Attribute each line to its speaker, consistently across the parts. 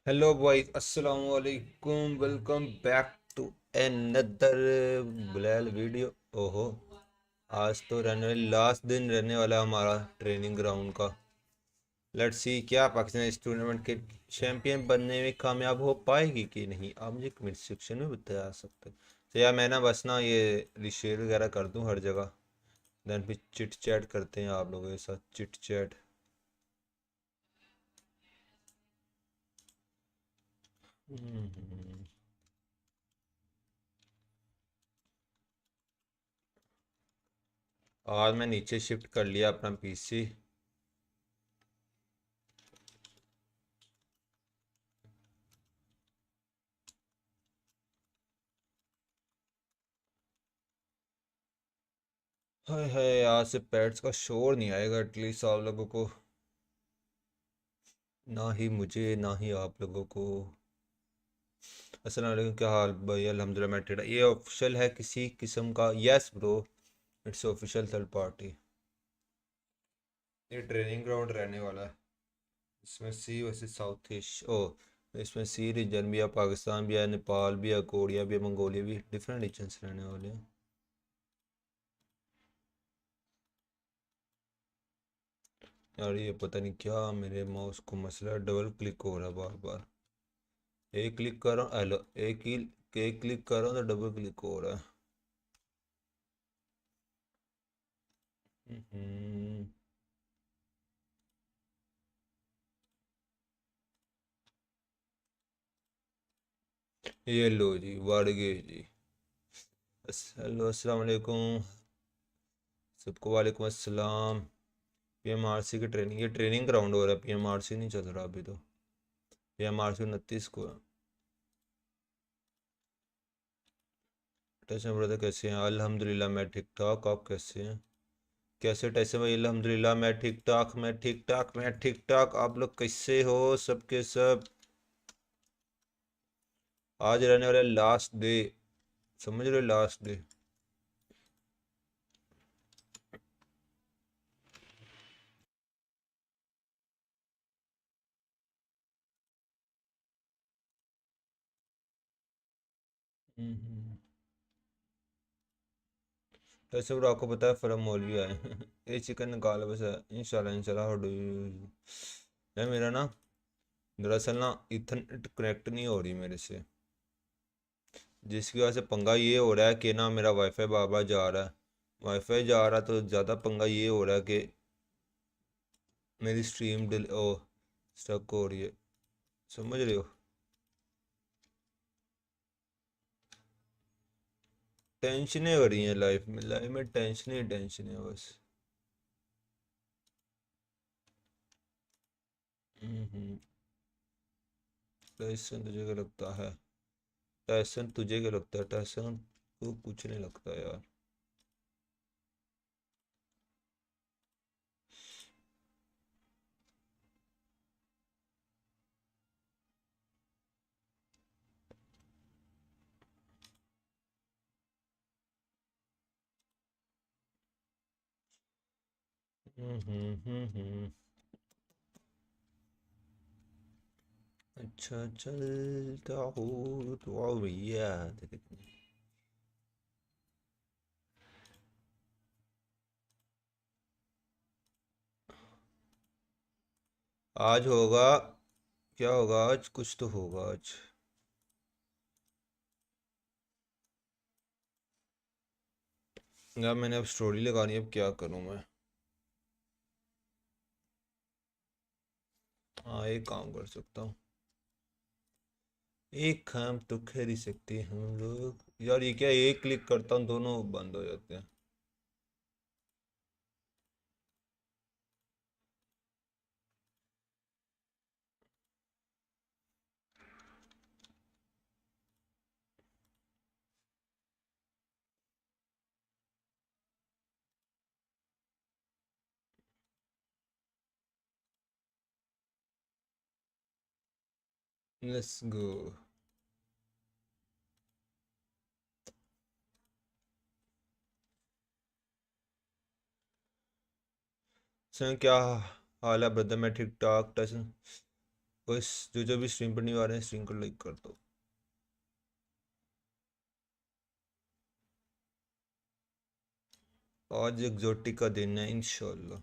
Speaker 1: Hello भाई, अस्सलाम वालेकुम। वेलकम बैक टू अनदर ब्लैल वीडियो। ओहो, आज तो लास्ट दिन रहने वाला है हमारा ट्रेनिंग ग्राउंड का। लेट्स सी क्या पाकिस्तान इस टूर्नामेंट के चैंपियन बनने में कामयाब हो पाएगी कि नहीं। आप मुझे कमेंट सेक्शन में बता सकते हैं। तो यार मैं ना बस ना ये रिशेयर वगैरह कर दूं हर जगह, देन फिर चिट चैट करते हैं आप लोगों के साथ। Chit chat. आज मैं नीचे शिफ्ट कर लिया अपना पीसी। हाय हाय, आज से पेट्स का शोर नहीं आएगा एटलीस्ट आप लोगों को। ना ही मुझे ना ही आप लोगों को। अस्सलाम वालेकुम, क्या हाल भाई? अल्हम्दुलिल्लाह मैं ठीक। ये ऑफिशियल है किसी किस्म का? Yes bro, it's official third party. ये ट्रेनिंग ग्राउंड रहने वाला है। इसमें सी वर्सेस साउथ एशिया। ओ, इसमें सी रीजन भी है, पाकिस्तान भी है, नेपाल भी है, कोरिया भी है, मंगोलिया भी। डिफरेंट रीजन्स रहने वाले हैं। यार ये पता नहीं क्या मेरे माउस को मसला है, डबल क्लिक हो रहा है बार बार। एक क्लिक कर रहा हूँ, हेलो, एक क्लिक कर रहा हूँ तो डबल क्लिक हो रहा है। हम्म, ये लो जी, बढ़ गए जी। हेलो, अस्सलाम वालेकुम सबको। वालेकुम अस्सलाम। पीएमआरसी की ट्रेनिंग, ये ट्रेनिंग ग्राउंड हो रहा है, पीएमआरसी नहीं चल रहा अभी तो। पीएमआरसी 29 को है। टैसन ब्रदर कैसे हैं? अल्हम्दुलिल्लाह मैं ठीक ठाक, आप कैसे हैं? कैसे टैसन भाई? अल्हम्दुलिल्लाह मैं ठीक ठाक, मैं ठीक ठाक, मैं ठीक ठाक। आप लोग कैसे हो? सबके सब। आज रहने वाला लास्ट डे, समझ रहे? Last day. वैसे ब्रो आपको पता है फरम मौलवी आए ये चिकन निकाल बस है। इंशाल्लाह इंशाल्लाह। How do you? यार मेरा ना दरअसल ना इथरनेट कनेक्ट नहीं हो रही मेरे से, जिसकी वजह से पंगा ये हो रहा है कि ना मेरा वाईफाई बार बार जा रहा है। वाईफाई जा रहा तो ज़्यादा पंगा ये हो रहा है कि मेरी स्ट्रीम डिल ओ स्टक हो रही है। समझ रहे हो? टेंशनें हो रही हैं लाइफ में। लाइफ में टेंशन ही टेंशन है बस। हम्म। टेंशन तुझे क्या लगता है? टेंशन तुझे क्या लगता है? टेंशन को कुछ नहीं लगता यार। हम्म। अच्छा चलता हो तो आओ भैया। आज होगा, क्या होगा आज? कुछ तो होगा आज। यार मैंने अब स्टोरी लगानी है, अब क्या करूं मैं? हाँ, एक काम कर सकता हूँ। एक काम तो कर ही सकते हैं हम लोग। यार ये क्या, एक क्लिक करता हूँ दोनों बंद हो जाते हैं। Let's go. सर क्या हाल है ब्रदर? मैं ठीक ठाक। टैसन बस जो जो भी स्ट्रीम पर नहीं आ रहे हैं स्ट्रीम को लाइक कर दो। आज एक्सोटिक का दिन है इंशाल्लाह।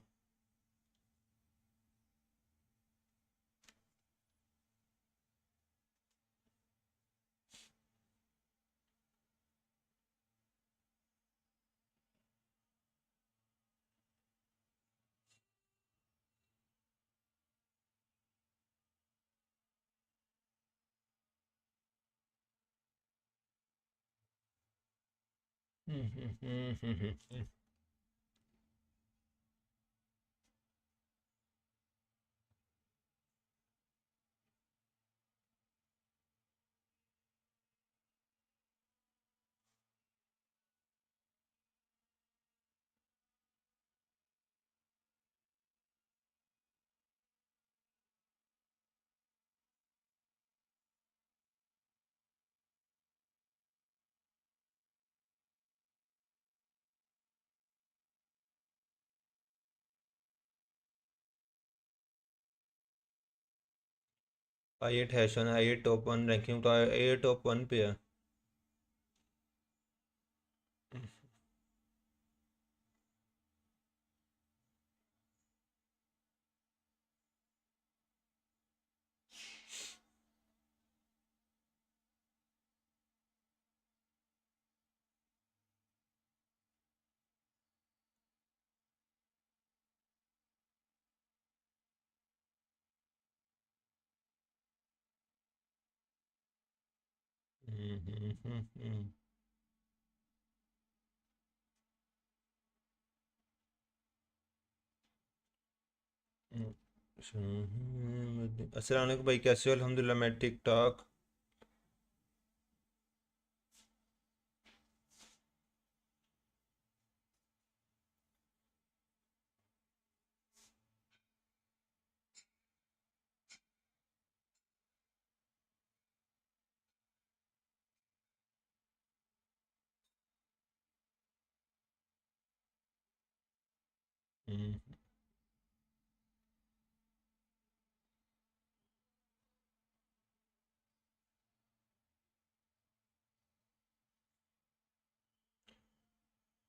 Speaker 1: आई8 हैशन, आई8 टॉप 1 रैंकिंग, तो आई8 टॉप 1 पे है। अस्सलाम वालेकुम भाई, कैसे हो? अल्हम्दुलिल्लाह मैं ठीक ठाक।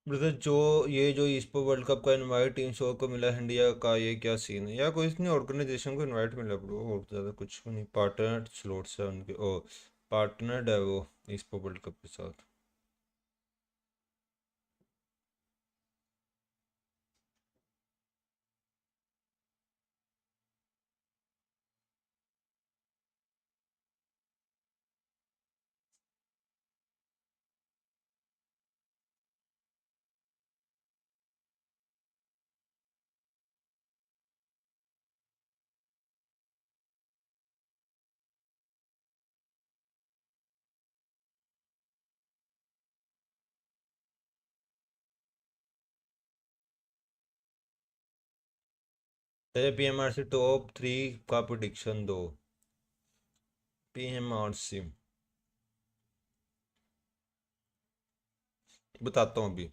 Speaker 1: ब्रदर, जो ये जो ईस्पो वर्ल्ड कप का इनवाइट टीम शो को मिला है इंडिया का, ये क्या सीन है? या कोई इतनी ऑर्गेनाइजेशन को इनवाइट मिला ब्रो, और ज़्यादा कुछ भी नहीं। पार्टनर स्लॉट्स है उनके, ओ पार्टनर्ड है वो ईस्पो वर्ल्ड कप के साथ। पीएमआर से टॉप 3 का प्रोडिक्शन दो। पीएमआर से बताता हूँ अभी।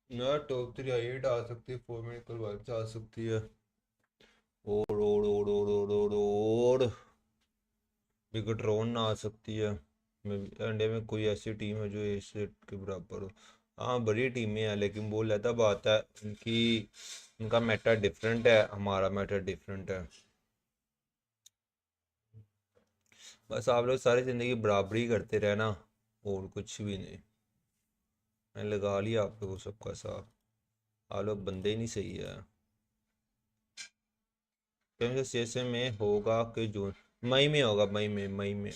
Speaker 1: ना टॉप 3 आई8 आ सकती है, 4 मिनट करवा आ सकती है। और बिगट्रॉन आ सकती है। इंडिया में कोई ऐसी टीम है जो एशिया के बराबर हो? हाँ, बड़ी टीमें हैं, लेकिन वो लहदा बात है उनकी, उनका मैटर डिफरेंट है, हमारा मैटर डिफरेंट है। बस आप लोग सारी ज़िंदगी बराबरी करते रहना, और कुछ भी नहीं। मैंने लगा लिया आप लोगों सबका साथ। आप लोग बंदे ही नहीं सही है। PMSL में होगा कि जून मई में होगा, मई में।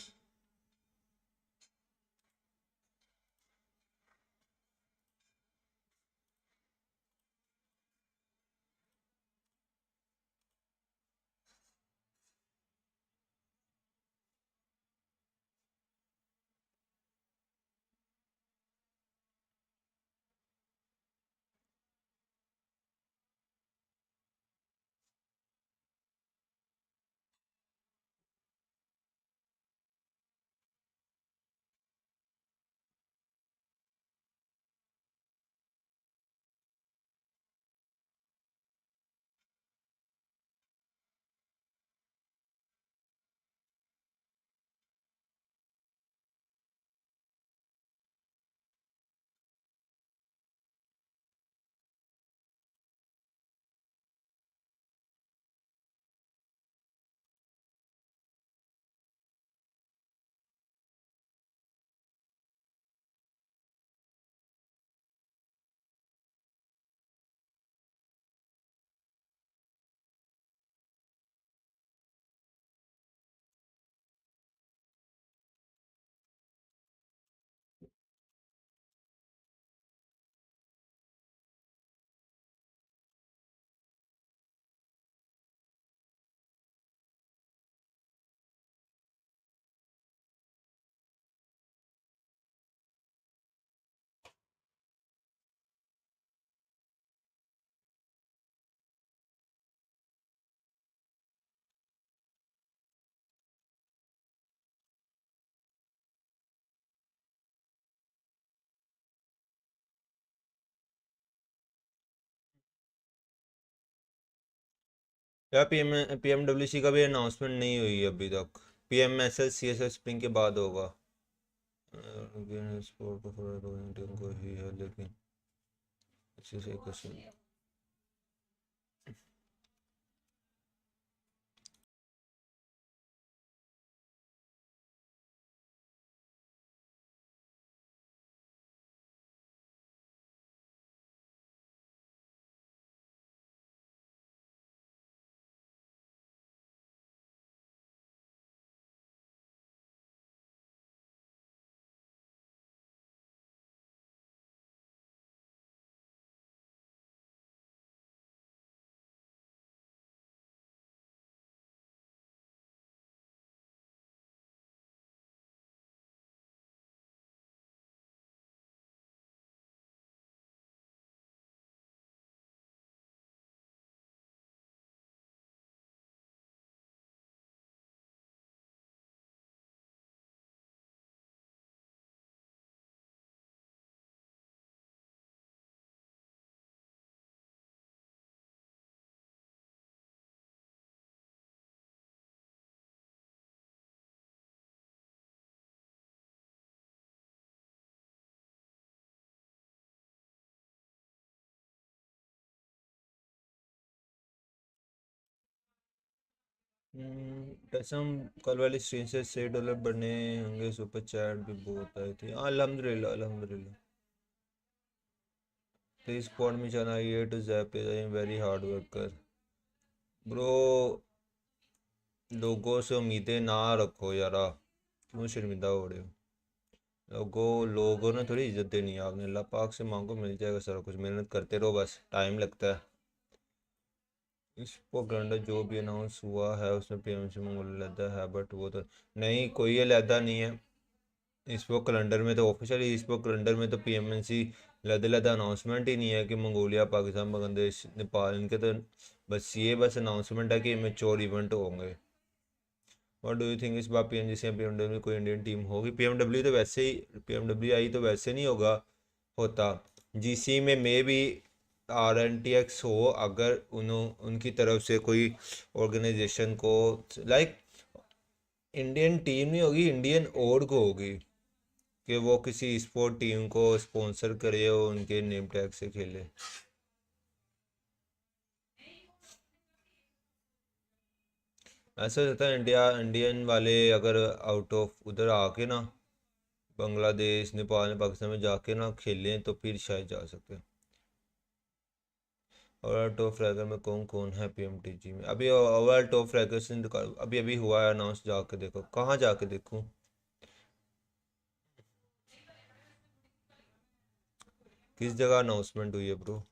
Speaker 1: यार PMWC का भी अनाउंसमेंट नहीं हुई है अभी तक। PMSL CSL स्प्रिंग के बाद होगा। स्पोर्ट को टीम को ही है, लेकिन अच्छे से क्वेश्चन। कसम, कल वाली स्क्रीन से $6 बढ़ने होंगे। सुपर चैट भी बहुत आई थी। हाँ, अल्हम्दुलिल्लाह अल्हम्दुलिल्लाह। प्लीज स्पॉट में जाना ये टू जैप I am very hard worker. Bro, लोगों से उम्मीदें ना रखो यारा। क्यों शर्मिंदा हो रहे हो? लोगों ने थोड़ी इज्जत देनी है। आपने अल्लाह पाक से मांगो, मिल जाएगा सारा कुछ। मेहनत करते रहो, बस टाइम लगता है। इस प्रोग्राम जो भी अनाउंस हुआ है उसमें PMC मंगोल लैदा है, बट वो तो नहीं, कोई लैदा नहीं है। इस वो कैलेंडर में तो ऑफिशियली इस वो कैलेंडर में तो PMNC लैदा अनाउंसमेंट ही नहीं है कि मंगोलिया, पाकिस्तान, बांग्लादेश, नेपाल, इनके तो बस अनाउंसमेंट है कि मेच्योर इवेंट होंगे। व्हाट डू यू थिंक इस बार PMGC या PMW कोई इंडियन टीम होगी? PMW तो वैसे ही, PMWI तो वैसे नहीं होगा होता। GC में मे भी RNTX हो, अगर उनकी तरफ से कोई ऑर्गेनाइजेशन को लाइक इंडियन टीम नहीं होगी, इंडियन org होगी कि वो किसी स्पोर्ट टीम को स्पॉन्सर करे और उनके नेम टैग से खेले। ऐसा होता है इंडियन वाले अगर आउट ऑफ उधर आके ना बांग्लादेश, नेपाल, पाकिस्तान में जाके ना खेलें तो फिर शायद जा सकते हैं। ओवरऑल टॉप फ्रैगर में कौन कौन है पीएमटीजी में? अभी ओवरऑल टॉप फ्रैगर से अभी अभी हुआ है अनाउंस, जाके देखो। कहाँ जाके देखूँ? किस जगह अनाउंसमेंट हुई है ब्रो?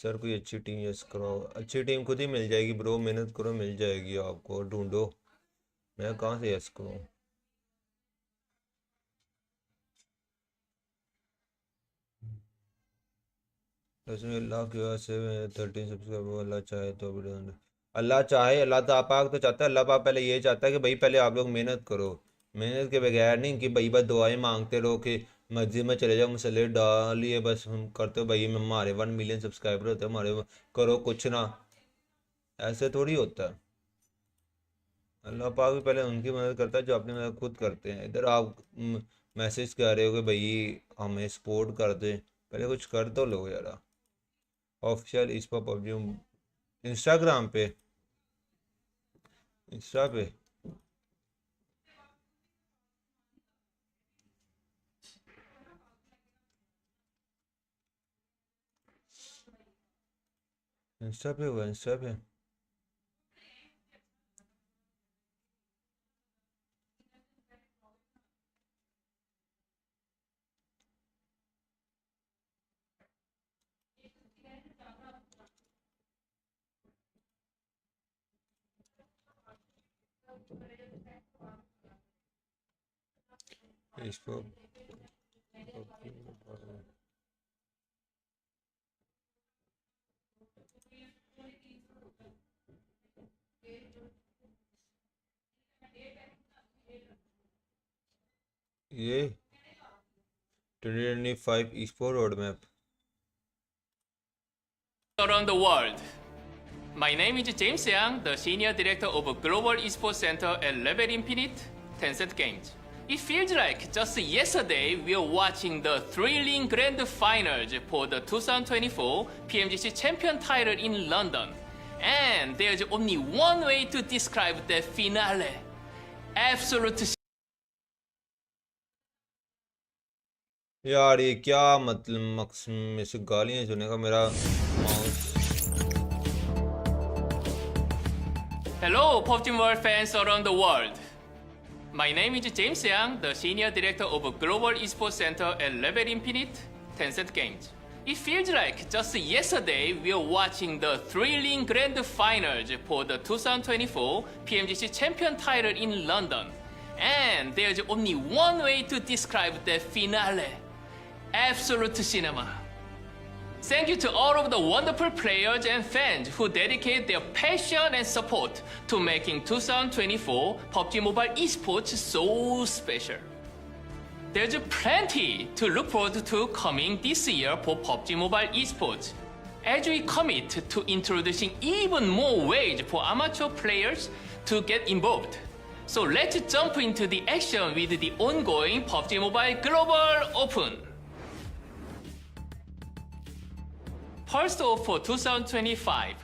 Speaker 1: सर कोई अच्छी टीम यस करो। अच्छी टीम खुद ही मिल जाएगी ब्रो, मेहनत करो मिल जाएगी आपको, ढूंढो। मैं कहाँ से यस करूँ? उसमें अल्लाह की वजह से 13 सब्सक्राइबर, अल्लाह चाहे तो भी अल्लाह चाहे, अल्लाह तो पाक तो चाहता है। अल्लाह पाक पहले ये चाहता है कि भाई पहले आप लोग मेहनत करो। मेहनत के बगैर नहीं कि भाई बस दुआएं मांगते रहो कि मस्जिद में चले जाओ मसले डालिए बस हम करते हो भाई हमारे 1 मिलियन सब्सक्राइबर होते हैं हमारे, करो कुछ ना। ऐसे थोड़ी होता है। अल्लाह पाक भी पहले उनकी मदद करता है जो अपनी मदद खुद करते हैं। इधर आप मैसेज कर रहे हो कि भाई हमें सपोर्ट कर दे, पहले कुछ कर तो लो यार। ऑफिशियल इस पर पबजी इंस्टाग्राम पे, इंस्टा पे इंस्टा पे हुआ, इंस्टा पे। इस पर ये 2025 eSport roadmap.
Speaker 2: Around the world. My name is James Yang, the Senior Director of Global Esports Center at Level Infinite, Tencent Games. It feels like just yesterday we were watching the thrilling grand finals for the 2024 PMGC champion title in London. And there's only one way to describe the finale. Absolute
Speaker 1: यार ये क्या मतलब मकसद में से गालियां सुनेगा मेरा mouse.
Speaker 2: Hello, PUBG Mobile fans around the world. My name is James Yang, the Senior Director of Global Esports Center at Level Infinite, Tencent Games. It feels like just yesterday we were watching the thrilling grand finals for the 2024 PMGC champion title in London. And there's only one way to describe the finale. Absolute cinema. Thank you to all of the wonderful players and fans who dedicate their passion and support to making 2024 PUBG Mobile Esports so special. There's plenty to look forward to coming this year for PUBG Mobile Esports, as we commit to introducing even more ways for amateur players to get involved. So let's jump into the action with the ongoing PUBG Mobile Global Open. First off, for 2025,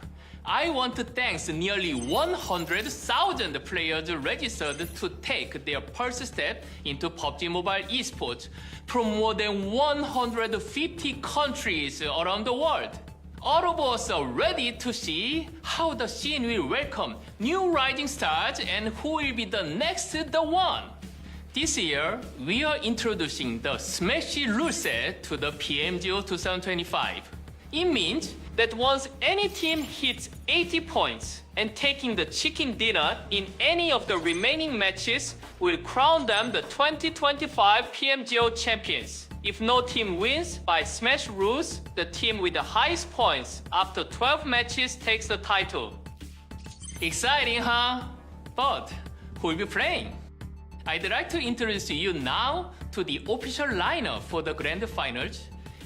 Speaker 2: I want to thank nearly 100,000 players registered to take their first step into PUBG Mobile Esports from more than 150 countries around the world. All of us are ready to see how the scene will welcome new rising stars and who will be the next the one. This year, we are introducing the Smashy rule set to the PMGO 2025. It means that once any team hits 80 points and taking the chicken dinner in any of the remaining matches will crown them the 2025 PMGO champions. If no team wins by smash rules, the team with the highest points after 12 matches takes the title. Exciting, huh? But who will be playing? I'd like to introduce you now to the official lineup for the grand finals,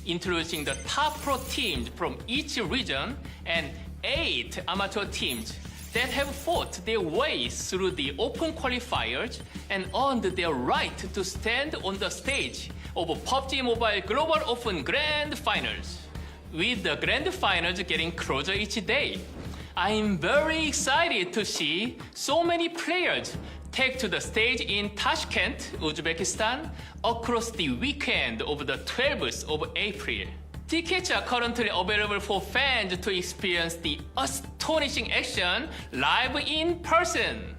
Speaker 2: introducing the top pro teams from each region and 8 amateur teams that have fought their way through the open qualifiers and earned their right to stand on the stage of PUBG Mobile Global Open Grand Finals. With the Grand Finals getting closer each day, I am very excited to see so many players take to the stage in Tashkent, Uzbekistan, across the weekend of the 12th of April. Tickets are currently available for fans to experience the astonishing action live in person.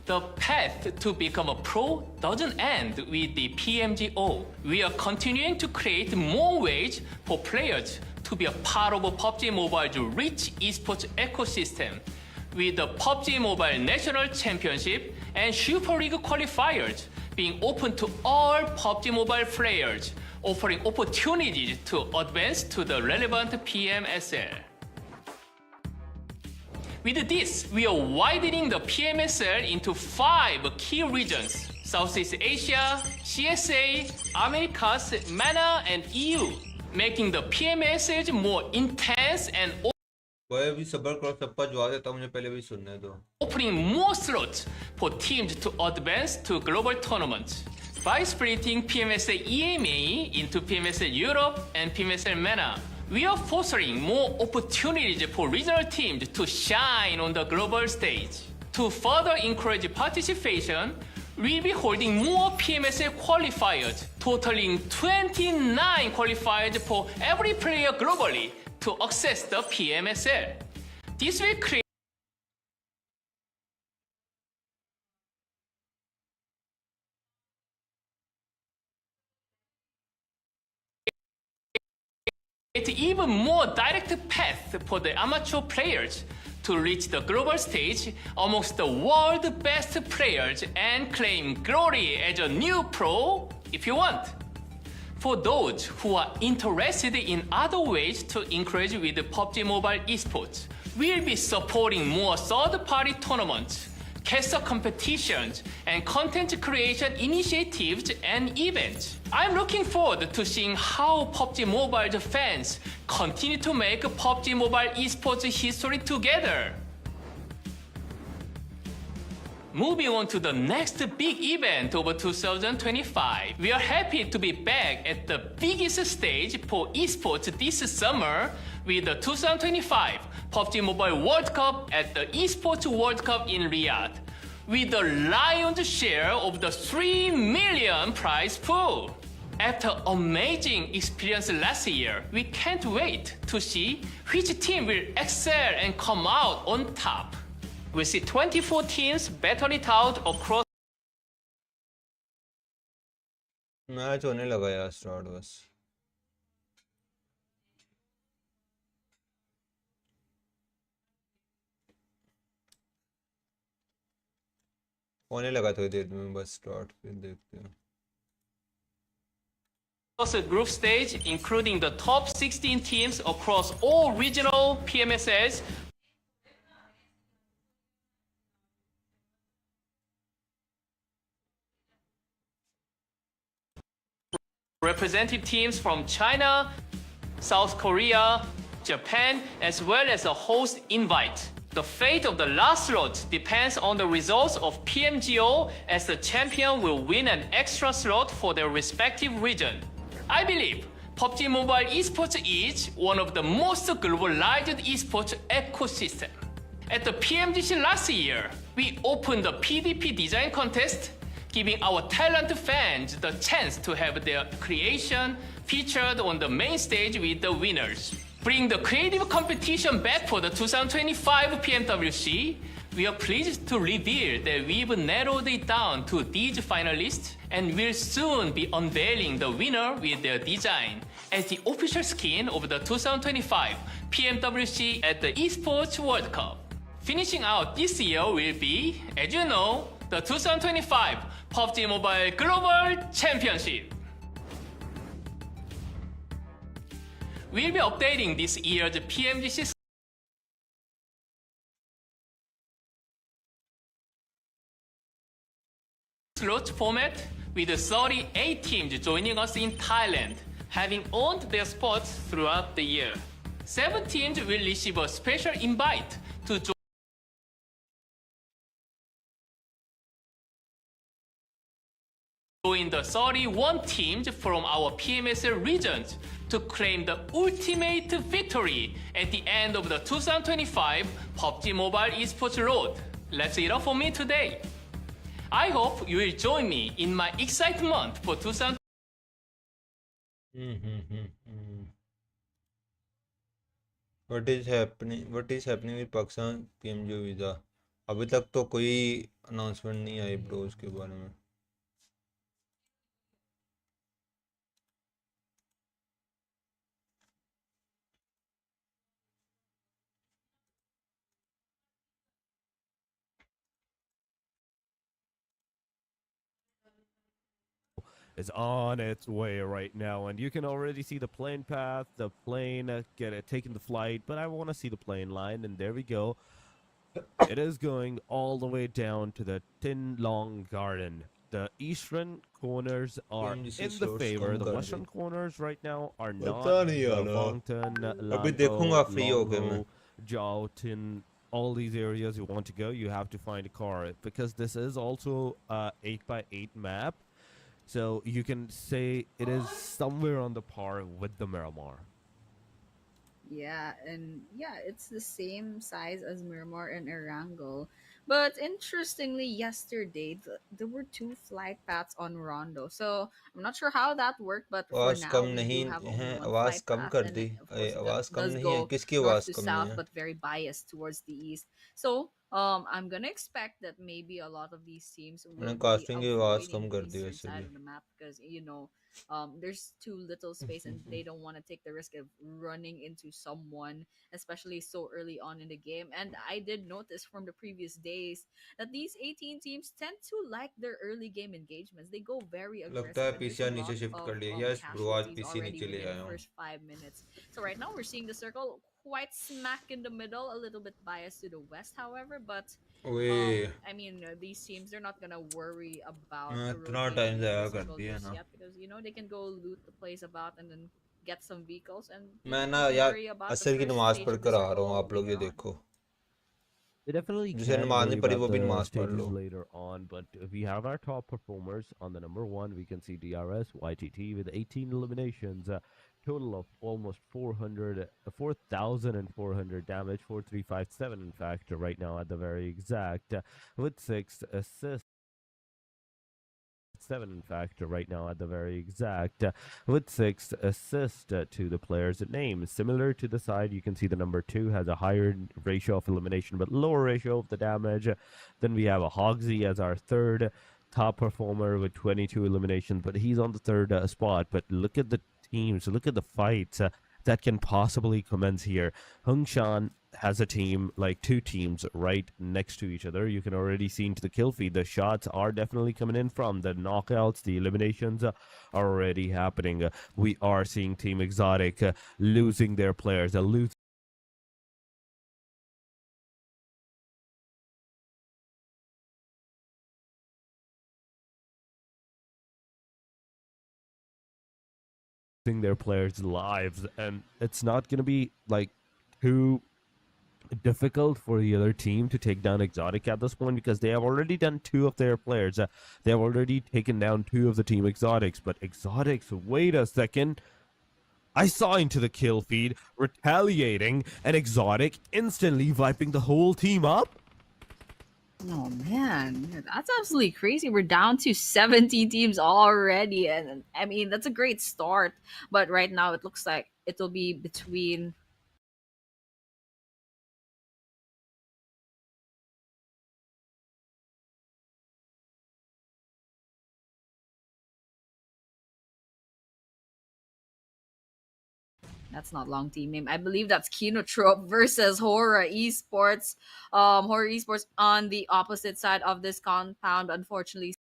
Speaker 2: The path to become a pro doesn't end with the PMGO. We are continuing to create more ways for players to be a part of PUBG Mobile's rich esports ecosystem, with the PUBG Mobile National Championship and Super League qualifiers being open to all PUBG Mobile players, offering opportunities to advance to the relevant PMSL. With this, we are widening the PMSL into 5 key regions: Southeast Asia, CSA, Americas, MENA, and EU, making the PMSL more intense and
Speaker 1: कोई भी सबर करो, सबका जवाब देता हूं, मुझे पहले भी सुनने दो.
Speaker 2: offering more slots for teams to advance to global tournaments. By splitting PMSL EMA into PMSL Europe and PMSL MENA, we are fostering more opportunities for regional teams to shine on the global stage. To further encourage participation, we'll be holding more PMSL qualifiers, totaling 29 qualifiers for every player globally to access the PMSL. This will create even more direct path for the amateur players to reach the global stage amongst the world's best players and claim glory as a new pro if you want. For those who are interested in other ways to encourage with the PUBG Mobile esports, we'll be supporting more third-party tournaments, caster competitions, and content creation initiatives and events. I'm looking forward to seeing how PUBG Mobile fans continue to make PUBG Mobile esports history together. Moving on to the next big event of 2025, we are happy to be back at the biggest stage for esports this summer with the 2025 PUBG Mobile World Cup at the Esports World Cup in Riyadh, with the lion's share of the 3 million prize pool. After amazing experience last year, we can't wait to see which team will excel and come out on top. We see 24 teams battle it out across.
Speaker 1: Match होने लगा यार, start बस. होने लगा थोड़ी देर में, बस start फिर देखते हैं.
Speaker 2: A group stage, including the top 16 teams across all regional PMSLs. Representative teams from China, South Korea, Japan, as well as a host invite. The fate of the last slot depends on the results of PMGO, as the champion will win an extra slot for their respective region. I believe PUBG Mobile esports is one of the most globalized esports ecosystem. At the PMGC last year, we opened the PvP design contest, giving our talented fans the chance to have their creation featured on the main stage with the winners. Bring the creative competition back for the 2025 PMWC, we are pleased to reveal that we've narrowed it down to these finalists and will soon be unveiling the winner with their design as the official skin of the 2025 PMWC at the Esports World Cup. Finishing out this year will be, as you know, the 2025 PUBG Mobile Global Championship. We'll be updating this year's PMGC slot format with 38 teams joining us in Thailand, having earned their spots throughout the year. 7 teams will receive a special invite to join the 31 teams from our PMSL regions to claim the ultimate victory at the end of the 2025 PUBG Mobile Esports Road. Let's it up for me today. I hope you will join me in my excitement for 2000.
Speaker 1: What is happening? What is happening with Pakistan PMG visa? अभी तक तो कोई announcement नहीं आई bro उसके बारे में.
Speaker 3: Is on its way right now, and you can already see the plane path, the plane taking the flight, but I want to see the plane line, and there we go. It is going all the way down to the Tin Long Garden. The eastern corners are
Speaker 1: PMGC
Speaker 3: in the
Speaker 1: slots
Speaker 3: favor.
Speaker 1: Come
Speaker 3: The
Speaker 1: कर
Speaker 3: western
Speaker 1: the.
Speaker 3: corners right now are not.
Speaker 1: पता नहीं
Speaker 3: The
Speaker 1: यार.
Speaker 3: Vongton,
Speaker 1: अभी
Speaker 3: Lampo,
Speaker 1: देखूंगा free होके मैं.
Speaker 3: Longho, Jiaotin, all these areas you want to go, you have to find a car because this is also a 8x8 map. So you can say it is somewhere on the par with the Miramar.
Speaker 4: Yeah, and yeah, it's the same size as Miramar and Erangel. But interestingly, yesterday there were two flight paths on Rondo. So I'm not sure how that worked, but for
Speaker 1: आवाज़ कम
Speaker 4: now we
Speaker 1: नहीं
Speaker 4: do have
Speaker 1: है.
Speaker 4: only one
Speaker 1: आवाज़
Speaker 4: flight
Speaker 1: कम
Speaker 4: path,
Speaker 1: कर
Speaker 4: and
Speaker 1: the.
Speaker 4: of course it
Speaker 1: आवाज़ कम
Speaker 4: does
Speaker 1: नहीं है.
Speaker 4: go
Speaker 1: किसकी
Speaker 4: north
Speaker 1: आवाज़
Speaker 4: to
Speaker 1: कम नहीं
Speaker 4: south,
Speaker 1: है?
Speaker 4: but very biased towards the east. So I'm gonna expect that maybe a lot of these teams will
Speaker 1: मैंने
Speaker 4: be
Speaker 1: कास्टिंग की आवाज़
Speaker 4: avoiding
Speaker 1: कम
Speaker 4: the
Speaker 1: कर दी
Speaker 4: eastern
Speaker 1: वैसे
Speaker 4: side
Speaker 1: भी.
Speaker 4: of the map because there's too little space and they don't want to take the risk of running into someone, especially so early on in the game. And I did notice from the previous days that these 18 teams tend to like their early game engagements. They go very
Speaker 1: लगता
Speaker 4: aggressive,
Speaker 1: है
Speaker 4: and there's a
Speaker 1: PCR
Speaker 4: lot
Speaker 1: नीचे shift
Speaker 4: of
Speaker 1: कर लिया. Yes bro, आज
Speaker 4: casualties
Speaker 1: PC
Speaker 4: already
Speaker 1: नीचे ले
Speaker 4: within the
Speaker 1: आया हूँ.
Speaker 4: first 5 minutes. So right now we're seeing the circle quite smack in the middle, a little bit biased to the west, however, but
Speaker 1: ओए,
Speaker 4: I mean, these teams, they're not gonna worry about
Speaker 1: मैं इतना
Speaker 4: rotating
Speaker 1: time
Speaker 4: into
Speaker 1: ज़ाया
Speaker 4: the
Speaker 1: कर
Speaker 4: circle
Speaker 1: दिया
Speaker 4: just
Speaker 1: ना.
Speaker 4: yet because they can go loot the place about and then get some vehicles, and
Speaker 1: मैं
Speaker 4: we
Speaker 1: ना
Speaker 4: can
Speaker 1: यार
Speaker 4: worry about the
Speaker 1: असर की
Speaker 4: first
Speaker 1: नमाज़
Speaker 4: stage
Speaker 1: पढ़
Speaker 4: of the
Speaker 1: कर आ रहा हूँ.
Speaker 4: circle
Speaker 1: आप लोग ये
Speaker 4: later on.
Speaker 1: देखो.
Speaker 3: They definitely
Speaker 1: जिसे
Speaker 3: can
Speaker 1: नमाज
Speaker 3: worry
Speaker 1: नहीं पढ़ी
Speaker 3: about
Speaker 1: वो भी
Speaker 3: the
Speaker 1: नमाज पढ़
Speaker 3: stages
Speaker 1: low.
Speaker 3: later on, but we have our top performers on the number one. We can see DRS, YTT with 18 eliminations, a total of almost 4,400 damage, 4357 in fact, right now at the very exact, with 6 assists. 7 in fact right now at the very exact, with 6 assists to the player's name. Similar to the side, you can see the number 2 has a higher ratio of elimination but lower ratio of the damage. Then we have a Hogsy as our third top performer with 22 eliminations, but he's on the third spot. But look at the teams, look at the fights that can possibly commence here. Hung Shan has a team, like two teams right next to each other. You can already see into the kill feed. The shots are definitely coming in from the knockouts. The eliminations are already happening. We are seeing Team XOTIC losing their players. Losing their players' lives, and it's not going to be like too difficult for the other team to take down XOTIC at this point because they have already done two of their players. They have already taken down two of the Team XOTICs, but XOTICs, wait a second. I saw into the kill feed, retaliating, and XOTIC instantly wiping the whole team up.
Speaker 4: Oh man, that's absolutely crazy. We're down to 70 teams already, and I mean that's a great start. But right now it looks like it'll be between that's not long team name. I believe that's KINOTROPE versus HORAA ESports. HORAA ESports on the opposite side of this compound, unfortunately.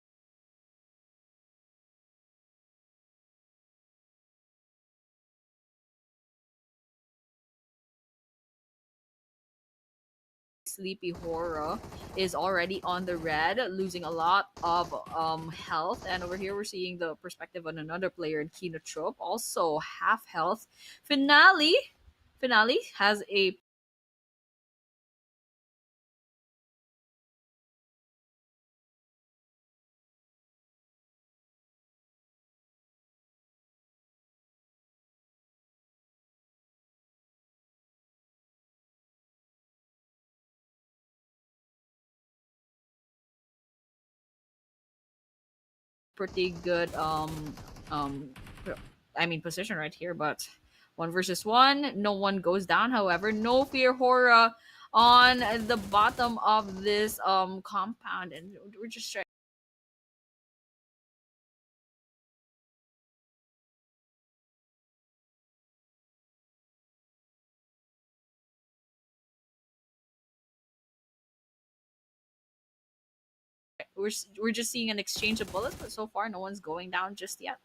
Speaker 4: Sleepy HORAA is already on the red, losing a lot of health. And over here, we're seeing the perspective on another player in KINOTROPE, also half health. Finale has a pretty good position right here, but 1 versus 1, no one goes down. However, no fear HORAA on the bottom of this compound, and we're just trying. We're just seeing an exchange of bullets, but so far no one's going down just yet.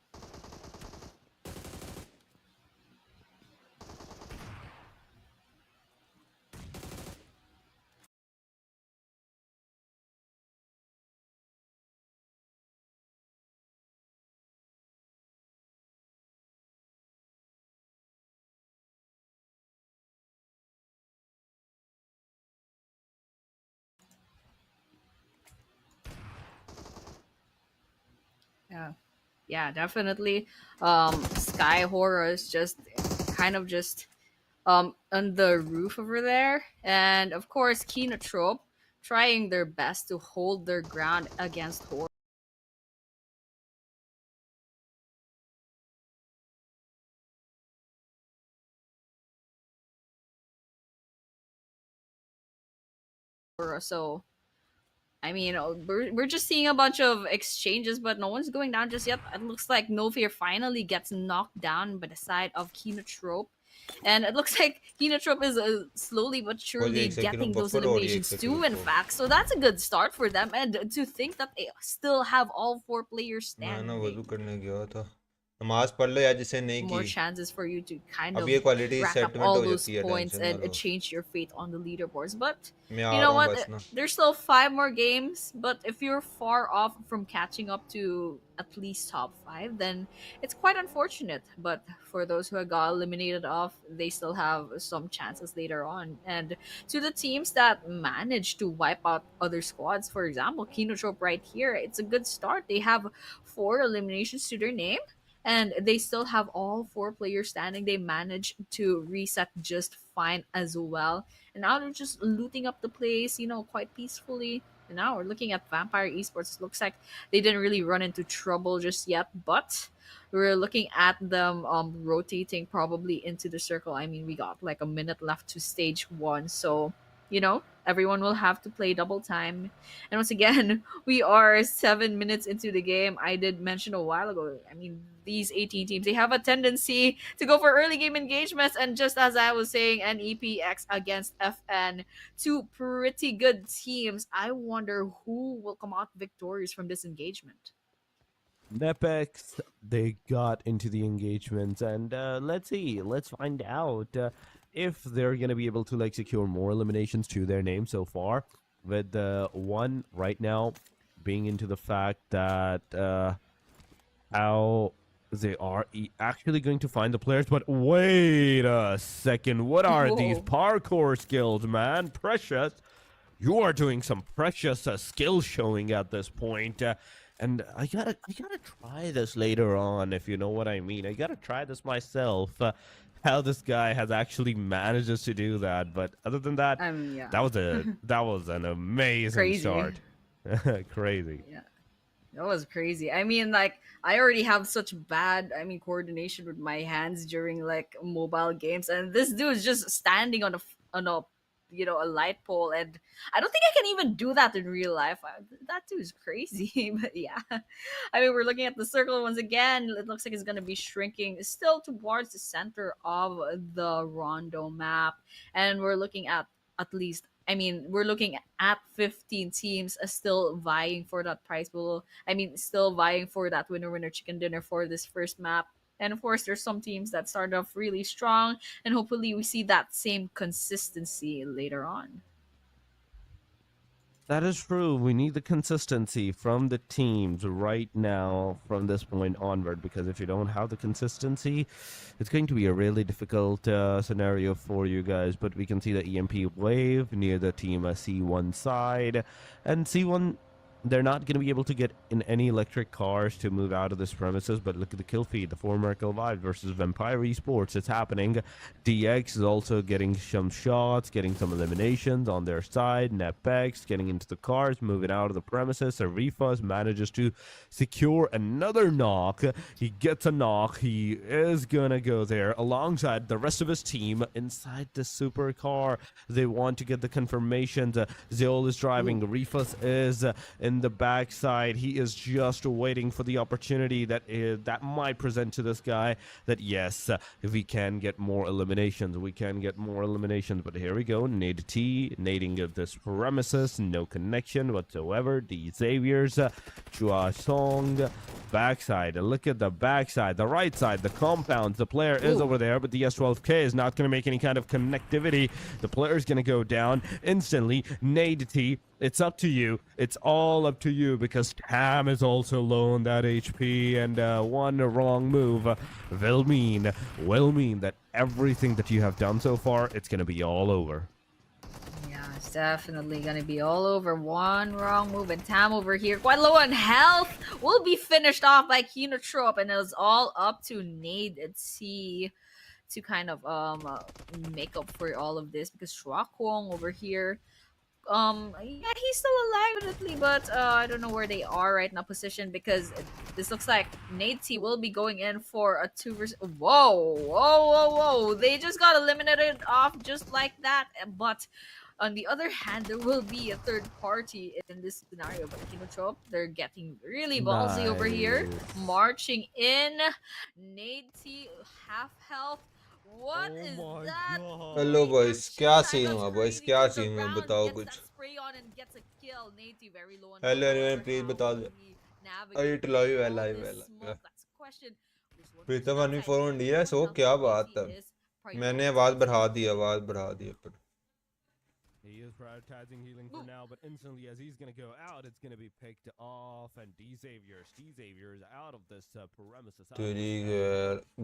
Speaker 4: Yeah, yeah, definitely. Sky Horror is just kind of just on the roof over there, and of course KINOTROPE trying their best to hold their ground against HORAA. So I mean, we're just seeing a bunch of exchanges, but no one's going down just yet. It looks like No Fear finally gets knocked down by the side of KINOTROPE. And it looks like KINOTROPE is slowly but surely getting those eliminations too, in fact. So that's a good start for them. And to think that they still have all 4 players
Speaker 1: मैं ना वज़ू
Speaker 4: standing,
Speaker 1: करने गया था नमाज पढ़ लो यार जिसे नहीं
Speaker 4: more
Speaker 1: की
Speaker 4: chances for you to kind
Speaker 1: अब
Speaker 4: of
Speaker 1: ये quality
Speaker 4: rack up
Speaker 1: settlement
Speaker 4: all
Speaker 1: हो
Speaker 4: those
Speaker 1: जाती है
Speaker 4: points
Speaker 1: टेंशन ना
Speaker 4: and
Speaker 1: low
Speaker 4: change your fate on the leaderboards. But
Speaker 1: मैं आ
Speaker 4: you
Speaker 1: रहा
Speaker 4: know
Speaker 1: हूँ
Speaker 4: what?
Speaker 1: बस ना
Speaker 4: There's still 5 more games. But if you're far off from catching up to at least top 5, then it's quite unfortunate. But for those who got eliminated off, they still have some chances later on. And to the teams that managed to wipe out other squads, for example, KINOTROPE right here, it's a good start. They have 4 eliminations to their name, and they still have all 4 players standing. They managed to reset just fine as well. And now they're just looting up the place, quite peacefully. And now we're looking at Vampire Esports. It looks like they didn't really run into trouble just yet, but we're looking at them rotating probably into the circle. I mean, we got like a minute left to stage 1, so everyone will have to play double time. And once again, we are 7 minutes into the game. I did mention a while ago. I mean, these 18 teams, they have a tendency to go for early game engagements. And just as I was saying, NEPX against FN, 2 pretty good teams. I wonder who will come out victorious from this engagement.
Speaker 3: NEPX, they got into the engagements, and let's see, let's find out if they're gonna be able to like secure more eliminations to their name so far. With the one right now being into the fact that how they are actually going to find the players. But wait a second, what are these
Speaker 4: Whoa.
Speaker 3: parkour skills, man? Precious, you are doing some precious skill showing at this point. And I gotta try this later on, if you know what I mean. I gotta try this myself. How this guy has actually manages to do that. But other than that,
Speaker 4: Yeah.
Speaker 3: that was an amazing
Speaker 4: Crazy.
Speaker 3: start. Crazy.
Speaker 4: Yeah. That was crazy. I mean, like, I already have such bad, coordination with my hands during like mobile games, and this dude is just standing on a light pole, and I don't think I can even do that in real life. That dude is crazy. But yeah, I mean, we're looking at the circle once again. It looks like it's gonna be shrinking still towards the center of the Rondo map, and we're looking at least. I mean, we're looking at 15 teams still vying for that prize pool. I mean, still vying for that winner chicken dinner for this first map. And of course, there's some teams that start off really strong, and hopefully we see that same consistency later on.
Speaker 3: That is true. We need the consistency from the teams right now from this point onward, because if you don't have the consistency, it's going to be a really difficult scenario for you guys. But we can see the EMP wave near the team C1 side, and C1 they're not going to be able to get in any electric cars to move out of this premises. But look at the kill feed, the four MERICAL Vibe versus Vampire Esports. It's happening. DX is also getting some shots, getting some eliminations on their side. NEPX getting into the cars, moving out of the premises. Arifas manages to secure another knock. He gets a knock. He is going to go there alongside the rest of his team inside the supercar. They want to get the confirmations. Zeol is driving. Arifas is in the backside. He is just waiting for the opportunity that might present to this guy, that yes, if we can get more eliminations, we can get more eliminations. But here we go. Nade T nading of this premises, no connection whatsoever. The Xaviers, Chua Song, backside. Look at the backside, the right side, the compounds. The player is over there, but the S12K is not going to make any kind of connectivity. The player is going to go down instantly. Nade T, it's up to you. It's all up to you, because Tam is also low on that HP, and one wrong move will mean that everything that you have done so far, it's going to be all over.
Speaker 4: Yeah, it's definitely gonna be all over. One wrong move, and Tam over here, quite low on health, will be finished off by KINOTROPE, and it was all up to Nade and C to kind of make up for all of this, because Shua Kwong over here, yeah, he's still alive definitely, but I don't know where they are right now positioned, because this looks like Nate T will be going in for a 2 versus. Whoa, they just got eliminated off just like that. But on the other hand, there will be a third party in this scenario. But KINOTROPE, they're getting really ballsy over here,
Speaker 3: Nice.
Speaker 4: marching in. Nate T half health. What
Speaker 3: Oh
Speaker 4: is
Speaker 3: my
Speaker 4: that?
Speaker 3: God.
Speaker 1: Hello
Speaker 4: Great
Speaker 1: boys,
Speaker 4: action
Speaker 1: क्या
Speaker 4: kind
Speaker 1: scene
Speaker 4: of
Speaker 1: हुआ boys?
Speaker 4: trading
Speaker 1: क्या
Speaker 4: into the
Speaker 1: scene हुआ?
Speaker 4: round,
Speaker 1: बताओ
Speaker 4: gets
Speaker 1: कुछ.
Speaker 4: that spray on and gets a kill. Nate very low on health.
Speaker 1: Hello anyone,
Speaker 4: However,
Speaker 1: please
Speaker 4: how
Speaker 1: बता
Speaker 4: will
Speaker 1: दो.
Speaker 4: he navigate
Speaker 1: it
Speaker 4: through
Speaker 1: live है,
Speaker 4: all
Speaker 1: live
Speaker 4: this
Speaker 1: है, live है.
Speaker 4: smoke? That's the question. There's one person
Speaker 1: Pritam one
Speaker 4: outside.
Speaker 1: Four
Speaker 4: He
Speaker 1: one
Speaker 4: has
Speaker 1: D
Speaker 4: low
Speaker 1: S
Speaker 4: on
Speaker 1: हो,
Speaker 4: health,
Speaker 1: क्या
Speaker 4: but Nate
Speaker 1: बात है?
Speaker 4: is
Speaker 1: मैंने आवाज
Speaker 4: prioritizing
Speaker 1: बढ़ा
Speaker 4: his
Speaker 1: दी,
Speaker 4: healing.
Speaker 1: आवाज बढ़ा दी अपन.
Speaker 3: He is prioritizing healing for now, but instantly as he's going to go out, it's going to be picked off, and D-Xaviers out of this premises.
Speaker 1: तेरी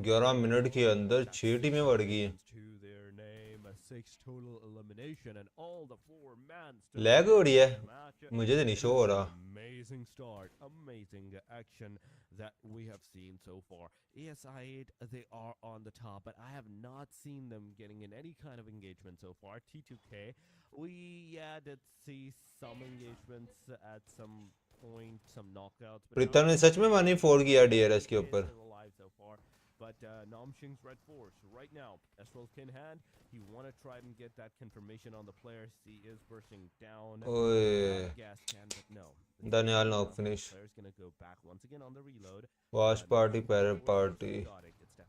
Speaker 1: 11 minute के अंदर 6 टीमें बढ़ गई हैं.
Speaker 3: To their name, a 6 total elimination, and all the 4 man
Speaker 1: lag हो रही है,
Speaker 3: match.
Speaker 1: मुझे तो नहीं शो हो रहा.
Speaker 3: Amazing start, amazing action that we have seen so far. ASxI8, they are on the top, but I have not seen them getting in any kind of engagement so far. T2K, we did see some engagements at some point, some knockouts. But
Speaker 1: प्रीतम ने सच में money फोड़ किया DRS के ऊपर.
Speaker 3: still alive so far. But Namshing's REDFORCE right now, S12 in hand. He want to try and get that confirmation on the player. He is bursting down.
Speaker 1: ओए
Speaker 3: Gas can, but no.
Speaker 1: Daniel knock finish.
Speaker 3: Player's gonna go back once again on the reload.
Speaker 1: Watch party, parallel party.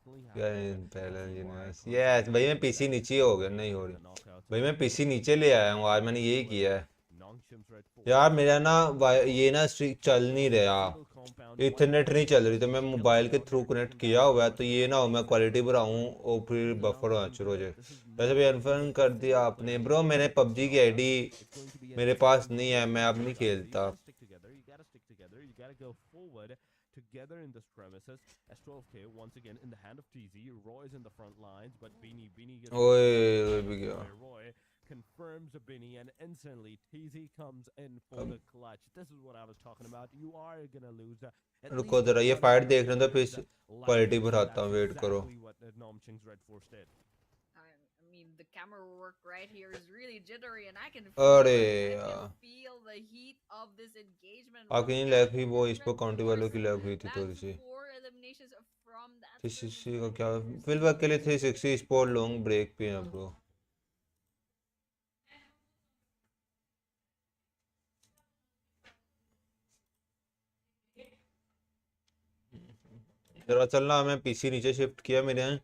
Speaker 1: क्या parallel universe. Yes भाई, मैं PC नीचे हो गया, नहीं हो रही भाई. मैं पीसी नीचे ले आया हूँ आज, मैंने यही किया है यार. मेरा ना ये ना चल नहीं रहा, इथरनेट नहीं चल रही, तो मैं मोबाइल के थ्रू कनेक्ट किया हुआ है. तो ये ना हो मैं क्वालिटी बढ़ाऊँ और फिर बफर होना शुरू हो जाए. वैसे भी अनफर्न कर दिया आपने ब्रो. मैंने पबजी की आईडी मेरे पास नहीं है, मैं अब नहीं खेलता.
Speaker 3: Together in this premises, S12K once again in the hand of TZ. Roy is in the front lines, but Beanie gets.
Speaker 1: ओए भी गया.
Speaker 3: Roy confirms Beanie, and instantly TZ comes in for the clutch. This is what I was talking about. You are gonna lose.
Speaker 1: रुको जरा, ये fight देखने दो, फिर quality बढ़ाता हूँ. वेट करो.
Speaker 4: I mean, the camera work right here is really jittery, and I can
Speaker 1: अरे
Speaker 4: I
Speaker 1: यार,
Speaker 4: can feel the heat of this engagement.
Speaker 1: आपकी नहीं लैग हुई, वो इस पर काउंटी वालों की लैग हुई थी
Speaker 4: That's
Speaker 1: थोड़ी सी.
Speaker 4: 4 eliminations from that.
Speaker 1: 360 का क्या फिलहाल के लिए 360 स्पोर्ट लॉन्ग ब्रेक पे हैं ब्रो. जरा चलना, मैं पीसी नीचे शिफ्ट किया, मेरे यहाँ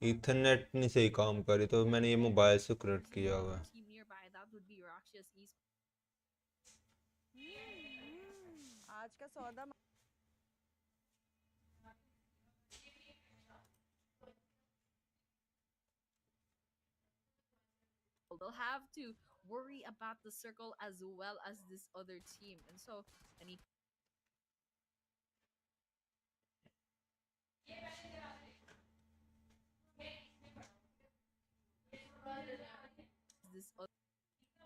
Speaker 1: इथरनेट नहीं सही काम कर रही, तो मैंने ये मोबाइल से कनेक्ट किया हुआ है.
Speaker 4: Team nearby, that would be RAKSHYAS ESPORTS.
Speaker 5: आज का सौदा
Speaker 4: They'll have to worry about the circle as well as this other team, and so any this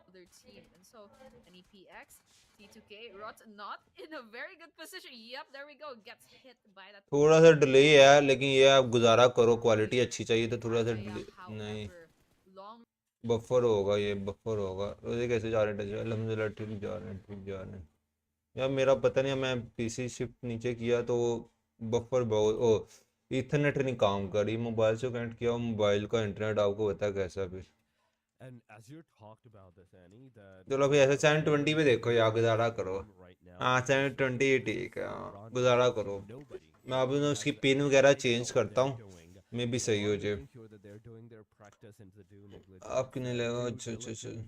Speaker 4: other other team. And so NEPX, T2K, Rot not in a very good position. Yep, there we go. Gets hit by that.
Speaker 1: थोड़ा सा delay है, लेकिन ये आप गुजारा करो, quality अच्छी चाहिए तो थोड़ा सा
Speaker 4: Rakshaya,
Speaker 1: डिले नहीं।
Speaker 4: however, long
Speaker 1: बफर होगा, ये बफर होगा। रोजे कैसे जा रहे हैं? अल्हम्दुलिल्लाह ठीक जा रहे हैं, ठीक जा रहे हैं। यार मेरा पता नहीं, मैं पीसी शिफ्ट नीचे किया तो बफर बहुत ओ इथरनेट नहीं काम कर रही। मोबाइल से कनेक्ट किया, मोबाइल का इंटरनेट आपको पता है कैसा फिर।
Speaker 3: And as you talked about this, Annie, that
Speaker 1: चलो अभी ऐसे 720 पे देखो यार, गुजारा करो।
Speaker 3: right now,
Speaker 1: हाँ 720 ही ठीक है, हाँ गुजारा करो।
Speaker 3: nobody
Speaker 1: मैं अभी ना उसकी
Speaker 3: has
Speaker 1: पिन वगैरह
Speaker 3: any
Speaker 1: चेंज
Speaker 3: clue what
Speaker 1: करता
Speaker 3: they're
Speaker 1: हूँ,
Speaker 3: doing.
Speaker 1: मैं भी
Speaker 3: They
Speaker 1: सही
Speaker 3: are
Speaker 1: हो जाए।
Speaker 3: making sure that they're doing their practice into the due
Speaker 1: आप
Speaker 3: negligence,
Speaker 1: कितने लेगा?
Speaker 3: due
Speaker 1: अच्छा अच्छा अच्छा।
Speaker 3: diligent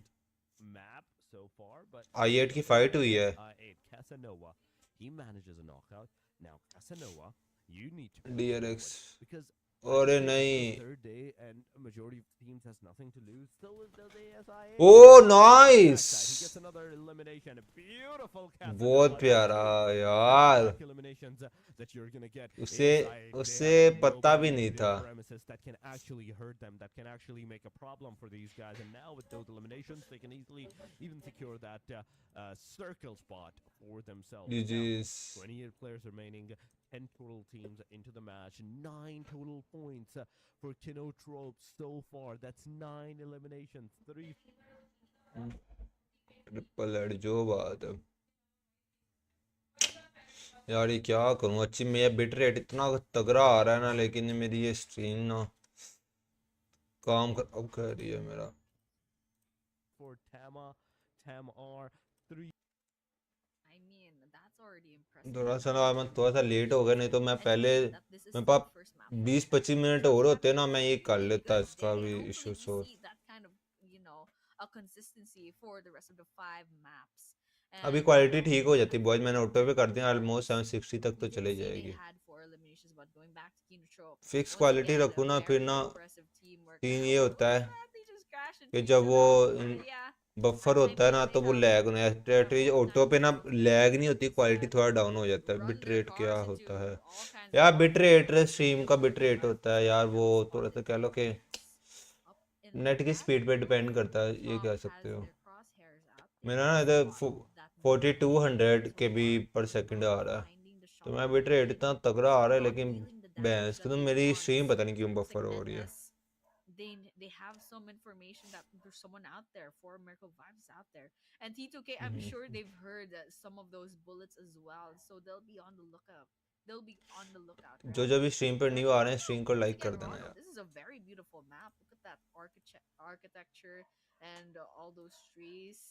Speaker 3: map so far, but
Speaker 1: i8 की फाइट हुई है।
Speaker 3: ASxI8 Casanova, he manages a knockout. Now Casanova, you need to push
Speaker 1: DRX
Speaker 3: forward because
Speaker 1: अरे
Speaker 3: honestly, this is
Speaker 1: नहीं।
Speaker 3: the third day and a majority of teams has nothing to lose. So does ASxI8.
Speaker 1: Oh
Speaker 3: He
Speaker 1: nice,
Speaker 3: gets another elimination. A beautiful
Speaker 1: बहुत
Speaker 3: Casanova.
Speaker 1: प्यारा
Speaker 3: That's
Speaker 1: यार।
Speaker 3: back eliminations that you're gonna get.
Speaker 1: उसे
Speaker 3: ASxI8, they
Speaker 1: उसे
Speaker 3: have
Speaker 1: पता
Speaker 3: nobody
Speaker 1: भी
Speaker 3: in
Speaker 1: नहीं
Speaker 3: their
Speaker 1: था।
Speaker 3: premises that can actually hurt them, that can actually make a problem for these guys. And now with those eliminations, they can easily even secure that circle spot for themselves.
Speaker 1: G G.
Speaker 3: Now, 28 players remaining, 10 total teams into the match, 9 total points for KINOTROPE so far. That's 9 eliminations, 3
Speaker 1: triple head जो बात है यार, ये क्या करूं? अच्छी मेरा bit rate इतना तगड़ा आ रहा है ना, लेकिन मेरी ये स्ट्रीम ना काम अब कर रही है मेरा।
Speaker 3: for Tamar, 3.
Speaker 4: I mean, that's already impressive.
Speaker 1: थोड़ा सा ना मैं थोड़ा सा लेट हो गया, नहीं तो मैं
Speaker 4: And
Speaker 1: पहले
Speaker 4: given that this is
Speaker 1: मेरे
Speaker 4: still the
Speaker 1: pass
Speaker 4: first map for
Speaker 1: 20-25
Speaker 4: them,
Speaker 1: minute
Speaker 4: first
Speaker 1: और
Speaker 4: map
Speaker 1: होते
Speaker 4: is
Speaker 1: ना, मैं ये
Speaker 4: really,
Speaker 1: कर
Speaker 4: really
Speaker 1: लेता
Speaker 4: good
Speaker 1: इसका
Speaker 4: day.
Speaker 1: भी
Speaker 4: Hopefully
Speaker 1: issue
Speaker 4: we
Speaker 1: solve.
Speaker 4: see that kind of, a consistency for the rest of the 5 maps.
Speaker 1: अभी
Speaker 4: And
Speaker 1: क्वालिटी ठीक हो जाती बॉयज, मैंने ऑटो पे कर दिया, ऑलमोस्ट 760 तक
Speaker 4: we
Speaker 1: तो
Speaker 4: did
Speaker 1: चले
Speaker 4: see they
Speaker 1: जाएगी।
Speaker 4: had 4 eliminations, but going back to KINOTROPE,
Speaker 1: fix
Speaker 4: once
Speaker 1: quality
Speaker 4: again,
Speaker 1: रखूँ
Speaker 4: a
Speaker 1: ना, फिर
Speaker 4: very
Speaker 1: ना
Speaker 4: impressive teamwork.
Speaker 1: सीन ये होता है
Speaker 4: Unfortunately, just crashed
Speaker 1: कि
Speaker 4: into
Speaker 1: जब
Speaker 4: each
Speaker 1: वो
Speaker 4: other, but yeah.
Speaker 1: Buffer
Speaker 4: I
Speaker 1: होता है
Speaker 4: mean,
Speaker 1: ना
Speaker 4: they
Speaker 1: तो वो
Speaker 4: have
Speaker 1: लैग होने
Speaker 4: all
Speaker 1: ऑटो
Speaker 4: kinds
Speaker 1: पे
Speaker 4: of
Speaker 1: ना
Speaker 4: skills. They
Speaker 1: लैग
Speaker 4: can,
Speaker 1: नहीं
Speaker 4: like
Speaker 1: होती,
Speaker 4: you
Speaker 1: क्वालिटी
Speaker 4: said,
Speaker 1: थोड़ा डाउन हो जाता है।
Speaker 4: run
Speaker 1: बिट
Speaker 4: their
Speaker 1: रेट क्या
Speaker 4: cars into
Speaker 1: होता है
Speaker 4: all kinds of
Speaker 1: यार? Bit
Speaker 4: obstacles.
Speaker 1: Rate
Speaker 4: And
Speaker 1: stream का बिट
Speaker 4: unfortunately,
Speaker 1: रेट होता है
Speaker 4: REDFORCE
Speaker 1: यार,
Speaker 4: got
Speaker 1: वो थोड़ा सा
Speaker 4: spotted
Speaker 1: कह लो कि
Speaker 4: up in the
Speaker 1: नेट की
Speaker 4: back.
Speaker 1: स्पीड पे डिपेंड करता है, ये
Speaker 4: Tom
Speaker 1: कह
Speaker 4: has
Speaker 1: सकते हो।
Speaker 4: their crosshairs out. They
Speaker 1: मेरा
Speaker 4: can
Speaker 1: ना इधर
Speaker 4: spot that movement.
Speaker 1: 4200
Speaker 4: So
Speaker 1: के बी
Speaker 4: far,
Speaker 1: पर सेकंड
Speaker 4: not
Speaker 1: आ रहा है,
Speaker 4: finding the
Speaker 1: तो
Speaker 4: shot
Speaker 1: मैं
Speaker 4: on
Speaker 1: बिट रेट
Speaker 4: target,
Speaker 1: इतना तगड़ा आ रहा है,
Speaker 4: not
Speaker 1: लेकिन
Speaker 4: dealing the damage
Speaker 1: भैंस
Speaker 4: that
Speaker 1: तो
Speaker 4: they
Speaker 1: मेरी
Speaker 4: want.
Speaker 1: स्ट्रीम pता नहीं क्यों
Speaker 4: Looks like
Speaker 1: बफर हो रही है।
Speaker 4: NS, they have some information that there's someone out there, for Miracle Vibes out there. And T2K, I'm sure they've heard some of those bullets as well, so they'll be on the lookout. They'll be on the lookout,
Speaker 1: जो
Speaker 4: rather.
Speaker 1: जो भी stream पर
Speaker 4: And
Speaker 1: new आ रहे हैं,
Speaker 4: Rondo,
Speaker 1: stream को
Speaker 4: once
Speaker 1: like
Speaker 4: again,
Speaker 1: कर देना
Speaker 4: Rondo,
Speaker 1: यार।
Speaker 4: this is a very beautiful map. Look at that architecture and all those trees.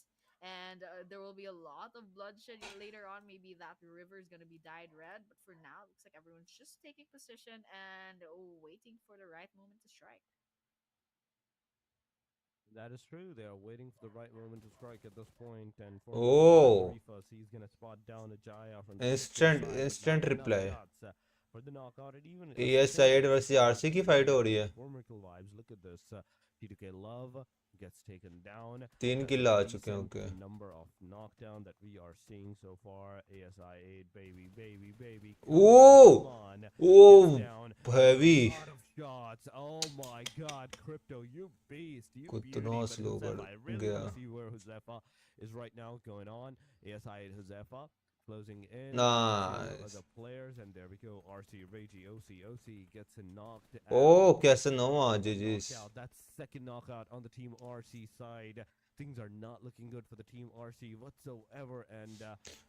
Speaker 4: And there will be a lot of bloodshed later on. Maybe that river is going to be dyed red. But for now, it looks like everyone's just taking position and waiting for the right moment to strike.
Speaker 3: That is true. They are waiting for the right moment to strike at this point. And for
Speaker 1: Oh,
Speaker 3: Refus, he's going to spot down a Jaya from
Speaker 1: instant
Speaker 3: side, but
Speaker 1: instant
Speaker 3: not enough
Speaker 1: reply।
Speaker 3: shots for the knockout. And even
Speaker 1: ASxI8 versus RC की fight हो रही है।
Speaker 3: for Miracle Vibes, look at this. T2K Love gets taken down.
Speaker 1: 3
Speaker 3: That's
Speaker 1: kill
Speaker 3: a
Speaker 1: आ चुके हैं,
Speaker 3: decent
Speaker 1: okay.
Speaker 3: number of knockdown that we are seeing so far. ASxI8, baby.
Speaker 1: Oh
Speaker 3: Come on.
Speaker 1: Oh
Speaker 3: Gets down.
Speaker 1: Heavy,
Speaker 3: A lot of shots. Oh my God, Crypto, you beast, you beauty.
Speaker 1: कितना
Speaker 3: But
Speaker 1: slow
Speaker 3: Josefa,
Speaker 1: कर
Speaker 3: I really
Speaker 1: गया।
Speaker 3: want to see where Josefa is right now going on. ASxI8 Josefa closing in to
Speaker 1: nice.
Speaker 3: the players, and there we go. RC Reggie OC gets knocked
Speaker 1: O
Speaker 3: out.
Speaker 1: कैसे नवा जी जी।
Speaker 3: Knockout. That's second knockout on the Team RC side. Things are not looking good for the Team RC whatsoever. And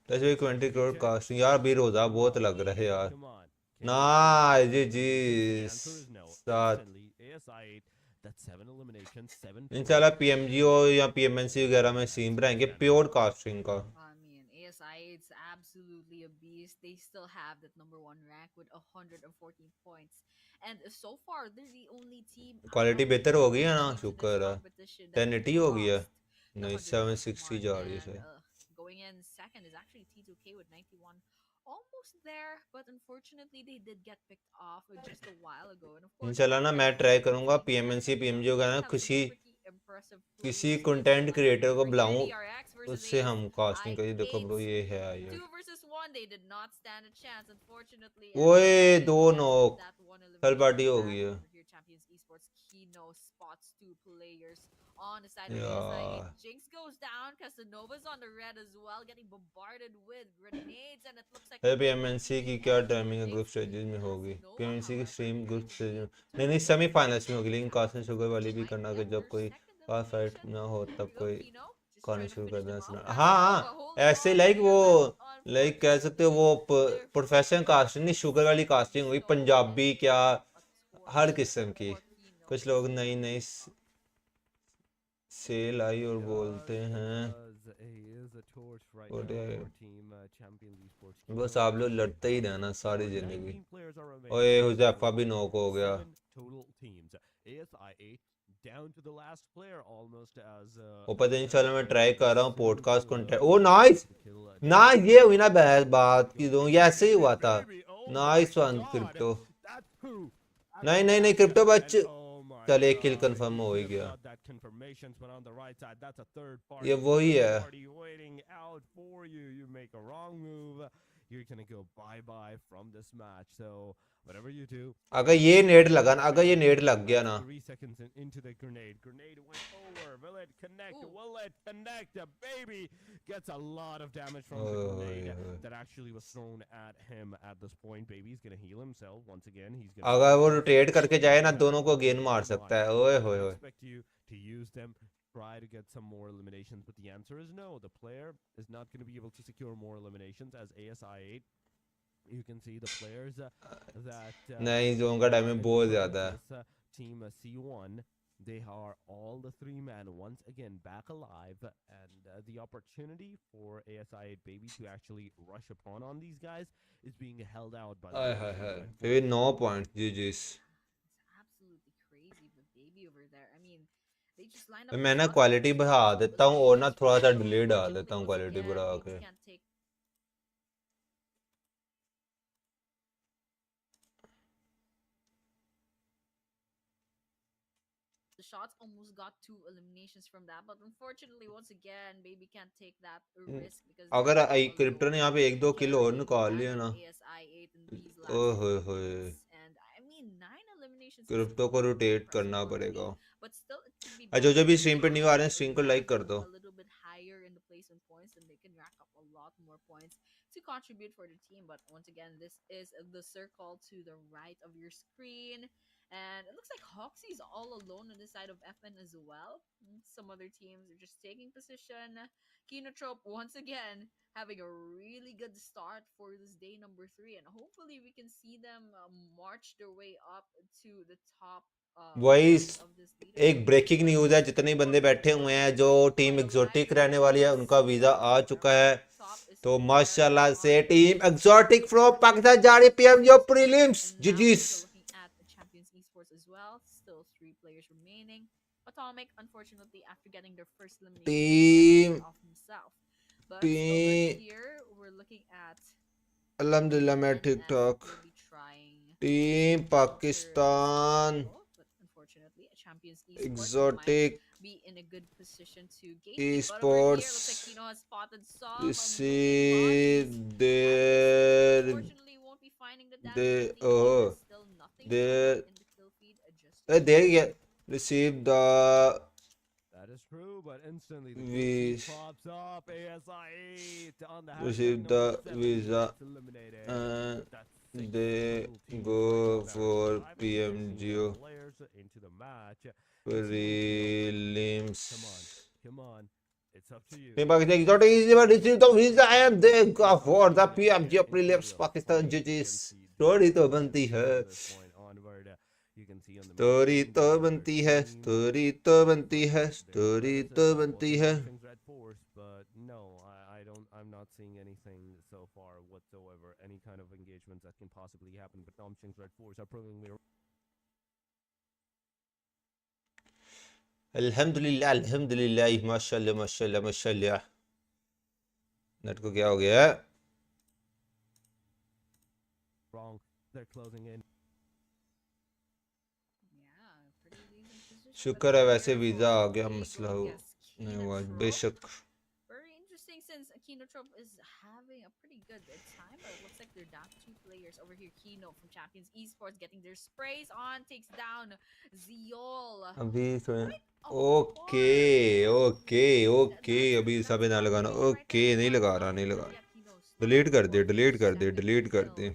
Speaker 1: touch भी 20 crore casting यार, भी रोजा बहुत लग रहा है यार।
Speaker 3: come on.
Speaker 1: Nice G G.
Speaker 3: The answer is no.
Speaker 1: सात
Speaker 3: Instantly, ASxI8, that's 7 eliminations, 7
Speaker 1: इंशाल्लाह
Speaker 3: points.
Speaker 1: पीएमजीओ या पीएमएनसी वगैरह में सीन बनाएंगे प्योर कास्टिंग का।
Speaker 4: I mean, ASI8's absolutely a beast. They still have that number 1 rank with 114 points. And so far, they're the only team
Speaker 1: quality
Speaker 4: out of
Speaker 1: बेहतर हो गई है ना,
Speaker 4: into this
Speaker 1: शुक्र है।
Speaker 4: competition that
Speaker 1: 1080 हो गई है,
Speaker 4: crossed the
Speaker 1: नहीं
Speaker 4: 100
Speaker 1: 760
Speaker 4: mark.
Speaker 1: जा रही है
Speaker 4: And
Speaker 1: sir.
Speaker 4: going in second is actually T2K with 91. Almost there, but unfortunately they did get picked off just a while ago. And of course,
Speaker 1: इंशाल्लाह ना
Speaker 4: for
Speaker 1: मैं
Speaker 4: the
Speaker 1: ट्राई
Speaker 4: other
Speaker 1: करूंगा
Speaker 4: teams,
Speaker 1: पीएमएनसी
Speaker 4: they
Speaker 1: पीएमजीओ का ना
Speaker 4: have some
Speaker 1: किसी
Speaker 4: pretty impressive
Speaker 1: किसी
Speaker 4: players.
Speaker 1: Content
Speaker 4: Like
Speaker 1: creator को
Speaker 4: right here,
Speaker 1: बुलाऊं,
Speaker 4: DRX versus
Speaker 1: उससे हम कास्टिंग करिए। देखो ब्रो,
Speaker 4: ASxI8.
Speaker 1: ये है ये
Speaker 4: 2 versus 1, they did not stand a chance, unfortunately. And
Speaker 1: ओए
Speaker 4: ASxI8
Speaker 1: दो
Speaker 4: gets
Speaker 1: knock,
Speaker 4: that one
Speaker 1: third
Speaker 4: elimination
Speaker 1: party हो
Speaker 4: back
Speaker 1: गई है।
Speaker 4: over here. Champions Esports Kino spots 2 players on the side of
Speaker 1: Yeah.
Speaker 4: ASxI8. Jinx goes down. Casanova's on the red as well, getting bombarded with grenades, and it looks like
Speaker 1: है
Speaker 4: we're going to
Speaker 1: PMNC
Speaker 4: see
Speaker 1: की
Speaker 4: the
Speaker 1: क्या
Speaker 4: end of
Speaker 1: timing है group
Speaker 4: Jinx.
Speaker 1: Stages में होगी?
Speaker 4: Casanova,
Speaker 1: PMNC की
Speaker 4: however,
Speaker 1: stream group
Speaker 4: getting
Speaker 1: stage में
Speaker 4: into
Speaker 1: नहीं नहीं
Speaker 4: the
Speaker 1: सेमीफाइनल्स में होगी, लेकिन कासन शुगर वाली भी
Speaker 4: might
Speaker 1: करना कि
Speaker 4: get
Speaker 1: जब
Speaker 4: her
Speaker 1: कोई
Speaker 4: second
Speaker 1: कार फाइट
Speaker 4: elimination.
Speaker 1: ना हो
Speaker 4: Here
Speaker 1: तब
Speaker 4: we go,
Speaker 1: कोई
Speaker 4: Kino, just
Speaker 1: कहना
Speaker 4: trying to
Speaker 1: शुरू कर
Speaker 4: finish
Speaker 1: देना
Speaker 4: them off.
Speaker 1: सुना। हाँ
Speaker 4: Casanova holding
Speaker 1: ऐसे
Speaker 4: on
Speaker 1: लाइक वो
Speaker 4: here, but
Speaker 1: लाइक कह सकते हो वो
Speaker 4: unfortunately, their
Speaker 1: professional
Speaker 4: first
Speaker 1: casting नहीं, शुगर वाली कास्टिंग हुई,
Speaker 4: solo
Speaker 1: पंजाबी क्या
Speaker 4: elimination, a
Speaker 1: हर
Speaker 4: torch
Speaker 1: किस्म की।
Speaker 4: for Kino.
Speaker 1: कुछ लोग नई नई सेल आई और
Speaker 3: Does,
Speaker 1: बोलते
Speaker 3: it
Speaker 1: हैं
Speaker 3: does. He is a torch right
Speaker 1: और
Speaker 3: now for team Champions Esports.
Speaker 1: बस
Speaker 3: Kino
Speaker 1: आप लोग
Speaker 3: is
Speaker 1: लड़ते ही
Speaker 3: down
Speaker 1: रहना
Speaker 3: to
Speaker 1: सारी
Speaker 3: 4.
Speaker 1: जिंदगी।
Speaker 3: 19 players are
Speaker 1: ओए
Speaker 3: remaining.
Speaker 1: हुजैफा भी
Speaker 3: So,
Speaker 1: नॉक हो गया।
Speaker 3: 7 total teams. ASI8 down to the last player almost as
Speaker 1: वो पता नहीं, चलो मैं ट्राई कर रहा हूँ podcast content. Oh
Speaker 3: to
Speaker 1: nice
Speaker 3: kill
Speaker 1: nice, ये हुई ना बहस बात की दो, ये ऐसे ही हुआ था।
Speaker 3: Baby, oh
Speaker 1: nice
Speaker 3: my
Speaker 1: one
Speaker 3: God,
Speaker 1: crypto.
Speaker 3: that's who.
Speaker 1: नहीं नहीं नहीं क्रिप्टो बच,
Speaker 3: And oh my
Speaker 1: चल एक किल
Speaker 3: God,
Speaker 1: कंफर्म
Speaker 3: he
Speaker 1: हो ही
Speaker 3: could have
Speaker 1: गया।
Speaker 3: got that confirmation, but on the right side, that's a third
Speaker 1: ये
Speaker 3: party.
Speaker 1: वही
Speaker 3: Third
Speaker 1: है।
Speaker 3: party waiting out for you. You make a wrong move, you're gonna go bye-bye from this match. So whatever you do,
Speaker 1: अगर ये net लगा ना, अगर ये net lग गया ना,
Speaker 3: 3 seconds into the grenade. Grenade went over. Will it connect?
Speaker 4: Ooh.
Speaker 3: Will it connect? The baby gets a lot of damage from the grenade
Speaker 1: ओए,
Speaker 3: that actually was thrown at him at this point. Baby's gonna heal himself once again. He's gonna
Speaker 1: अगर वो rotate करके जाए ना, दोनों को gain मार सकता है। ओए होए होए।
Speaker 3: expect you to use them. Try to get some more eliminations, but the answer is no. The player is not going to be able to secure more eliminations as ASI8. You can see the players that
Speaker 1: नहीं zone का damage बहुत ज्यादा है।
Speaker 3: this, team C1, they are all the 3 men once again back alive, and the opportunity for ASI8 baby to actually rush upon on these guys is being held out by the
Speaker 1: हाय
Speaker 3: players
Speaker 1: हाय
Speaker 3: of
Speaker 1: हाय,
Speaker 3: Red
Speaker 1: फिर
Speaker 3: Force.
Speaker 1: 9 point GGs.
Speaker 4: It's absolutely crazy, but baby over there. I mean, they just line up.
Speaker 1: मैं ना
Speaker 4: shots
Speaker 1: quality
Speaker 4: and
Speaker 1: बढ़ा
Speaker 4: two
Speaker 1: देता हूँ और ना
Speaker 4: eliminations
Speaker 1: थोड़ा सा
Speaker 4: for
Speaker 1: डिले डाल
Speaker 4: Unfortunately,
Speaker 1: देता हूँ
Speaker 4: once
Speaker 1: क्वालिटी
Speaker 4: again,
Speaker 1: बढ़ा
Speaker 4: baby
Speaker 1: के।
Speaker 4: can't take the shots. Almost got 2 eliminations from that, but unfortunately, once again, baby can't take that risk because
Speaker 1: अगर
Speaker 4: they're all
Speaker 1: क्रिप्टो ने
Speaker 4: alone,
Speaker 1: यहाँ पे 1-2 किल और
Speaker 4: carrying the
Speaker 1: निकाल
Speaker 4: bag
Speaker 1: लिया
Speaker 4: of
Speaker 1: ना,
Speaker 4: ASI8 in these
Speaker 1: ओए
Speaker 4: last
Speaker 1: होए
Speaker 4: 2
Speaker 1: होए,
Speaker 4: minutes. And I mean, 9 eliminations is
Speaker 1: crypto को
Speaker 4: still pretty
Speaker 1: रोटेट
Speaker 4: impressive
Speaker 1: करना
Speaker 4: already,
Speaker 1: पड़ेगा।
Speaker 4: but still it could be
Speaker 1: जो
Speaker 4: better
Speaker 1: भी
Speaker 4: if
Speaker 1: स्ट्रीम पे
Speaker 4: they
Speaker 1: न्यू आ रहे हैं, स्ट्रीम को
Speaker 4: land
Speaker 1: लाइक कर दो।
Speaker 4: a little bit higher in the placement points, and they can rack up a lot more points to contribute for the team. But once again, this is the circle to the right of your screen. And it looks like Hoxie's all alone on the side of FN as well. Some other teams are just taking position. KINOTROPE once again having a really good start for this day number 3, and hopefully we can see them march their way up to the top
Speaker 1: वही
Speaker 4: part of this
Speaker 1: एक
Speaker 4: leaderboard.
Speaker 1: Breaking news है, जितने बंदे बैठे हुए हैं जो team exotic रहने वाली है उनका वीज़ा आ चुका है। तो माशाल्लाह से टीम एक्सोटिक फ्रॉम पाकिस्तान जा रही पीएमजीओ prelims जीजीस।
Speaker 4: Looking at the Champions Esports as well, still 3 players remaining. Atomic, unfortunately, after getting their first elimination,
Speaker 1: Team-
Speaker 4: off himself. But over here, we're looking at
Speaker 1: अल्हम्दुलिल्लाह मैं ठीक
Speaker 4: NS
Speaker 1: ठाक।
Speaker 4: will be trying
Speaker 1: team
Speaker 4: to
Speaker 1: Pakistan
Speaker 4: counter this, but unfortunately, Champions Esports
Speaker 1: exotic
Speaker 4: might be in a good position to gauge it. But over here,
Speaker 1: esports
Speaker 4: looks like Kino has spotted some
Speaker 1: receive
Speaker 4: moving bodies.
Speaker 1: their
Speaker 4: Unfortunately, won't be finding the damage.
Speaker 1: they
Speaker 4: And the team
Speaker 1: oh
Speaker 4: is still nothing
Speaker 1: they
Speaker 4: in the kill feed just
Speaker 1: there you get receive the
Speaker 3: That is true, but instantly the
Speaker 1: We
Speaker 3: kill feed pops up. ASI8 on the
Speaker 1: receive
Speaker 3: hashtag
Speaker 1: the
Speaker 3: number 7
Speaker 1: visa
Speaker 3: gets eliminated.
Speaker 1: and
Speaker 3: That's 6
Speaker 1: they
Speaker 3: total teams
Speaker 1: go
Speaker 3: right now that are
Speaker 1: for
Speaker 3: surviving, placing
Speaker 1: PMGO
Speaker 3: their players into the match. Let's see what
Speaker 1: prelims.
Speaker 3: Come on, it's up to you.
Speaker 1: Team Pakistan exotic easy but receive the visa and they go for the PMGO prelims Pakistan GG's। Story तो बनती है, story तो बनती है, story तो बनती है, story तो बनती है।
Speaker 3: But no, I'm not seeing anything so far whatsoever. Any kind of engagements that can possibly happen. But Nomching's Red Force are proving me.
Speaker 1: अल्हम्दुलिल्लाह अल्हम्दुलिल्लाह माशाल्लाह माशाल्लाह माशाल्लाह। नेट को क्या हो गया है?
Speaker 3: Wrong. They're closing in.
Speaker 4: Yeah, pretty decent position.
Speaker 1: शुक्र है वैसे वीजा आ गया, मसला हो नहीं हुआ बेशक।
Speaker 4: Very interesting since Champions, KINOTROPE is having a pretty good time, but it looks like they're down 2 players over here. Kino from Champions Esports getting their sprays on, takes down Ziol.
Speaker 1: अभी
Speaker 4: Quite a
Speaker 1: okay
Speaker 4: far
Speaker 1: okay
Speaker 4: lead.
Speaker 1: Okay अभी
Speaker 4: That's
Speaker 1: सब ना लगाना
Speaker 4: dominating right
Speaker 1: okay
Speaker 4: there
Speaker 1: नहीं
Speaker 4: for
Speaker 1: लगा रहा नहीं
Speaker 4: Kino.
Speaker 1: लगा
Speaker 4: But
Speaker 1: रहा
Speaker 4: yeah, Kino still
Speaker 1: डिलीट कर दे
Speaker 4: for their
Speaker 1: डिलीट कर दे
Speaker 4: second
Speaker 1: डिलीट कर
Speaker 4: kill.
Speaker 1: They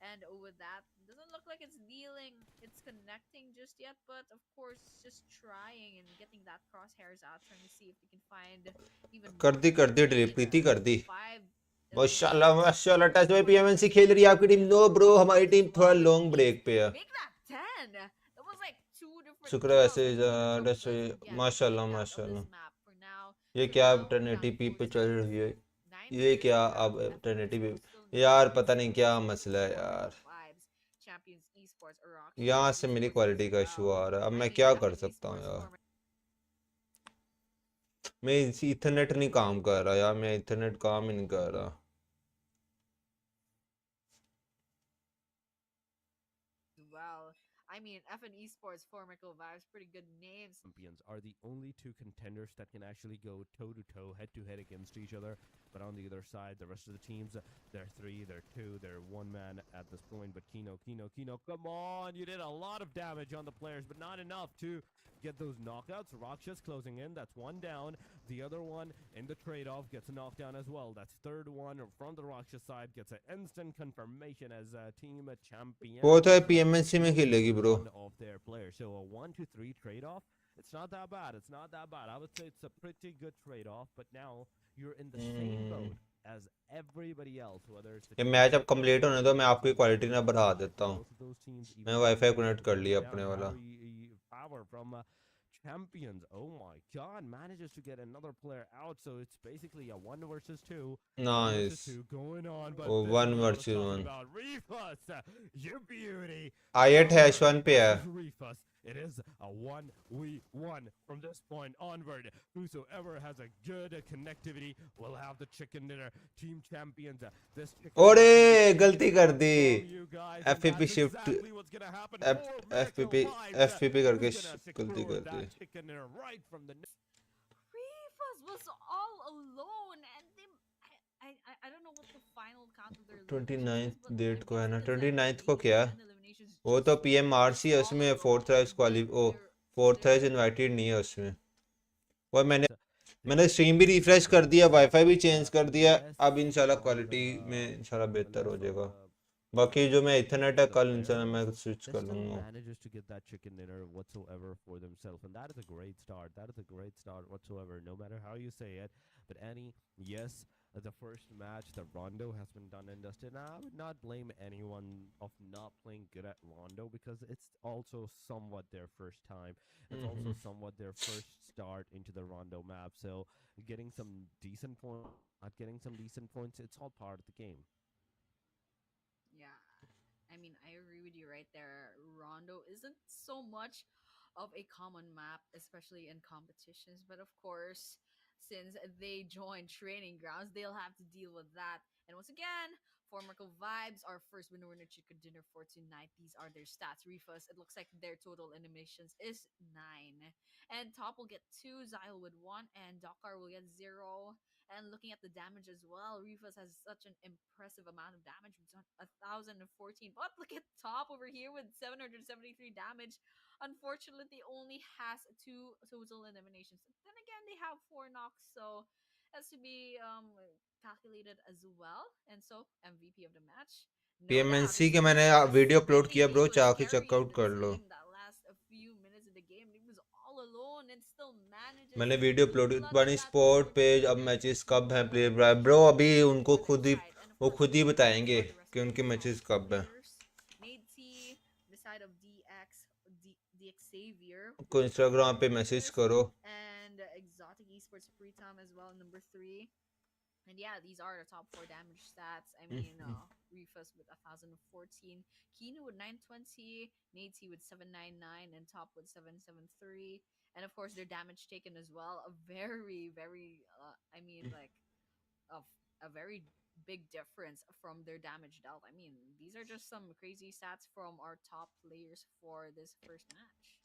Speaker 4: And with that, doesn't look like it's dealing, it's connecting just yet, but of course, just trying and getting that crosshairs out, trying to see if they can find even more
Speaker 1: कर दी
Speaker 4: kills.
Speaker 1: Delete
Speaker 4: Need
Speaker 1: प्रीति कर दी
Speaker 4: 5
Speaker 1: माशाल्लाह
Speaker 4: eliminations
Speaker 1: माशाल्लाह
Speaker 4: for
Speaker 1: touch
Speaker 4: this
Speaker 1: में
Speaker 4: first
Speaker 1: पीएमएनसी
Speaker 4: match.
Speaker 1: खेल रही है आपकी team no bro
Speaker 4: Champions
Speaker 1: हमारी टीम
Speaker 4: as
Speaker 1: थोड़ा
Speaker 4: well.
Speaker 1: लॉन्ग
Speaker 4: Please
Speaker 1: ब्रेक पे है
Speaker 4: make that 10. That was like 2 different
Speaker 1: शुक्र है
Speaker 4: kills,
Speaker 1: वैसे
Speaker 4: and KINOTROPE doesn't get
Speaker 1: माशाल्लाह
Speaker 4: kicked out of this
Speaker 1: माशाल्लाह
Speaker 4: map for now.
Speaker 1: ये
Speaker 4: For
Speaker 1: क्या
Speaker 4: now, we're down
Speaker 1: टर्नेटी
Speaker 4: to
Speaker 1: P
Speaker 4: 4
Speaker 1: पे चल
Speaker 4: teams.
Speaker 1: रही है
Speaker 4: 9
Speaker 1: ये
Speaker 4: players
Speaker 1: क्या
Speaker 4: for now.
Speaker 1: अब
Speaker 4: FN
Speaker 1: टर्नेटी पे
Speaker 4: Esports still in the
Speaker 1: यार
Speaker 4: lead.
Speaker 1: पता नहीं क्या
Speaker 4: Second place
Speaker 1: मसला
Speaker 4: is
Speaker 1: है यार
Speaker 4: Formidable Vibes. Champions Esports,
Speaker 1: यहाँ
Speaker 4: RAKSHYAS
Speaker 1: से मेरी
Speaker 4: Esports as
Speaker 1: क्वालिटी का इशू
Speaker 4: well.
Speaker 1: आ रहा है अब
Speaker 4: I
Speaker 1: मैं
Speaker 4: mean,
Speaker 1: क्या कर
Speaker 4: FN
Speaker 1: सकता हूँ
Speaker 4: Esports,
Speaker 1: यार मैं इथरनेट नहीं काम कर रहा यार मैं इथरनेट काम ही नहीं कर रहा
Speaker 4: well. I mean, FN Esports, Formidable Vibes, pretty good names.
Speaker 3: Champions are the only two contenders that can actually go toe to toe, head to head against each other. But on the other side, the rest of the teams, they're 3, they're 2, they're 1 man at this point. But Kino, come on! You did a lot of damage on the players, but not enough to get those knockouts. RAKSHYAS closing in, that's 1 down. The other one in the trade-off gets a knockdown as well. That's third one from the RAKSHYAS side, gets an instant confirmation as a team champion.
Speaker 1: वो तो पीएमएनसी में खेलेगी bro
Speaker 3: One of their players. So a 1-3 trade-off. It's not that bad. It's not that bad. I would say it's a pretty good trade-off. But now you're in the same boat as everybody else. Whether it's
Speaker 1: ये match अब complete होने दो मैं आपकी quality ना बढ़ा देता हूँ मैं वाईफाई कनेक्ट कर लिया अपने वाला
Speaker 3: power from champions. Oh my god, manages to get another player out, so it's basically a 1 versus 2.
Speaker 1: Nice
Speaker 3: 2 going on, but
Speaker 1: वो
Speaker 3: this
Speaker 1: 1
Speaker 3: is what I was
Speaker 1: versus
Speaker 3: talking
Speaker 1: 1
Speaker 3: about. Refus, you beauty.
Speaker 1: i8 hash 1 पे है
Speaker 3: Refus. It is a 1v1 from this point onward. Whosoever has a good connectivity will have the chicken dinner. Team champions. This
Speaker 1: ओरे गलती कर दी
Speaker 3: you guys,
Speaker 1: FPP
Speaker 3: that's
Speaker 1: shift
Speaker 3: exactly what's gonna happen for
Speaker 1: FPP
Speaker 3: Miracle Vibes.
Speaker 1: FPP करके
Speaker 3: Who's gonna
Speaker 1: गलती
Speaker 3: secure
Speaker 1: कर दी
Speaker 3: that chicken dinner right from the
Speaker 4: Refus was all alone, and they. I don't know what the final count of their
Speaker 1: 29th date को है
Speaker 4: guess
Speaker 1: ना
Speaker 4: it is that
Speaker 1: 29th
Speaker 4: they
Speaker 1: को क्या
Speaker 4: won eliminations
Speaker 1: वो
Speaker 4: just
Speaker 1: तो
Speaker 4: with
Speaker 1: PMRC है
Speaker 4: all
Speaker 1: उसमें
Speaker 4: alone,
Speaker 1: fourth rise
Speaker 4: and
Speaker 1: क्वाली
Speaker 4: then
Speaker 1: oh
Speaker 4: their
Speaker 1: fourth rise
Speaker 4: their
Speaker 1: invited नहीं है उसमें और मैंने स्ट्रीम भी रिफ्रेश कर दिया वाईफाई भी चेंज कर दिया अब इंशाल्लाह क्वालिटी में इंशाल्लाह बेहतर हो जाएगा बाकी जो मैं इथरनेट है कल इंशाल्लाह मैं स्विच कर लूंगा
Speaker 3: manages to get that chicken dinner whatsoever for themselves, and that is a great start. That is a great start whatsoever, no matter how you say it. But Annie, yes, the first match, the Rondo has been done and dusted. Now, I would not blame anyone of not playing good at Rondo because it's also somewhat their first time. It's also somewhat their first start into the Rondo map. So getting some decent points, not getting some decent points, it's all part of the game.
Speaker 4: Yeah, I mean, I agree with you right there. Rondo isn't so much of a common map, especially in competitions. But of course, since they join training grounds, they'll have to deal with that. And once again, for Merkel Vibes, our first winner chicken dinner for tonight. These are their stats. Refus, it looks like their total eliminations is 9. And Top will get 2, Zyle with 1, and Dokar will get 0. And looking at the damage as well, Refus has such an impressive amount of damage, 1,014. But look at Top over here with 773 damage. Unfortunately, only has 2 total eliminations. Then again, they have 4 knocks, so has to be calculated as well. And so, MVP of the match. No doubt,
Speaker 1: पीएमएनसी
Speaker 4: it's
Speaker 1: के मैंने
Speaker 4: Refus.
Speaker 1: Video upload
Speaker 4: Really,
Speaker 1: किया
Speaker 4: he
Speaker 1: bro
Speaker 4: was
Speaker 1: चाके
Speaker 4: carrying
Speaker 1: checkout
Speaker 4: the
Speaker 1: कर लो
Speaker 4: team that last few minutes of the game. He was all alone and still manages
Speaker 1: मैंने
Speaker 4: to
Speaker 1: video upload
Speaker 4: clutch
Speaker 1: बनी
Speaker 4: that
Speaker 1: sport
Speaker 4: total
Speaker 1: page अब
Speaker 4: victory
Speaker 1: matches
Speaker 4: to
Speaker 1: कब हैं
Speaker 4: win
Speaker 1: play
Speaker 4: the
Speaker 1: bro
Speaker 4: first
Speaker 1: अभी
Speaker 4: match
Speaker 1: उनको
Speaker 4: for their
Speaker 1: खुद ही
Speaker 4: side. And of
Speaker 1: वो
Speaker 4: course,
Speaker 1: खुद ही
Speaker 4: these
Speaker 1: बताएंगे
Speaker 4: are the rest
Speaker 1: कि
Speaker 4: of
Speaker 1: उनके
Speaker 4: the top
Speaker 1: मैचेस
Speaker 4: 4
Speaker 1: कब हैं
Speaker 4: players. Nate T, the side of DX, DX Xavier,
Speaker 1: को इंस्टाग्राम पे मैसेज करो
Speaker 4: and XOTIC Esports Pritam as well, number 3. And yeah, these are the top 4 damage stats. I mean, Refus with 1,014, Kino with 920, Nate with 799, and Top with 773. And of course, their damage taken as well. A very, very, I mean, like, a very big difference from their damage dealt. I mean, these are just some crazy stats from our top players for this first match.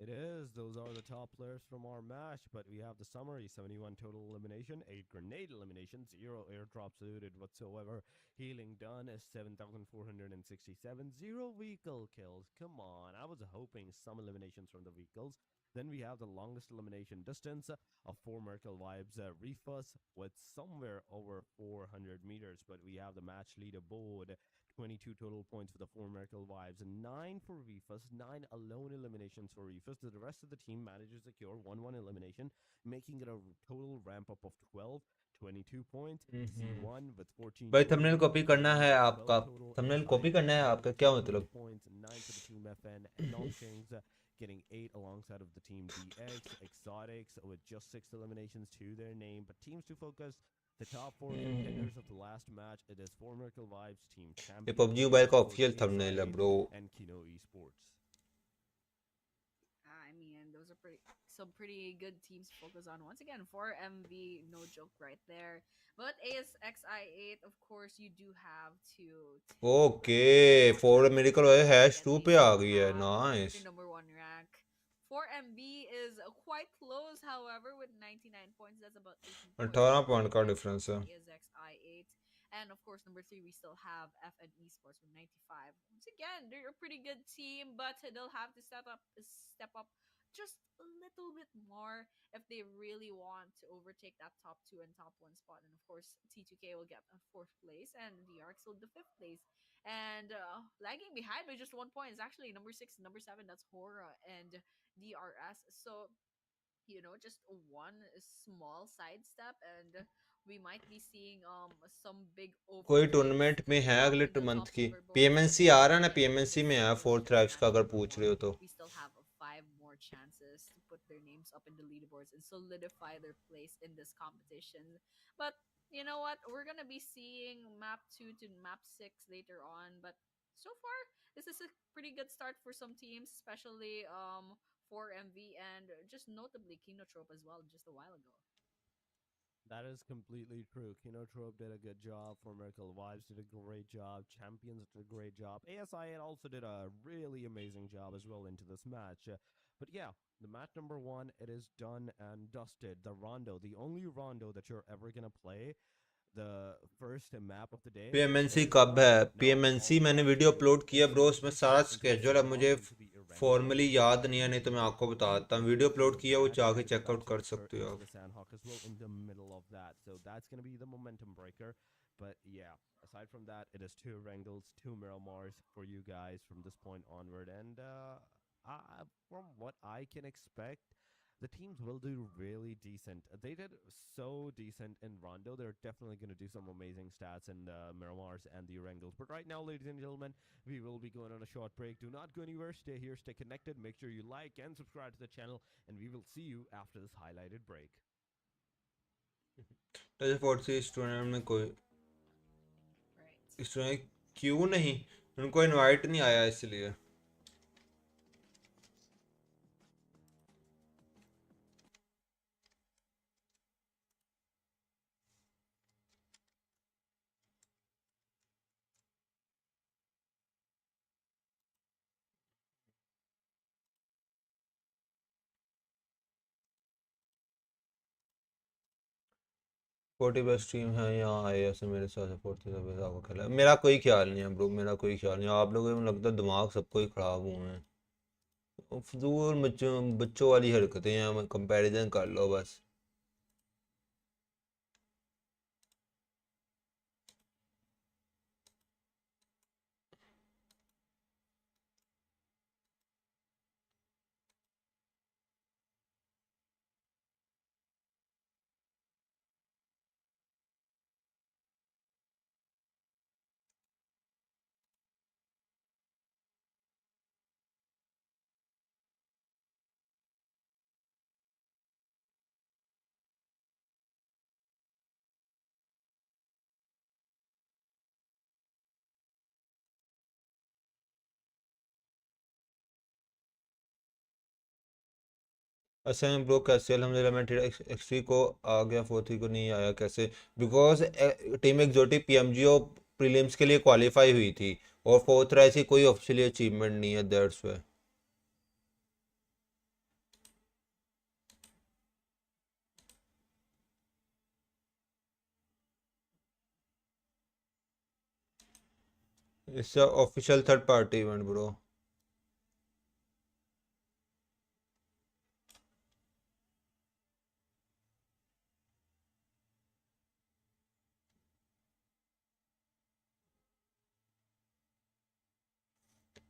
Speaker 3: It is. Those are the top players from our match. But we have the summary: 71 total elimination, 8 grenade elimination, 0 airdrops looted whatsoever. Healing done is 7,467. 0 vehicle kills. Come on. I was hoping some eliminations from the vehicles. Then we have the longest elimination distance of 4 Merkel Vibes Refus with somewhere over 400 meters. But we have the match leaderboard: 22 total points for the 4 Miracle Vibes, 9 for Refus, 9 alone eliminations for Refus. The rest of the team managed to secure 1-1 elimination, making it a total ramp up of 12, 22 points. Z1 with 14
Speaker 1: भाई
Speaker 3: total
Speaker 1: thumbnail
Speaker 3: points,
Speaker 1: copy करना है
Speaker 3: 12
Speaker 1: आपका,
Speaker 3: total.
Speaker 1: Thumbnail copy
Speaker 3: ASxI8
Speaker 1: करना है
Speaker 3: ESPORTS
Speaker 1: आपका,
Speaker 3: with
Speaker 1: क्या
Speaker 3: 8
Speaker 1: मतलब?
Speaker 3: points, 9 for the team FN. Nongshings getting 8 alongside of the team DX. Exotics with just 6 eliminations to their name. But teams to focus, the top 4 contenders of the last match, it is 4 Miracle Vibes, Team
Speaker 1: ये
Speaker 3: Champion,
Speaker 1: PUBG mobile
Speaker 3: Team
Speaker 1: का
Speaker 3: Esports,
Speaker 1: official thumbnail है
Speaker 3: ASxI8,
Speaker 1: bro.
Speaker 3: and Kino Esports.
Speaker 4: I mean, those are pretty good teams to focus on. Once again, for MV, no joke right there. But ASxI8, of course, you do have to take
Speaker 1: okay,
Speaker 4: additional
Speaker 1: for
Speaker 4: chances
Speaker 1: medical
Speaker 4: to win
Speaker 1: hash
Speaker 4: it.
Speaker 1: 2
Speaker 4: They
Speaker 1: पे आ
Speaker 4: still
Speaker 1: गई है,
Speaker 4: have
Speaker 1: nice.
Speaker 4: the number one rank. For MB is quite close, however, with 99 points. That's about 18 points
Speaker 1: 18
Speaker 4: more
Speaker 1: point का
Speaker 4: points
Speaker 1: difference है।
Speaker 4: than ASxI8. And of course, number three, we still have FN Esports with 95. Once again, they're a pretty good team, but they'll have to step up just a little bit more if they really want to overtake that top two and top one spot. And of course, T2K will get a fourth place, and the Arcs will the fifth place. And lagging behind by just 1 point is actually number six and number seven. That's HORAA and DRS. So just one small sidestep, and we might be seeing some big
Speaker 1: कोई
Speaker 4: overtakes
Speaker 1: tournament में है अगले
Speaker 4: in the
Speaker 1: month
Speaker 4: top
Speaker 1: की?
Speaker 4: leaderboards. But
Speaker 1: पीएमएनसी आ रहा है ना,
Speaker 4: again,
Speaker 1: पीएमएनसी
Speaker 4: this
Speaker 1: में है
Speaker 4: was
Speaker 1: फोर्थ
Speaker 4: just
Speaker 1: ट्राइब्स का,
Speaker 4: match
Speaker 1: अगर
Speaker 4: number
Speaker 1: पूछ रहे
Speaker 4: one.
Speaker 1: हो तो।
Speaker 4: We still have five more chances to put their names up in the leaderboards and solidify their place in this competition. But you know what? We're gonna be seeing map 2 to map 6 later on. But so far, this is a pretty good start for some teams, especially for MV and just notably KINOTROPE as well just a while ago.
Speaker 3: That is completely true. KINOTROPE did a good job. For Miracle Vibes did a great job. Champions did a great job. ASxI8 also did a really amazing job as well into this match. But yeah, the match number one, it is done and dusted. The Rondo, the only Rondo that you're ever going to play, the first map of the day, it
Speaker 1: पीएमएनसी
Speaker 3: is
Speaker 1: कब
Speaker 3: done.
Speaker 1: है?
Speaker 3: Now
Speaker 1: पीएमएनसी
Speaker 3: all you
Speaker 1: मैंने
Speaker 3: have to
Speaker 1: video
Speaker 3: do
Speaker 1: upload किया
Speaker 3: is
Speaker 1: bro,
Speaker 3: to
Speaker 1: उसमें सारा
Speaker 3: qualify into the
Speaker 1: schedule है, मुझे
Speaker 3: Sanhok, into the Erangel.
Speaker 1: Formally याद नहीं है, नहीं तो मैं आपको बताता हूँ। वीडियो अपलोड किया, वो
Speaker 3: Match
Speaker 1: जाके
Speaker 3: is about
Speaker 1: चेकआउट
Speaker 3: to
Speaker 1: कर
Speaker 3: occur
Speaker 1: सकते हो
Speaker 3: into
Speaker 1: आप।
Speaker 3: the Sanhok as well in the middle of that. So that's going to be the momentum breaker. But yeah, aside from that, it is 2 Wrangles, 2 Miramars for you guys from this point onward. And from what I can expect, the teams will do really decent. They did so decent in Rondo. They're definitely going to do some amazing stats in the Miramars and the Wrangles. But right now, ladies and gentlemen, we will be going on a short break. Do not go anywhere. Stay here, stay connected. Make sure you like and subscribe to the channel. And we will see you after this highlighted break.
Speaker 1: इस tournament में कोई
Speaker 4: Right.
Speaker 1: इस tournament क्यों नहीं, उनको invite नहीं आया इसलिए। फोर्टी बेस्ट टीम है यहाँ आए ऐसे मेरे साथ, फोर्टी सब आपको खेला। मेरा कोई ख्याल नहीं है ब्रो, मेरा कोई ख्याल नहीं। आप लोगों को लगता है दिमाग सबको ही खराब हुए हैं, फजूल बच्चों बच्चों वाली हरकतें हैं, कंपैरिजन कर लो बस। अच्छा में ब्रो कैसे अल्हम्दुलिल्लाह, मैं एक्सटी को आ गया, फोर्टी को नहीं आया कैसे? बिकॉज टीम एक्सोटिक पीएमजीओ प्रीलिम्स के लिए क्वालिफाई हुई थी और फोर्थ रैंक की कोई ऑफिशियली अचीवमेंट नहीं है, that's why. It's a official third party event, bro.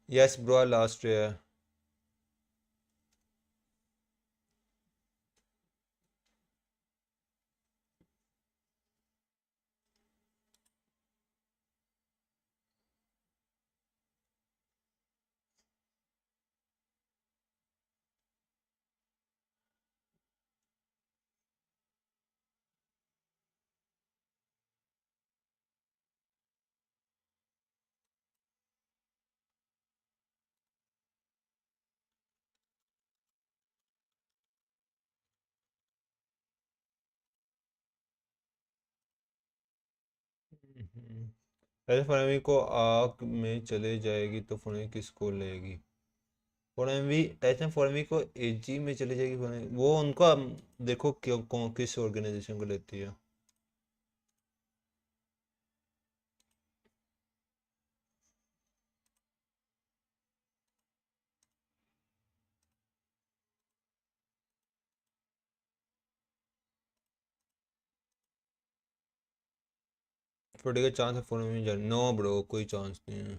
Speaker 1: Yes, bro, last year. ऐसे फरवरी को आग में चले जाएगी तो फरवरी किसको लेगी? फरवरी ऐसे फरवरी को एजी में चली जाएगी फरवरी वो उनका देखो क्यों किस ऑर्गेनाइजेशन को लेती है। फरवरी का चांस है फरवरी में जाने नो ब्रो कोई चांस नहीं है।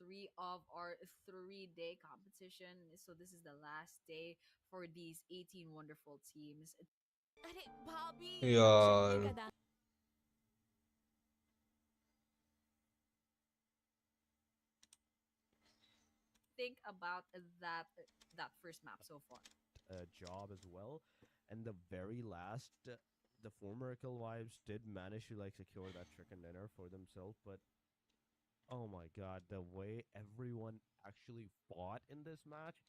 Speaker 4: Three of our 3 day competition. So this is the last day for these 18 wonderful teams.
Speaker 5: अरे भाभी चढ़ने
Speaker 1: यार
Speaker 5: का दाना
Speaker 4: Think about that first map so far.
Speaker 3: Job as well. And the very last, the former Miracle wives did manage to like secure that chicken dinner for themselves, but oh my god, the way everyone actually fought in this match,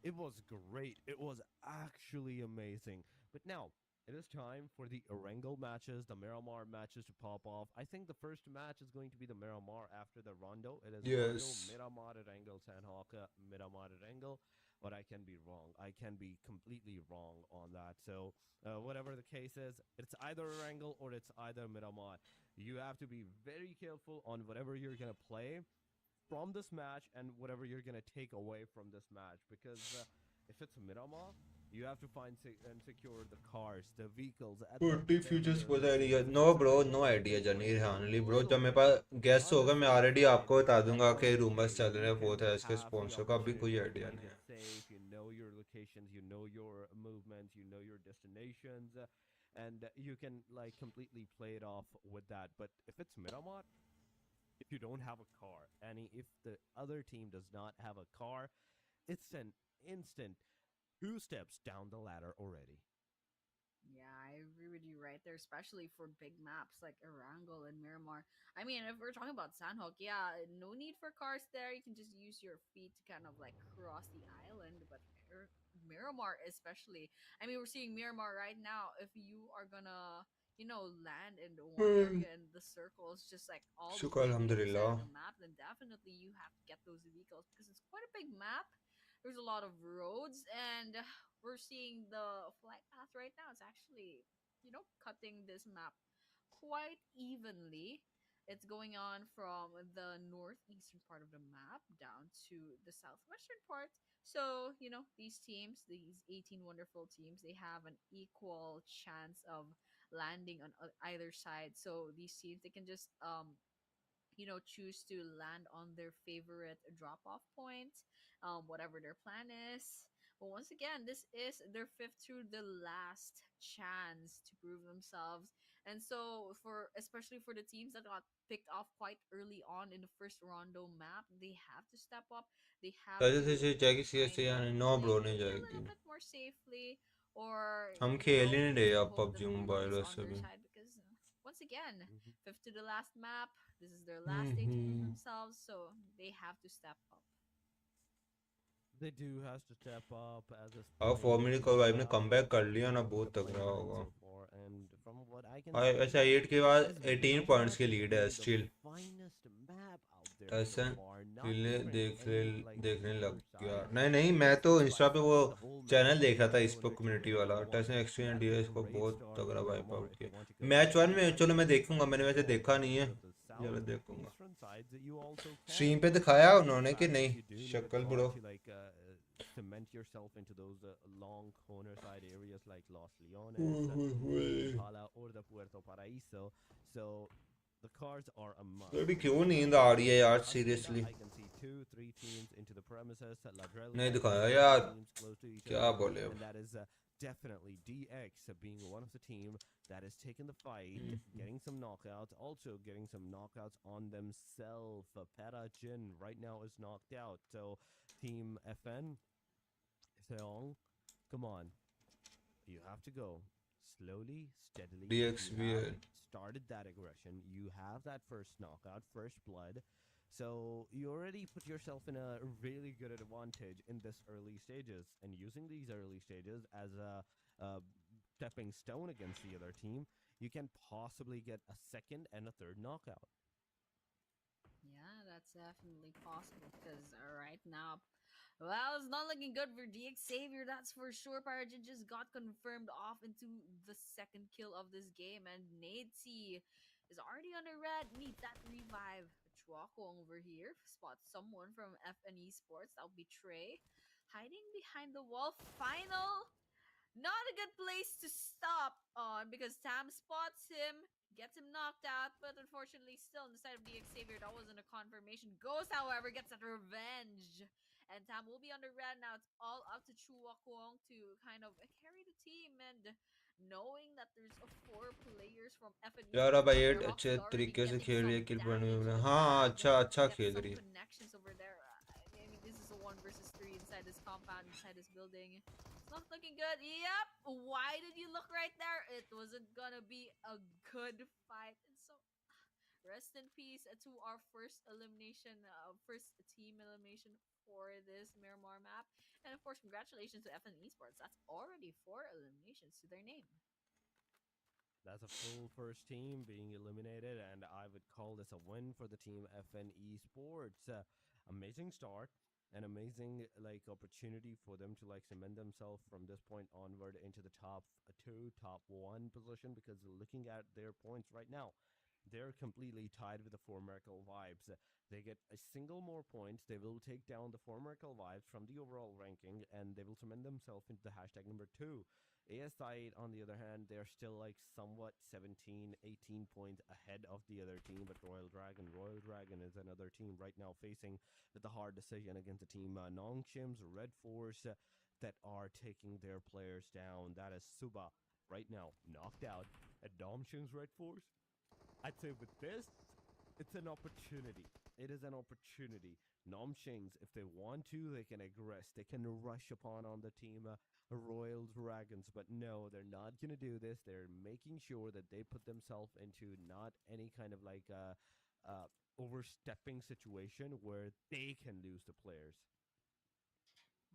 Speaker 3: it was great. It was actually amazing. But now, it is time for the Erangel matches, the Miramar matches to pop off. I think the first match is going to be the Miramar after the Rondo. It is Rondo,
Speaker 1: yes
Speaker 3: Miramar, Erangel, Sanhok, Miramar, Erangel. But I can be wrong. I can be completely wrong on that. So, whatever the case is, it's either Erangel or it's either Miramar. You have to be very careful on whatever you're going to play from this match and whatever you're going to take away from this match, because if it's Miramar, you have to find and secure the cars, the vehicles at the
Speaker 1: 40
Speaker 3: very
Speaker 1: futures was
Speaker 3: early
Speaker 1: idea
Speaker 3: stages
Speaker 1: no
Speaker 3: so
Speaker 1: bro
Speaker 3: that
Speaker 1: no
Speaker 3: you
Speaker 1: idea
Speaker 3: can
Speaker 1: जनीर
Speaker 3: like
Speaker 1: हानली bro जब मेरे
Speaker 3: auto
Speaker 1: पास gas होगा मैं already
Speaker 3: unnecessarily
Speaker 1: आपको बता दूंगा
Speaker 3: go
Speaker 1: कि
Speaker 3: into the
Speaker 1: रूमर्स चल रहे
Speaker 3: lead
Speaker 1: हैं फोर्थ
Speaker 3: and
Speaker 1: है इसके
Speaker 3: have the
Speaker 1: स्पॉन्सर का अभी कोई
Speaker 3: opportunity to
Speaker 1: आइडिया
Speaker 3: play
Speaker 1: नहीं
Speaker 3: it
Speaker 1: है।
Speaker 3: safe. You know your locations, you know your movements, you know your destinations, and you can like completely play it off with that. But if it's Miramar, if you don't have a car, and if the other team does not have a car, it's an instant 2 steps down the ladder already.
Speaker 4: Yeah, I agree with you right there, especially for big maps like Erangel and Miramar. I mean, if we're talking about Sanhok, yeah, no need for cars there. You can just use your feet to kind of like cross the island. But Miramar, especially, I mean, we're seeing Miramar right now. If you are gonna, land in the one area and the circle is just like all the
Speaker 1: शुक्र
Speaker 4: way on the other side
Speaker 1: अल्हम्दुलिल्लाह।
Speaker 4: of the map, then definitely you have to get those vehicles because it's quite a big map. There's a lot of roads and we're seeing the flight path right now. It's actually, cutting this map quite evenly. It's going on from the northeastern part of the map down to the southwestern part. So, these 18 wonderful teams, they have an equal chance of landing on either side. So, these teams, they can just choose to land on their favorite drop off point, whatever their plan is. But once again, this is their fifth to the last chance to prove themselves. And so, especially for the teams that got picked off quite early on in the first Rondo map, they have to step up. They have
Speaker 1: ऐसे
Speaker 4: to
Speaker 1: से जाएगी C S
Speaker 4: kind of
Speaker 1: यानी no
Speaker 4: play
Speaker 1: bro नहीं
Speaker 4: maybe a
Speaker 1: जाएगी।
Speaker 4: little bit more safely, or
Speaker 1: हम खेल ही नहीं रहे
Speaker 4: just
Speaker 1: अब
Speaker 4: hope the
Speaker 1: PUBG
Speaker 4: luck
Speaker 1: mobile
Speaker 4: is on
Speaker 1: वैसे
Speaker 4: their
Speaker 1: भी।
Speaker 4: side because once again,
Speaker 3: Mhm.
Speaker 4: fifth to the last map. This is their last day to prove
Speaker 1: hmm.
Speaker 4: themselves, so they have to step up.
Speaker 3: They do has to step up at this
Speaker 1: अब
Speaker 3: point.
Speaker 1: 4 minute का vibe ने
Speaker 3: They
Speaker 1: comeback कर
Speaker 3: have
Speaker 1: लिया ना
Speaker 3: shown the
Speaker 1: बहुत
Speaker 3: playing
Speaker 1: तगड़ा
Speaker 3: time
Speaker 1: होगा।
Speaker 3: so far, and from what I I can
Speaker 1: और
Speaker 3: say
Speaker 1: अच्छा 8 के बाद
Speaker 3: is
Speaker 1: 18
Speaker 3: not
Speaker 1: पॉइंट्स की लीड है
Speaker 3: even the
Speaker 1: still.
Speaker 3: finest map out there so
Speaker 1: टसन
Speaker 3: far. Not
Speaker 1: रीलें
Speaker 3: different to any like
Speaker 1: देखने लग
Speaker 3: other
Speaker 1: गया।
Speaker 3: sides.
Speaker 1: नहीं नहीं, मैं
Speaker 3: This
Speaker 1: तो
Speaker 3: is
Speaker 1: इंस्टा
Speaker 3: by
Speaker 1: पे वो
Speaker 3: far the whole map
Speaker 1: channel देख रहा था इसको
Speaker 3: similar to
Speaker 1: कम्युनिटी
Speaker 3: Miramar
Speaker 1: वाला,
Speaker 3: 1.
Speaker 1: टसन extreme and
Speaker 3: That's a
Speaker 1: DS को
Speaker 3: great
Speaker 1: बहुत
Speaker 3: start
Speaker 1: तगड़ा
Speaker 3: for
Speaker 1: wipe
Speaker 3: Miramar
Speaker 1: out
Speaker 3: if they
Speaker 1: किया।
Speaker 3: want to go
Speaker 1: match one
Speaker 3: one
Speaker 1: में
Speaker 3: step
Speaker 1: चलो मैं
Speaker 3: further
Speaker 1: देखूंगा, मैंने वैसे
Speaker 3: north
Speaker 1: देखा नहीं है,
Speaker 3: to the
Speaker 1: चलो
Speaker 3: south
Speaker 1: देखूंगा।
Speaker 3: eastern sides. You also
Speaker 1: stream
Speaker 3: can.
Speaker 1: पे दिखाया
Speaker 3: In
Speaker 1: उन्होंने कि
Speaker 3: fact,
Speaker 1: नहीं?
Speaker 3: if you do need a
Speaker 1: शक्ल
Speaker 3: car
Speaker 1: bro.
Speaker 3: to like cement yourself into those long corner side areas like Los Leones, Impala, or the Puerto Paraíso, so the cars are a must.
Speaker 1: अभी
Speaker 3: In
Speaker 1: क्यों
Speaker 3: this
Speaker 1: नींद
Speaker 3: map.
Speaker 1: आ रही है यार
Speaker 3: Hacienda,
Speaker 1: seriously?
Speaker 3: I can see 2-3 teams into the premises.
Speaker 1: नहीं
Speaker 3: Ladrelia, you
Speaker 1: दिखाया
Speaker 3: can see
Speaker 1: यार,
Speaker 3: two teams close to each
Speaker 1: क्या
Speaker 3: other,
Speaker 1: बोले अब?
Speaker 3: and that is definitely DX being one of the team that is taking the fight, getting some knockouts, also getting some knockouts on themselves. Parajin right now is knocked out, so Team FN, Seong, come on, you have to go slowly, steadily.
Speaker 1: DX
Speaker 3: You
Speaker 1: भी
Speaker 3: have
Speaker 1: है।
Speaker 3: started that aggression. You have that first knockout, first blood. So you already put yourself in a really good advantage in this early stages, and using these early stages as a stepping stone against the other team, you can possibly get a second and a third knockout.
Speaker 4: Yeah, that's definitely possible because right now, well, it's not looking good for DX Savior, that's for sure. Parajin just got confirmed off into the second kill of this game, and Nadesy is already on a red. Need that revive. Chuakong over here spots someone from FN Esports. That'll be Trey. Hiding behind the wall. Final. Not a good place to stop on because Tam spots him, gets him knocked out, but unfortunately still on the side of DX Savior, that wasn't a confirmation. Ghost, however, gets that revenge. And Tam will be under red now. It's all up to Chua Kwong to kind of carry the team, and knowing that there's a 4 players from FN
Speaker 1: यार
Speaker 4: Esports
Speaker 1: अब
Speaker 4: out
Speaker 1: eight
Speaker 4: there,
Speaker 1: अच्छे
Speaker 4: Roxy already
Speaker 1: तरीके से
Speaker 4: getting
Speaker 1: खेल रही है,
Speaker 4: some
Speaker 1: किल point
Speaker 4: damage
Speaker 1: में।
Speaker 4: with
Speaker 1: हाँ
Speaker 4: that.
Speaker 1: अच्छा अच्छा
Speaker 4: Gets
Speaker 1: खेल
Speaker 4: some
Speaker 1: रही है।
Speaker 4: connections over there. I mean, this is a 1 versus 3 inside this compound, inside this building. It's not looking good. Yep. Why did you look right there? It wasn't gonna be a good fight. And so, rest in peace to our first elimination, first team elimination for this Miramar map. And of course, congratulations to FN Esports. That's already 4 eliminations to their name.
Speaker 3: That's a full first team being eliminated, and I would call this a win for the team FN Esports. Amazing start, an amazing like opportunity for them to like cement themselves from this point onward into the top 2, top 1 position, because looking at their points right now, they're completely tied with the four Miracle Vibes. They get a single more point. They will take down the four Miracle Vibes from the overall ranking, and they will cement themselves into the hashtag number 2. ASxI8, on the other hand, they're still like somewhat 17, 18 points ahead of the other team, but Royal Dragon is another team right now facing with a hard decision against the team Nongshim's REDFORCE that are taking their players down. That is Suba right now knocked out at Nongshim's REDFORCE. I'd say with this, it's an opportunity. It is an opportunity. Nomshings, if they want to, they can aggress. They can rush upon on the team Royal Dragons. But no, they're not going to do this. They're making sure that they put themselves into not any kind of like overstepping situation where they can lose the players.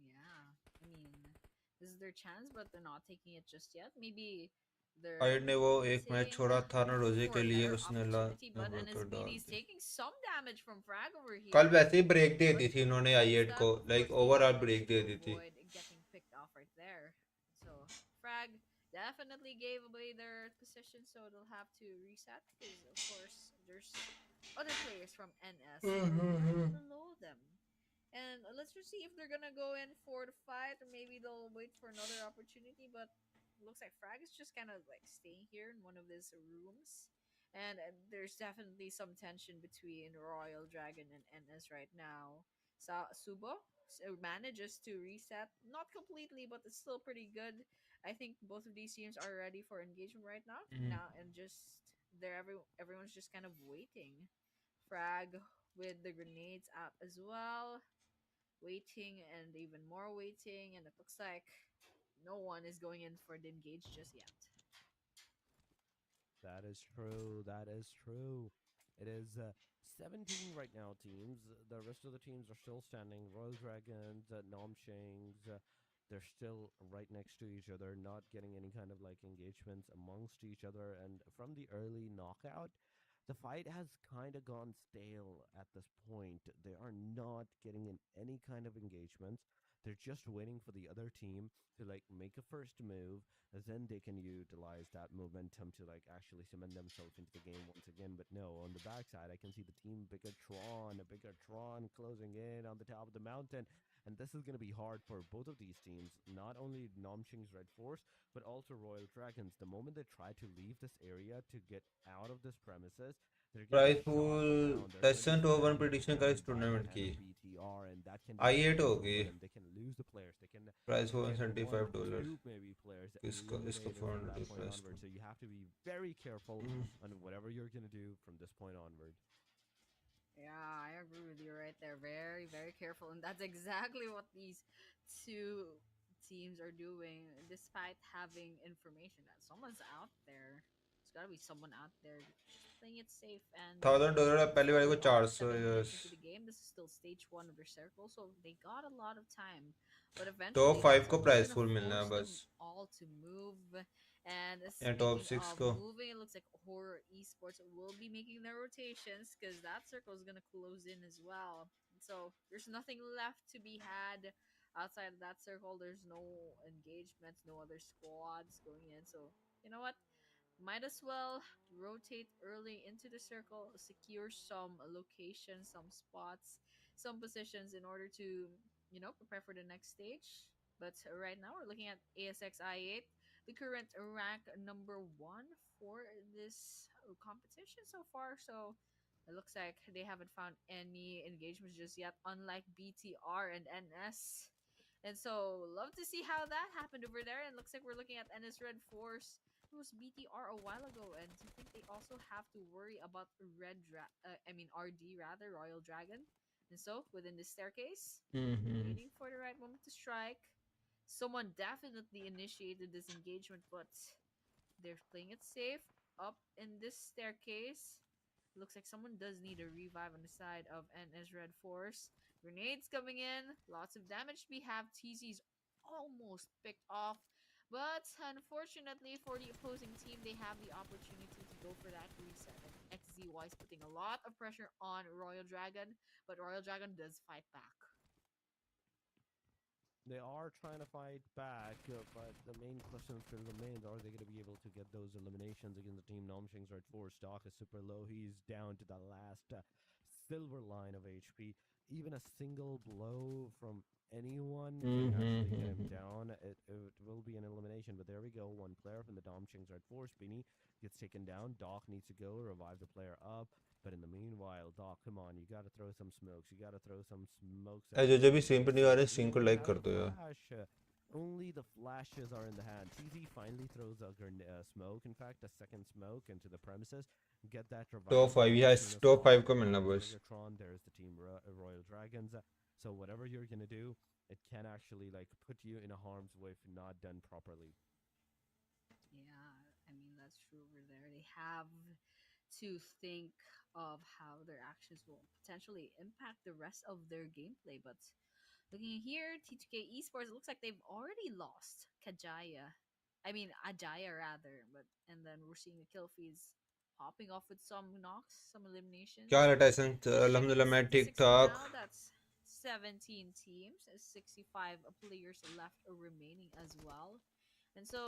Speaker 4: Yeah, I mean, this is their chance, but they're not taking it just yet. Maybe
Speaker 1: आयड
Speaker 4: they're
Speaker 1: ने वो एक match
Speaker 4: waiting
Speaker 1: छोड़ा था ना रोजे
Speaker 4: for
Speaker 1: के
Speaker 4: a
Speaker 1: लिए,
Speaker 4: better
Speaker 1: उसने
Speaker 4: opportunity. But
Speaker 1: तो डाल
Speaker 4: NSBD is
Speaker 1: the.
Speaker 4: taking some damage from Frag over
Speaker 1: कल
Speaker 4: here.
Speaker 1: वैसे ही ब्रेक दे
Speaker 4: But
Speaker 1: दी थी उन्होंने
Speaker 4: one
Speaker 1: आई8
Speaker 4: step,
Speaker 1: को,
Speaker 4: of
Speaker 1: like
Speaker 4: course, they
Speaker 1: overall
Speaker 4: managed
Speaker 1: break
Speaker 4: to
Speaker 1: दे दी थी।
Speaker 4: avoid getting picked off right there. So Frag definitely gave away their position, so they'll have to reset because, of course, there's other players from NS below them. And let's just see if they're gonna go in for the fight, or maybe they'll wait for another opportunity. But looks like Frag is just kind of like staying here in one of these rooms. And there's definitely some tension between Royal Dragon and NS right now. Subo manages to reset, not completely, but it's still pretty good. I think both of these teams are ready for engagement right now, and just everyone's just kind of waiting. Frag with the grenades out as well, waiting and even more waiting, and it looks like no one is going in for the engage just yet.
Speaker 3: That is true. That is true. It is 17 right now teams. The rest of the teams are still standing. Royal Dragons, Nomshings, They're still right next to each other, not getting any kind of like engagements amongst each other. And from the early knockout, the fight has kind of gone stale at this point. They are not getting in any kind of engagements. They're just waiting for the other team to like make a first move, as then they can utilize that momentum to like actually cement themselves into the game once again. But no, on the backside, I can see the team Bigatron closing in on the top of the mountain. And this is going to be hard for both of these teams, not only Nomching's Red Force, but also Royal Dragons. The moment they try to leave this area to get out of this premises, they're going to be
Speaker 1: price
Speaker 3: shot
Speaker 1: pool
Speaker 3: down. They're going to be
Speaker 1: Tencent open
Speaker 3: spammed
Speaker 1: prediction का
Speaker 3: down
Speaker 1: इस
Speaker 3: by the
Speaker 1: tournament
Speaker 3: hand
Speaker 1: की
Speaker 3: of BTR, and that can be
Speaker 1: I8
Speaker 3: fatal
Speaker 1: होगी
Speaker 3: for them. They can lose the players. They can
Speaker 1: price
Speaker 3: get one or
Speaker 1: $475
Speaker 3: two maybe players
Speaker 1: इसका इसका
Speaker 3: eliminated from that
Speaker 1: $400
Speaker 3: point
Speaker 1: price
Speaker 3: onward. So you have to be very careful on whatever you're going to do from this point onward.
Speaker 4: Yeah, I agree with you right there. Very, very careful. And that's exactly what these two teams are doing, despite having information that someone's out there. There's gotta be someone out there just playing it safe. And
Speaker 1: $1000
Speaker 4: it's
Speaker 1: पहली बारी को
Speaker 4: early on,
Speaker 1: 400
Speaker 4: 7
Speaker 1: yes
Speaker 4: minutes into the game. This is still stage 1 of their circle, so they got a lot of time. But
Speaker 1: top
Speaker 4: eventually,
Speaker 1: 5
Speaker 4: that's
Speaker 1: को
Speaker 4: what's
Speaker 1: price
Speaker 4: gonna
Speaker 1: full मिलना है
Speaker 4: force
Speaker 1: बस
Speaker 4: them all to move. And
Speaker 1: या top
Speaker 4: speaking
Speaker 1: 6
Speaker 4: of
Speaker 1: को
Speaker 4: moving, it looks like HORAA Esports will be making their rotations because that circle is going to close in as well. So there's nothing left to be had outside of that circle. There's no engagements, no other squads going in. So, you know what? Might as well rotate early into the circle, secure some locations, some spots, some positions in order to, prepare for the next stage. But right now we're looking at ASxI8, the current rank number 1 for this competition so far. So it looks like they haven't found any engagements just yet, unlike BTR and NS. And so, love to see how that happened over there. And looks like we're looking at NS Red Force. It was BTR a while ago, and do you think they also have to worry about RD rather, Royal Dragon? And so, within the staircase, waiting for the right moment to strike. Someone definitely initiated this engagement, but they're playing it safe up in this staircase. Looks like someone does need a revive on the side of NS Red Force. Grenades coming in. Lots of damage. We have TZ's almost picked off. But unfortunately for the opposing team, they have the opportunity to go for that reset. And XZY is putting a lot of pressure on Royal Dragon. But Royal Dragon does fight back.
Speaker 3: They are trying to fight back, but the main question still remains, are they going to be able to get those eliminations against the team Nomshing's Red Force? Stock is super low. He's down to the last silver line of HP. Even a single blow from anyone can actually get him down. It will be an elimination, but there we go. One player from the Domching's Red Force, Beanie, gets taken down. Doc needs to go revive the player up. But in the meanwhile, Doc, come on, you gotta throw some smokes. You gotta throw some smokes.
Speaker 1: जो जो भी stream पे नहीं आ रहे stream को like
Speaker 3: Have
Speaker 1: कर
Speaker 3: a
Speaker 1: दो यार
Speaker 3: flash. Only the flashes are in the hand. TZ finally throws a smoke, in fact, a second smoke into the premises. Get that revive.
Speaker 1: Top 5 या टॉप 5 को मिलना बस
Speaker 3: Bigetron, there's the team Royal Dragons. So whatever you're gonna do, it can actually like put you in a harm's way if not done properly.
Speaker 4: Yeah, I mean, that's true over there. They have to think of how their actions will potentially impact the rest of their gameplay. But looking here, T2K Esports, it looks like they've already lost Ajaya rather. But and then we're seeing the kill feeds popping off with some knocks, some eliminations.
Speaker 1: क्या हाल है Tyson अल्हम्दुलिल्लाह मैं ठीक
Speaker 4: 66 for
Speaker 1: ठाक
Speaker 4: now. That's 17 teams, 65 players left remaining as well. And so,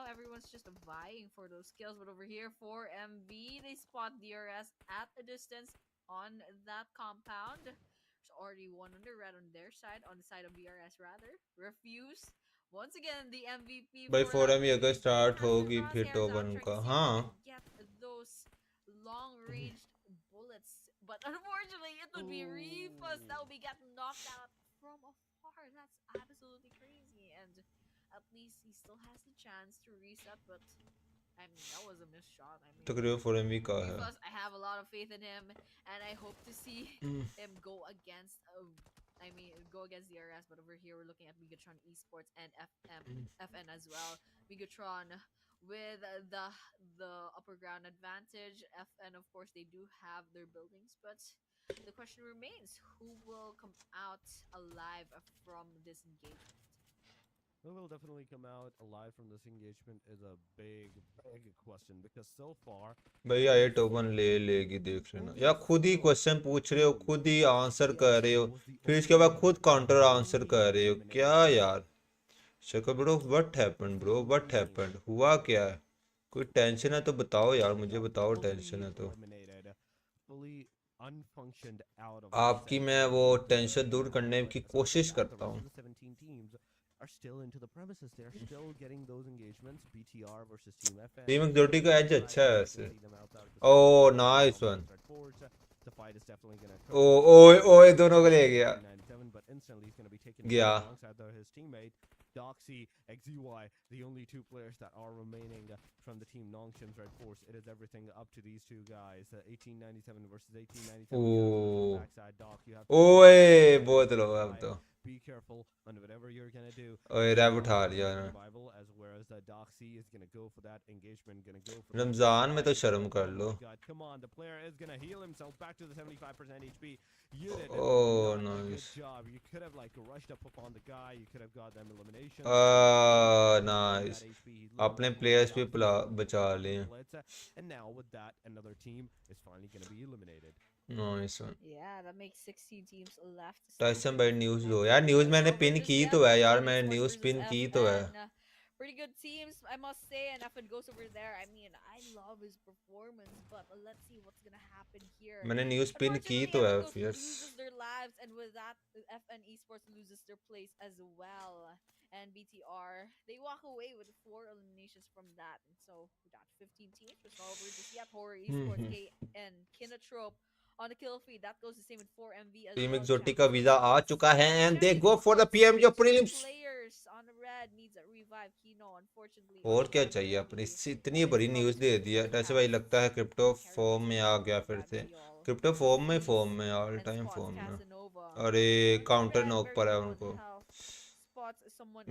Speaker 4: everyone's just vying for those kills. But over here, for MV, they spot DRS at a distance on that compound. There's already one on the red on their side, on the side of DRS rather. Refuse. Once again, the MVP
Speaker 1: भाई
Speaker 4: for
Speaker 1: forum
Speaker 4: that
Speaker 1: ही अगर
Speaker 4: rotation
Speaker 1: start
Speaker 4: has their
Speaker 1: होगी फिर
Speaker 4: crosshairs
Speaker 1: top
Speaker 4: out,
Speaker 1: 1
Speaker 4: trying
Speaker 1: का
Speaker 4: to see if
Speaker 1: हाँ
Speaker 4: they can get those long-ranged bullets. But unfortunately, it would be Refus that would be getting knocked out from afar. That's absolutely crazy. And at least he still has the chance to reset, but I mean, that was a missed shot. I mean,
Speaker 1: तकरीबन forum ही का है
Speaker 4: Refus, I have a lot of faith in him, and I hope to see him go against DRS. But over here, we're looking at BIGETRON Esports and FN as well. BIGETRON with the upper ground advantage. FN, of course, they do have their buildings, but the question remains: who will come out alive from this engagement?
Speaker 3: Who will definitely come out alive from this engagement is a big question because so far
Speaker 1: भैया ये token ले लेगी देख लेना या खुद ही question पूछ रहे हो खुद ही आंसर कर रहे हो फिर इसके बाद खुद काउंटर आंसर कर रहे हो क्या यार शक्ल bro what happened bro what happened हुआ क्या है कोई टेंशन है तो बताओ यार मुझे बताओ टेंशन है तो आपकी मैं वो टेंशन दूर करने की कोशिश करता हूँ
Speaker 3: are still into the premises. They're still getting those engagements. BTR versus Team FN.
Speaker 1: Team exotic का एज अच्छा है वैसे oh nice one
Speaker 3: The fight is definitely going to
Speaker 1: ओ ओए ओए दोनों को ले गया
Speaker 3: 97, but instantly he's going to be taken
Speaker 1: गया
Speaker 3: down alongside his teammate Doxy, XZY, the only two players that are remaining from the team Nongshan's Red Force. It is everything up to these two guys. 1897 versus 1897.
Speaker 1: Oh
Speaker 3: Backside Doc, you have to
Speaker 1: ओए बहुत लोग अब तो
Speaker 3: be careful on whatever you're gonna do.
Speaker 1: ओए rap उठा लिया ना
Speaker 3: Survival, as whereas Doxy is gonna go for that engagement, gonna go for
Speaker 1: Ramzan में तो शर्म कर लो
Speaker 3: Oh my God, come on, the player is gonna heal himself back to the 75% HP. You did
Speaker 1: Oh,
Speaker 3: not a good
Speaker 1: nice.
Speaker 3: job. You could have like rushed up upon the guy. You could have got them elimination.
Speaker 1: Nice अपने players भी बचा लिए
Speaker 3: And now with that, another team is finally gonna be eliminated.
Speaker 1: Nice one
Speaker 4: Yeah, that makes 16 teams left.
Speaker 1: Tyson भाई news दो यार news मैंने pin की तो है यार मैंने न्यूज़ पिन की तो है
Speaker 4: Pretty good teams, I must say, and FN goes over there. I mean, I love his performance, but let's see what's gonna happen here.
Speaker 1: मैंने न्यूज़ पिन की
Speaker 4: Unfortunately,
Speaker 1: तो है
Speaker 4: FN
Speaker 1: fierce
Speaker 4: loses their lives, and with that, FN Esports loses their place as well. And BTR, they walk away with 4 eliminations from that. And so we got 15 teams. We're still over this yet. HORAA Esports, and KINOTROPE on the kill feed. That goes the same with 4MV as
Speaker 1: team
Speaker 4: well.
Speaker 1: Exotic का visa आ चुका है and they go for the PMG prelims
Speaker 4: Players on the red needs a revive. Kino, unfortunately.
Speaker 1: और क्या चाहिए अपनी इतनी बड़ी news दे दी है ऐसे भाई लगता है क्रिप्टो फॉर्म में आ गया फिर से क्रिप्टो फॉर्म में ऑल टाइम फॉर्म में अरे काउंटर नॉक पर है उनको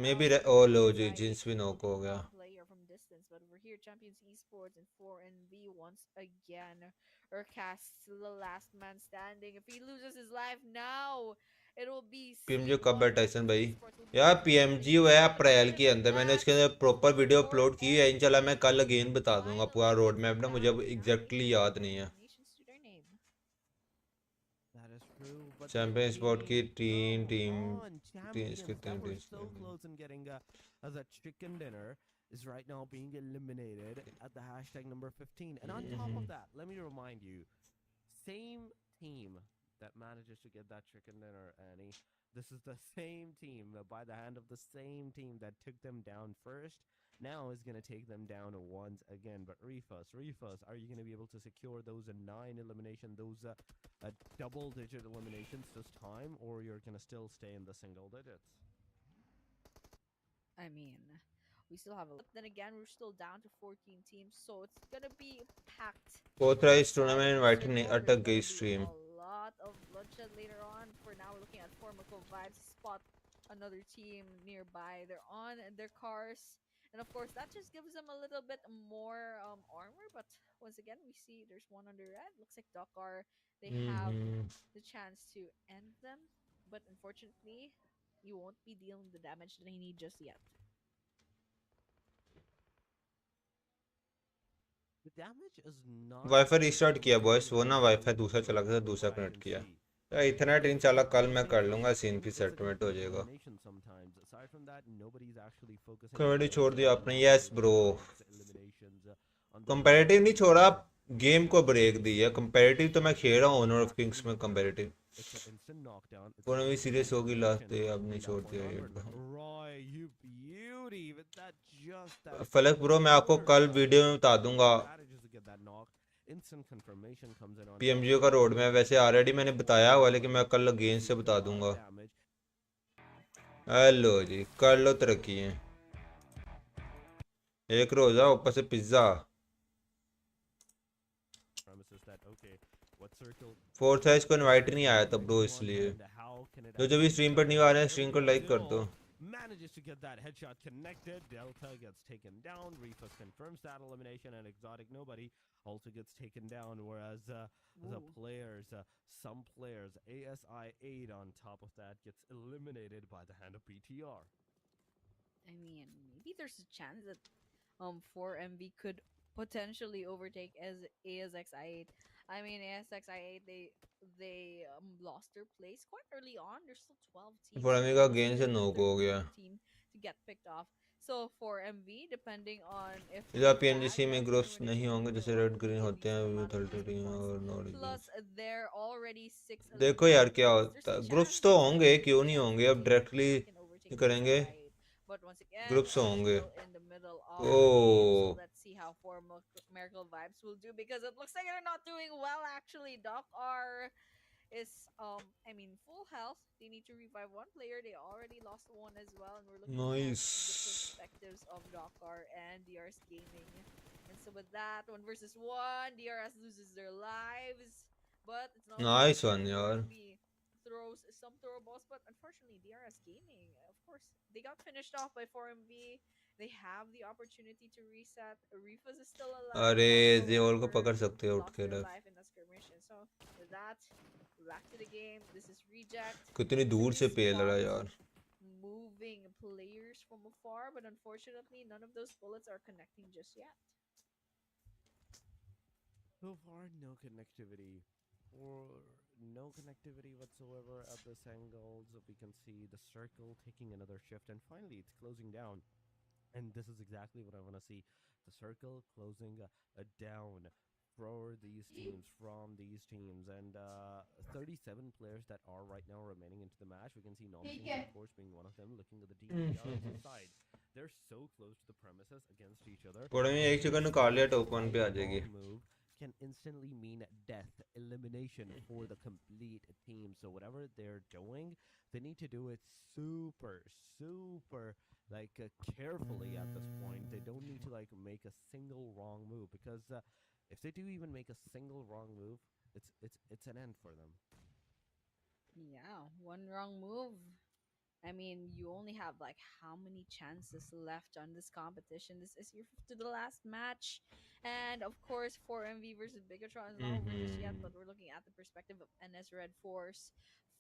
Speaker 1: मे बी ओ लो जी जिन्स भी नॉक हो गया
Speaker 4: But over here, Champions Esports and 4NV once again. Urcast, the last man standing. If he loses his life now, it will be
Speaker 1: PMG कब है Tyson भाई यार पीएमजी हुआ है अप्रैल के अंदर मैंने उसके अंदर प्रॉपर वीडियो अपलोड की है इंशाल्लाह मैं कल अगेन बता दूंगा पूरा रोड मैप ना मुझे अब एग्जैक्टली याद नहीं है चैंपियन स्पॉट की
Speaker 3: is right now being eliminated at the hashtag number 15. And on top of that, let me remind you, same team that manages to get that chicken dinner, Annie, this is the same team by the hand of the same team that took them down first, now is going to take them down once again. But Refus, are you going to be able to secure those 9 elimination, those double-digit eliminations this time, or you're going to still stay in the single digits?
Speaker 4: I mean, we still have a lot. Then again, we're still down to 14 teams, so it's gonna be packed.
Speaker 1: Authorized tournament invited at a gay stream.
Speaker 4: A lot of bloodshed later on. For now, we're looking at Formical Vibes. Spot another team nearby. They're on their cars, and of course, that just gives them a little bit more armor. But once again, we see there's one under red. Looks like Dokar. They have the chance to end them, but unfortunately, you won't be dealing the damage that they need just yet.
Speaker 1: Wifi restart किया boys वो ना wifi दूसरा चला गया दूसरा connect किया Ethernet इंशाल्लाह कल मैं कर लूंगा सीन भी सेटलमेंट हो जाएगा कमेडी छोड़ दिया आपने यस ब्रो कंपैरेटिव नहीं छोड़ा गेम को ब्रेक दी है कंपैरेटिव तो मैं खेल रहा हूं ऑनर ऑफ किंग्स में कंपैरेटिव कोई भी सीरियस होगी लास्ट डे अब नहीं छोड़ दिया ये फलक ब्रो मैं आपको कल वीडियो में बता दूंगा पीएमजी का रोड में वैसे ऑलरेडी मैंने बताया हुआ लेकिन मैं कल अगेन से बता दूंगा हेलो जी कर लो तरक्की है एक रोजा ऊपर से पिज्जा फोर्थ साइज को इनवाइट नहीं आया था ब्रो इसलिए तो जब भी स्ट्रीम पर नहीं आ रहे हैं स्ट्रीम को लाइक कर दो
Speaker 3: manages to get that headshot connected. Delta gets taken down. Refus confirms that elimination, and XOTIC nobody also gets taken down. Whereas the players, some players, ASxI8 on top of that gets eliminated by the hand of BTR.
Speaker 4: I mean, maybe there's a chance that 4MV could potentially overtake as ASxI8. I mean, ASxI8 they lost their place quite early on. There's still 12 teams,
Speaker 1: for
Speaker 4: so
Speaker 1: एमी
Speaker 4: they
Speaker 1: का
Speaker 4: will
Speaker 1: game
Speaker 4: still
Speaker 1: से
Speaker 4: be the
Speaker 1: नोक हो गया.
Speaker 4: 13th team to get picked off. So for MV, depending on if
Speaker 1: इधर
Speaker 4: they bag
Speaker 1: PMGC में
Speaker 4: that
Speaker 1: groups
Speaker 4: win or
Speaker 1: नहीं
Speaker 4: two,
Speaker 1: होंगे जैसे
Speaker 4: they'll
Speaker 1: रेड ग्रीन होते
Speaker 4: release
Speaker 1: हैं
Speaker 4: them out of
Speaker 1: 30 team
Speaker 4: ESports.
Speaker 1: और Nordic
Speaker 4: Plus,
Speaker 1: games.
Speaker 4: there are already 6
Speaker 1: देखो यार
Speaker 4: elimination
Speaker 1: क्या
Speaker 4: points. There's
Speaker 1: होता
Speaker 4: a
Speaker 1: है. ग्रुप्स
Speaker 4: chance
Speaker 1: तो
Speaker 4: that
Speaker 1: होंगे,
Speaker 4: there's
Speaker 1: क्यों
Speaker 4: a
Speaker 1: नहीं
Speaker 4: chance
Speaker 1: होंगे,
Speaker 4: that
Speaker 1: अब
Speaker 4: KINOTROPE
Speaker 1: डायरेक्टली
Speaker 4: can overtake
Speaker 1: करेंगे.
Speaker 4: ASxI8. But once again,
Speaker 1: groups
Speaker 4: we're
Speaker 1: होंगे.
Speaker 4: still in the middle of
Speaker 1: oh
Speaker 4: the game, so let's see how four Miracle Vibes will do because it looks like they're not doing well actually. Doc R is I mean full health. They need to revive one player. They already lost one as well, and we're looking at
Speaker 1: nice.
Speaker 4: the perspectives of Doc R and DRS Gaming. And so with that, 1 versus 1, DRS loses their lives, but it's not over
Speaker 1: nice
Speaker 4: yet.
Speaker 1: One यार.
Speaker 4: 4MV throws some throw balls, but unfortunately, DRS Gaming, of course, they got finished off by 4MV. They have the opportunity to reset. Rifas is still alive,
Speaker 1: अरे
Speaker 4: also
Speaker 1: जेवल को
Speaker 4: however
Speaker 1: पकड़ सकते हो उठ
Speaker 4: lost
Speaker 1: के
Speaker 4: their
Speaker 1: ref.
Speaker 4: life in a skirmish. And so with that, back to the game. This is Reject.
Speaker 1: कितनी
Speaker 4: Looks like
Speaker 1: दूर
Speaker 4: they
Speaker 1: से पेल रहा है
Speaker 4: spot
Speaker 1: यार.
Speaker 4: moving players from afar, but unfortunately, none of those bullets are connecting just yet.
Speaker 3: So far, no connectivity. Or no connectivity whatsoever at this angle. So we can see the circle taking another shift, and finally it's closing down. And this is exactly what I want to see. The circle closing down for these teams, from these teams. And 37 players that are right now remaining into the match. We can see Nomsins, of course, being one of them, looking at the team side. They're so close to the premises against each other.
Speaker 1: थोड़े में एक जगह निकाल लिया top one पे आ जाएगी.
Speaker 3: Wrong move can instantly mean death, elimination for the complete team. So whatever they're doing, they need to do it super like carefully at this point. They don't need to like make a single wrong move, because if they do even make a single wrong move, it's an end for them.
Speaker 4: Yeah, one wrong move. I mean, you only have like how many chances left on this competition? This is your to the last match, and of course, 4MV versus BIGETRON is not over just yet. But we're looking at the perspective of NS REDFORCE.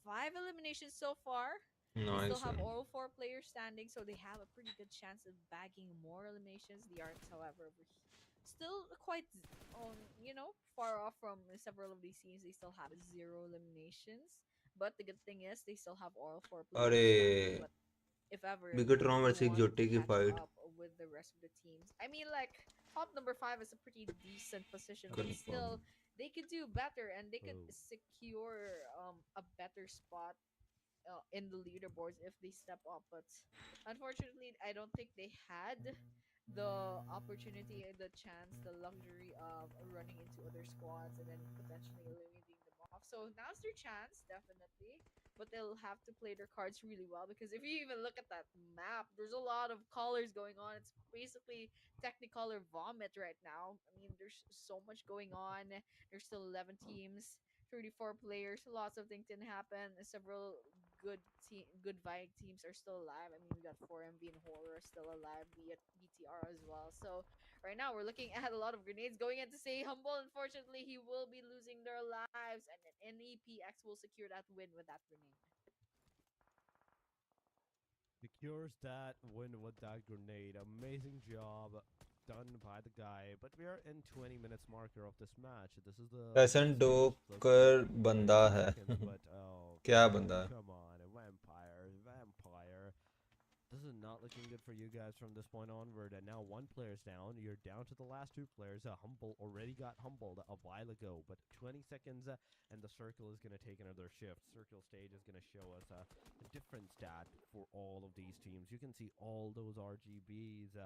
Speaker 4: 5 eliminations so far. They still
Speaker 1: nice
Speaker 4: have
Speaker 1: one.
Speaker 4: all 4 players standing, so they have a pretty good chance of bagging more eliminations. The Arcs, however, still quite far off from several of these teams. They still have 0 eliminations. But the good thing is they still have all 4 players
Speaker 1: अरे
Speaker 4: standing. But if ever
Speaker 1: Bigetron
Speaker 4: they
Speaker 1: versus
Speaker 4: want to
Speaker 1: exotic की
Speaker 4: catch
Speaker 1: fight.
Speaker 4: up with the rest of the teams, I mean, like top number 5 is a pretty decent position, but still
Speaker 1: confirm.
Speaker 4: they could do better and they could
Speaker 3: Oh.
Speaker 4: secure a better spot in the leaderboards if they step up. But unfortunately, I don't think they had the opportunity, the chance, the luxury of running into other squads and then potentially eliminating them off. So now's their chance, definitely. But they'll have to play their cards really well, because if you even look at that map, there's a lot of colors going on. It's basically Technicolor vomit right now. I mean, there's so much going on. There's still 11 teams, 34 players. Lots of things can happen. Several good Vibe teams are still alive. I mean, we got 4MV and HORAA still alive, be it BTR as well. So right now we're looking at a lot of grenades going in to Stay Humble. Unfortunately, he will be losing their lives, and then NEPX will secure that win with that grenade.
Speaker 3: Secures that win with that grenade. Amazing job done by the guy. But we are in 20 minutes marker of this match. This is the
Speaker 1: passion docker बंदा है.
Speaker 3: but oh,
Speaker 1: क्या बंदा है.
Speaker 3: come on, a vampire. This is not looking good for you guys from this point onward. And now one player's down. You're down to the last 2 players. Humble already got humbled a while ago, but 20 seconds and the circle is going to take another shift. Circle stage is going to show us a different stat for all of these teams. You can see all those RGBs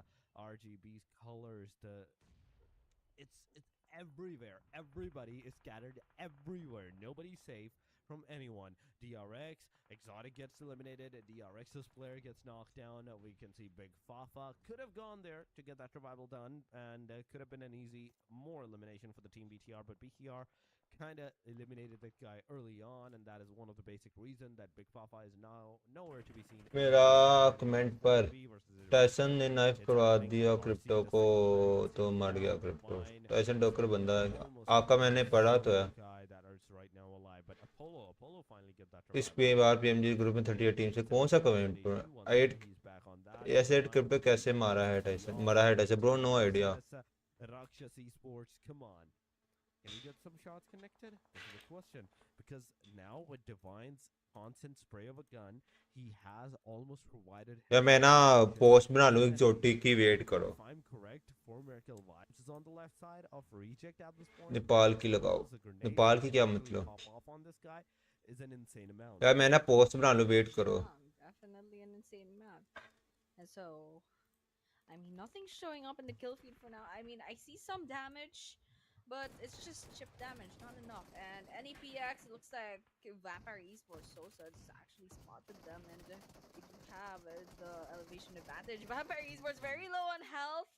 Speaker 3: colors. It's everywhere. Everybody is scattered everywhere. Nobody's safe from anyone. DRX, XOTIC gets eliminated. DRX's player gets knocked down. We can see Big Fafa could have gone there to get that revival done, and could have been an easy more elimination for the team BTR, but BTR kind of eliminated that guy early on, and that is one of the basic reasons that Big Fafa is now nowhere to be seen.
Speaker 1: मेरा comment पर Tyson ने knife करवा दिया crypto को तो मर गया crypto. Tyson docker बंदा है. आपका मैंने पढ़ा तो है. इस पे बार पीएमजी ग्रुप में 38 टीम से कौन सा कमेंट पर 8 एसेट क्रिप पे कैसे मारा है टाइसन, मरा है Tyson bro, no idea.
Speaker 3: RAKSHYAS esports, come on. Can we get some shots connected? This is the question. Because now with Divine's constant spray of a gun, he has almost provided.
Speaker 1: या मैं ना post बना लूं exotic की, wait करो।
Speaker 3: If I'm correct, for MERICAL vibes is on the left side of reject at this point.
Speaker 1: Nepal की लगाओ,
Speaker 3: The grenades
Speaker 1: Nepal की
Speaker 3: that
Speaker 1: क्या
Speaker 3: actually
Speaker 1: मतलब?
Speaker 3: pop off on this guy is an insane amount.
Speaker 1: यार मैं ना पोस्ट बना लूं, वेट करो।
Speaker 4: Definitely an insane amount. And so, I mean, nothing's showing up in the kill feed for now. I mean, I see some damage, but it's just chip damage, not enough. And NEPX, it looks like Vampire Esports Sosa has actually spotted them, and we do have the elevation advantage. Vampire Esports very low on health.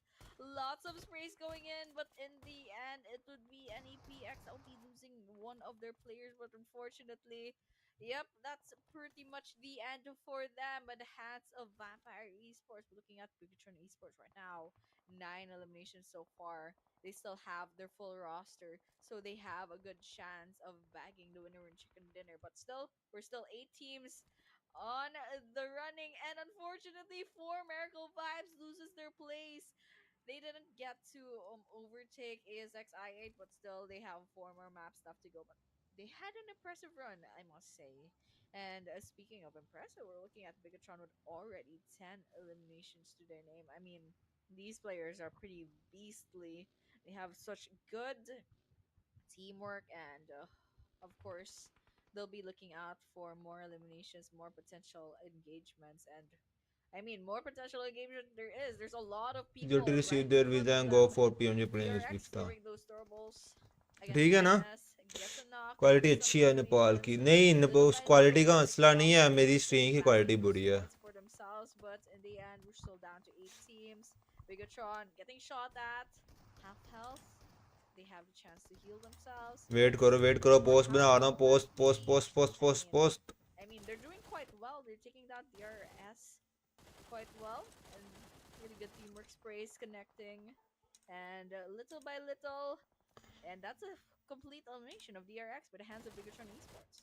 Speaker 4: Lots of sprays going in, but in the end, it would be NEPX only losing one of their players. But unfortunately, yep, that's pretty much the end for them. But the hats of Vampire Esports, we're looking at BIGETRON Esports right now. 9 eliminations so far. They still have their full roster, so they have a good chance of bagging the winner in chicken dinner. But still, we're still 8 teams on the running, and unfortunately, 4 Miracle Vibes loses their place. They didn't get to overtake ASxI8, but still they have 4 more maps left to go. But they had an impressive run, I must say. And speaking of impressive, we're looking at Bigetron with already 10 eliminations to their name. I mean, these players are pretty beastly. They have such good teamwork, and of course, they'll be looking out for more eliminations, more potential engagements, and I mean, more potential engagement there is. There's a lot of
Speaker 1: जो
Speaker 4: people
Speaker 1: to
Speaker 4: right
Speaker 1: receive
Speaker 4: in
Speaker 1: their
Speaker 4: front
Speaker 1: visa
Speaker 4: of
Speaker 1: and go
Speaker 4: them.
Speaker 1: for PMG players
Speaker 4: DRX
Speaker 1: बिकता।
Speaker 4: scoring those throwables against
Speaker 1: ठीक है ना,
Speaker 4: NS, gets a knock,
Speaker 1: quality
Speaker 4: gets some
Speaker 1: अच्छी है नेपाल की।
Speaker 4: eliminations.
Speaker 1: नहीं
Speaker 4: Little
Speaker 1: उस
Speaker 4: by
Speaker 1: क्वालिटी
Speaker 4: little,
Speaker 1: का मसला नहीं है,
Speaker 4: Rondo
Speaker 1: मेरी
Speaker 4: is
Speaker 1: स्ट्रीम की
Speaker 4: bagging
Speaker 1: क्वालिटी
Speaker 4: those
Speaker 1: बुरी है।
Speaker 4: points for themselves, but in the end, we're still down to 8 teams. Bigetron getting shot at, half health. They have the chance to heal themselves.
Speaker 1: Wait करो, post बना रहा हूँ, post post post post post post.
Speaker 4: I mean, they're doing quite well. They're taking down DRS quite well, and really good teamwork sprays connecting, and little by little, and that's a complete elimination of DRX by the hands of BIGETRON Esports.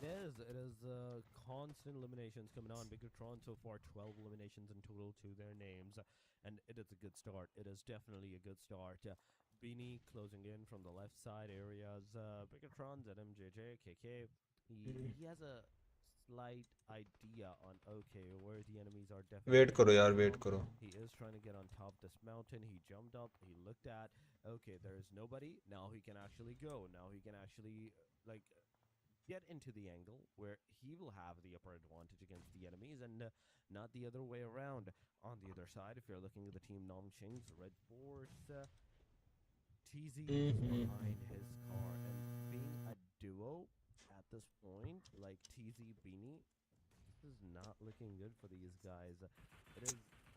Speaker 3: It is constant eliminations coming on. BIGETRON so far 12 eliminations in total to their names, and it is a good start. It is definitely a good start. Beanie closing in from the left side areas. BIGETRON, ZMJJ, KK. He has a slight idea on where the enemies are definitely.
Speaker 1: Wait करो यार, wait
Speaker 3: from.
Speaker 1: करो।
Speaker 3: He is trying to get on top of this mountain. He jumped up. He looked at. Okay, there is nobody. Now he can actually go. Now he can actually get into the angle where he will have the upper advantage against the enemies, and not the other way around. On the other side, if you're looking at the team Nongqing's REDFORCE, TZ is behind his car, and being a duo at this point, like TZ Beanie, this is not looking good for these guys. It is.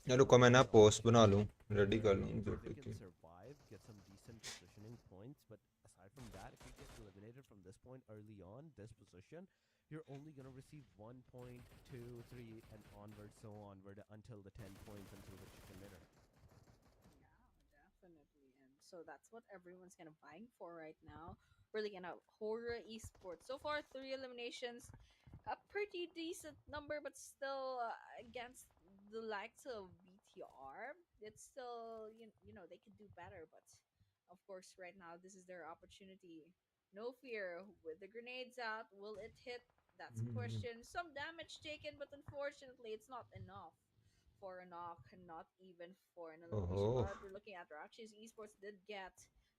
Speaker 1: यार रुको मैं ना post बना लूँ, ready कर लूँ
Speaker 3: They
Speaker 1: exotic
Speaker 3: can
Speaker 1: की।
Speaker 3: survive, get some decent positioning points, but aside from that, if you get eliminated from this point early on, this position, you're only going to receive 1 point, 2, 3, and onward, so onward, until the 10 points until the chicken dinner.
Speaker 4: Yeah, definitely. And so that's what everyone's kind of vying for right now. We're looking at HORAA Esports. So far, 3 eliminations. A pretty decent number, but still against the likes of VTR, it's still, they could do better. But of course, right now, this is their opportunity. No fear. With the grenades out, will it hit? That's a question. Some damage taken, but unfortunately, it's not enough for a knock, not even for an elimination.
Speaker 1: ओहो,
Speaker 4: But we're looking at RAKSHYAS Esports did get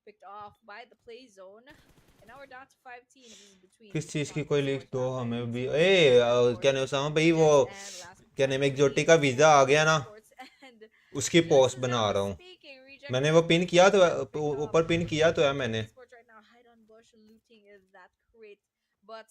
Speaker 4: picked off by the play zone. And now we're down to 5 teams between
Speaker 1: किस चीज़ की
Speaker 4: TYSON
Speaker 1: कोई leak
Speaker 4: Esports,
Speaker 1: दो
Speaker 4: Vampire
Speaker 1: हमें भी।
Speaker 4: Esports,
Speaker 1: क्या
Speaker 4: and
Speaker 1: नाम
Speaker 4: Team
Speaker 1: Usama भाई, वो
Speaker 4: Yes, and last but
Speaker 1: क्या
Speaker 4: not
Speaker 1: नाम, एक जोटी
Speaker 4: least,
Speaker 1: का वीज़ा आ गया ना,
Speaker 4: Esports. And
Speaker 1: उसकी
Speaker 4: just
Speaker 1: पोस्ट
Speaker 4: as
Speaker 1: बना
Speaker 4: I
Speaker 1: रहा
Speaker 4: was
Speaker 1: हूँ।
Speaker 4: speaking, Reject
Speaker 1: मैंने वो
Speaker 4: Red
Speaker 1: पिन
Speaker 4: Force
Speaker 1: किया तो,
Speaker 4: got picked off
Speaker 1: ऊपर पिन
Speaker 4: by
Speaker 1: किया तो है
Speaker 4: TYSON
Speaker 1: मैंने।
Speaker 4: Esports right now. Hide on bush looting is that crate, but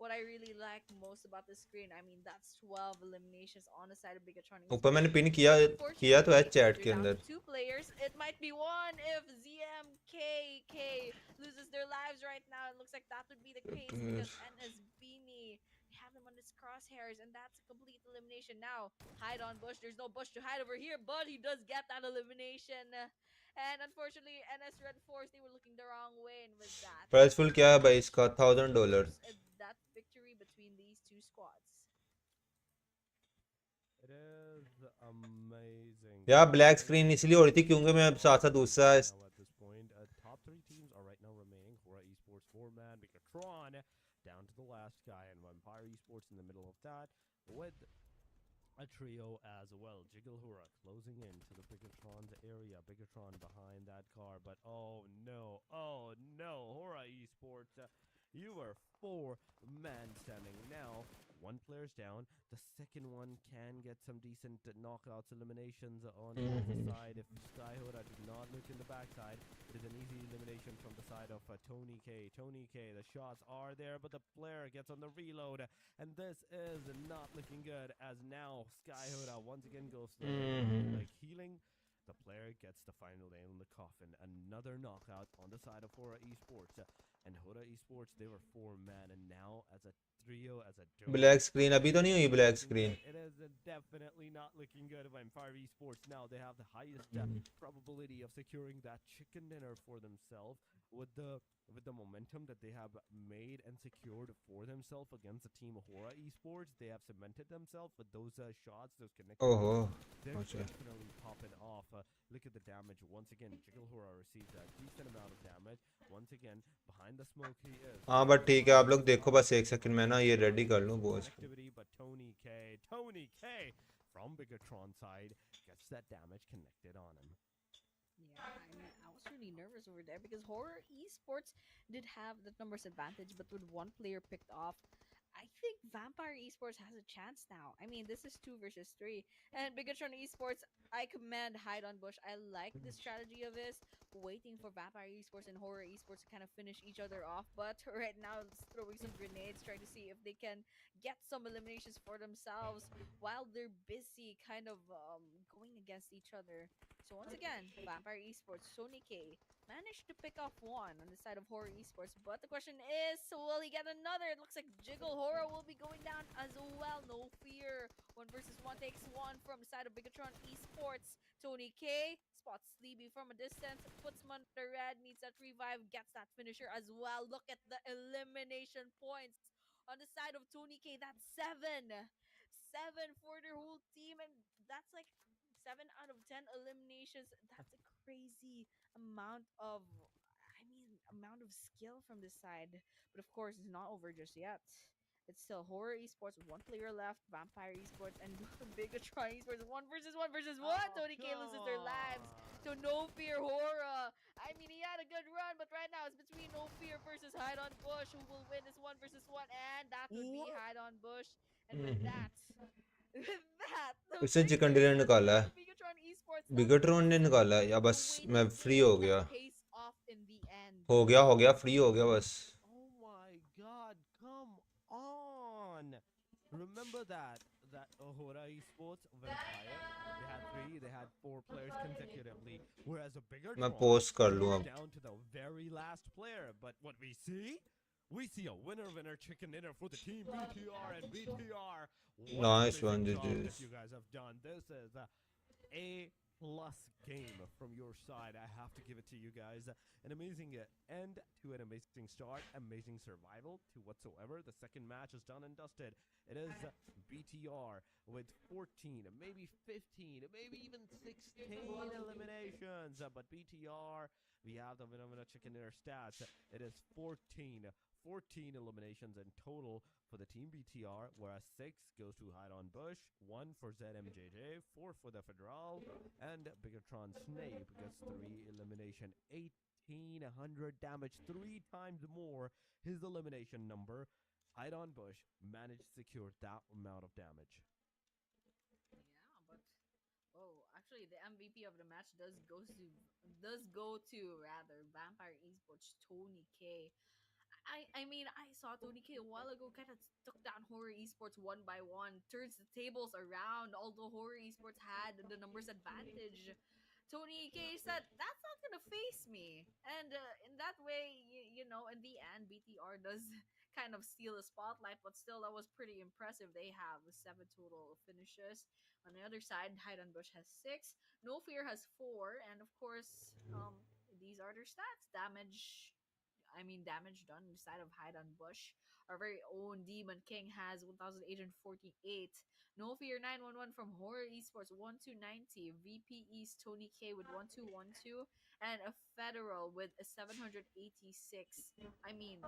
Speaker 4: what I really like most about the screen, I mean, that's 12 eliminations on the side of BIGETRON
Speaker 1: ऊपर मैंने
Speaker 4: Esports.
Speaker 1: Pin किया
Speaker 4: And
Speaker 1: किया तो है
Speaker 4: unfortunately,
Speaker 1: chat
Speaker 4: they're
Speaker 1: के
Speaker 4: down
Speaker 1: अंदर।
Speaker 4: to 2 players. It might be one if ZMKK loses their lives right now. It looks like that would be the case because NS Beanie, they have them on his crosshairs, and that's a complete elimination. Now, hide on bush. There's no bush to hide over here, but he does get that elimination. And unfortunately, NS Red Force, they were looking the wrong way, and with that,
Speaker 1: प्राइसफुल क्या है भाई इसका?
Speaker 4: choose
Speaker 1: $1000।
Speaker 4: that victory between these two squads.
Speaker 3: is amazing.
Speaker 1: यार black
Speaker 3: Amazing
Speaker 1: screen इसलिए हो
Speaker 3: start
Speaker 1: रही थी क्योंकि मैं साथ साथ दूसरा
Speaker 3: right now at this point. Top three teams are right now remaining. HORAA Esports, 4-man, BIGETRON, down to the last guy, and Vampire Esports in the middle of that with a trio as well. Jiggle HORAA closing in to the Bigatron's area. Bigatron behind that car, but oh no, HORAA Esports, you were 4-man standing now. One player's down. The second one can get some decent knockouts, eliminations on his side. If Sky HORAA did not look in the backside, it is an easy elimination from the side of Tony K. Tony K, the shots are there, but the player gets on the reload. And this is not looking good as now Sky HORAA once again goes to like healing. The player gets the final nail in the coffin. Another knockout on the side of HORAA Esports. And HORAA Esports, they were 4-man, and now as a trio, as a duo,
Speaker 1: black screen अभी तो नहीं हुई black screen
Speaker 3: it is definitely not looking good. Vampire Esports now they have the highest probability of securing that chicken dinner for themselves with the momentum that they have made and secured for themselves against the team of HORAA Esports. They have cemented themselves with those shots, those connections.
Speaker 1: ओहो
Speaker 3: They're
Speaker 1: अच्छा
Speaker 3: definitely popping off. Look at the damage once again. Jiggle HORAA received a decent amount of damage. Once again, behind the smoke he is.
Speaker 1: हाँ but ठीक है आप लोग देखो बस एक सेकंड मैं ना ये रेडी कर लूँ बॉस को
Speaker 3: Connectivity, but Tony K from Bigatron side gets that damage connected on him.
Speaker 4: Yeah, I mean, I was really nervous over there because HORAA Esports did have the numbers advantage, but with one player picked off, I think Vampire Esports has a chance now. I mean, this is 2 versus 3. And Bigetron Esports, I command hide on bush. I like the strategy of this, waiting for Vampire Esports and HORAA Esports to kind of finish each other off. But right now, it's throwing some grenades, trying to see if they can get some eliminations for themselves while they're busy kind of going against each other. So once again, Vampire Esports, Sony K managed to pick off one on the side of HORAA Esports. But the question is, will he get another? It looks like Jiggle HORAA will be going down as well. No fear. 1 versus 1 takes one from the side of Bigetron Esports. Tony K spots Sleepy from a distance, puts him on the red, needs that revive, gets that finisher as well. Look at the elimination points on the side of Tony K. That's 7. 7 for their whole team, and that's like 7 out of 10 eliminations. That's a crazy amount of skill from this side. But of course, it's not over just yet. It's still HORAA Esports, 1 player left, Vampire Esports, and Bigatron Esports, 1 versus 1 versus 1. Tony K loses their lives to No Fear HORAA. I mean, he had a good run, but right now it's between No Fear versus Hide on Bush. Who will win this 1 versus 1? And that would be Hide on Bush. And with that, the
Speaker 1: उसने chicken
Speaker 4: victory
Speaker 1: dinner
Speaker 4: for
Speaker 1: निकाला है
Speaker 4: Bigatron Esports. That was
Speaker 1: Bigetron ने
Speaker 4: awesome.
Speaker 1: निकाला है या
Speaker 4: The
Speaker 1: बस मैं
Speaker 4: waiting
Speaker 1: free
Speaker 4: game
Speaker 1: हो
Speaker 4: kind
Speaker 1: गया
Speaker 4: of pays off in the end.
Speaker 1: हो गया फ्री हो गया बस
Speaker 3: Oh my god, come on! Remember that HORAA Esports Vampire, they had 4 players consecutively, whereas a bigger
Speaker 1: मैं
Speaker 3: draw
Speaker 1: पोस्ट कर लूँ
Speaker 3: goes
Speaker 1: अब
Speaker 3: down to the very last player. But what we see a winner chicken dinner for the team BTR, and BTR, what
Speaker 1: nice
Speaker 3: an
Speaker 1: one
Speaker 3: amazing job
Speaker 1: जीजीस
Speaker 3: that you guys have done. This is A+ game from your side. I have to give it to you guys. An amazing end to an amazing start, amazing survival to whatsoever. The second match is done and dusted. It is BTR with 14, maybe 15, maybe even 16 eliminations. But BTR, we have the winner chicken dinner stats. It is 14 eliminations in total for the team BTR, whereas 6 goes to Hide on Bush, 1 for ZMJJ, 4 for the Federal, and Bigatron Snape gets 3 elimination, 1800 damage, 3 times more his elimination number. Hide on Bush managed to secure that amount of damage.
Speaker 4: Yeah, but actually, the MVP of the match does go to rather Vampire Esports Tony K. I mean, I saw Tony K a while ago kind of took down HORAA Esports 1 by 1, turns the tables around, although HORAA Esports had the numbers advantage. Tony K said, that's not going to face me. And in that way, in the end, BTR does kind of steal the spotlight, but still, that was pretty impressive. They have 7 total finishes. On the other side, Hide on Bush has 6, No Fear has 4, and of course, these are their stats. Damage, damage done inside of Hide on Bush. Our very own Demon King has 1,848. No Fear 911 from HORAA Esports 1290. VPE's Tony K with 1212. And a Federal with a 786. I mean,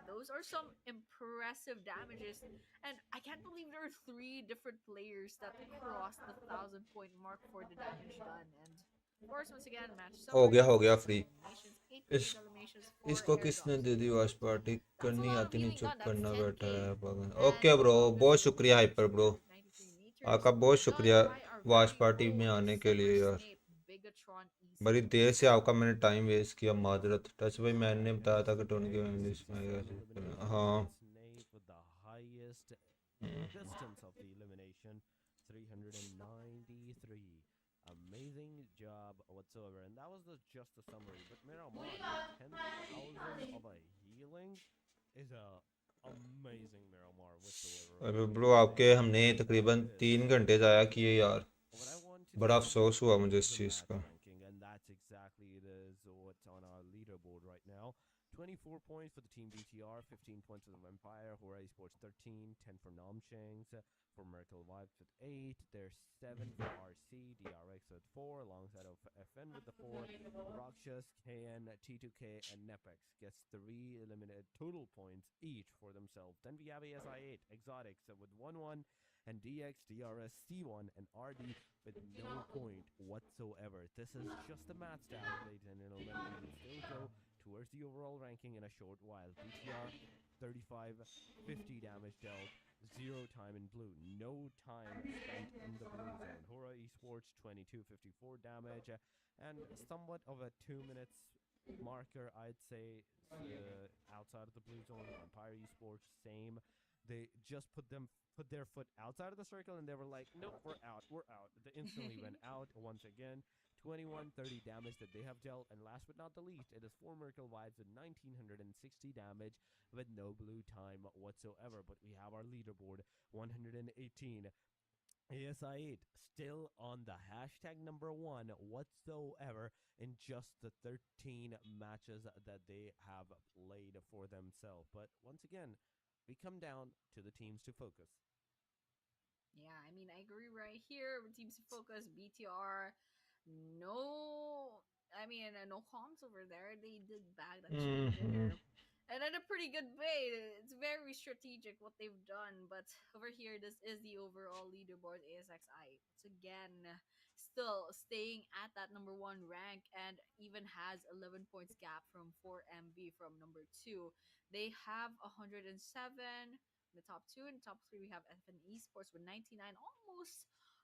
Speaker 4: those are some impressive damages. And I can't believe there are 3 different players that crossed the 1,000 point mark for the damage done. And of course, once again, match summary,
Speaker 1: हो गया
Speaker 4: 14
Speaker 1: free
Speaker 4: eliminations, 8
Speaker 1: इस
Speaker 4: previous eliminations, 4
Speaker 1: इसको किसने
Speaker 4: airdrops.
Speaker 1: They the watch party
Speaker 4: That's a
Speaker 1: करनी
Speaker 4: lot of
Speaker 1: आती नहीं
Speaker 4: healing
Speaker 1: चुप
Speaker 4: done. That's
Speaker 1: करना बैठा है
Speaker 4: 10K.
Speaker 1: पागल
Speaker 4: And
Speaker 1: okay bro
Speaker 4: also, this
Speaker 1: बहुत
Speaker 4: is the
Speaker 1: शुक्रिया
Speaker 4: damage
Speaker 1: hyper
Speaker 4: done
Speaker 1: bro
Speaker 4: with 93 meters
Speaker 1: आपका बहुत
Speaker 4: done
Speaker 1: शुक्रिया
Speaker 4: by our
Speaker 1: watch
Speaker 4: very
Speaker 1: party में
Speaker 4: own
Speaker 1: आने के
Speaker 4: Silver
Speaker 1: लिए यार
Speaker 4: Snape Bigetron
Speaker 1: बड़ी देर से
Speaker 4: Esports.
Speaker 1: आपका मैंने टाइम वेस्ट किया माजरत टच भाई मैंने बताया था कि टोनी के इंग्लिश में
Speaker 3: elimination.
Speaker 1: हाँ
Speaker 3: Snape with the highest distance of the elimination, 393. Amazing job whatsoever. And that was just the summary. But Miramar, 10,000 of a healing is a amazing Miramar whatsoever.
Speaker 1: अबे bro आपके हमने तकरीबन 3 घंटे ज़ाया किए यार
Speaker 3: What I want to
Speaker 1: बड़ा
Speaker 3: see
Speaker 1: अफसोस हुआ मुझे
Speaker 3: is
Speaker 1: इस
Speaker 3: the
Speaker 1: चीज़
Speaker 3: match
Speaker 1: का
Speaker 3: ranking, and that's exactly it is what's on our leaderboard right now. 24 points for the team BTR, 15 points for the Vampire, HORAA Esports 13, 10 for Namchangs, for Miracle Vibes with 8, there's 7 for RC, DRX with 4, alongside of FN with the 4, RAKSHYAS, KN, T2K, and NEPX gets 3 eliminated total points each for themselves. Then we have ASxI8 ESPORTS with 1-1, and DX, DRS, C1, and RD with no point whatsoever. This is just a math stat, ladies and gentlemen. We will still go towards the overall ranking in a short while. BTR 35, 50 damage dealt, 0 time in blue, no time spent in the blue zone. HORAA Esports 22, 54 damage, and somewhat of a 2 minutes marker, I'd say, outside of the blue zone. Vampire Esports, same. They just put their foot outside of the circle, and they were like, nope, we're out. They instantly went out once again. 2130 damage that they have dealt, and last but not the least, it is 4 Miracle Vibes with 1960 damage with no blue time whatsoever. But we have our leaderboard, 118. ASxI8 still on the hashtag #1 whatsoever in just the 13 matches that they have played for themselves. But once again, we come down to the teams to focus.
Speaker 4: Yeah, I agree right here with teams to focus. BTR, no, no comms over there. They did bag that chicken dinner. And at a pretty good way. It's very strategic what they've done. But over here, this is the overall leaderboard. ASxI8 once again still staying at that #1 rank, and even has 11 points gap from 4MB from #2. They have 107. In the top 2 and top 3, we have FN Esports with 99,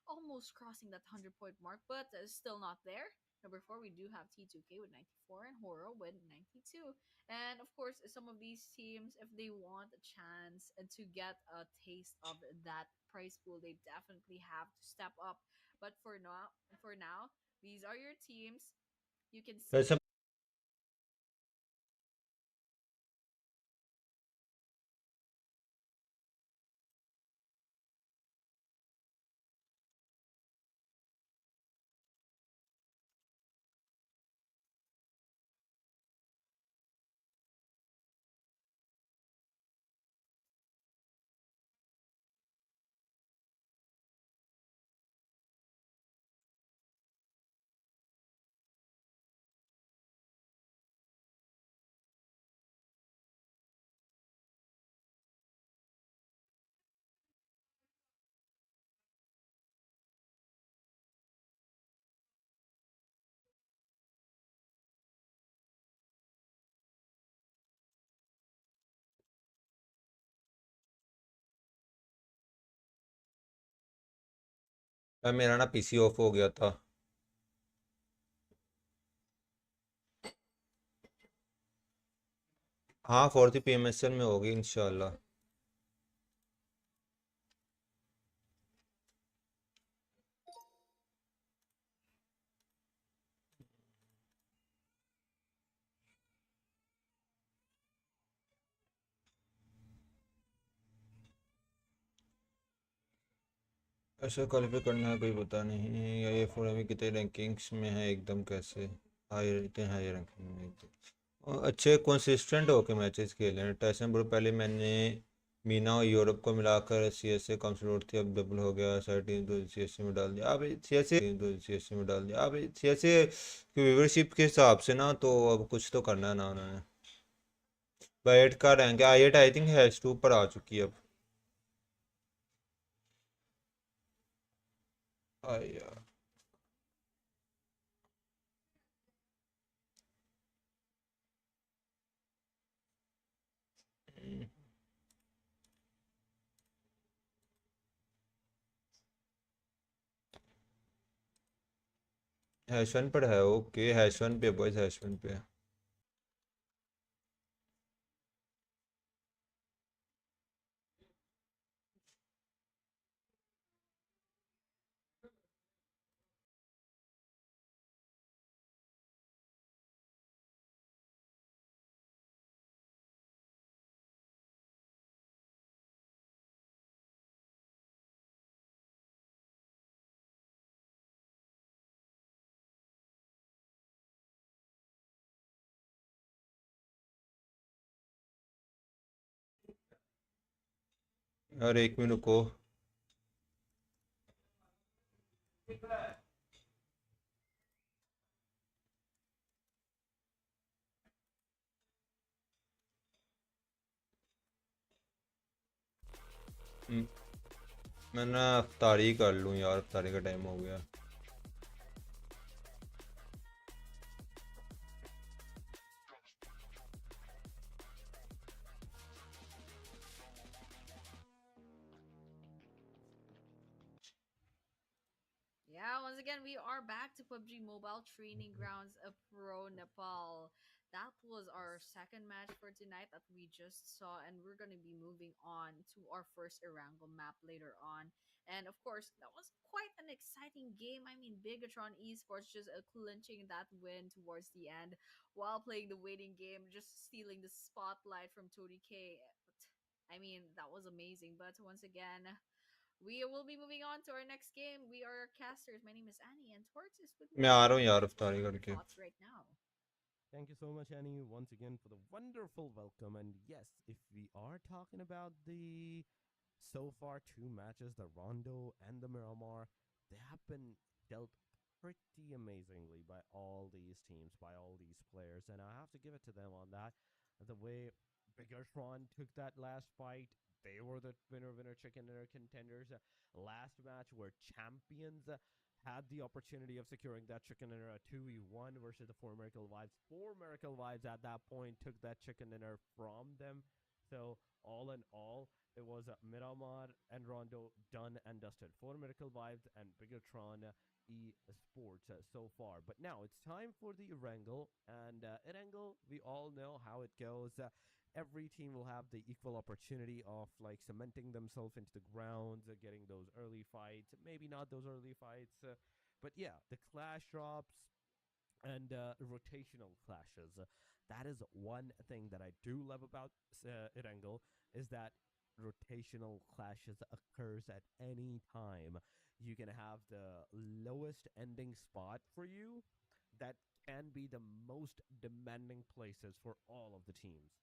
Speaker 4: almost crossing that 100 point mark, but still not there. #4, we do have T2K with 94 and HORAA with 92. And of course, some of these teams, if they want a chance to get a taste of that prize pool, they definitely have to step up. But for now, these are your teams. You can see.
Speaker 1: वैसे मेरा ना PC of हो गया था हाँ 4th PMSL में होगी इंशाल्लाह ऐसा क्वालिफाई करना है कोई पता नहीं या ये फोर अभी कितने रैंकिंग्स में है एकदम कैसे हाई इतने हाई रैंकिंग में एकदम अच्छे कंसिस्टेंट होके मैचेस खेले हैं टाइसन ब्रो। पहले मैंने मीना और यूरोप को मिलाकर सीएसए कमजोर थी, अब डबल हो गया सारी टीम तो सीएसए में डाल दिया। अब सीएसए में डाल दिया। अब सीएसए की व्यूवरशिप के हिसाब से ना, तो अब कुछ तो करना है ना उन्होंने। बाइट का रैंक आई8 आई थिंक हैश 2 पर आ चुकी है अब। यार हैश 1 पर है। ओके हैश 1 पे बॉयज, हैश 1 पे। यार 1 मिनट रुको। म- मैं ना अफ्तारी कर लूँ यार, अफ्तारी का टाइम हो गया।
Speaker 4: Yeah, once again, we are back to PUBG Mobile Training Grounds Pro Nepal. That was our second match for tonight that we just saw, and we're going to be moving on to our first Erangel map later on. And of course, that was quite an exciting game. I mean, BIGETRON Esports just clinching that win towards the end while playing the waiting game, just stealing the spotlight from Tony K. I mean, that was amazing. But once again, we will be moving on to our next game. We are casters. My name is Annie, and Torts is with me
Speaker 1: मैं
Speaker 4: as
Speaker 1: आ रहा हूँ
Speaker 4: well.
Speaker 1: यार
Speaker 4: Torts, what
Speaker 1: अफ्तारी
Speaker 4: are your
Speaker 1: करके।
Speaker 4: thoughts right now?
Speaker 3: Thank you so much, Annie, once again for the wonderful welcome. And yes, if we are talking about the so far two matches, the Rondo and the Miramar, they have been dealt pretty amazingly by all these teams, by all these players. And I have to give it to them on that. The way Bigertron took that last fight, they were the winner chicken dinner contenders. Last match where champions had the opportunity of securing that chicken dinner at 2v1 versus the four Miracle Wives. Four Miracle Wives at that point took that chicken dinner from them. So all in all, it was Miramar and Rondo done and dusted. Four Miracle Wives and Bigetron eSports so far. But now it's time for the Erangel. And Erangel, we all know how it goes. Every team will have the equal opportunity of like cementing themselves into the grounds, getting those early fights. Maybe not those early fights, but yeah, the clash drops and rotational clashes. That is one thing that I do love about Erangel is that rotational clashes occurs at any time. You can have the lowest ending spot for you that can be the most demanding places for all of the teams.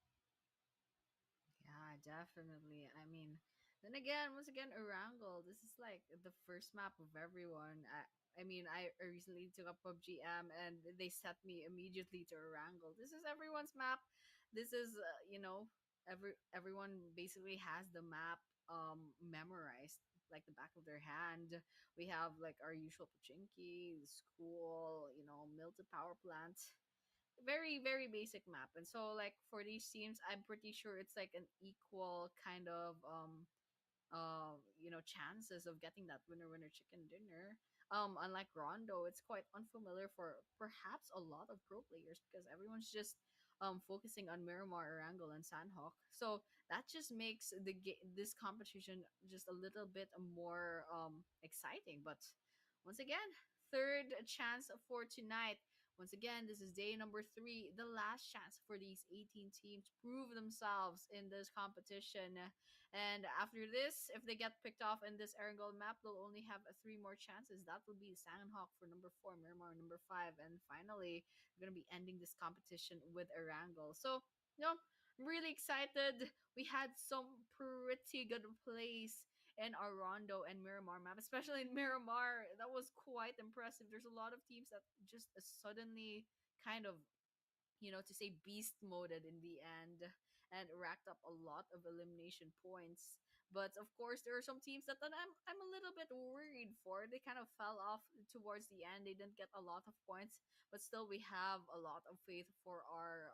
Speaker 4: Yeah, definitely. I mean, then again, once again, Erangel. This is like the first map of everyone. I mean, I recently took up PUBG M, and they set me immediately to Erangel. This is everyone's map. This is, everyone basically has the map memorized like the back of their hand. We have like our usual pachinki, the school, Milton power plant, very basic map. And so like for these teams, I'm pretty sure it's like an equal kind of chances of getting that winner chicken dinner. Unlike Rondo, it's quite unfamiliar for perhaps a lot of pro players because everyone's just focusing on Miramar, Erangel, and Sanhok. So that just makes this competition just a little bit more exciting. But once again, third chance for tonight. Once again, this is day number 3, the last chance for these 18 teams to prove themselves in this competition. And after this, if they get picked off in this Erangel map, they'll only have 3 more chances. That will be Sanhok for number 4, Miramar number 5, and finally, we're going to be ending this competition with Erangel. So, I'm really excited. We had some pretty good plays in our Rondo and Miramar map, especially in Miramar. That was quite impressive. There's a lot of teams that just suddenly kind of, to say beast moded in the end and racked up a lot of elimination points. But of course, there are some teams that I'm a little bit worried for. They kind of fell off towards the end. They didn't get a lot of points, but still we have a lot of faith for our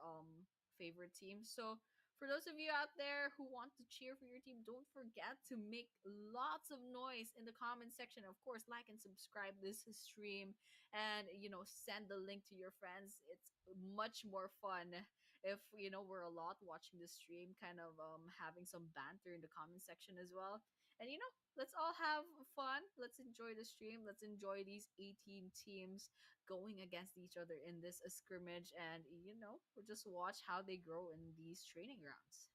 Speaker 4: favorite team. So for those of you out there who want to cheer for your team, don't forget to make lots of noise in the comment section. Of course, like and subscribe this stream, and send the link to your friends. It's much more fun if we're a lot watching the stream, kind of having some banter in the comment section as well. And let's all have fun. Let's enjoy the stream. Let's enjoy these 18 teams going against each other in this scrimmage, and we'll just watch how they grow in these training grounds.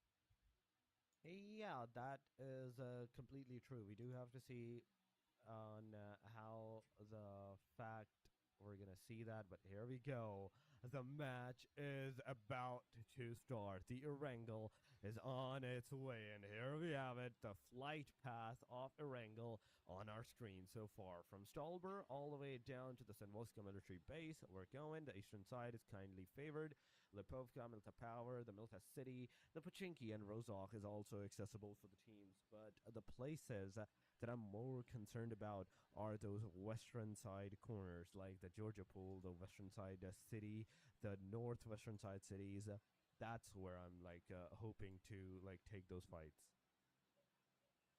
Speaker 3: Yeah, that is completely true. We do have to see on how the fact we're gonna see that, but here we go. The match is about to start. The Erangel is on its way, and here we have it, the flight path of Erangel on our screen so far. From Stolber all the way down to the Senvoska military base, we're going. The eastern side is kindly favored. Lipovka, Milta Power, the Milta City, the Pochinki, and Rozhok is also accessible for the teams. But the places that I'm more concerned about are those western side corners, like the Georgia Pool, the western side city, the northwestern side cities. That's where I'm hoping to take those fights.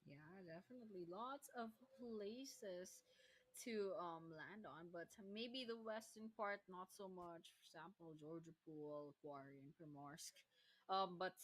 Speaker 4: Yeah, definitely. Lots of places to land on, but maybe the western part not so much. For example, Georgia Pool, Quarry, and Primorsk. But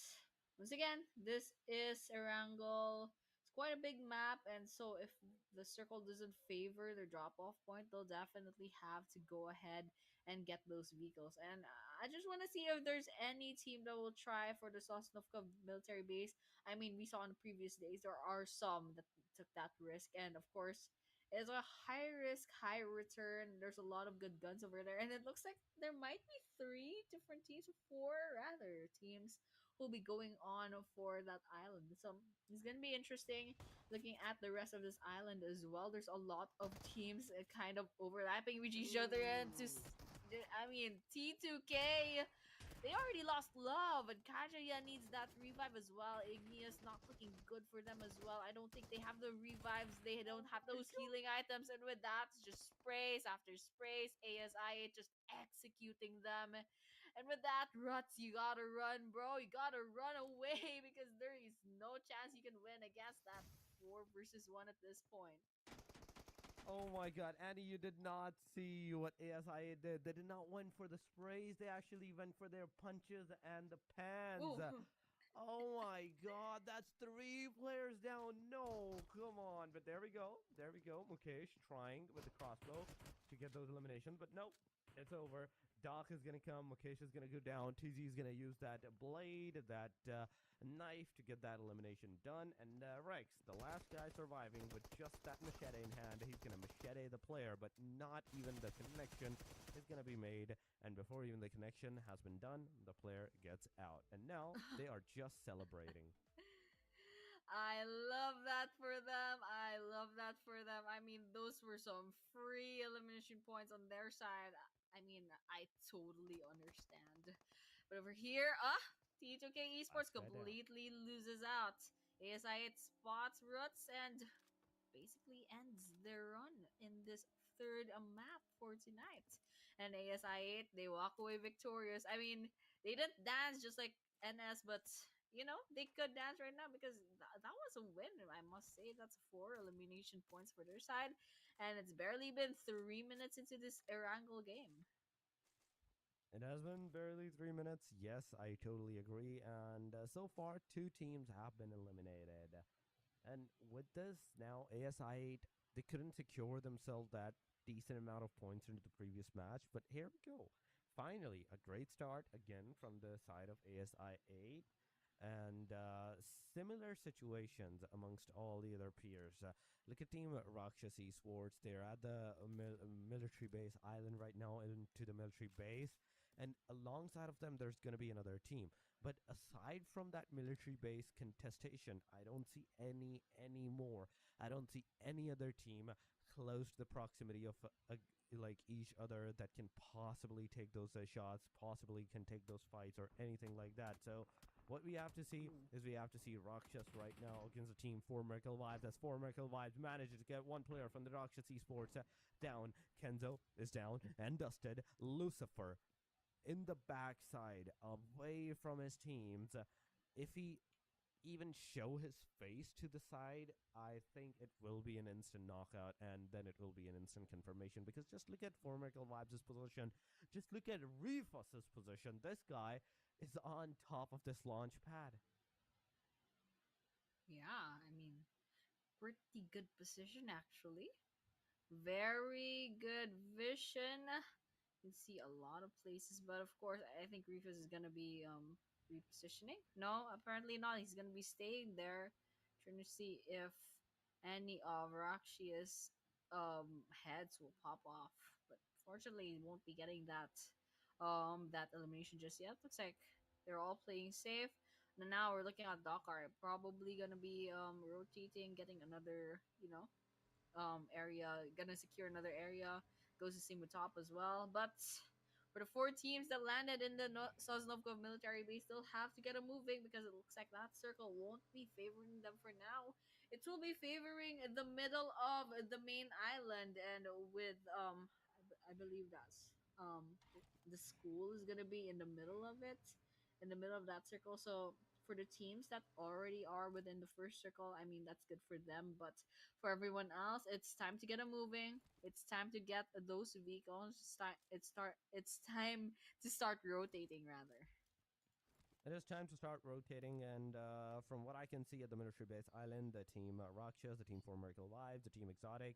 Speaker 4: once again, this is Erangel. It's quite a big map, and so if the circle doesn't favor the drop off point, they'll definitely have to go ahead and get those vehicles. And I just want to see if there's any team that will try for the Sosnovka military base. I mean, we saw in the previous days there are some that took that risk, and of course, it's a high risk, high return. There's a lot of good guns over there, and it looks like there might be 3 different teams, 4 rather teams, who'll be going on for that island. So it's gonna be interesting looking at the rest of this island as well. There's a lot of teams kind of overlapping with each other, and I mean, T2K, they already lost love, and Kajaya needs that revive as well. Igneous not looking good for them as well. I don't think they have the revives. They don't have those healing items, and with that, it's just sprays after sprays. ASxI8 just executing them. And with that, Ruts, you gotta run, bro. You gotta run away because there is no chance you can win against that 4 versus 1 at this point.
Speaker 3: Oh my god, Annie, you did not see what ASI did. They did not went for the sprays, they actually went for their punches and the pans.
Speaker 4: Ooh.
Speaker 3: Oh my god, that's 3 players down. No, come on. But there we go. There we go. Mukesh trying with the crossbow to get those eliminations. But nope, it's over. Doc is going to come. Mukesh is going to go down. TZ is going to use that blade, that knife to get that elimination done. And Rex, the last guy surviving with just that machete in hand, he's going to machete the player, but not even the connection is going to be made. And before even the connection has been done, the player gets out. And now they are just celebrating.
Speaker 4: I love that for them. I love that for them. I mean, those were some free elimination points on their side. I mean, I totally understand. But over here, T2K Esports
Speaker 3: Upside down.
Speaker 4: completely loses out. ASI8 spots Roots and basically ends their run in this third map for tonight. And ASI8, they walk away victorious. I mean, they didn't dance just like NS, but they could dance right now because that was a win. I must say that's 4 elimination points for their side, and it's barely been 3 minutes into this Erangel game.
Speaker 3: It has been barely 3 minutes. Yes, I totally agree. And so far, 2 teams have been eliminated. And with this, now ASI8, they couldn't secure themselves that decent amount of points into the previous match. But here we go. Finally, a great start again from the side of ASxI8. And similar situations amongst all the other peers. Look at Team RAKSHYAS Esports. They're at the military base island right now, into the military base. And alongside of them, there's going to be another team. But aside from that military base contestation, I don't see any more. I don't see any other team close to the proximity of like each other that can possibly take those shots, possibly can take those fights or anything like that. So what we have to see is we have to see RAKSHYAS right now against the team for MERICAL Vibes. As for MERICAL Vibes manages to get one player from the RAKSHYAS Esports down. Kenzo is down and dusted. Lucifer in the backside, away from his teams. If he even show his face to the side, I think it will be an instant knockout, and then it will be an instant confirmation. Because just look at Formical Vibes' position. Just look at Refus's position. This guy is on top of this launch pad.
Speaker 4: Yeah, I mean, pretty good position actually. Very good vision. You can see a lot of places, but of course, I think Rufus is gonna be repositioning. No, apparently not. He's gonna be staying there, trying to see if any of Rakshia's heads will pop off. But fortunately, he won't be getting that elimination just yet. Looks like they're all playing safe. And now we're looking at Dakar. Probably gonna be rotating, getting another area, gonna secure another area. Goes to same with top as well. But for the four teams that landed in the Sosnovkov military base, still have to get them moving because it looks like that circle won't be favoring them for now. It will be favoring the middle of the main island, and with I believe that's the school is gonna be in the middle of it, in the middle of that circle. So for the teams that already are within the first circle, I mean that's good for them. But for everyone else, it's time to get them moving. It's time to get those vehicles. It's time to start rotating rather.
Speaker 3: It is time to start rotating, and from what I can see at the military base island, the team RAKSHYAS, the team for MERICAL Vibes, the team XOTIC,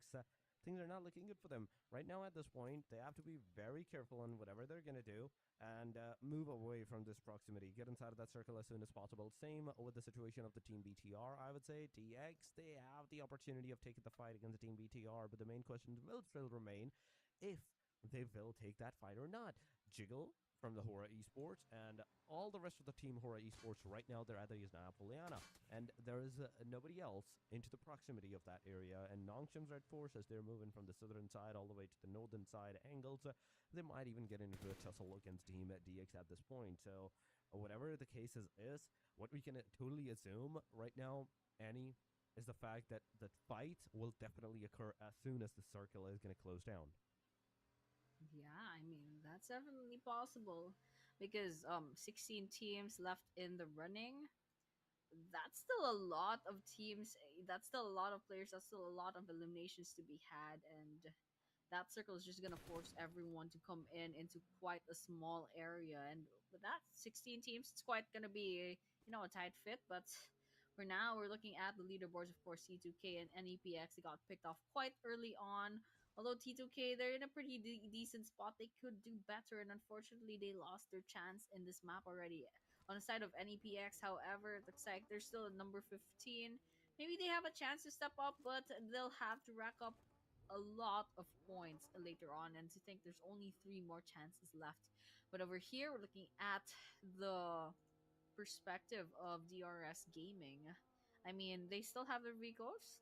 Speaker 3: things are not looking good for them. Right now at this point, they have to be very careful on whatever they're going to do and move away from this proximity. Get inside of that circle as soon as possible. Same with the situation of the team BTR, I would say. TX, they have the opportunity of taking the fight against the team BTR, but the main question will still remain if they will take that fight or not. Jiggle from the HORAA Esports and all the rest of the team HORAA Esports right now, they're at the Isna Poliana, and there is nobody else into the proximity of that area. And Nongsham's REDFORCE, as they're moving from the southern side all the way to the northern side angles, they might even get into a tussle against Team DX at this point. So whatever the case is what we can totally assume right now, Annie, is the fact that the fight will definitely occur as soon as the circle is going to close down.
Speaker 4: Yeah, I mean that's definitely possible because 16 teams left in the running. That's still a lot of teams. That's still a lot of players. That's still a lot of eliminations to be had, and that circle is just gonna force everyone to come in into quite a small area. And with that 16 teams, it's quite gonna be a tight fit. But for now, we're looking at the leaderboards. Of course, C2K and NEPX, they got picked off quite early on. Although T2K, they're in a pretty decent spot. They could do better, and unfortunately, they lost their chance in this map already. On the side of NEPX, however, it looks like they're still at number 15. Maybe they have a chance to step up, but they'll have to rack up a lot of points later on. And to think there's only 3 more chances left. But over here, we're looking at the perspective of DRS Gaming. I mean, they still have their vehicles.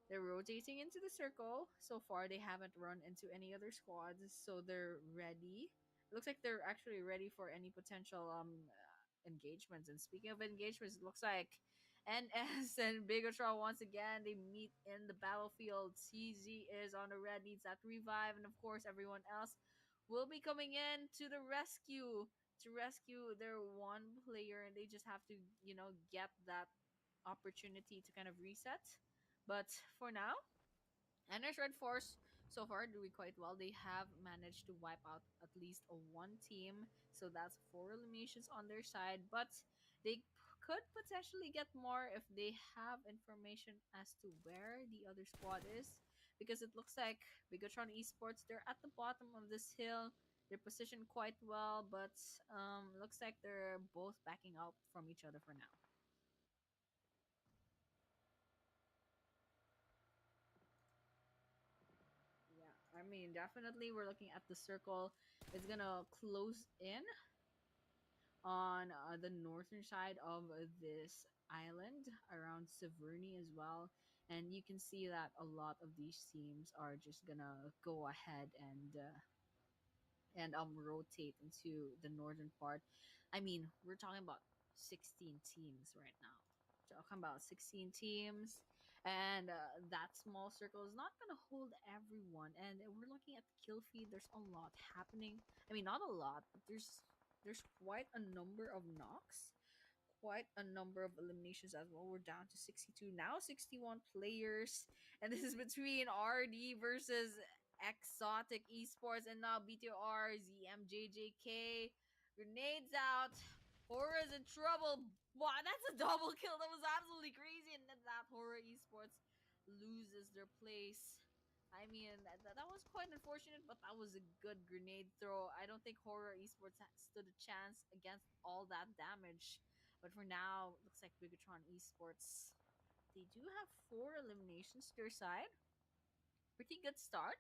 Speaker 4: They're rotating into the circle. So far, they haven't run into any other squads, so they're ready. It looks like they're actually ready for any potential engagements. And speaking of engagements, it looks like NS and BIGETRON once again they meet in the battlefield. CZ is on the red, needs that revive, and of course, everyone else will be coming in to the rescue to rescue their one player, and they just have to get that opportunity to kind of reset. But for now, NS Red Force so far doing quite well. They have managed to wipe out at least one team, so that's 4 eliminations on their side. But they could potentially get more if they have information as to where the other squad is. because it looks like BIGETRON Esports, they're at the bottom of this hill. They're positioned quite well, but looks like they're both backing up from each other for now. Yeah, I mean, definitely we're looking at the circle. It's gonna close in on the northern side of this island around Severny as well. And you can see that a lot of these teams are just gonna go ahead and rotate into the northern part. I mean, we're talking about 16 teams right now. Talking about 16 teams, and that small circle is not going to hold everyone. And we're looking at the kill feed. There's a lot happening. I mean, not a lot, but there's quite a number of knocks, quite a number of eliminations as well. We're down to 62 now, 61 players, and this is between RD versus XOTIC Esports, and now BTR, ZMJJK, grenades out. HORAA's in trouble. Wow, that's a double kill. That was absolutely crazy. And then that HORAA Esports loses their place. I mean, that was quite unfortunate, but that was a good grenade throw. I don't think HORAA Esports stood a chance against all that damage. But for now, looks like BIGETRON Esports, they do have 4 eliminations to their side. Pretty good start.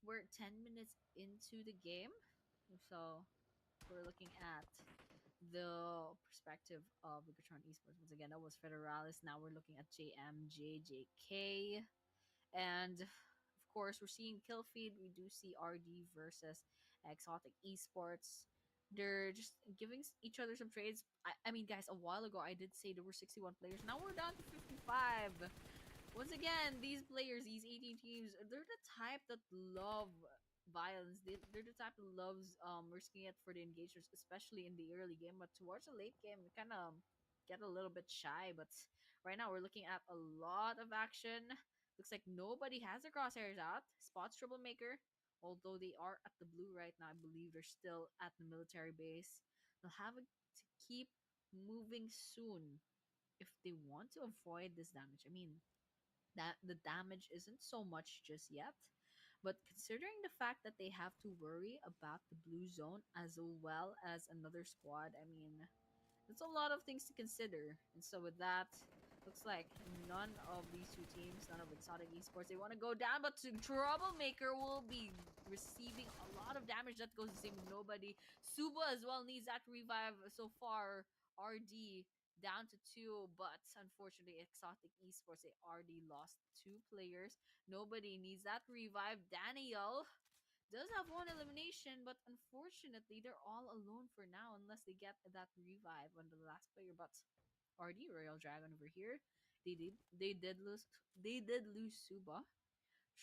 Speaker 4: We're 10 minutes into the game. So we're looking at the perspective of BIGETRON Esports. Once again, that was Federalis. Now we're looking at JMJJK. And of course, we're seeing kill feed. We do see RD versus XOTIC Esports. They're just giving each other some trades. I mean, guys, a while ago I did say there were 61 players. Now we're down to 55. Once again, these players, these 18 teams, they're the type that love violence. They're the type that loves risking it for the engagers, especially in the early game. But towards the late game, we kind of get a little bit shy. But right now, we're looking at a lot of action. Looks like nobody has their crosshairs out. Spots Troublemaker, although they are at the blue right now, I believe they're still at the military base. They'll have to keep moving soon if they want to avoid this damage. I mean, that the damage isn't so much just yet, but considering the fact that they have to worry about the blue zone as well as another squad, I mean, that's a lot of things to consider. And so with that, looks like none of these two teams, none of Exotic Esports, they want to go down, but Troublemaker will be receiving a lot of damage. That goes to save nobody. Suba as well needs that revive. So far, RD down to 2, but unfortunately, Exotic Esports, they already lost 2 players. Nobody needs that revive. Daniel does have 1 elimination, but unfortunately, they're all alone for now unless they get that revive on the last player. But RD Royal Dragon over here, they did lose Suba.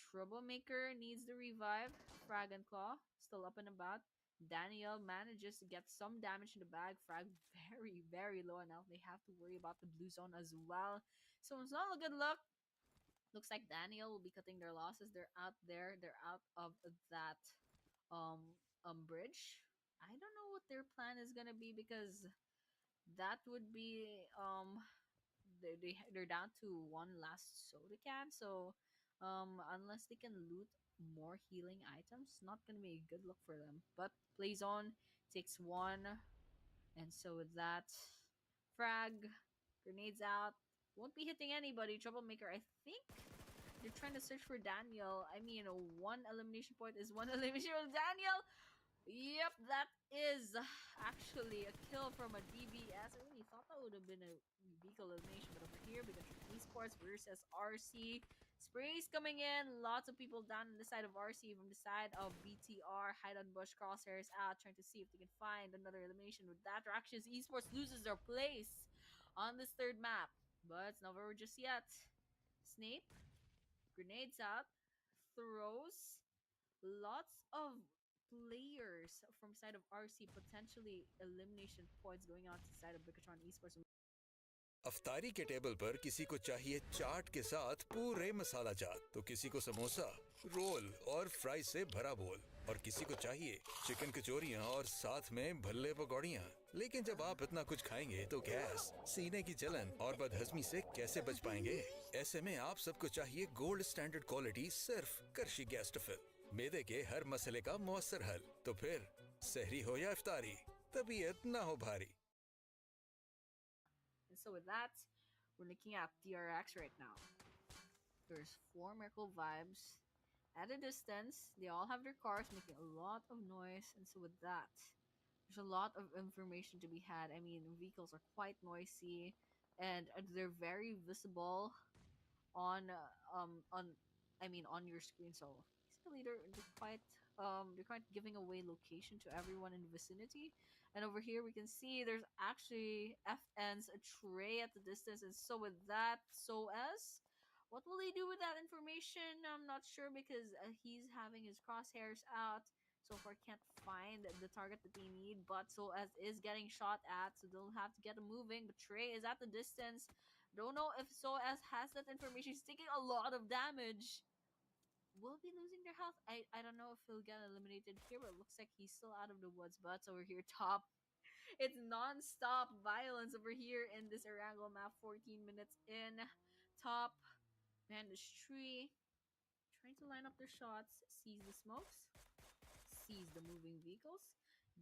Speaker 4: Troublemaker needs the revive. Frag and Claw still up and about. Daniel manages to get some damage in the bag. Frag very, very low, and now they have to worry about the blue zone as well. So it's not a good luck. Looks like Daniel will be cutting their losses. They're out there. They're out of that bridge. I don't know what their plan is gonna be, because that would be they're down to 1 last soda can. So unless they can loot more healing items, not gonna be a good look for them. But plays on, takes 1, and so with that, frag, grenades out, won't be hitting anybody. Troublemaker, I think they're trying to search for Daniel. I mean, 1 elimination point is 1 elimination of Daniel. Yep, that is actually a kill from a DBS. I really thought that would have been a vehicle elimination, but over here, we got Esports versus RC. Sprays coming in. Lots of people down on the side of RC from the side of BTR. Hide on Bush, crosshairs out, trying to see if they can find another elimination. With that, RAKSHYAS Esports loses their place on this 3rd map. But it's not over just yet. Snape, grenades out, throws. Lots of players from side of RC, potentially elimination points going on to side of BIGETRON Esports.
Speaker 6: अफ्तारी के table पर किसी को चाहिए चाट के साथ पूरे मसाला चाट, तो किसी को समोसा, रोल और फ्राई से भरा बोल। और किसी को चाहिए चिकन कचौरियाँ और साथ में भल्ले पकौड़ियाँ। लेकिन जब आप इतना कुछ खाएंगे तो गैस, सीने की जलन और बदहजमी से कैसे बच पाएंगे? ऐसे में आप सबको चाहिए गोल्ड स्टैंडर्ड क्वालिटी सिर्फ करशी गैस्ट्रोफिल, मैदे के हर मसले का मौसर हल। तो फिर सहरी हो या इफ्तारी, तबीयत ना हो भारी।
Speaker 4: And so with that, we're looking at DRX right now. There's 4 Miracle Vibes at a distance. They all have their cars making a lot of noise, and so with that, there's a lot of information to be had. I mean, vehicles are quite noisy, and they're very visible on on your screen. So basically, they're quite giving away location to everyone in the vicinity. And over here, we can see there's actually FN's a tray at the distance, and so with that, so as what will he do with that information? I'm not sure because he's having his crosshairs out. So far, can't find the target that they need, but so as is getting shot at, so they'll have to get him moving. But Trey is at the distance. Don't know if so as has that information. He's taking a lot of damage. Will be losing their health. I don't know if he'll get eliminated here, but it looks like he's still out of the woods. But over here, top. It's non-stop violence over here in this Erangel map. 14 minutes in. Top. Man, this tree. Trying to line up their shots. Sees the smokes. Sees the moving vehicles.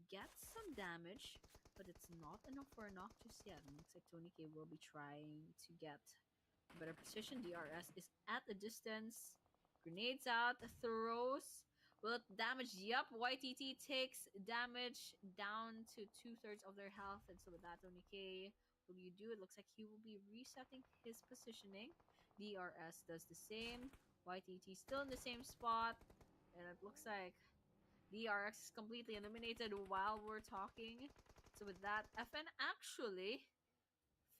Speaker 4: Gets some damage, but it's not enough for a knock just yet. It looks like Tony K will be trying to get a better position. DRS is at a distance. Grenades out, throws. Will it damage? Yup, YTT takes damage down to 2/3 of their health. And so with that, Tony K, will you do? It looks like he will be resetting his positioning. DRS does the same. YTT still in the same spot. And it looks like DRX is completely eliminated while we're talking. So with that, FN actually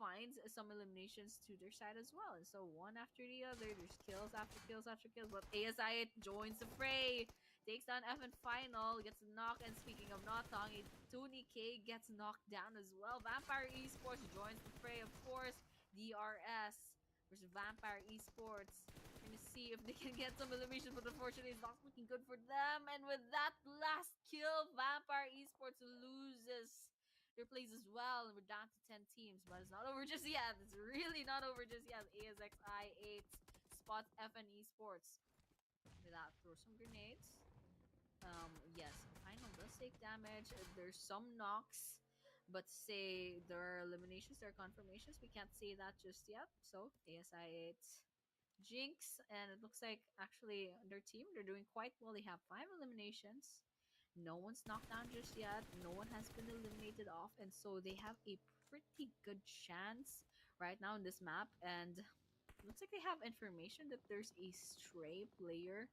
Speaker 4: finds some eliminations to their side as well. And so one after the other, there's kills after kills after kills. But ASxI8 joins the fray. Takes down FN final, gets a knock. And speaking of not knocking, Tony K gets knocked down as well. Vampire Esports joins the fray, of course. DRS versus Vampire Esports. Trying to see if they can get some elimination, but unfortunately it's not looking good for them. And with that last kill, Vampire Esports loses their plays as well. And we're down to 10 teams, but it's not over just yet. It's really not over just yet. ASxI8 spots FN Esports. With that, throw some grenades. Yes, final does take damage. There's some knocks, but say there are eliminations, there are confirmations. We can't say that just yet. So ASxI8 Jinx, and it looks like actually their team, they're doing quite well. They have 5 eliminations. No one's knocked down just yet. No one has been eliminated off, and so they have a pretty good chance right now in this map. And it looks like they have information that there's a stray player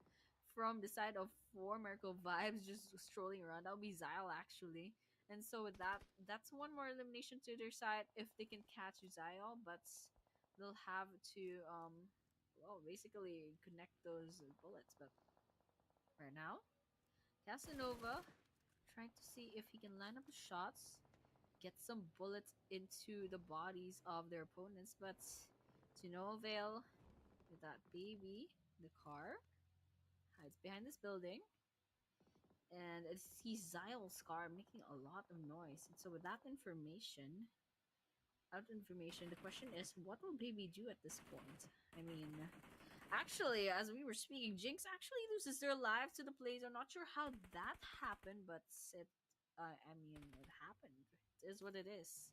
Speaker 4: from the side of 4 Miracle Vibes just strolling around. That would be Zyle actually. And so with that, that's one more elimination to their side if they can catch Zyle, but they'll have to well, basically connect those bullets. But right now, Casanova trying to see if he can line up the shots, get some bullets into the bodies of their opponents, but to no avail. With that baby, the car hides behind this building, and it sees Zyle's car making a lot of noise. And so with that information, the question is, what will baby do at this point? I mean, actually, as we were speaking, Jinx actually loses their lives to the plays. I'm not sure how that happened, but it happened. It is what it is.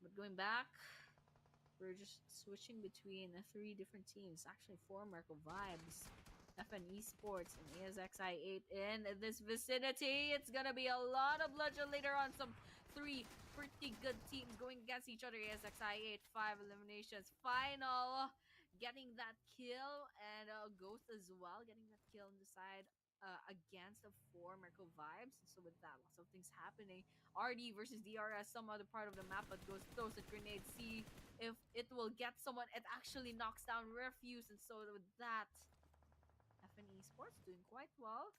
Speaker 4: But going back, we're just switching between 3 different teams. Actually, 4 Merkel Vibes, FN Esports, and ASxI8 in this vicinity. It's gonna be a lot of bloodshed later on. Some 3 pretty good teams going against each other. ASxI8, 5 eliminations. Final, getting that kill, and Ghost as well, getting that kill on the side against the 4 Merkel Vibes. So with that, lots of things happening. RD versus DRS, some other part of the map, but Ghost throws a grenade. See if it will get someone. It actually knocks down Refuse, and so with that, FN Esports doing quite well.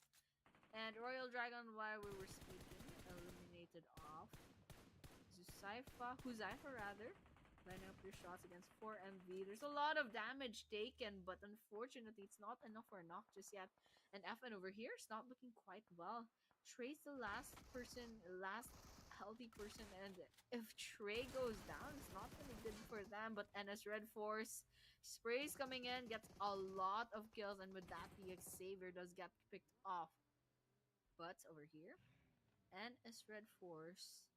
Speaker 4: And Royal Dragon, while we were speaking, eliminated off Huzaifa rather, lining up their shots against 4MV. There's a lot of damage taken, but unfortunately, it's not enough for a knock just yet. And FN over here is not looking quite well. Trey's the last healthy person, and if Trey goes down, it's not gonna be good for them. But NS REDFORCE sprays coming in, gets a lot of kills, and with that, the Xavier does get picked off. But over here, NS REDFORCE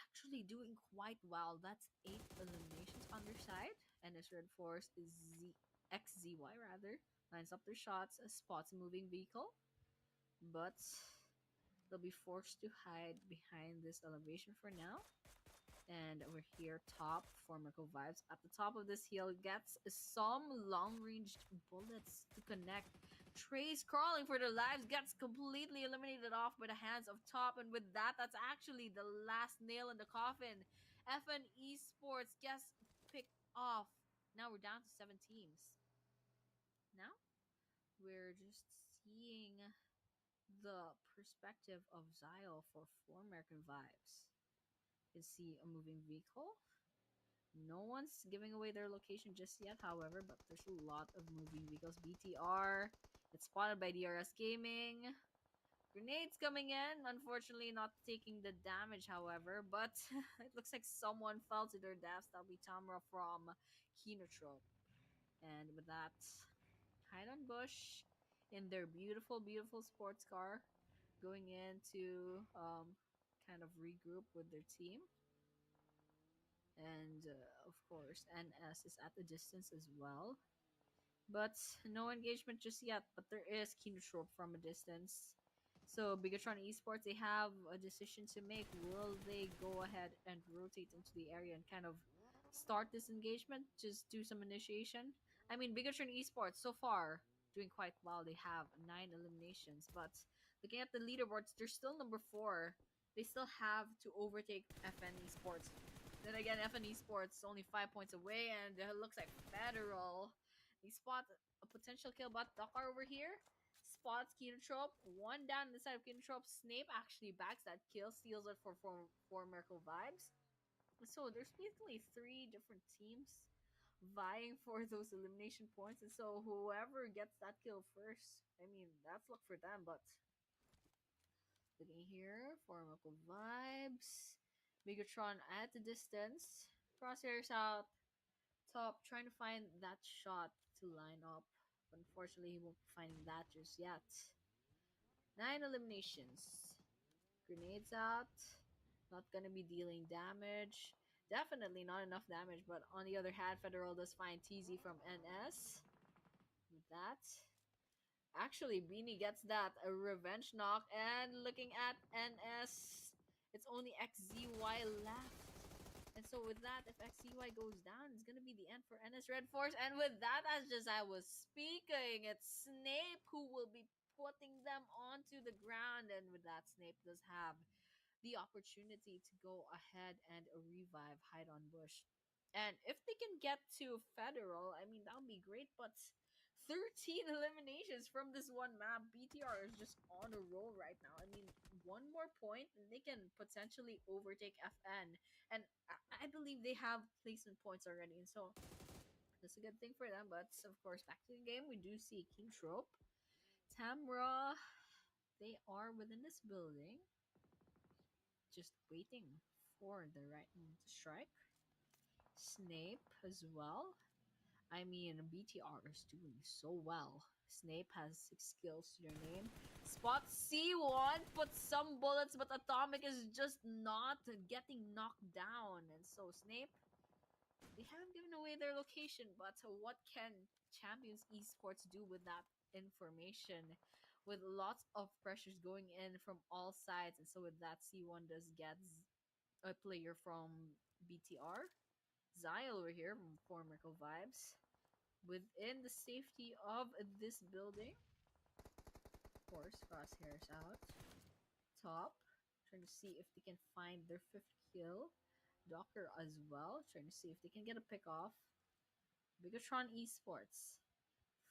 Speaker 4: actually doing quite well. That's 8 eliminations on their side. NS REDFORCE is XZY rather lines up their shots, spots a moving vehicle, but they'll be forced to hide behind this elevation for now. And over here, top for MERICAL Vibes at the top of this hill gets some long-ranged bullets to connect. Trey's crawling for their lives, gets completely eliminated off by the hands of top, and with that, that's actually the last nail in the coffin. FN Esports gets picked off. Now we're down to 7 teams. Now we're just seeing the perspective of Zio for MERICAL Vibes. You can see a moving vehicle. No one's giving away their location just yet, however, but there's a lot of moving vehicles. BTR, it's spotted by DRS Gaming. Grenades coming in, unfortunately not taking the damage, however, but it looks like someone fell to their deaths. That'll be Tamra from KINOTROPE. And with that, hide on bush in their beautiful, beautiful sports car, going in to kind of regroup with their team. And of course, NS is at a distance as well. But no engagement just yet. But there is KINOTROPE from a distance. So BIGETRON Esports, they have a decision to make. Will they go ahead and rotate into the area and kind of start this engagement? Just do some initiation? I mean, BIGETRON Esports so far doing quite well. They have 9 eliminations. But looking at the leaderboards, they're still number 4. They still have to overtake FN Esports. Then again, FN Esports only 5 points away, and it looks like Federal. They spot a potential kill, but Dakar over here spots KINOTROPE. 1 down on the side of KINOTROPE. Snape actually backs that kill, steals it for MERICAL Vibes. So there's basically 3 different teams vying for those elimination points, and so whoever gets that kill first, I mean, that's luck for them. But looking here for MERICAL Vibes, BIGETRON at the distance, crosshairs out top, trying to find that shot to line up. But unfortunately, he won't be finding that just yet. 9 eliminations. Grenades out. Not gonna be dealing damage. Definitely not enough damage, but on the other hand, Federal does find TZ from NS. With that, actually, Beanie gets that a revenge knock, and looking at NS, it's only XZY left. And so with that, if XZY goes down, it's gonna be the end for NS REDFORCE. And with that, as just I was speaking, it's Snape who will be putting them onto the ground. And with that, Snape does have the opportunity to go ahead and revive hide on bush. And if they can get to Federal, I mean, that would be great, but 13 eliminations from this one map. BTR is just on a roll right now. I mean, one more point and they can potentially overtake FN. And I believe they have placement points already. And so that's a good thing for them. But of course, back to the game, we do see KINOTROPE. Tamra, they are within this building, just waiting for the right moment to strike. Snape as well. I mean, BTR is doing so well. Snape has 6 kills to their name. Spot C1, put some bullets, but Atomic is just not getting knocked down. And so Snape, they haven't given away their location, but what can Champions Esports do with that information? With lots of pressures going in from all sides. And so with that, C1 does get a player from BTR. Zyle over here from MERICAL Vibes. Within the safety of this building. Of course, crosshairs out. Top. Trying to see if they can find their 5th kill. Docker as well. Trying to see if they can get a pick off. BIGETRON Esports.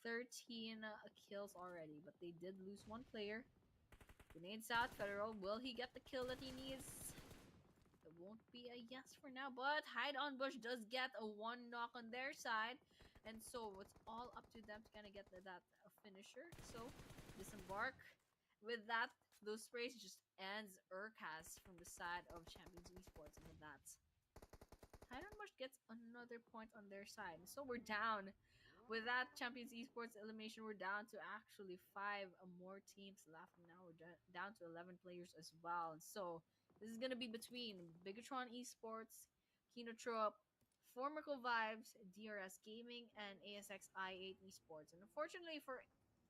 Speaker 4: 13 kills already, but they did lose 1 player. Grenades out. Federal. Will he get the kill that he needs? It won't be a yes for now, but hide on bush does get a 1 knock on their side. And so it's all up to them to kind of get that finisher. So disembark. With that, those sprays just ends Urcas from the side of Champions Esports, and with that, Mush gets another point on their side. So we're down. With that Champions Esports elimination, we're down to actually 5 more teams left. And now we're down to 11 players as well. And so this is going to be between BIGETRON Esports, KINOTROPE, Formical Vibes, DRS Gaming, and ASxI8 Esports. And unfortunately for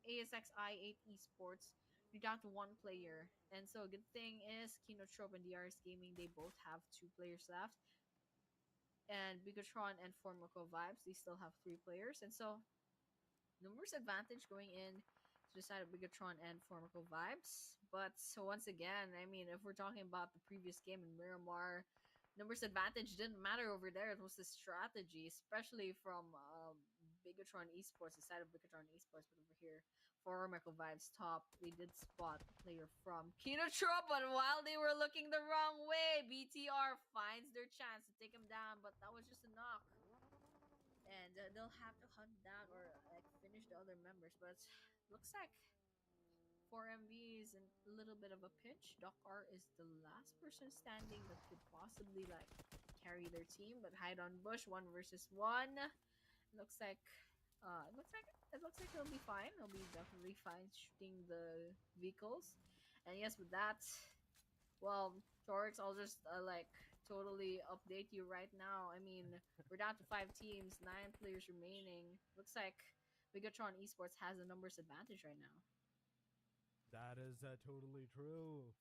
Speaker 4: ASxI8 Esports, you're down to 1 player. And so a good thing is KINOTROPE and DRS Gaming, they both have 2 players left. And BIGETRON and Formical Vibes, they still have 3 players. And so numbers advantage going in to the side of BIGETRON and Formical Vibes. But so once again, I mean, if we're talking about the previous game in Miramar, numbers advantage didn't matter over there. It was the strategy, especially from BIGETRON Esports, the side of BIGETRON Esports. But over here, Formical Vibes top, they did spot a player from KINOTROPE, but while they were looking the wrong way, BTR finds their chance to take him down, but that was just a knock. And they'll have to hunt down or like finish the other members. But looks like 4MV is in a little bit of a pinch. Dokar is the last person standing that could possibly like carry their team. But hide on bush, 1 versus 1. Looks like it looks like he'll be fine. He'll be definitely fine shooting the vehicles. And yes, with that, well, Torix, I'll just totally update you right now. I mean, we're down to 5 teams, 9 players remaining. Looks like BIGETRON Esports has a numbers advantage right now.
Speaker 3: That is totally true.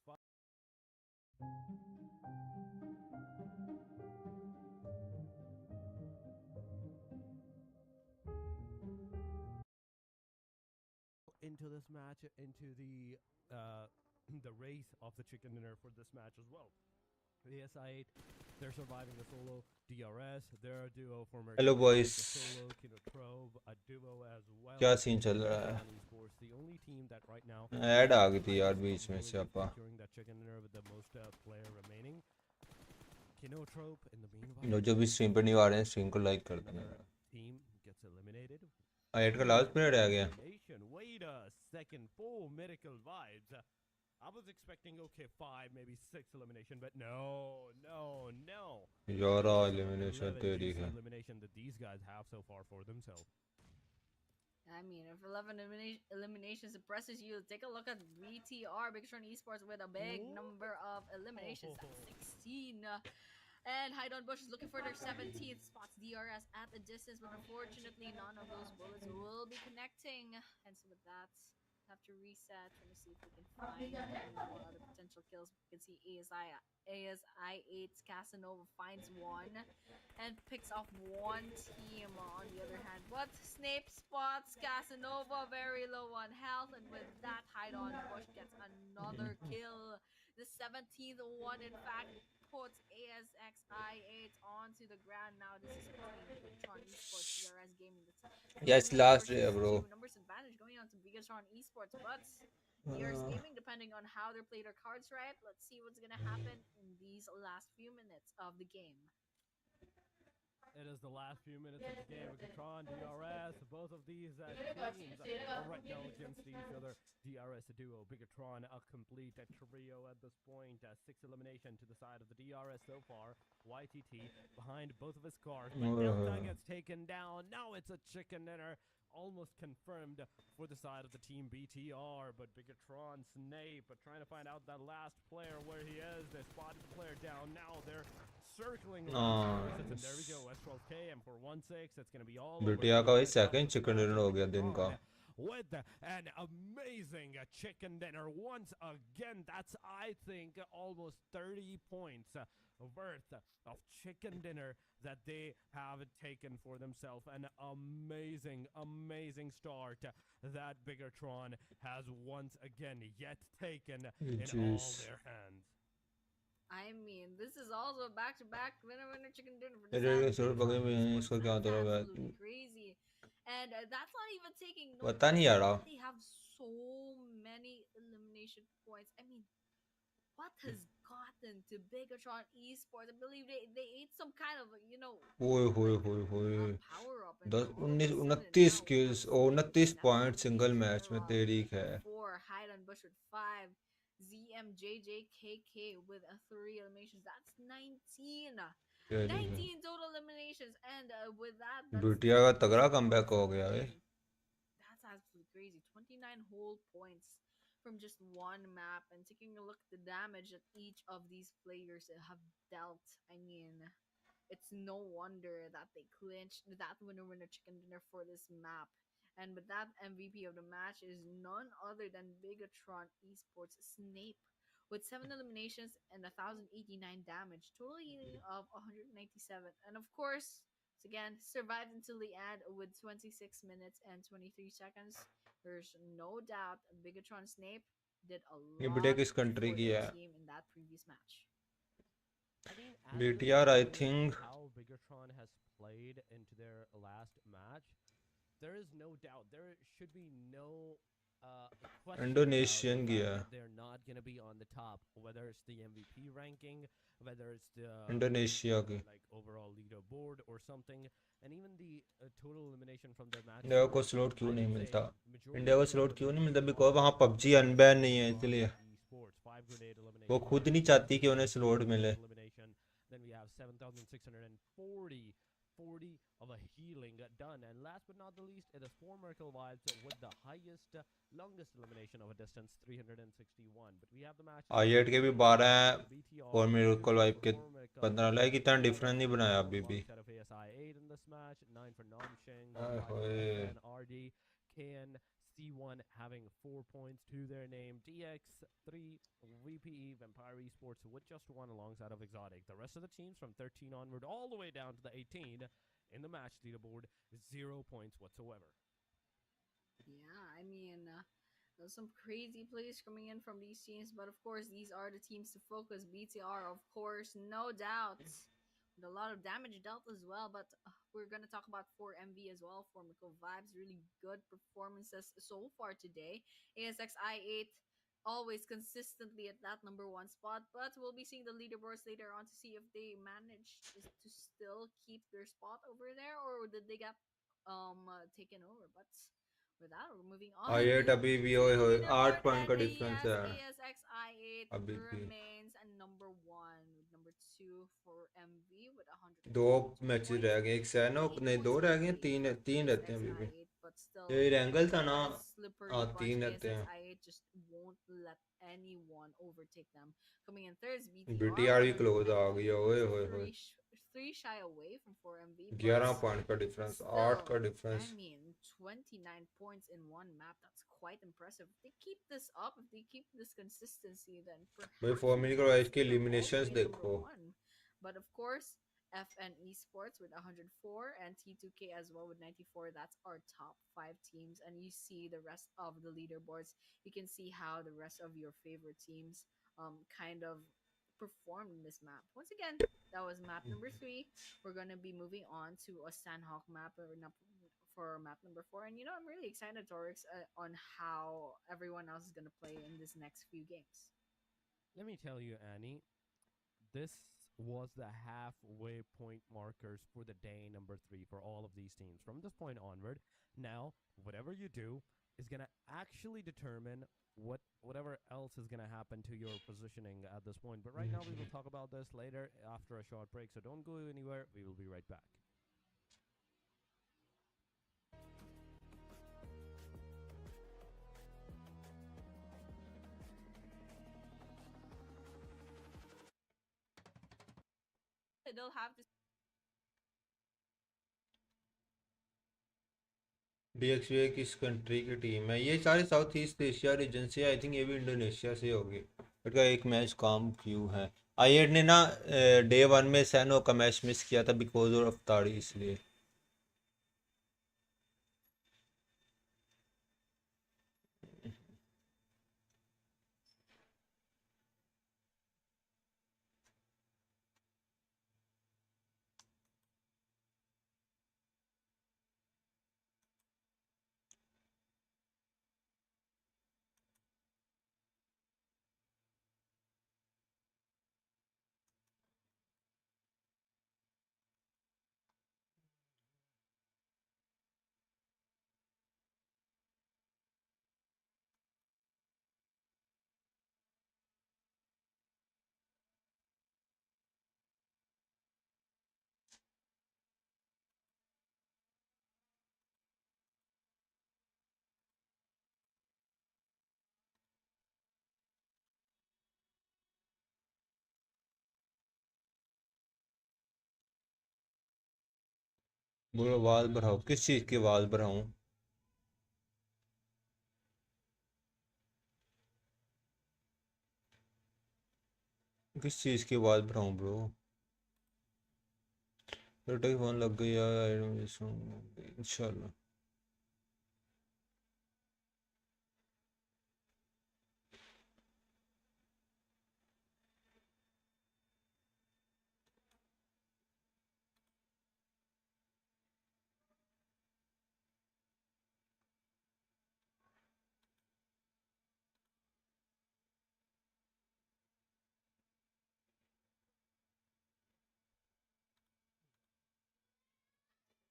Speaker 3: Into this match, into the the race of the chicken dinner for this match as well. The ASxI8, they're surviving the solo. DRS, they're a duo for MERICAL.
Speaker 1: Hello boys,
Speaker 3: Solo, KINOTROPE, a duo as well.
Speaker 1: क्या scene चल रहा है?
Speaker 3: Esports, the only team that right now
Speaker 1: ad आ गई थी यार बीच में से अपा.
Speaker 3: securing that chicken dinner with the most player remaining. KINOTROPE in the meanwhile.
Speaker 1: जो भी स्ट्रीम पर नहीं आ रहे हैं स्ट्रीम को लाइक कर देना.
Speaker 3: Team gets eliminated.
Speaker 1: आइट का लास्ट पीरियड आ गया.
Speaker 3: Wait a second, full MERICAL vibes. I was expecting, okay, 5, maybe 6 elimination, but no.
Speaker 1: Yara elimination तेरी है.
Speaker 3: Elimination that these guys have so far for themselves.
Speaker 4: I mean, if 11 eliminations impresses you, take a look at BTR, BIGETRON Esports, with a big number of eliminations. That's 16. And Hide on Bush is looking for their 17th spots. DRS at a distance, but unfortunately, none of those bullets will be connecting. And so with that, have to reset, trying to see if we can find any more other potential kills. We can see ASxI8's Casanova finds one and picks off 1 team on the other hand. But Snape spots Casanova very low on health, and with that, Hide on Bush gets another kill. The 17th one, in fact, puts ASxI8 onto the ground. Now this is between BIGETRON Esports, DRS Gaming.
Speaker 1: Yes, last day, bro.
Speaker 4: Numbers advantage going on to BIGETRON Esports, but DRS Gaming, depending on how they play their cards right, let's see what's gonna happen in these last few minutes of the game.
Speaker 3: It is the last few minutes of the game. BIGETRON, DRS, both of these teams are right now against each other. DRS a duo, BIGETRON a complete trio at this point. 6 elimination to the side of the DRS so far. YTT behind both of his cars. But Delta gets taken down. Now it's a chicken dinner. Almost confirmed for the side of the team BTR, but BIGETRON, Snape trying to find out that last player where he is. They spotted the player down. Now they're circling. And there we go. S12K and for 1-6, it's gonna be all.
Speaker 1: बिटिया का भाई second chicken dinner हो गया दिन का.
Speaker 3: With an amazing chicken dinner once again. That's, I think, almost 30 points worth of chicken dinner that they have taken for themselves. An amazing start that BIGETRON has once again yet taken in all their hands.
Speaker 4: I mean, this is also a back-to-back winner chicken dinner for absolutely crazy. And that's not even taking note
Speaker 1: पता नहीं यार.
Speaker 4: they have so many elimination points. I mean, what has gotten to BIGETRON esports. I believe they ate some kind of,
Speaker 1: ओए होए
Speaker 4: like
Speaker 1: होए
Speaker 4: a
Speaker 1: होए
Speaker 4: power up, and
Speaker 1: 10
Speaker 4: all of a
Speaker 1: 19
Speaker 4: sudden
Speaker 1: 29
Speaker 4: now we have
Speaker 1: kills और
Speaker 4: Snape
Speaker 1: 29
Speaker 4: with 7
Speaker 1: point single
Speaker 4: eliminations,
Speaker 1: match में
Speaker 4: Miramar
Speaker 1: तेरी
Speaker 4: with
Speaker 1: है
Speaker 4: 4, Hide and Bush with 5, ZMJJKK with 3 eliminations. That's 19.
Speaker 1: तेरी है
Speaker 4: 19 total eliminations, and with that, that's
Speaker 1: बिटिया का
Speaker 4: 10
Speaker 1: तगड़ा
Speaker 4: scores.
Speaker 1: Comeback हो
Speaker 4: I
Speaker 1: गया है
Speaker 4: mean, that's absolutely crazy. 29 whole points from just one map, and taking a look at the damage that each of these players have dealt. I mean, it's no wonder that they clinched that winner chicken dinner for this map. And with that, MVP of the match is none other than Bigetron Esports Snape with 7 eliminations and 1089 damage, total healing of 197. And of course, again, survived until the end with 26 minutes and 23 seconds. There's no doubt Bigetron Snape did a
Speaker 1: ये बिटिया
Speaker 4: lot
Speaker 1: किस country
Speaker 4: for
Speaker 1: की
Speaker 4: their
Speaker 1: है
Speaker 4: team in that previous match.
Speaker 3: I mean, as we're
Speaker 1: BTR I
Speaker 3: seeing
Speaker 1: think
Speaker 3: how Bigetron has played into their last match, there is no doubt. There should be no question about the
Speaker 1: Indonesian की
Speaker 3: fact
Speaker 1: है
Speaker 3: that they're not going to be on the top, whether it's the MVP ranking, whether it's the
Speaker 1: Indonesia की
Speaker 3: like overall leaderboard or something, and even the total elimination from their match
Speaker 1: India को
Speaker 3: score.
Speaker 1: Slot क्यों
Speaker 3: I
Speaker 1: नहीं
Speaker 3: would
Speaker 1: मिलता
Speaker 3: say majority
Speaker 1: India
Speaker 3: of
Speaker 1: को
Speaker 3: the
Speaker 1: slot क्यों नहीं मिलता
Speaker 3: eliminations
Speaker 1: because
Speaker 3: are
Speaker 1: वहाँ
Speaker 3: from
Speaker 1: पबजी अनबैन नहीं है
Speaker 3: Bigetron
Speaker 1: इसलिए
Speaker 3: Esports. 5 grenade
Speaker 1: वो
Speaker 3: eliminations,
Speaker 1: खुद नहीं
Speaker 3: 19
Speaker 1: चाहती कि
Speaker 3: total
Speaker 1: उन्हें स्लॉट मिले
Speaker 3: elimination. Then we have 7,640 of a healing done. And last but not the least, it is 4 Merkel vibes with the highest, longest elimination of a distance, 361. But we have the matches
Speaker 1: आई8 के भी
Speaker 3: starting
Speaker 1: 12 हैं
Speaker 3: with BTR
Speaker 1: और मेरिकल
Speaker 3: two
Speaker 1: wife
Speaker 3: for
Speaker 1: के
Speaker 3: 4 Merkel,
Speaker 1: 15 like इतना
Speaker 3: 11
Speaker 1: difference नहीं
Speaker 3: for
Speaker 1: बनाया
Speaker 3: Rondo
Speaker 1: अभी भी
Speaker 3: alongside of ASI8 in this match, 9 for Namsheng,
Speaker 1: आए
Speaker 3: 5 for
Speaker 1: होए
Speaker 3: FNRD, KN, C1 having 4 points to their name, DX3, VPE, Vampire Esports with just 1 alongside of XOTIC. The rest of the teams from 13 onward all the way down to the 18 in the match leaderboard, 0 points whatsoever.
Speaker 4: Yeah, I mean, there's some crazy plays coming in from these teams, but of course, these are the teams to focus. BTR, of course, no doubt, with a lot of damage dealt as well. But we're gonna talk about 4MV as well. For Miko Vibes, really good performances so far today. ASxI8 always consistently at that number 1 spot, but we'll be seeing the leaderboards later on to see if they manage to still keep their spot over there, or did they get taken over. But with that, we're moving on
Speaker 1: आई8 अभी भी
Speaker 4: to
Speaker 1: होए
Speaker 4: the
Speaker 1: होए
Speaker 4: leaderboard,
Speaker 1: 8 point
Speaker 4: and
Speaker 1: का difference
Speaker 4: yes,
Speaker 1: है
Speaker 4: ASxI8
Speaker 1: अभी भी
Speaker 4: remains at number 1, with number 2 for MV with
Speaker 1: 2
Speaker 4: 142
Speaker 1: matches
Speaker 4: points,
Speaker 1: रह गए एक सैनोक
Speaker 4: 28
Speaker 1: नहीं 2
Speaker 4: points
Speaker 1: रह गए
Speaker 4: only
Speaker 1: 3
Speaker 4: for
Speaker 1: 3 रहते हैं अभी भी
Speaker 4: ASxI8, but still
Speaker 1: ये रैंगल था ना
Speaker 4: a slippery bunch.
Speaker 1: 3 रहते हैं
Speaker 4: ASxI8 just won't let anyone overtake them. Coming in third is BTR
Speaker 1: BTR
Speaker 4: with
Speaker 1: भी क्लोज आ गई
Speaker 4: 119
Speaker 1: है ओए
Speaker 4: points,
Speaker 1: होए होए
Speaker 4: three shy away from 4MV, but
Speaker 1: 11 point का डिफरेंस 8
Speaker 4: still,
Speaker 1: का
Speaker 4: I
Speaker 1: difference
Speaker 4: mean, 29 points in one map. That's quite impressive. If they keep this up, if they keep this consistency, then
Speaker 1: भाई
Speaker 4: perhaps we
Speaker 1: format
Speaker 4: can
Speaker 1: का इसके
Speaker 4: see them all the
Speaker 1: eliminations
Speaker 4: way number
Speaker 1: देखो
Speaker 4: 1. But of course, FN Esports with 104 and T2K as well with 94. That's our top 5 teams. And you see the rest of the leaderboards. You can see how the rest of your favorite teams kind of performed in this map. Once again, that was map number 3. We're going to be moving on to a Sanhok map for map number 4. And I'm really excited, Torix, on how everyone else is going to play in this next few games.
Speaker 3: Let me tell you, Annie, this was the halfway point markers for the day number 3 for all of these teams. From this point onward, now, whatever you do is going to actually determine whatever else is going to happen to your positioning at this point. But right now, we will talk about this later after a short break. So don't go anywhere. We will be right back.
Speaker 4: They'll have to
Speaker 1: डीएक्सवी किस country की team है ये सारे south east Asia region से I think ये भी Indonesia से होगी इनका एक मैच काम क्यों है आई8 ने ना डे 1 में सैनो का मैच मिस किया था बिकॉज ऑफ अफ्तारी इसलिए बोलो आवाज़ बढ़ाओ, किस चीज़ की आवाज़ बढ़ाऊं? किस चीज़ की आवाज़ बढ़ाऊं ब्रो? बेटा की फ़ोन लग गई यार, इंशाल्लाह।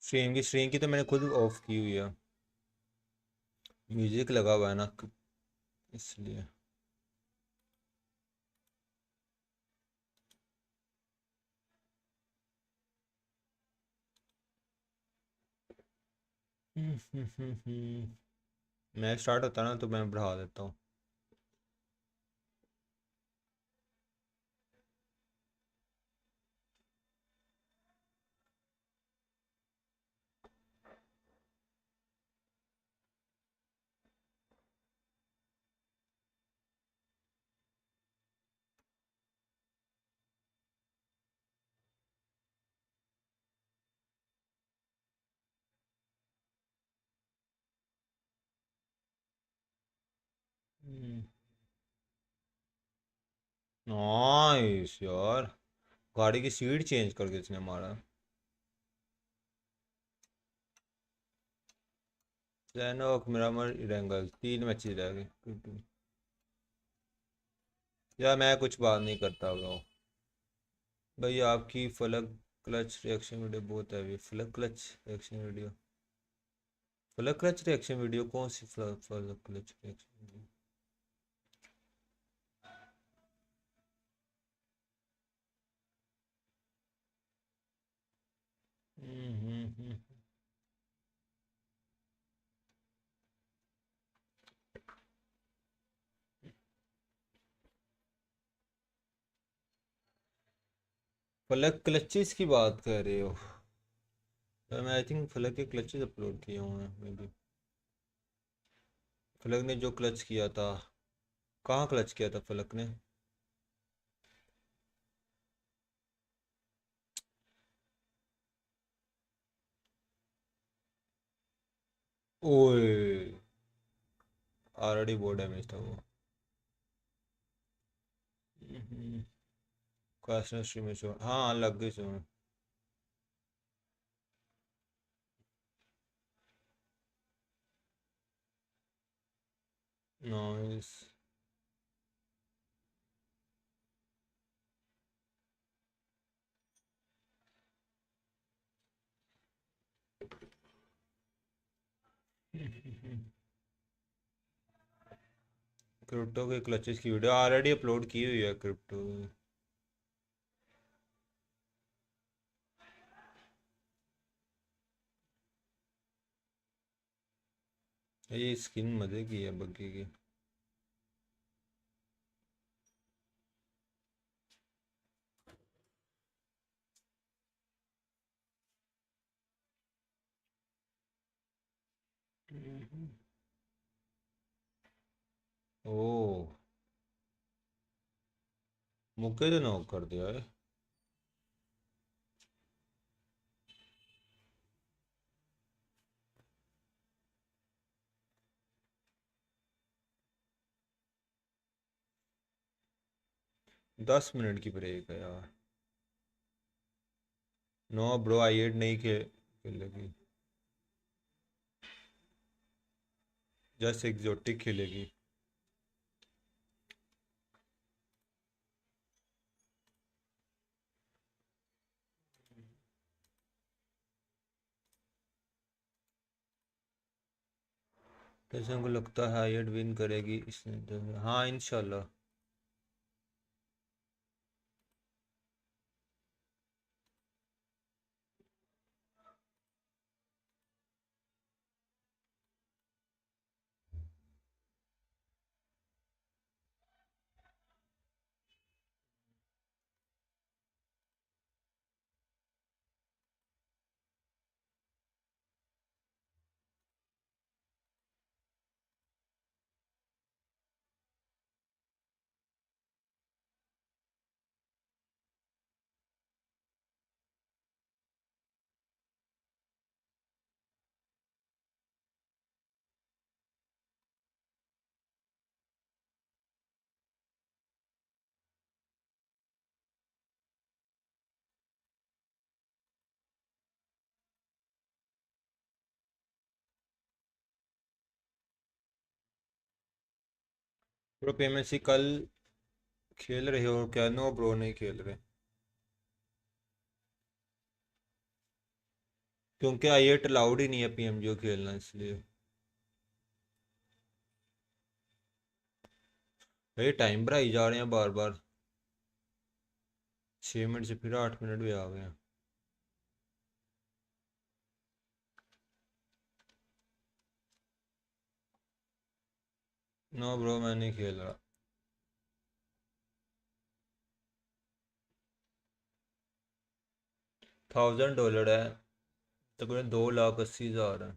Speaker 1: स्ट्रीम की तो मैंने खुद ऑफ की हुई है। म्यूजिक लगा हुआ है ना, इसलिए। मैच स्टार्ट होता है ना तो मैं बढ़ा देता हूँ। नाइस यार, गाड़ी की सीट चेंज करके इसने मारा। सैनोक, मिरामर, इरेंगल, 3 मैचेस रह गए। यार मैं कुछ बात नहीं करता ब्रो। भाई आपकी फलक क्लच रिएक्शन वीडियो बहुत है। फलक क्लच रिएक्शन वीडियो, फलक क्लच रिएक्शन वीडियो कौन सी? फलक क्लच रिएक्शन वीडियो। हम्म। फलक क्लचेस की बात कर रहे हो? मैं आई थिंक फलक के क्लचेस अपलोड किए हुए हैं मे बी। फलक ने जो क्लच किया था, कहाँ क्लच किया था फलक ने? ओए, ऑलरेडी बहुत डैमेज था वो। क्वेश्चन स्ट्रीम में शो, हाँ लग गई शो। नाइस। क्रिप्टो के क्लचेस की वीडियो ऑलरेडी अपलोड की हुई है क्रिप्टो। ये स्किन मजे की है बग्गी की। ओ, मुक्के तो नॉक कर दिया है। 10 मिनट की ब्रेक है यार। नो ब्रो, आई 8 नहीं खेलेगी, जस्ट एक्सोटिक खेलेगी। जैसे हमको लगता है आई 8 विन करेगी इसने हाँ इंशाल्लाह। ब्रो पीएमएससी कल खेल रहे हो क्या? नो ब्रो, नहीं खेल रहे, क्योंकि आई8 अलाउड ही नहीं है पीएमजीओ खेलना, इसलिए। भाई टाइम बढ़ाई जा रहे हैं बार बार, 6 मिनट से फिर 8 मिनट भी आ गए हैं। नो ब्रो, मैं नहीं खेल रहा। $1000 है, तकरीबन 2,80,000 है।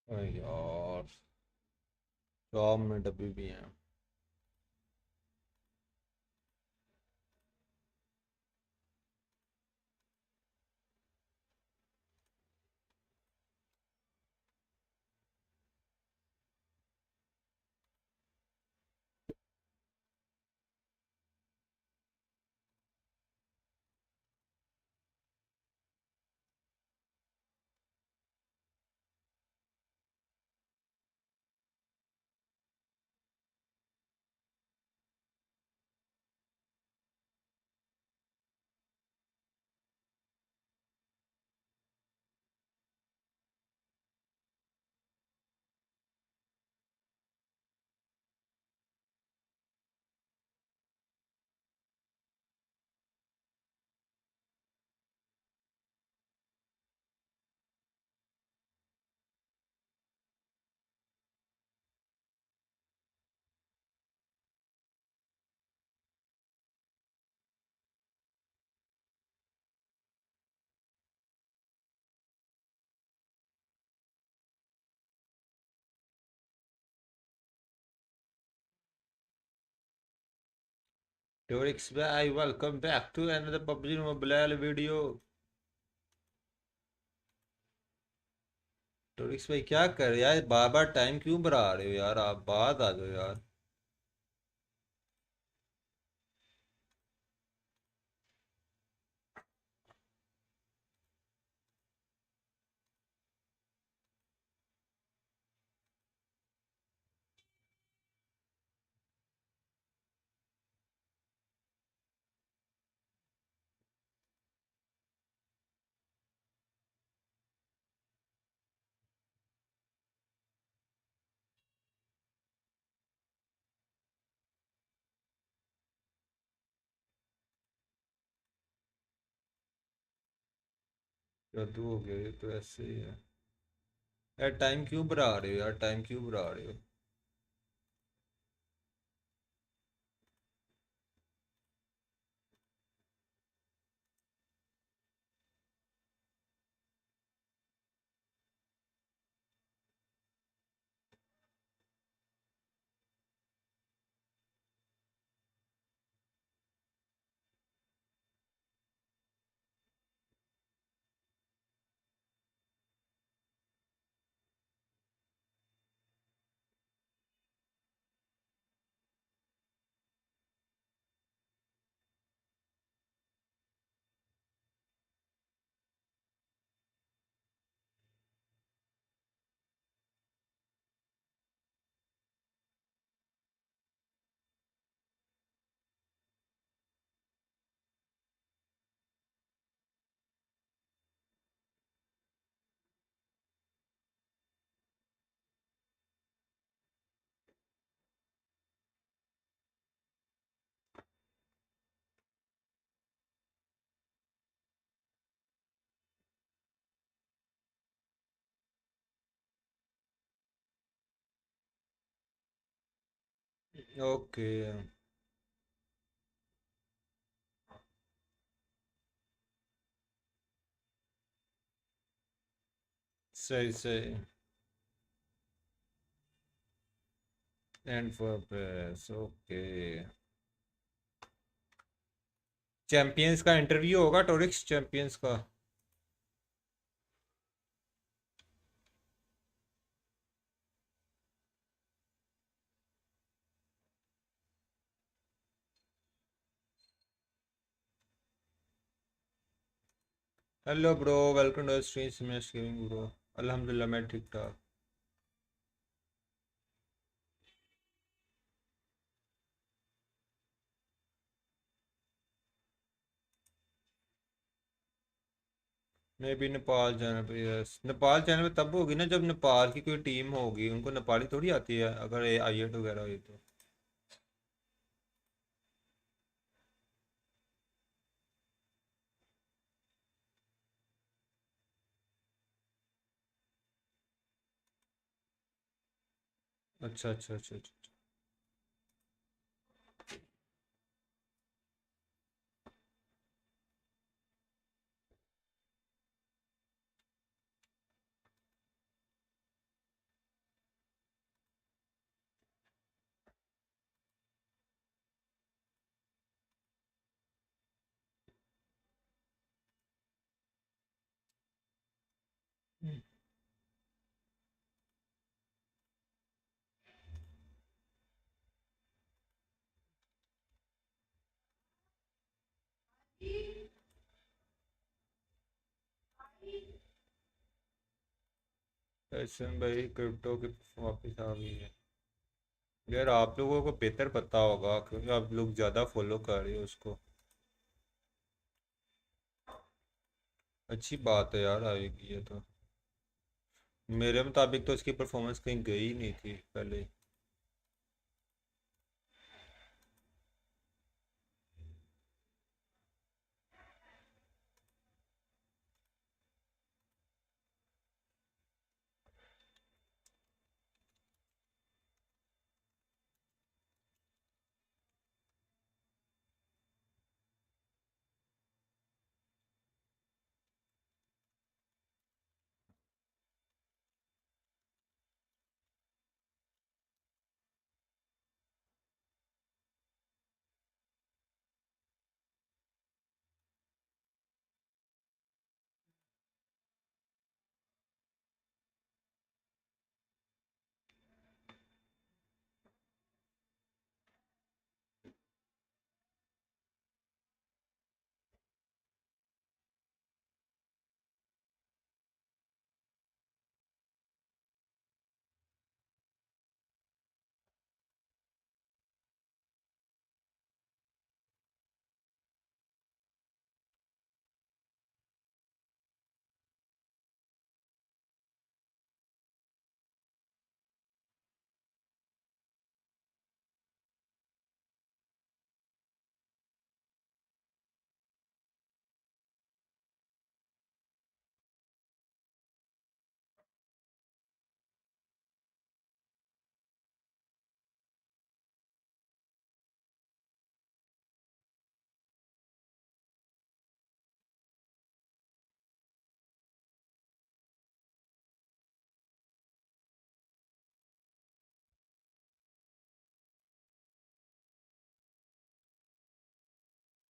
Speaker 1: अरे यार, 4 मिनट अभी भी हैं। Torix bhai, welcome back to another PUBG Mobile video. टोरिक्स भाई क्या कर रहे हो यार, बार बार टाइम क्यों बढ़ा रहे हो यार, आप बात आ जाओ यार। जादू हो गया, ये तो ऐसे ही है यार। टाइम क्यों बढ़ा रहे हो यार, टाइम क्यों बढ़ा रहे हो। ओके, सही सही। And for press, okay. Champions का इंटरव्यू होगा टोरिक्स, चैंपियंस का। Hello bro, welcome to stream match gaming bro. अल्हम्दुलिल्लाह मैं ठीक ठाक। मैं भी नेपाल जाना पे, यस नेपाल जाने पे तब होगी ना जब नेपाल की कोई टीम होगी, उनको नेपाली थोड़ी आती है अगर ये आई वगैरह हुई तो। अच्छा अच्छा अच्छा अच्छा। ऐसे में भाई क्रिप्टो की वापस आ गई है। यार आप लोगों को बेहतर पता होगा क्योंकि आप लोग ज़्यादा फॉलो कर रहे हो उसको। अच्छी बात है यार, आएगी ये तो। मेरे मुताबिक तो इसकी परफॉर्मेंस कहीं गई ही नहीं थी पहले।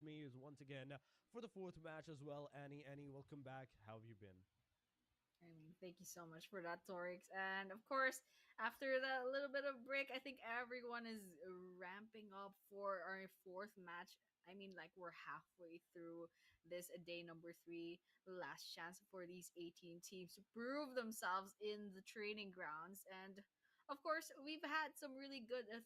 Speaker 3: me is once again for the fourth match as well. Annie, welcome back. How have you been?
Speaker 4: I mean, thank you so much for that, Torix. And of course, after that little bit of break, I think everyone is ramping up for our fourth match. I mean, like we're halfway through this day number 3, last chance for these 18 teams to prove themselves in the training grounds. And of course, we've had some really good 3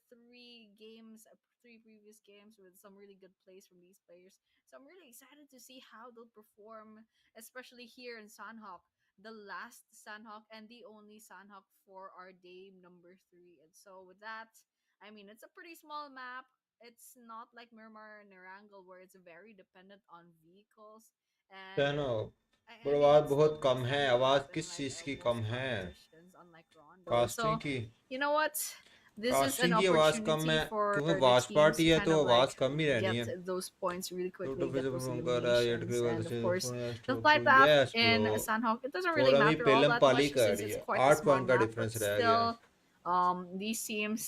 Speaker 4: previous games with some really good plays from these players. So I'm really excited to see how they'll perform, especially here in Sanhok, the last Sanhok and the only Sanhok for our day number 3. And so with that, I mean, it's a pretty small map. It's not like Miramar and Narangal where it's very dependent on vehicles. And
Speaker 1: चलो,
Speaker 4: I
Speaker 1: पर
Speaker 4: mean,
Speaker 1: आवाज
Speaker 4: it still
Speaker 1: बहुत
Speaker 4: makes
Speaker 1: कम है.
Speaker 4: them go
Speaker 1: आवाज
Speaker 4: up in
Speaker 1: किस
Speaker 4: like
Speaker 1: चीज की
Speaker 4: most
Speaker 1: कम है?
Speaker 4: competitions, unlike Rondo.
Speaker 1: Casting
Speaker 4: So,
Speaker 1: की.
Speaker 4: you know what? This is an
Speaker 1: casting की आवाज कम
Speaker 4: opportunity
Speaker 1: है
Speaker 4: for
Speaker 1: क्योंकि
Speaker 4: the
Speaker 1: watch
Speaker 4: teams
Speaker 1: party
Speaker 4: to
Speaker 1: है
Speaker 4: kind
Speaker 1: तो
Speaker 4: of
Speaker 1: आवाज
Speaker 4: like
Speaker 1: कम ही रहनी
Speaker 4: get
Speaker 1: है.
Speaker 4: those points really quickly,
Speaker 1: YouTube पे
Speaker 4: get
Speaker 1: जब
Speaker 4: those
Speaker 1: हम कर रहा है ये
Speaker 4: eliminations. And of course, the flight
Speaker 1: तो
Speaker 4: path
Speaker 1: yes
Speaker 4: in
Speaker 1: bro.
Speaker 4: Sanhok, it doesn't really
Speaker 1: forum he
Speaker 4: matter all
Speaker 1: Pelham
Speaker 4: that
Speaker 1: Pali
Speaker 4: much
Speaker 1: कर
Speaker 4: since
Speaker 1: रही
Speaker 4: it's
Speaker 1: है.
Speaker 4: quite a
Speaker 1: 8
Speaker 4: small
Speaker 1: पॉइंट का
Speaker 4: map, but
Speaker 1: डिफरेंस रह गया है.
Speaker 4: still, these teams,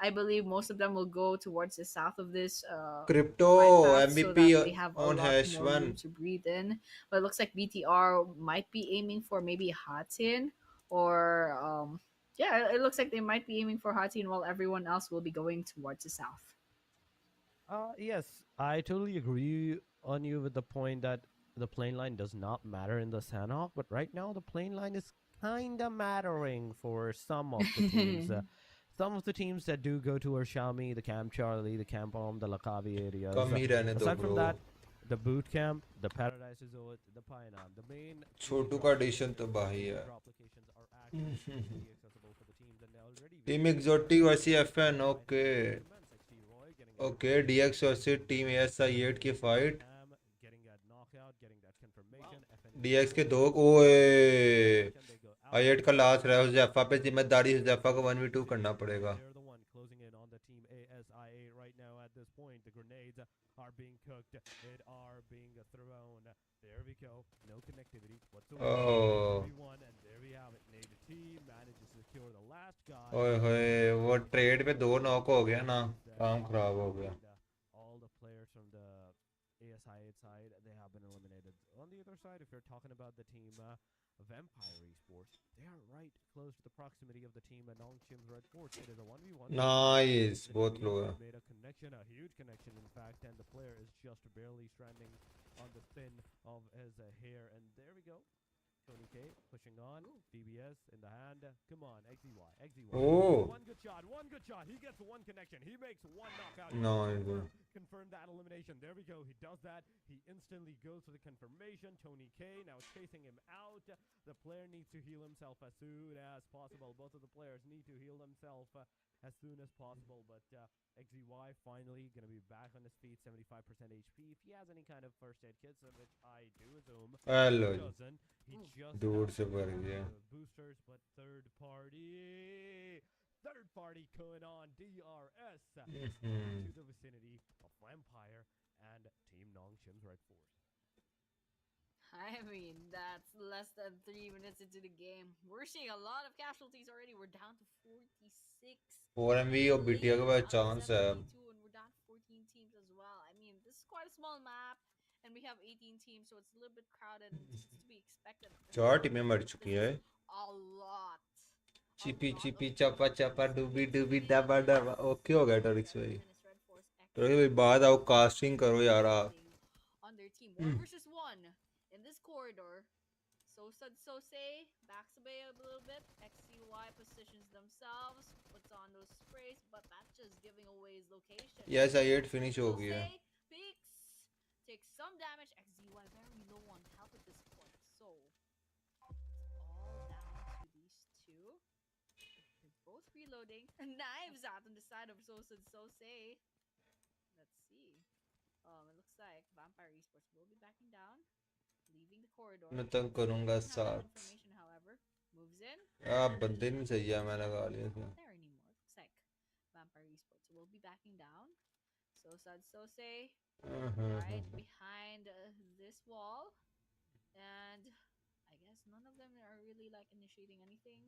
Speaker 4: I believe most of them will go towards the south of this
Speaker 1: crypto
Speaker 4: flight path so
Speaker 1: MBP
Speaker 4: that they have a
Speaker 1: on
Speaker 4: lot
Speaker 1: hash
Speaker 4: more
Speaker 1: 1.
Speaker 4: room to breathe in. But it looks like BTR might be aiming for maybe Hatin, or yeah, it looks like they might be aiming for Hatin while everyone else will be going towards the south.
Speaker 3: Yes, I totally agree on you with the point that the plane line does not matter in the Sanhok, but right now the plane line is kinda mattering for some of the teams. Some of the teams that do go to Arshami, the Camp Charlie, the Camp Om, the Lakavi areas.
Speaker 1: कम ही रहने दो
Speaker 3: Aside from
Speaker 1: bro.
Speaker 3: that, the boot camp, the Paradise Resort, the Painan, the main
Speaker 1: Chhotu
Speaker 3: drop
Speaker 1: का addition तो
Speaker 3: locations,
Speaker 1: बाही
Speaker 3: the
Speaker 1: है.
Speaker 3: drop locations are actually easily accessible for the teams, and already we
Speaker 1: team
Speaker 3: see
Speaker 1: exotic versus FN.
Speaker 3: Painan
Speaker 1: okay.
Speaker 3: immense XP Roy getting a
Speaker 1: okay, DX versus team एसआई8 की fight.
Speaker 3: Cam getting that knockout, getting that confirmation.
Speaker 1: DX के 2. ओए,
Speaker 3: Can they go out?
Speaker 1: आई8 का last रहा है. हुजैफा पे जिम्मेदारी हुजैफा को 1v2 करना पड़ेगा.
Speaker 3: They're the one closing in on the team ASxI8 right now at this point. The grenades are being cooked. It are being thrown. There we go. No connectivity whatsoever.
Speaker 1: Oh.
Speaker 3: 3v1, and there we have it. Native team manages to secure the last guy.
Speaker 1: ओए होए, वो trade पे 2 knock हो गया ना. काम खराब हो गया.
Speaker 3: And, all the players from the ASxI8 side, they have been eliminated. On the other side, if you're talking about the team Vampire Esports, they are right close to the proximity of the team Nongchim's REDFORCE. It is a 1v1.
Speaker 1: Nice,
Speaker 3: The
Speaker 1: बहुत
Speaker 3: team
Speaker 1: लो है.
Speaker 3: made a connection, a huge connection, in fact, and the player is just barely stranding on the thin of his hair. And there we go. Tony K pushing on. BBS in the hand. Come on, XZY.
Speaker 1: Oh.
Speaker 3: One good shot. He gets one connection. He makes one knockout.
Speaker 1: Nice.
Speaker 3: Confirm that elimination. There we go. He does that. He instantly goes for the confirmation. Tony K now chasing him out. The player needs to heal himself as soon as possible. Both of the players need to heal themselves as soon as possible. But XZY finally going to be back on his feet, 75% HP. If he has any kind of first aid kits, which I do assume
Speaker 1: hello
Speaker 3: he
Speaker 1: जी.
Speaker 3: doesn't. He just
Speaker 1: दूर
Speaker 3: has
Speaker 1: से
Speaker 3: the,
Speaker 1: भर गया.
Speaker 3: boosters, but third party going on DRS to the vicinity of Vampire and Team Nongchim's REDFORCE.
Speaker 4: I mean, that's less than 3 minutes into the game. We're seeing a lot of casualties already. We're down to 46.
Speaker 1: 4MV और BTR के पास chance है.
Speaker 4: 72, and we're down to 14 teams as well. I mean, this is quite a small map, and we have 18 teams, so it's a little bit crowded, and it's to be expected.
Speaker 1: 4 टीमें मर चुकी
Speaker 4: This
Speaker 1: है.
Speaker 4: is a lot.
Speaker 1: Chipi Chipi चपा चपा डूबी डूबी दबा दबा. ओके हो गया टॉरिक्स भाई. टॉरिक्स भाई बाद आओ कास्टिंग करो यार आप.
Speaker 4: On their team, 1 versus 1 in this corridor. So say backs away a little bit. XCY positions themselves, puts on those sprays, but that's just giving away his location.
Speaker 1: Yes, I8 finish हो गया.
Speaker 4: Peaks, takes some damage. XZY very low on health at this point. So it's all down to these two. They're both reloading. Knives out on the side of Sose. Let's see. It looks like Vampire Esports will be backing down, leaving the corridor.
Speaker 1: मैं तंग करूंगा साथ.
Speaker 4: Information, however, moves in.
Speaker 1: आप बंदे नहीं सही है, मैं लगा लिया था.
Speaker 4: Not there anymore. Looks like Vampire Esports will be backing down. Sose right behind this wall, and I guess none of them are really like initiating anything.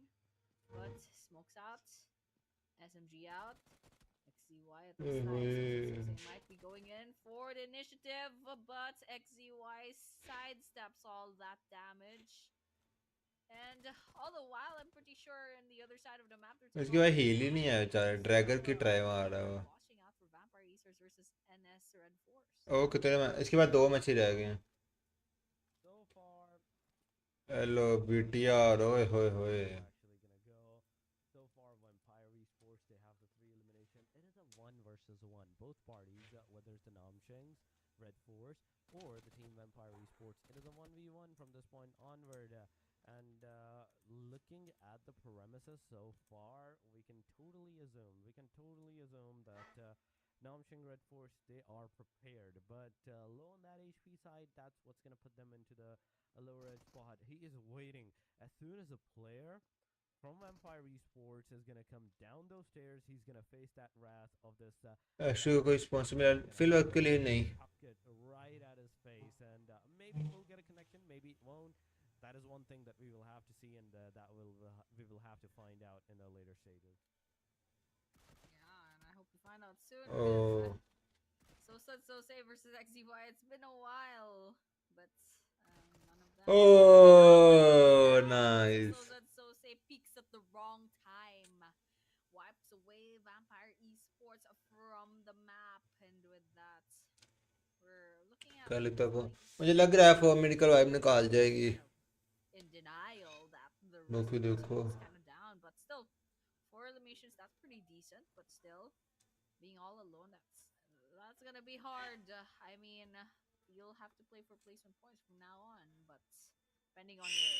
Speaker 4: But smokes out, SMG out. XCY at this time. So might be going in for the initiative, but XZY sidesteps all that damage. And all the while, I'm pretty sure in the other side of the map, there's a
Speaker 1: इसके
Speaker 4: lot
Speaker 1: बाद
Speaker 4: of
Speaker 1: heal ही नहीं है बेचारा, Drager की try मार रहा है वो।
Speaker 4: watching out for Vampire Easters versus NS REDFORCE.
Speaker 1: ओ कितने इसके बाद 2 मैच ही रह गए हैं।
Speaker 3: So far,
Speaker 1: हेलो बीटीआर, ओए होए होए।
Speaker 3: actually gonna go. So far, Vampire Esports, they have the 3 elimination. It is a 1 versus 1. Both parties, whether it's the Namshings, Red Force, or the team Vampire Esports, it is a 1v1 from this point onward. And looking at the premises so far, we can totally assume that Namshing Red Force, they are prepared. But low on that HP side, that's what's gonna put them into the lower edge spot. He is waiting. As soon as a player from Vampire Esports is gonna come down those stairs, he's gonna face that wrath of this.
Speaker 1: Actually कोई sponsor मिला फिलहाल के लिए नहीं।
Speaker 3: Chuck it right at his face, and maybe we'll get a connection, maybe it won't. That is one thing that we will have to see, and we will have to find out in the later stages.
Speaker 4: Yeah, and I hope we find out soon.
Speaker 1: Oh.
Speaker 4: So say versus XZY. It's been a while, but none of them.
Speaker 1: Oh, nice.
Speaker 4: So say peaks at the wrong time, wipes away Vampire Esports from the map, and with that, we're looking at.
Speaker 1: कल तक मुझे लग रहा है for medical vibe निकाल जाएगी।
Speaker 4: In denial that the
Speaker 1: देखो देखो।
Speaker 4: is kind of down, but still 4 eliminations. That's pretty decent, but still being all alone, that's gonna be hard. I mean, you'll have to play for placement points from now on, but depending on your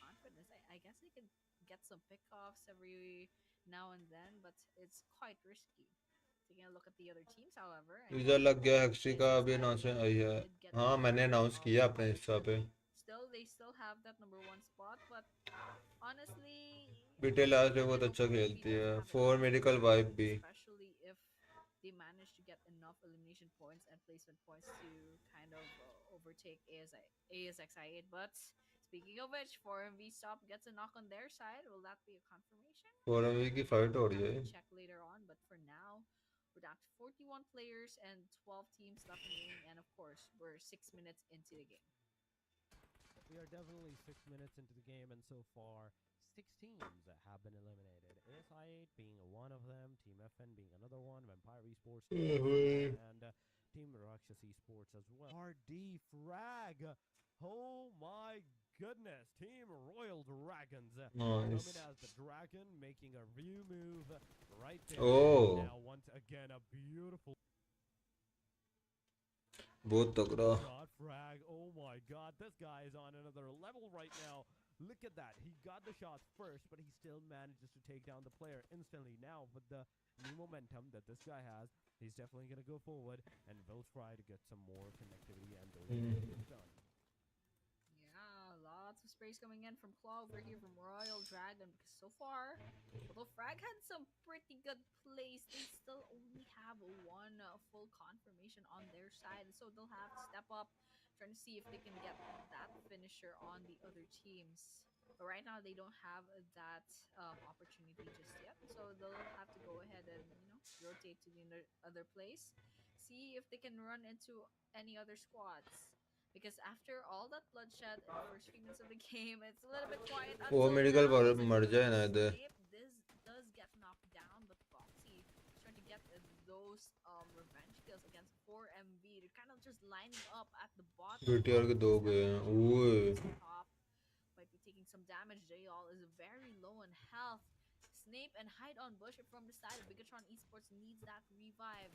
Speaker 4: confidence, I guess you can get some pickoffs every now and then, but it's quite risky. Taking a look at the other teams, however,
Speaker 1: visa लग गया XC का, अभी announcement आई है। हाँ मैंने announce किया अपने Insta पे।
Speaker 4: they still have that number 1 spot, but honestly,
Speaker 1: beta last में बहुत अच्छा खेलती है। 4 मेडिकल वाइब भी।
Speaker 4: especially if they manage to get enough elimination points and placement points to kind of overtake ASxI8. But speaking of which, 4MV stop gets a knock on their side. Will that be a confirmation?
Speaker 1: 4MV की fight हो रही है।
Speaker 4: Check later on, but for now, we're down to 41 players and 12 teams left remaining, and of course, we're 6 minutes into the game.
Speaker 3: We are definitely 6 minutes into the game, and so far, 6 teams have been eliminated. ASxI8 being one of them, Team FN being another one, Vampire Esports, and Team RAKSHYAS Esports as well. RD frag! Oh my goodness! Team Royal Dragons coming as the Dragon, making a view move right there.
Speaker 1: Oh!
Speaker 3: Now once again, a beautiful
Speaker 1: बहुत तगड़ा।
Speaker 3: shot frag. Oh my god, this guy is on another level right now. Look at that. He got the shots first, but he still manages to take down the player instantly. Now, with the new momentum that this guy has, he's definitely going to go forward and will try to get some more connectivity and those done.
Speaker 4: Yeah, lots of sprays coming in from Claw over here from Royal Dragon, because so far, although Frag had some pretty good plays, they still only have one full confirmation on their side, so they'll have to step up, trying to see if they can get that finisher on the other teams. But right now, they don't have that opportunity just yet, so they'll have to go ahead and rotate to the other place, see if they can run into any other squads. Because after all that bloodshed in the first few minutes of the game, it's a little bit quiet.
Speaker 1: वो medical मर जाए ना इधर।
Speaker 4: This does get knocked down, but Foxy is trying to get those revenge kills against 4MV. They're kind of just lining up at the bottom.
Speaker 1: BTR के 2 गए हैं। ओए।
Speaker 4: Top might be taking some damage. Jayal is very low in health. Snape and hide on bush from the side of BIGETRON Esports needs that revive.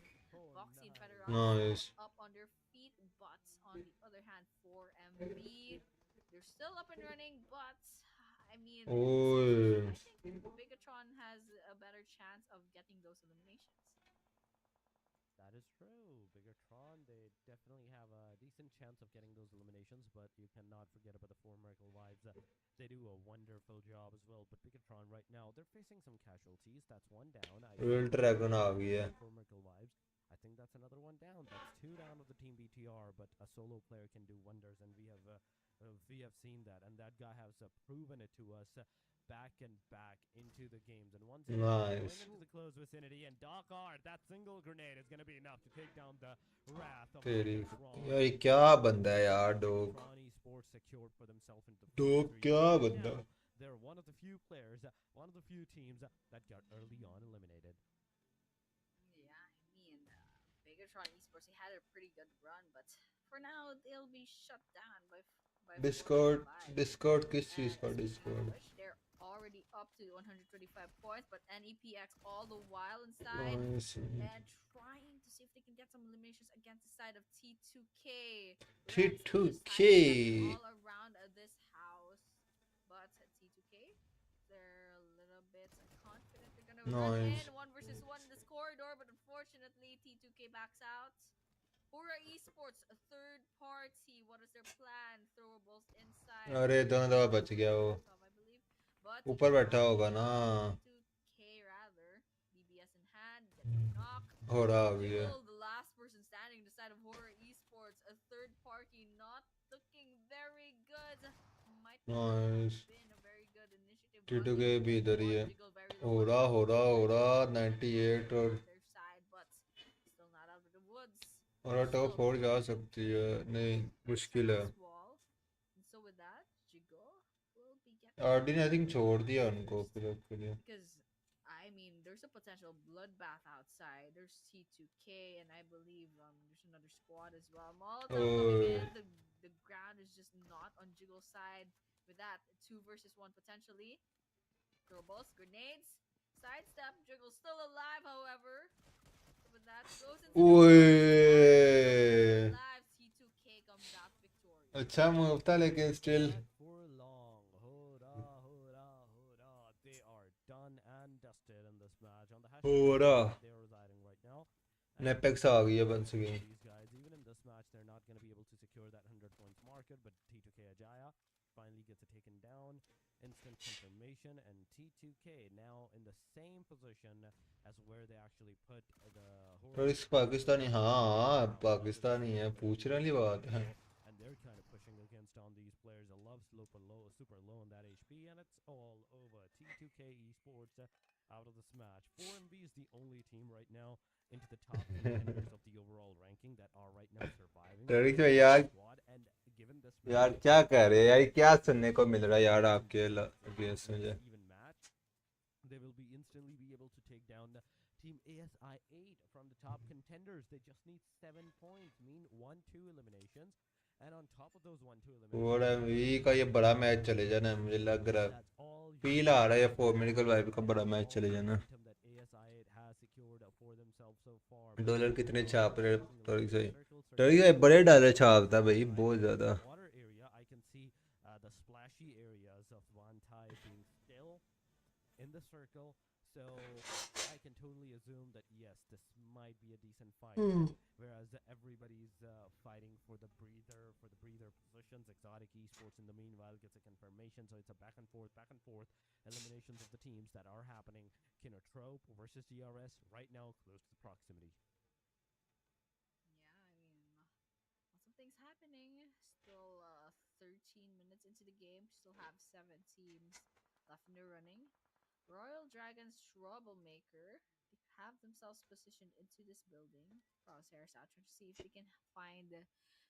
Speaker 4: Foxy and Federer
Speaker 1: Nice.
Speaker 4: up on their feet, but on the other hand, 4MV, they're still up and running, but I mean,
Speaker 1: Oy.
Speaker 4: I think BIGETRON has a better chance of getting those eliminations.
Speaker 3: That is true. BIGETRON, they definitely have a decent chance of getting those eliminations, but you cannot forget about the 4 Miracle Vibes. They do a wonderful job as well, but BIGETRON right now, they're facing some casualties. That's one down.
Speaker 1: Real Dragon आ गई है।
Speaker 3: 4 Miracle Vibes. I think that's another one down. That's 2 down of the team BTR, but a solo player can do wonders, and we have seen that, and that guy has proven it to us. back and back into the games. And once again,
Speaker 1: Nice.
Speaker 3: going into the close vicinity, and Doc Art, that single grenade is going to be enough to take down the wrath of
Speaker 1: तेरी
Speaker 3: BIGETRON.
Speaker 1: यार ये क्या बंदा है यार dog
Speaker 3: BIGETRON eSports secured for themselves into
Speaker 1: dog
Speaker 3: Phase 3.
Speaker 1: क्या
Speaker 3: Right
Speaker 1: बंदा
Speaker 3: now, they're one of the few players, one of the few teams that got early on eliminated.
Speaker 4: Yeah, I mean, BIGETRON eSports, they had a pretty good run, but for now, they'll be shut down by
Speaker 1: Discord
Speaker 4: Fortnite.
Speaker 1: Discord किस चीज
Speaker 4: And
Speaker 1: का
Speaker 4: speaking of
Speaker 1: Discord
Speaker 4: which, they're already up to 125 points, but NEPX all the while inside and trying to see if they can get some eliminations against the side of T2K.
Speaker 1: T2K.
Speaker 4: All around this house, but T2K, they're a little bit confident they're gonna run
Speaker 1: Nice.
Speaker 4: in 1v1 in this corridor, but unfortunately T2K backs out. HORAA eSports, a third party. What is their plan? Throwables inside.
Speaker 1: अरे दोनों दफा बच गया वो
Speaker 4: I believe. But
Speaker 1: ऊपर बैठा होगा ना
Speaker 4: T2K rather. DBS in hand, getting a knock.
Speaker 1: HORAA आ गई है
Speaker 4: Jiggle, the last person standing on the side of HORAA eSports, a third party, not looking very good. Might not
Speaker 1: Nice.
Speaker 4: have been a very good initiative.
Speaker 1: T2K
Speaker 4: but
Speaker 1: भी इधर ही है
Speaker 4: Jiggle very low on
Speaker 1: HORAA 98 और
Speaker 4: their side, but still not out of the woods.
Speaker 1: HORAA top 4 जा सकती है नहीं मुश्किल है
Speaker 4: Wall. And so with that, Jiggle will be getting
Speaker 1: RD ने आई थिंक छोड़ दिया उनको फिर अब के लिए
Speaker 4: because I mean there's a potential bloodbath outside. There's T2K and I believe there's another squad as well. Molotov coming in. The ground is just not on Jiggle's side. With that, 2 versus 1 potentially. Throwables, grenades, sidestep. Jiggle still alive, however. With that, goes into
Speaker 1: ओए
Speaker 4: alive. T2K comes out victorious.
Speaker 1: अच्छा move था लेकिन still
Speaker 3: Not for long. HORAA. They are done and dusted in this match. On the
Speaker 1: HORAA.
Speaker 3: they are residing right now.
Speaker 1: NEPX आ गई है once again
Speaker 3: These guys, even in this match, they're not going to be able to secure that 100 points market, but T2K Ajaya finally gets it taken down. Instant confirmation, and T2K now in the same position as where they actually put the
Speaker 1: थोड़ी पाकिस्तानी हाँ पाकिस्तानी है पूछ रहे वाली बात है
Speaker 3: and they're kind of pushing against on these players. A love super low in that HP, and it's all over. T2K eSports out of this match. 4MB is the only team right now into the top contenders of the overall ranking that are right now surviving.
Speaker 1: डरी तो यार
Speaker 3: Squad, and given this
Speaker 1: यार क्या कह रहे हैं यार क्या सुनने को मिल रहा है यार आपके अगेंस्ट मुझे
Speaker 3: even match, they will be instantly be able to take down the team ASxI8 from the top contenders. They just need 7 points, mean 1-2 eliminations, and on top of those 1-2 eliminations,
Speaker 1: और we का ये बड़ा match चले जाना है मुझे लग रहा है
Speaker 3: that's all you
Speaker 1: फील आ रहा है ये मेडिकल वाइब का बड़ा मैच चले जाना
Speaker 3: item that ASxI8 has secured for themselves so far.
Speaker 1: Dollar कितने छाप रहे टॉरिक से
Speaker 3: Circle,
Speaker 1: टॉरिक से बड़े डॉलर छापता भाई बहुत ज्यादा
Speaker 3: water area, I can see the splashy areas of Vantai being still in the circle, so I can totally assume that yes, this might be a decent fight. Whereas everybody's fighting for the breather positions. XOTIC eSports in the meanwhile gets a confirmation, so it's a back and forth eliminations of the teams that are happening. KINOTROPE versus DRS right now close to the proximity.
Speaker 4: Yeah, I mean, lots of things happening. Still 13 minutes into the game. Still have 7 teams left in the running. Royal Dragons Troublemaker, they have themselves positioned into this building. Crosshairs out to see if they can find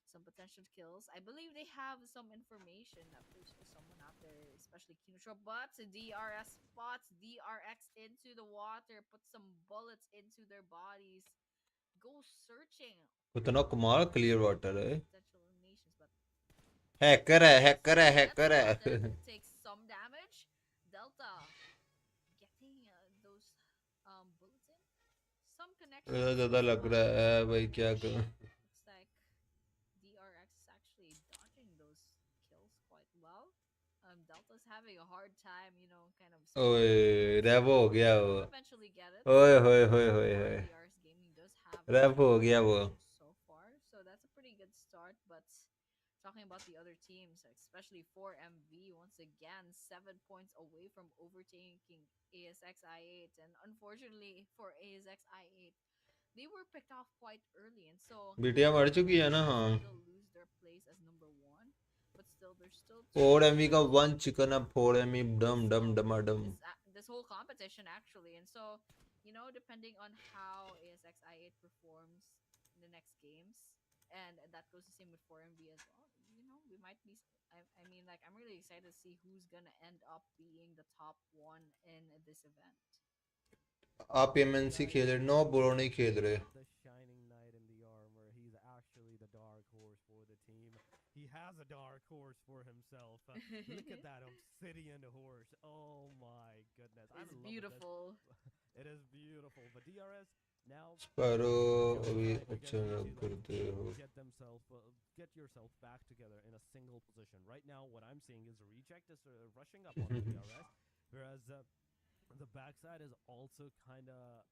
Speaker 4: some potential kills. I believe they have some information that there's someone out there, especially KINOTROPE, but DRS spots DRX into the water, put some bullets into their bodies, go searching.
Speaker 1: उतना कमाल clear water है
Speaker 4: Potential eliminations, but
Speaker 1: hacker है hacker है hacker है
Speaker 4: takes some damage. Delta getting those bullets in. Some connection.
Speaker 1: ज्यादा लग रहा है भाई क्या करूं
Speaker 4: Looks like DRX is actually dodging those kills quite well. Delta's having a hard time, kind of.
Speaker 1: ओए रैव हो गया वो
Speaker 4: Will eventually get it.
Speaker 1: ओए होए होए होए होए
Speaker 4: DRX Gaming does have
Speaker 1: rev हो गया वो
Speaker 4: so far, so that's a pretty good start. But talking about the other teams, especially 4MV, once again 7 points away from overtaking ASxI8, and unfortunately for ASxI8, they were picked off quite early, and so
Speaker 1: बिटिया मर चुकी है ना हाँ
Speaker 4: they'll lose their place as number 1. but still, there's still two
Speaker 1: 4 MV का
Speaker 4: players
Speaker 1: 1 chicken अब 4 MV डम डम डमाडम.
Speaker 4: this whole competition actually. And so, depending on how ASxI8 performs in the next games, and that goes the same with 4MB as well. We might be. I mean, like, I'm really excited to see who's gonna end up being the top one in this event.
Speaker 1: आप PMNC खेल रहे? No bro नहीं खेल रहे.
Speaker 3: The shining knight in the armor. He's actually the dark horse for the team. He has a dark horse for himself. Look at that obsidian horse. Oh my goodness. I'm
Speaker 4: It's
Speaker 3: in love with
Speaker 4: beautiful.
Speaker 3: this. It is beautiful. But DRS now
Speaker 1: Sparrow अभी
Speaker 3: they're
Speaker 1: अच्छा
Speaker 3: getting
Speaker 1: रब
Speaker 3: to,
Speaker 1: करते हो.
Speaker 3: get yourself back together in a single position. Right now, what I'm seeing is Reject is rushing up on the DRS, whereas the backside is also kind of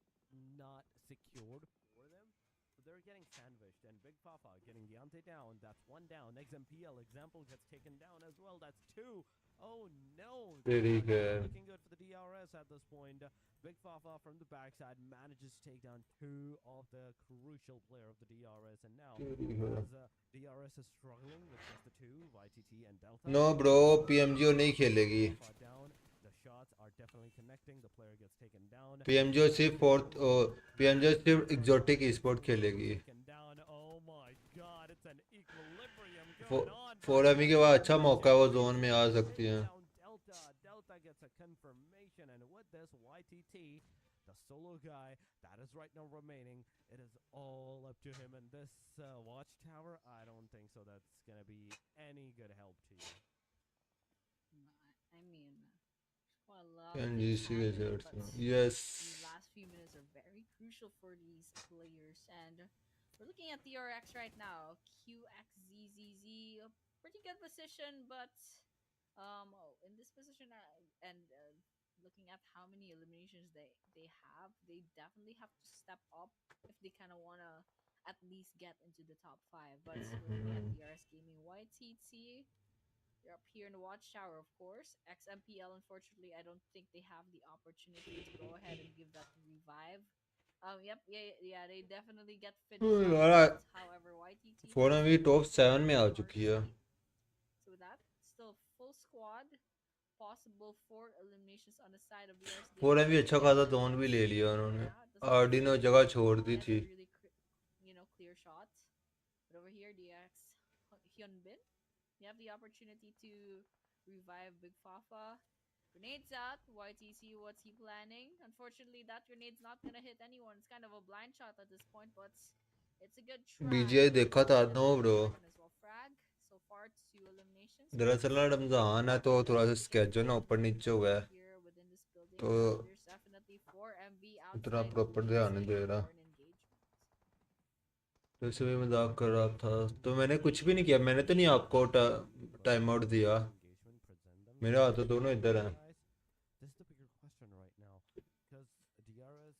Speaker 3: not secured for them. So they're getting sandwiched. And Big Fafa getting Deontay down. That's one down. XMPL example gets taken down as well. That's two. Oh no.
Speaker 1: Very
Speaker 3: Not
Speaker 1: good.
Speaker 3: looking good for the DRS at this point. Big Fafa from the backside manages to take down two of the crucial player of the DRS. And now, as DRS is struggling with just the two, YTT and Delta.
Speaker 1: No bro PMGO नहीं खेलेगी.
Speaker 3: Fafa down. The shots are definitely connecting. The player gets taken down.
Speaker 1: PMGO सिर्फ PMGO सिर्फ exotic esport खेलेगी.
Speaker 3: Taken down. Oh my god, it's an equilibrium going on.
Speaker 1: 4MV के बाद अच्छा मौका है, वो जोन में आ सकती हैं.
Speaker 3: Delta gets a confirmation, and with this YTT, the solo guy that is right now remaining, it is all up to him. And this watchtower, I don't think so. That's gonna be any good help to you.
Speaker 4: I mean, quite a lot.
Speaker 1: PMGC
Speaker 4: things happening,
Speaker 1: results.
Speaker 4: but
Speaker 1: Yes.
Speaker 4: these last few minutes are very crucial for these players, and we're looking at the RX right now. QXZZZ, a pretty good position, but in this position, and looking at how many eliminations they have, they definitely have to step up if they kind of want to at least get into the top 5. But looking at DRS Gaming YTT, they're up here in the watchtower, of course. XMPL, unfortunately, I don't think they have the opportunity to go ahead and give that revive. They definitely get finished off.
Speaker 1: Alright.
Speaker 4: However, YTT
Speaker 1: 4MV top 7 में आ चुकी है.
Speaker 4: So with that, still full squad. Possible 4 eliminations on the side of DRS.
Speaker 1: 4MV अच्छा खासा zone भी ले लिया उन्होंने. Arduino जगह छोड़ दी थी.
Speaker 4: Really clear shots. But over here, DX Hyunbin, you have the opportunity to revive Big Fafa. Grenades out. YTC, what's he planning? Unfortunately, that grenade's not gonna hit anyone. It's kind of a blind shot at this point, but it's a good try.
Speaker 1: BGI देखा था no bro.
Speaker 4: As well, frag. So far, 2 eliminations.
Speaker 1: दरअसल ना रमजान है तो थोड़ा सा schedule ना ऊपर नीचे हुआ है,
Speaker 4: Here within this building,
Speaker 1: तो
Speaker 4: there's definitely 4MV
Speaker 1: उतना
Speaker 4: outside
Speaker 1: प्रॉपर
Speaker 4: who
Speaker 1: ध्यान
Speaker 4: is
Speaker 1: नहीं दे
Speaker 4: waiting
Speaker 1: रहा.
Speaker 4: for an engagement.
Speaker 1: तो इससे भी मजाक कर रहा था, तो मैंने कुछ भी नहीं किया. मैंने तो नहीं आपको टाइम आउट दिया. मेरे हाथ तो दोनों इधर हैं.
Speaker 3: This is the bigger question right now, because DRS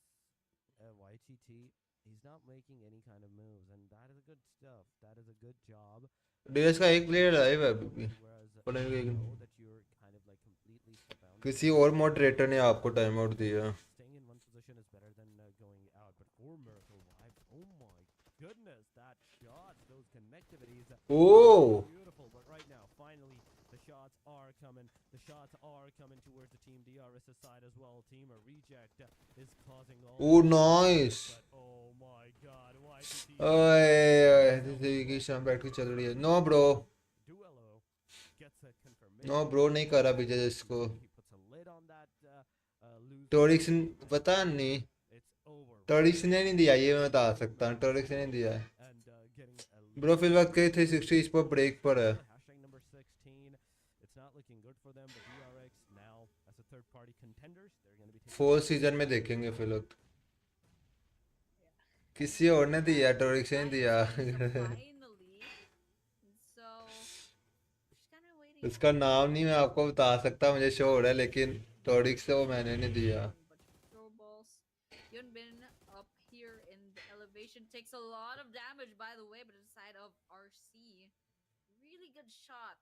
Speaker 3: YTT, he's not making any kind of moves, and that is a good stuff. That is a good job.
Speaker 1: DS का एक player live है अभी भी.
Speaker 3: Whereas
Speaker 1: पता नहीं
Speaker 3: you
Speaker 1: कि-
Speaker 3: know that you're kind of like completely surrounded.
Speaker 1: किसी और मॉडरेटर ने आपको टाइम आउट दिया.
Speaker 3: Staying in one position is better than going out. But for Miracle Vibes, oh my goodness, that shot, those connectivities.
Speaker 1: Oh.
Speaker 3: Beautiful. But right now, finally, the shots are coming. The shots are coming towards the team DRS's side as well. Team a reject is causing all.
Speaker 1: Oh nice.
Speaker 3: But oh my God, YTT.
Speaker 1: ओए की शाम बैठ के चल रही है. No bro,
Speaker 3: Duello gets a confirmation.
Speaker 1: No bro नहीं करा बीजे इसको.
Speaker 3: He puts a lid on that loose.
Speaker 1: टोरिक्स पता नहीं,
Speaker 3: It's over.
Speaker 1: टोरिक्स ने नहीं दिया, ये मैं बता सकता हूँ. टोरिक्स ने नहीं दिया है
Speaker 3: And getting a
Speaker 1: ब्रो. फिर वक्त के 360 इस पर ब्रेक पर है.
Speaker 3: Hashtag number 16. It's not looking good for them, but DRX now as a third party contenders, they're going to be taking
Speaker 1: 4 season में देखेंगे फिर वक्त. किसी और ने दिया, टोरिक्स ने नहीं दिया.
Speaker 4: Finally. So, just kind of waiting.
Speaker 1: उसका नाम नहीं मैं आपको बता सकता, मुझे शो हो रहा है, लेकिन टोरिक्स से वो मैंने नहीं दिया.
Speaker 4: But throw balls. Hyunbin up here in the elevation takes a lot of damage, by the way, but inside of RC, really good shot,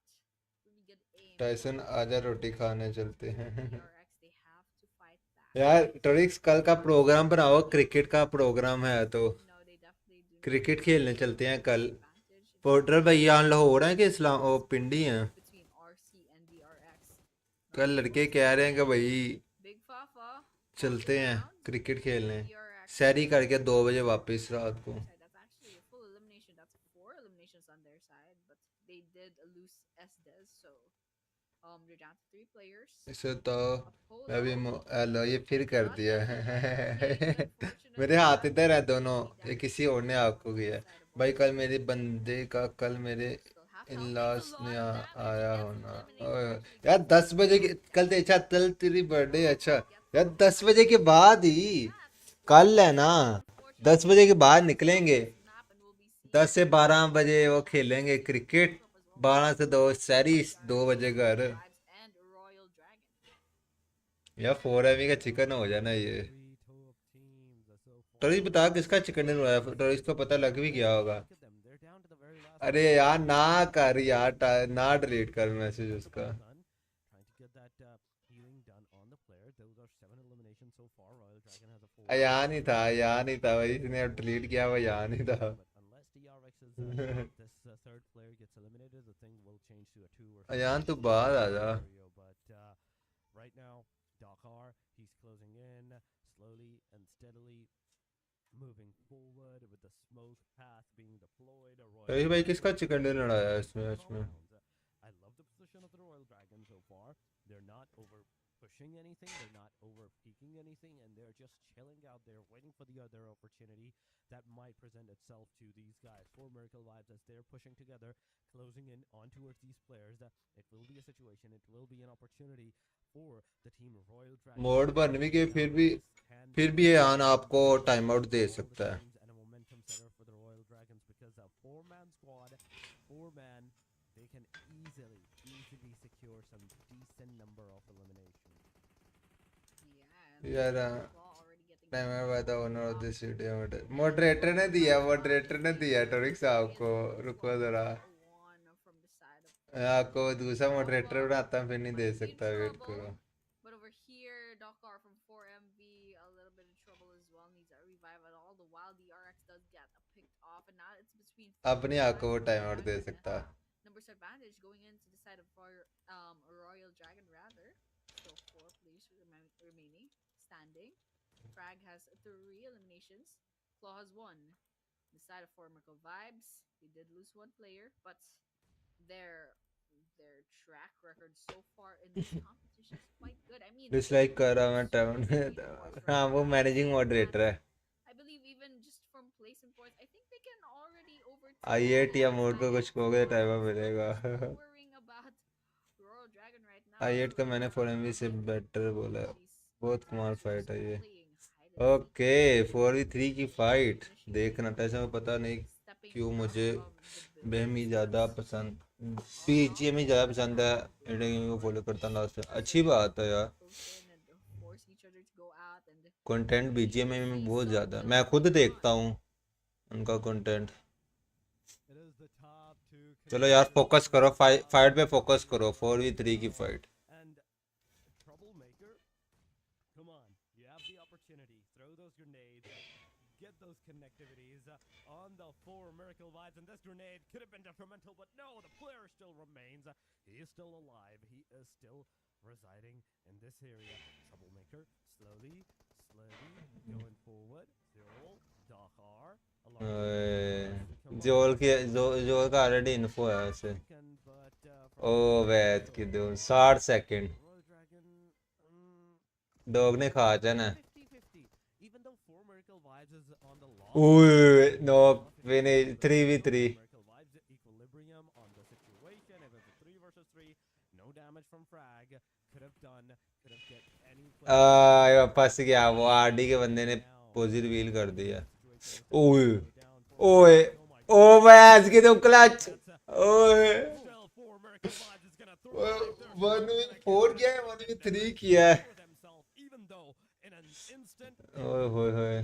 Speaker 4: really good aim.
Speaker 1: Tyson आजा रोटी खाने चलते हैं.
Speaker 4: DRX, they have to fight back.
Speaker 1: यार टोरिक्स कल का programme बनाओ, cricket का programme है तो
Speaker 4: No, they definitely do not
Speaker 1: cricket
Speaker 4: have
Speaker 1: खेलने
Speaker 4: the
Speaker 1: चलते हैं कल.
Speaker 4: advantage in
Speaker 1: पोर्टर भैया लाहौर हैं कि इस्लाम ओ पिंडी हैं?
Speaker 4: between RC and the RX.
Speaker 1: कल लड़के कह रहे हैं कि भाई
Speaker 4: Big Fafa
Speaker 1: चलते हैं
Speaker 4: round.
Speaker 1: क्रिकेट खेलने,
Speaker 4: The RX
Speaker 1: सैरी करके 2 बजे वापस रात को।
Speaker 4: side. That's actually a full elimination. That's 4 eliminations on their side, but they did lose SDS, so they're down to 3 players.
Speaker 1: इसे तो मैं भी
Speaker 4: Apollo
Speaker 1: हेलो ये फिर कर
Speaker 4: not
Speaker 1: दिया
Speaker 4: getting eliminated,
Speaker 1: मेरे
Speaker 4: unfortunately.
Speaker 1: हाथ इधर है
Speaker 4: He'll
Speaker 1: दोनों,
Speaker 4: be
Speaker 1: ये
Speaker 4: down
Speaker 1: किसी
Speaker 4: to
Speaker 1: और ने आपको किया है
Speaker 4: side of
Speaker 1: भाई। कल
Speaker 4: RC.
Speaker 1: मेरे बंदे का कल मेरे
Speaker 4: Still half
Speaker 1: in
Speaker 4: health.
Speaker 1: Loss
Speaker 4: Takes a
Speaker 1: ने
Speaker 4: lot of damage.
Speaker 1: आया
Speaker 4: Gets an
Speaker 1: होना।
Speaker 4: elimination.
Speaker 1: ओए,
Speaker 4: Actually
Speaker 1: यार
Speaker 4: gets
Speaker 1: 10 बजे के कल अच्छा कल तेरी बर्थडे अच्छा यार 10 बजे के बाद ही कल है ना, 10 बजे के बाद निकलेंगे। 10 से 12 बजे वो खेलेंगे क्रिकेट, 12 से 2 सैरी, 2 बजे घर। यार 4 का चिकन हो जाना ये। टोरी बता किसका चिकन डिनर हुआ है? टोरी को पता लग भी गया होगा। अरे यार ना कर यार, ना डिलीट कर मैसेज उसका। यहाँ नहीं था, यहाँ नहीं था भाई, इसने अब डिलीट किया वो यहाँ नहीं था। यहाँ तो बाद आ जा। अरे भाई किसका चिकन डिनर आया इस मैच में?
Speaker 3: pushing anything, they're not over peaking anything, and they're just chilling out there waiting for the other opportunity that might present itself to these guys. For Miracle Vibes, as they're pushing together, closing in on towards these players, it will be a situation, it will be an opportunity for the team Royal Dragon.
Speaker 1: Mode बन भी गए फिर भी ये आन आपको time out दे सकता है। They can easily secure some decent number of eliminations.
Speaker 4: Yeah,
Speaker 1: यार timer by the owner of this video moderator ने दिया टोरिक साहब को। रुको जरा, आपको दूसरा मॉडरेटर बनाता हूँ, फिर नहीं दे सकता, वेट करो।
Speaker 4: But over here, Dakar from 4MV, a little bit in trouble as well, needs a revive at all. The while the RX does get picked off, and now it's between.
Speaker 1: अपने आप को वो time out दे सकता।
Speaker 4: Numbers advantage going into the side of Royal Dragon rather. So 4 players remaining standing. Frag has 3 eliminations. Claw has 1. The side of Formical Vibes, they did lose 1 player, but their track record so far in this competition is quite good. I mean,
Speaker 1: dislike कर रहा मैं time. हाँ वो managing moderator है।
Speaker 4: I believe even just from place and points, I think they can already overtake.
Speaker 1: i8 या mode को कुछ कहोगे टाइमर मिलेगा।
Speaker 4: Worrying about Royal Dragon right now.
Speaker 1: i8 का मैंने 4MV से बेटर बोला, बहुत कमाल फाइट है ये। ओके 4v3 की फाइट देखना था, में पता नहीं क्यों मुझे बेहमी ज़्यादा पसंद, बीजीएम ही ज़्यादा पसंद है, इंडियन गेमिंग को फॉलो करता हूँ लास्ट। अच्छी बात है यार, कंटेंट बीजीएम में बहुत ज़्यादा, मैं खुद देखता हूँ उनका कंटेंट। चलो यार फोकस करो, फाइट पे फोकस करो, 4v3 की fight.
Speaker 3: On the 4 Miracle Vibes, and this grenade could have been detrimental, but no, the player still remains. He is still alive. He is still residing in this area. Troublemaker, slowly going forward. Zero, Dakar.
Speaker 1: जोल का already info है वैसे। ओ वैद की दो 60 second dog ने खा जाना। ओए नो विनिश 3v3। फंस गया वो, आरडी के बंदे ने पोजी रिवील कर दिया। ओए ओए ओ वैस की तो क्लच। ओए 1v4 किया है, 1v3 किया है। ओए होए होए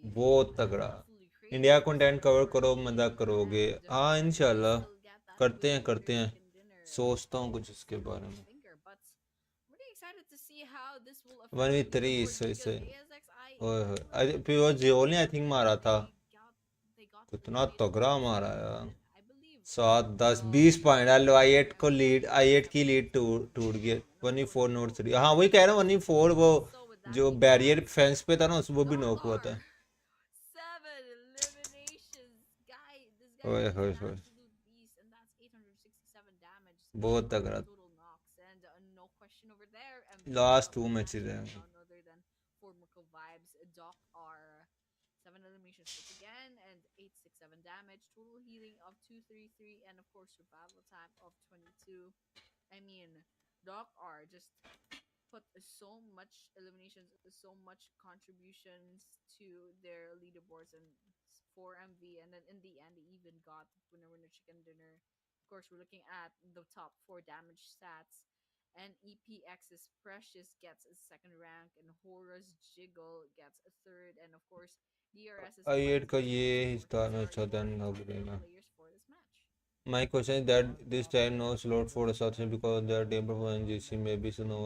Speaker 1: बहुत तगड़ा। इंडिया कंटेंट कवर करो, मजा करोगे। हाँ इंशाल्लाह करते हैं सोचता हूँ कुछ इसके बारे में। 1v3 सही। ओए होए फिर वो जियो ने आई थिंक मारा था, कितना तगड़ा मारा यार।
Speaker 4: I believe
Speaker 1: 7 10 20 point. लो आई8 को लीड, आई8 की लीड टूट गई। 1-4 नोट 3। हाँ वही कह रहा हूँ 1-4 वो
Speaker 4: and so with that
Speaker 1: जो
Speaker 4: we
Speaker 1: बैरियर
Speaker 4: have
Speaker 1: फेंस पे था ना वो भी नॉक हुआ
Speaker 4: Dokar.
Speaker 1: था।
Speaker 4: 7 eliminations. This guy
Speaker 1: ओए
Speaker 4: is
Speaker 1: होए
Speaker 4: an
Speaker 1: होए,
Speaker 4: absolute beast, and that's 867 damage,
Speaker 1: बहुत
Speaker 4: 8
Speaker 1: तगड़ा।
Speaker 4: total knocks, and no question over there.
Speaker 1: Last
Speaker 4: MVP of
Speaker 1: 2
Speaker 4: the match
Speaker 1: matches
Speaker 4: is
Speaker 1: हैं।
Speaker 4: none other than Formical Vibes. Doc are 7 eliminations once again, and 867 damage, total healing of 233, and of course survival time of 22. I mean, Doc are just put so much eliminations, so much contributions to their leaderboards and for MV, and then in the end, they even got winner chicken dinner. Of course, we're looking at the top four damage stats, and EPX's Precious gets a second rank, and HORAA's Jiggle gets a third, and of course, DRS's
Speaker 1: आई8 का
Speaker 4: Fighters
Speaker 1: ये
Speaker 4: and
Speaker 1: हिस्सा
Speaker 4: Sporties
Speaker 1: में
Speaker 4: are
Speaker 1: अच्छा
Speaker 4: your
Speaker 1: then हो
Speaker 4: top
Speaker 1: गया
Speaker 4: four
Speaker 1: ना।
Speaker 4: players for this match.
Speaker 1: My question is that this time no slot for assassin because they are table for NGC maybe so no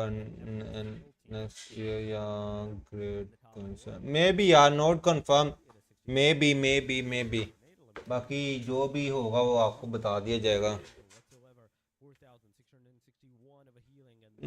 Speaker 1: and next year yeah great concern maybe yeah not confirm maybe बाकी जो भी होगा वो आपको बता दिया जाएगा।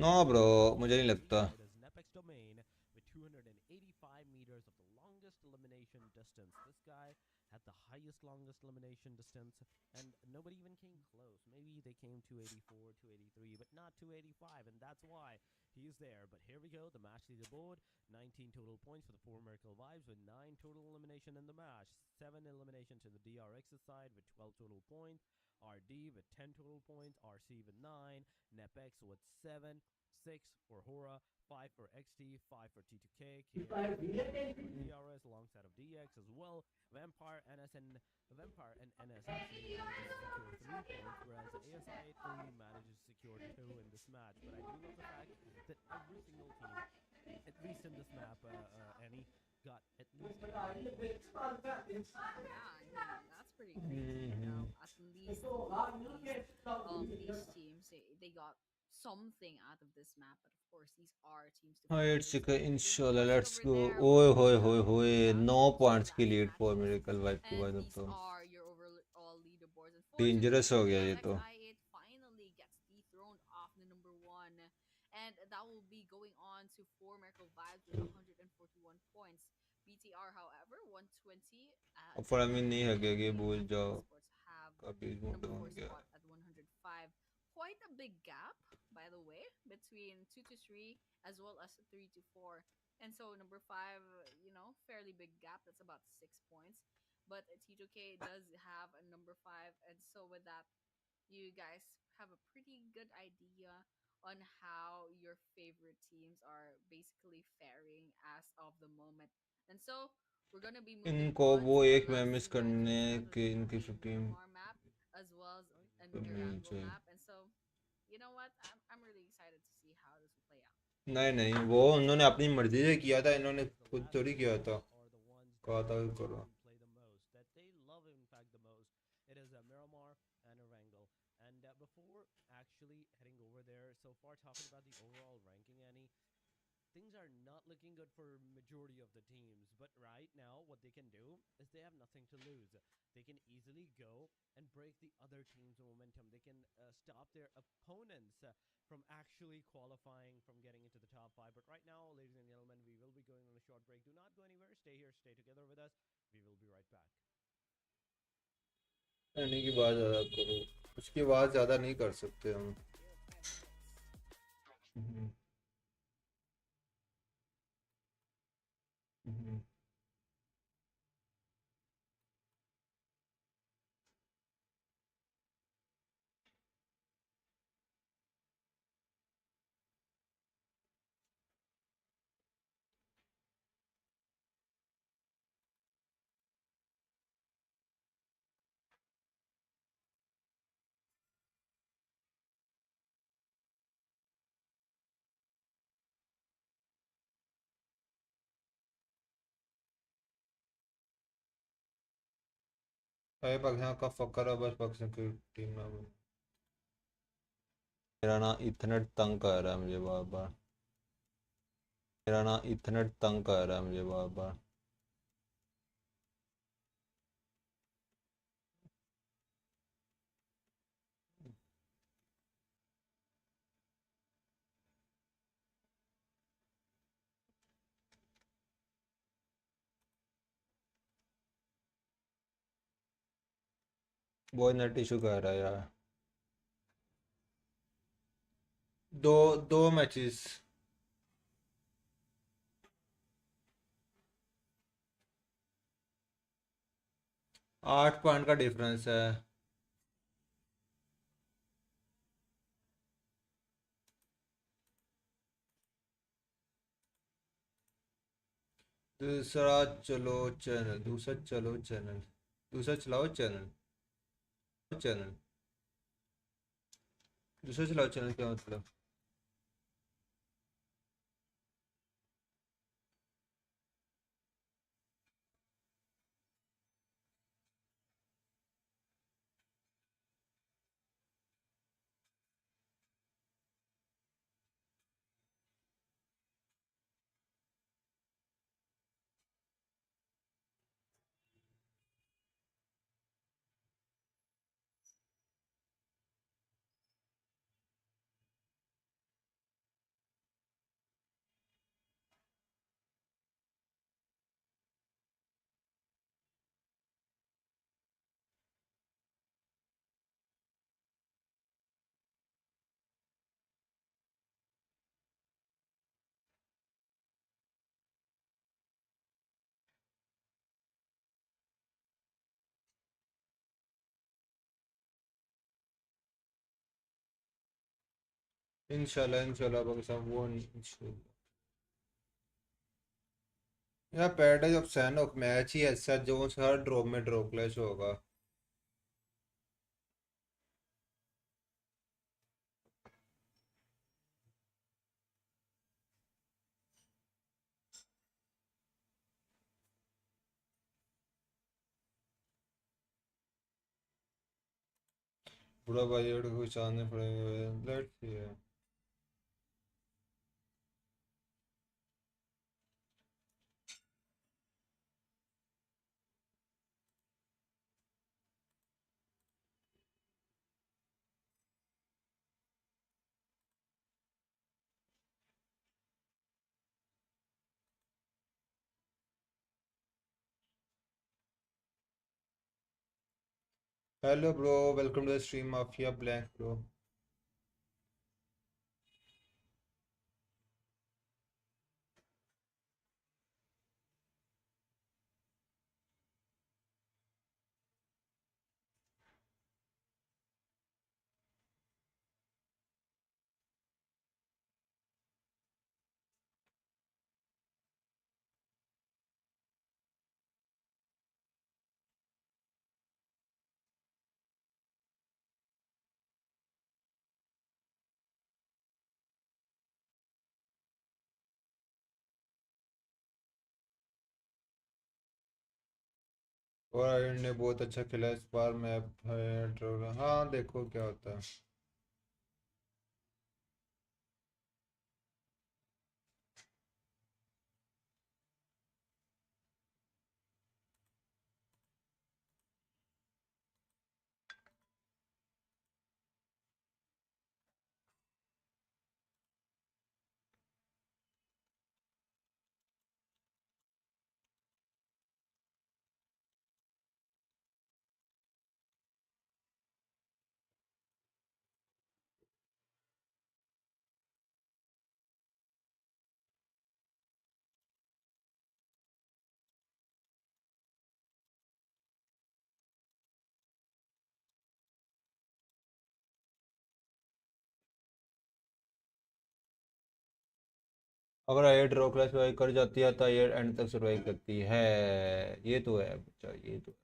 Speaker 1: No bro मुझे नहीं लगता।
Speaker 3: NEPX domain with 285 meters of the longest elimination distance. This guy had the highest longest elimination distance, and nobody even came close. Maybe they came 284, 283, but not 285, and that's why he's there. But here we go, the match leaderboard, 19 total points for the four Miracle Vibes with 9 total elimination in the match. 7 elimination to the DRX's side with 12 total points. RD with 10 total points, RC with 9, NEPX with 7, 6 for HORAA, 5 for XT, 5 for T2K, DRS alongside of DX as well. Vampire and NS actually managed to secure 3 points, whereas the ASxI8 only managed to secure 2 in this match. But I do love the fact that every single team, at least in this map, Annie, got at least 8 points.
Speaker 4: Yeah, I mean that's pretty crazy. At least these teams they got something out of this map, but of course these are teams to
Speaker 1: हाँ
Speaker 4: face.
Speaker 1: Eight
Speaker 4: And
Speaker 1: सिक्का
Speaker 4: so you
Speaker 1: इंशाल्लाह
Speaker 4: can see
Speaker 1: let's
Speaker 4: over
Speaker 1: go.
Speaker 4: there
Speaker 1: ओए
Speaker 4: we're
Speaker 1: होए
Speaker 4: looking
Speaker 1: होए
Speaker 4: at
Speaker 1: होए
Speaker 4: the
Speaker 1: 9
Speaker 4: last two
Speaker 1: points की
Speaker 4: last
Speaker 1: lead for
Speaker 4: matches,
Speaker 1: miracle wife की
Speaker 4: and
Speaker 1: बात
Speaker 4: these
Speaker 1: तो
Speaker 4: are your overall leaderboards.
Speaker 1: Dangerous
Speaker 4: Unfortunately,
Speaker 1: हो गया ये तो।
Speaker 4: ASxI8 finally gets dethroned off the number one, and that will be going on to four Miracle Vibes with 141 points. BTR, however, 120.
Speaker 1: अब
Speaker 4: Then
Speaker 1: फरामी नहीं है कि भूल
Speaker 4: ASxI8
Speaker 1: जाओ
Speaker 4: Esports have
Speaker 1: काफी
Speaker 4: the
Speaker 1: मूड
Speaker 4: number
Speaker 1: हो
Speaker 4: four
Speaker 1: गया।
Speaker 4: spot at 105. Quite a big gap, by the way, between 2 to 3 as well as 3 to 4. And so number 5, fairly big gap. That's about 6 points. But T2K does have a number 5, and so with that, you guys have a pretty good idea on how your favorite teams are basically faring as of the moment. And so we're gonna be moving
Speaker 1: इनको
Speaker 4: on
Speaker 1: वो
Speaker 4: to our
Speaker 1: एक मैं
Speaker 4: last
Speaker 1: miss
Speaker 4: two
Speaker 1: करने
Speaker 4: matches. That
Speaker 1: के
Speaker 4: is gonna
Speaker 1: इनकी
Speaker 4: be a
Speaker 1: 15
Speaker 4: Miramar map as well as an Erangel map. And so, you know what? I'm really excited to see how this will play out.
Speaker 1: नहीं नहीं वो उन्होंने अपनी मर्जी से किया था, इन्होंने खुद थोड़ी किया था। कहा था कि करो।
Speaker 3: Play the most, that they love in fact the most. It is a Miramar and a Wrangle. And before actually heading over there, so far talking about the overall ranking, Annie, things are not looking good for majority of the teams. But right now, what they can do is they have nothing to lose. They can easily go and break the other team's momentum. They can stop their opponents from actually qualifying, from getting into the top 5. But right now, ladies and gentlemen, we will be going on a short break. Do not go anywhere. Stay here. Stay together with us. We will be right back.
Speaker 1: कहने की बात ज़्यादा करो, उसकी बात ज़्यादा नहीं कर सकते हम। अरे पाकिस्तान का फकर है, बस पाकिस्तान की टीम ना बने। मेरा ना इथरनेट तंग कर रहा है मुझे बार बार। मेरा ना इथरनेट तंग कर रहा है मुझे बार बार। वो नेट इशू कर रहा है यार। दो दो मैचेस। 8 पॉइंट का डिफरेंस है। दूसरा चलो चैनल, दूसरा चलो चैनल, दूसरा चलाओ चैनल, चैनल, दूसरा चलाओ चैनल क्या मतलब? इंशाल्लाह इंशाल्लाह पाकिस्तान वो इंशाल्लाह। यार पैराडाइज ऑफ सैनोक मैच ही ऐसा जो हर ड्रॉप में ड्रॉप क्लैश होगा। बुरा भाई और कुछ आने पड़ेंगे, let's see. Hello bro, welcome to the stream mafia black bro. और आयरन ने बहुत अच्छा खेला इस बार मैप है। हाँ देखो क्या होता है। अगर ये ड्रॉ क्लास सर्वाइव कर जाती है तो ये एंड तक सर्वाइव करती है। ये तो है बच्चा, ये तो।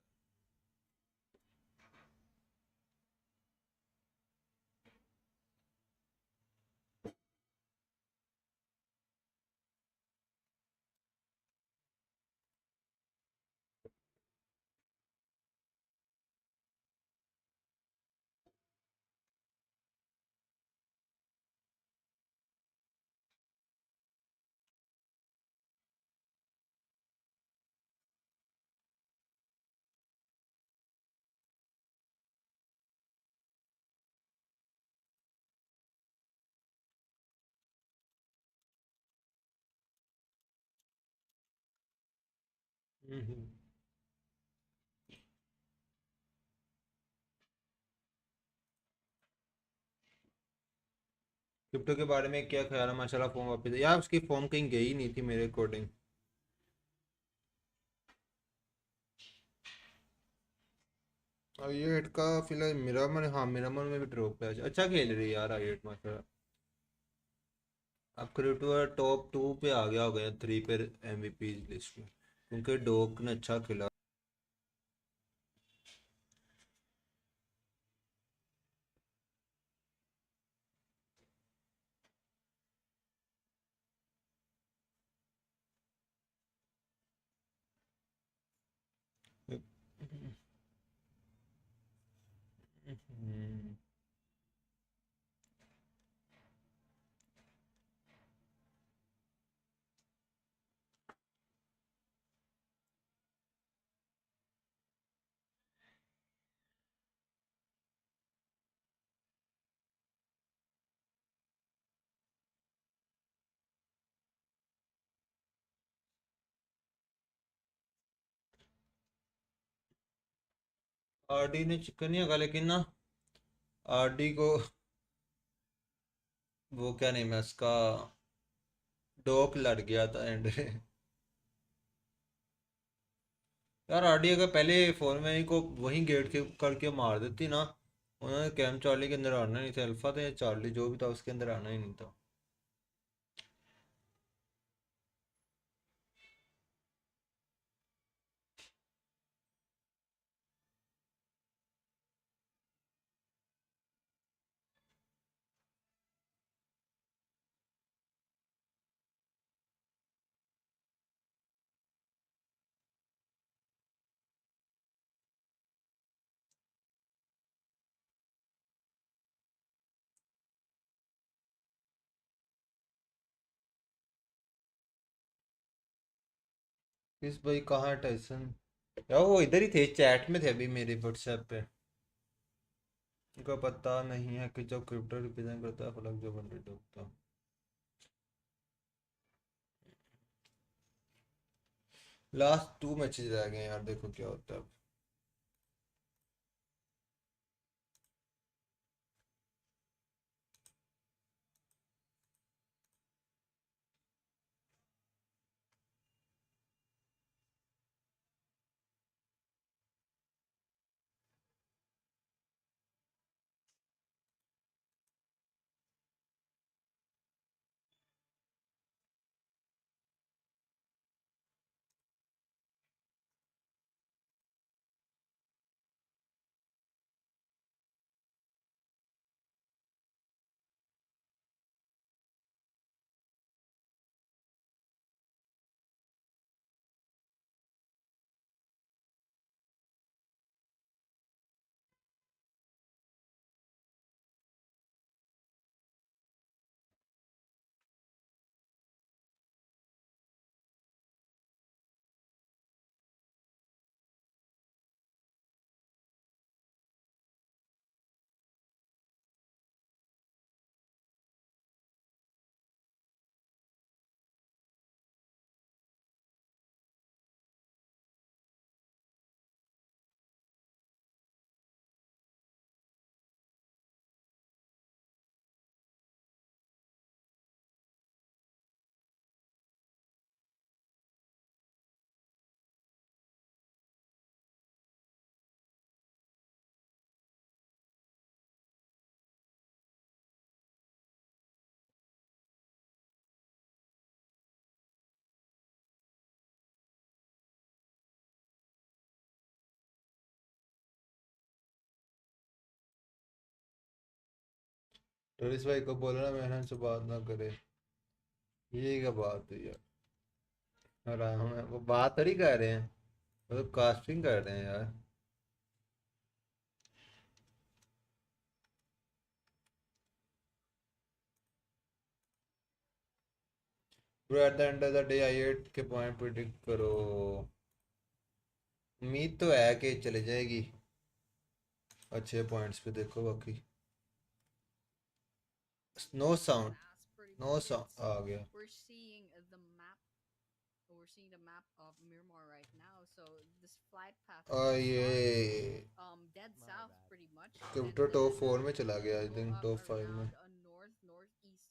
Speaker 1: हम्म। क्रिप्टो के बारे में क्या ख्याल है? माशाल्लाह फॉर्म वापस यार, उसकी फॉर्म कहीं गई नहीं थी मेरे अकॉर्डिंग। और ये एट का फिलहाल मिरामर, हाँ मिरामर में भी ड्रॉप है। अच्छा खेल रही है यार आई8 माशाल्लाह। अब क्रिप्टो टॉप 2 पे आ गया, हो गया 3 पे एमवीपी लिस्ट में, क्योंकि डॉग ने अच्छा खेला। आरडी ने चिकन नहीं होगा, लेकिन ना आरडी को वो क्या नेम है उसका, डॉग लड़ गया था एंड में। यार आरडी अगर पहले फोन में ही को वहीं गेट के करके मार देती ना, उन्होंने कैम चार्ली के अंदर आना नहीं था। अल्फा था या चार्ली जो भी था, उसके अंदर आना ही नहीं था। किस भाई कहाँ है टाइसन? यार वो इधर ही थे, चैट में थे अभी मेरे व्हाट्सएप पे। उनका पता नहीं है कि जब क्रिप्टो रिप्रेजेंट करता है फलक जो बन होता। लास्ट 2 मैचेस रह गए यार, देखो क्या होता है अब। टोरिस भाई को बोला ना मेहनत से बात ना करे। ये क्या बात हुई यार? आराम है, वो बात थोड़ी कर रहे हैं, वो तो कास्टिंग कर रहे हैं यार। Bro at the end of the day I eight के पॉइंट प्रिडिक्ट करो। उम्मीद तो है कि चले जाएगी अच्छे पॉइंट्स पे, देखो बाकी। No sound,
Speaker 4: Fast, pretty
Speaker 1: no
Speaker 4: much.
Speaker 1: Sound आ गया।
Speaker 4: We're seeing the map. We're seeing the map of Miramar right now. So this flight path
Speaker 1: आ
Speaker 4: will start
Speaker 1: ये
Speaker 4: dead south pretty much, and
Speaker 1: crypto
Speaker 4: then
Speaker 1: top 4 में चला
Speaker 4: it'll
Speaker 1: गया, I
Speaker 4: go
Speaker 1: think
Speaker 4: up
Speaker 1: top 5 में।
Speaker 4: around north northeast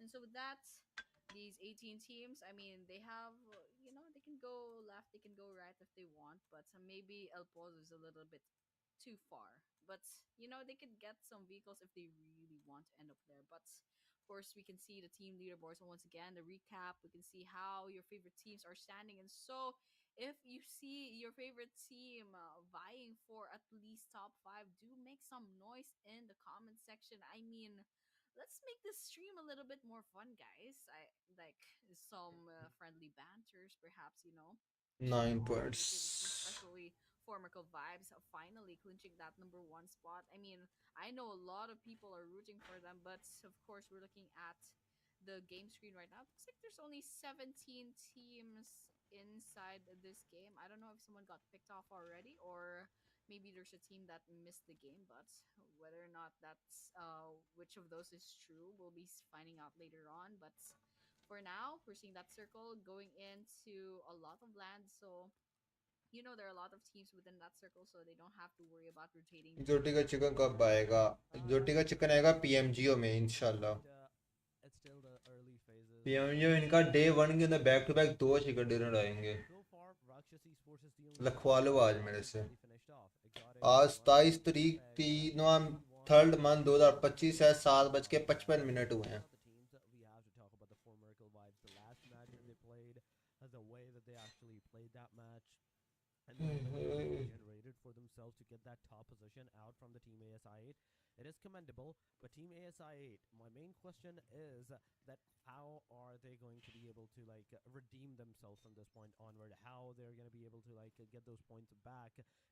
Speaker 4: And so with that, these 18 teams, I mean, they have, they can go left, they can go right if they want, but maybe El Pozo is a little bit too far. But, they could get some vehicles if they really want to end up there. But, of course, we can see the team leaderboards. And once again, the recap, we can see how your favorite teams are standing. And so, if you see your favorite team vying for at least top 5, do make some noise in the comment section. I mean, let's make this stream a little bit more fun, guys. I like some friendly banters, perhaps, cheering
Speaker 1: 9
Speaker 4: on your favorite team,
Speaker 1: points.
Speaker 4: especially Formical Vibes finally clinching that number 1 spot. I mean, I know a lot of people are rooting for them, but of course, we're looking at the game screen right now. It looks like there's only 17 teams inside this game. I don't know if someone got picked off already, or maybe there's a team that missed the game, but whether or not that's which of those is true, we'll be finding out later on. But for now, we're seeing that circle going into a lot of land, so there are a lot of teams within that circle, so they don't have to worry about rotating
Speaker 1: ज्योति का chicken कब
Speaker 4: right?
Speaker 1: आएगा? ज्योति का chicken आएगा पीएमजीओ में इंशाल्लाह.
Speaker 3: It's still the early phases.
Speaker 1: पीएमजीओ इनका day 1 के अंदर back to back 2 chicken dinner आएंगे.
Speaker 3: So far, RAKSHYAS ESPORTS is the only
Speaker 1: लखवा लो आज मेरे से.
Speaker 3: finished off. Exotic
Speaker 1: आज
Speaker 3: one,
Speaker 1: 27 तारीख
Speaker 3: NEPX,
Speaker 1: 3rd month 2025 है. 7:55 हुए हैं.
Speaker 3: Now the teams that we have to talk about the four Miracle Vibes. The last match that they played, the way that they actually played that match, and the ability they generated for themselves to get that top position out from the team ASxI8. It is commendable, but team ASxI8, my main question is that how are they going to be able to redeem themselves from this point onward? How they're going to be able to get those points back,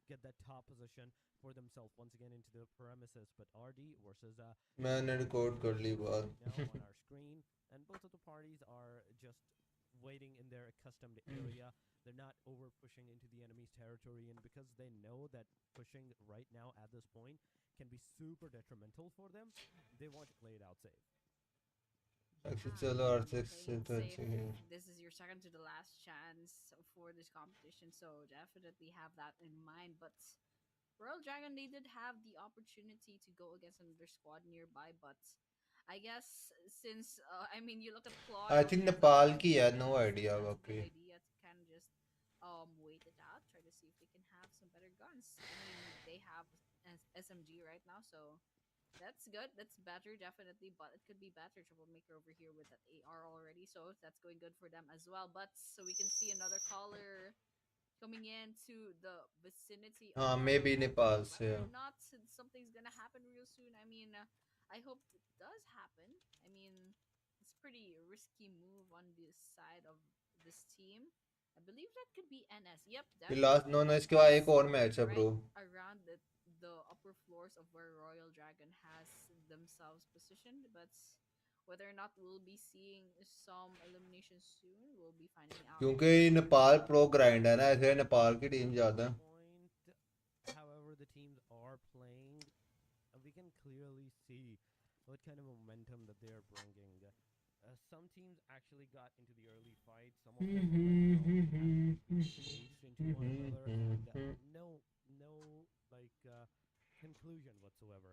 Speaker 3: get that top position for themselves once again into the premises. But RD versus
Speaker 1: मैंने record कर ली बात.
Speaker 3: now on our screen, and both of the parties are just waiting in their accustomed area. They're not over pushing into the enemy's territory, and because they know that pushing right now at this point can be super detrimental for them, they want to play it out safe.
Speaker 1: चलो
Speaker 4: Playing
Speaker 1: R6 से तो
Speaker 4: safe.
Speaker 1: अच्छी है.
Speaker 4: This is your second to the last chance for this competition, so definitely have that in mind. But Royal Dragon, they did have the opportunity to go against another squad nearby, but I guess since you look at Claude.
Speaker 1: I think Nepal की है, no idea
Speaker 4: That's a
Speaker 1: बाकी.
Speaker 4: good idea to kind of just wait it out, try to see if they can have some better guns. I mean, they have SMG right now, so that's good. That's better, definitely, but it could be better. Troublemaker over here with that AR already, so that's going good for them as well. But so we can see another caller coming into the vicinity of
Speaker 1: maybe Nepal
Speaker 4: Whether
Speaker 1: से.
Speaker 4: or not something's gonna happen real soon. I mean, I hope it does happen. I mean, it's pretty risky move on this side of this team. I believe that could be NS. Yep,
Speaker 1: ये last no no इसके बाद एक और match है bro.
Speaker 4: right around the upper floors of where Royal Dragon has themselves positioned, but whether or not we'll be seeing some elimination soon, we'll be finding out.
Speaker 1: क्योंकि Nepal pro grind है ना, ऐसे नेपाल की टीम ज्यादा.
Speaker 3: Point, however, the teams are playing, we can clearly see what kind of momentum that they're bringing. Some teams actually got into the early fight. Some of them engaged into one another, and no conclusion whatsoever.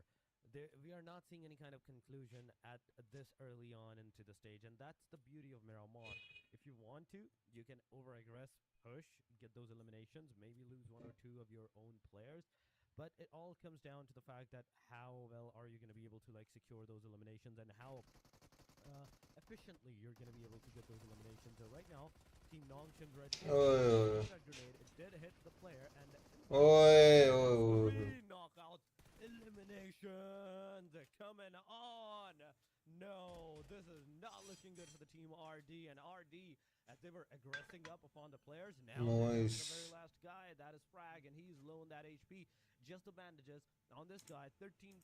Speaker 3: We are not seeing any kind of conclusion at this early on into the stage, and that's the beauty of Miramar. If you want to, you can over-aggress, push, get those eliminations, maybe lose one or two of your own players, but it all comes down to the fact that how well are you going to be able to secure those eliminations, and how efficiently you're going to be able to get those eliminations. So right now, Team Nongshin's red grenade, it did hit the player, and three knockouts, eliminations coming on. No, this is not looking good for the team RD, and RD, as they were aggressing up upon the players, now
Speaker 1: Nice.
Speaker 3: the very last guy, that is Frag, and he's low on that HP, just the bandages on this guy, 13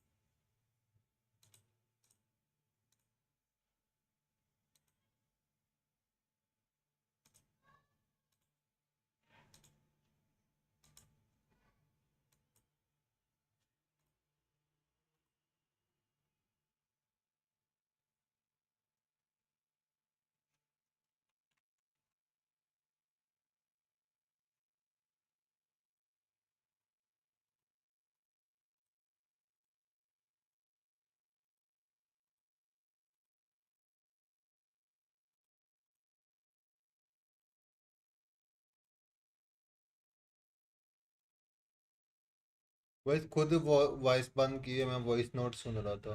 Speaker 1: voice खुद voice बंद की है, मैं voice note सुन रहा था।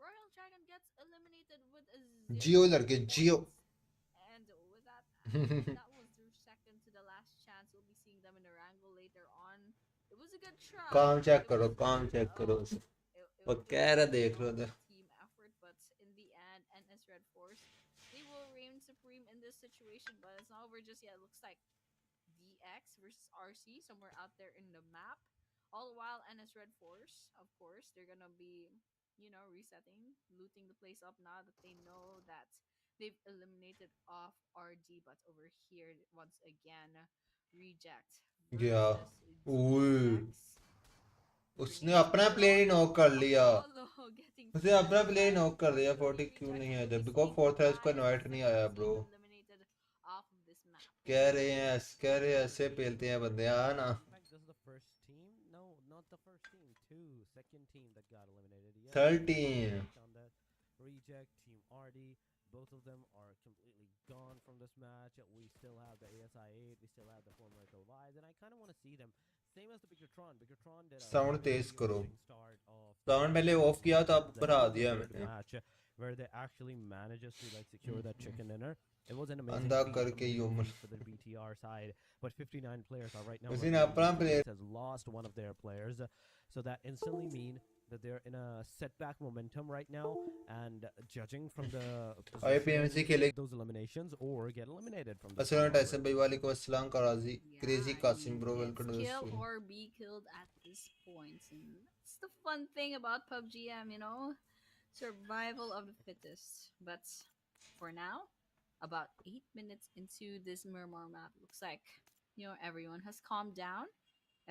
Speaker 4: Royal Dragon gets eliminated with a
Speaker 1: जियो
Speaker 4: 0
Speaker 1: लड़के जियो।
Speaker 4: points. And with that, I believe that was their second to the last chance. We'll be seeing them in a wrangle later on. It was a good try.
Speaker 1: काम check
Speaker 4: It
Speaker 1: करो,
Speaker 4: was
Speaker 1: काम
Speaker 4: good.
Speaker 1: Check करो उसे। वो
Speaker 4: It
Speaker 1: कह
Speaker 4: was
Speaker 1: रहा
Speaker 4: a
Speaker 1: देख लो
Speaker 4: solid
Speaker 1: उधर।
Speaker 4: team effort, but in the end, NS Red Force, they will reign supreme in this situation. But it's not over just yet. It looks like DX versus RC somewhere out there in the map. All the while, NS Red Force, of course, they're gonna be, resetting, looting the place up now that they know that they've eliminated off RD. But over here, once again, Reject
Speaker 1: गया।
Speaker 4: versus
Speaker 1: ओए,
Speaker 4: DX.
Speaker 1: उसने
Speaker 4: Grenade
Speaker 1: अपना
Speaker 4: thrown.
Speaker 1: Player knock कर लिया।
Speaker 4: Apollo getting
Speaker 1: उसने अपना player
Speaker 4: flashbang.
Speaker 1: Knock कर दिया।
Speaker 4: Will be
Speaker 1: 40 क्यों
Speaker 4: Reject
Speaker 1: नहीं
Speaker 4: who
Speaker 1: आया
Speaker 4: will
Speaker 1: इधर?
Speaker 4: be
Speaker 1: बिकॉज
Speaker 4: seeing
Speaker 1: फोर्थ है, उसका
Speaker 4: five
Speaker 1: इनवाइट नहीं
Speaker 4: second
Speaker 1: आया bro.
Speaker 4: team eliminated off of this map.
Speaker 1: कह रहे हैं ऐसे पेलते हैं बंदे, हाँ ना।
Speaker 3: In fact, this is the first team. No, not the first team. Second team that got eliminated. Yes,
Speaker 1: 13
Speaker 3: on that reject team RD. Both of them are completely gone from this match. We still have the ASI8. We still have the former Vibes, and I kind of want to see them. Same as the BIGETRON. BIGETRON did a
Speaker 1: sound
Speaker 3: very
Speaker 1: तेज करो।
Speaker 3: amazing start of
Speaker 1: sound पहले of किया था, अब बढ़ा दिया
Speaker 3: third
Speaker 1: मैंने।
Speaker 3: match where they actually manages to like secure that chicken dinner. It was an amazing
Speaker 1: अंधा
Speaker 3: feat,
Speaker 1: करके
Speaker 3: amazing
Speaker 1: यूमर।
Speaker 3: feat for the BTR side, but 59 players are right now.
Speaker 1: उसी ने
Speaker 3: remaining.
Speaker 1: अपना player
Speaker 3: BTS has lost one of their players, so that instantly mean that they're in a setback momentum right now. And judging from the
Speaker 1: आए PMNC खेले।
Speaker 3: those eliminations or get eliminated from the
Speaker 1: अस्सलाम Tyson भाई, वालेकुम अस्सलाम। Karachi crazy Qasim bro,
Speaker 4: It's
Speaker 1: welcome to the
Speaker 4: kill
Speaker 1: stream.
Speaker 4: or be killed at this point. And that's the fun thing about PUBG M, survival of the fittest. But for now, about 8 minutes into this Miramar map, looks like everyone has calmed down.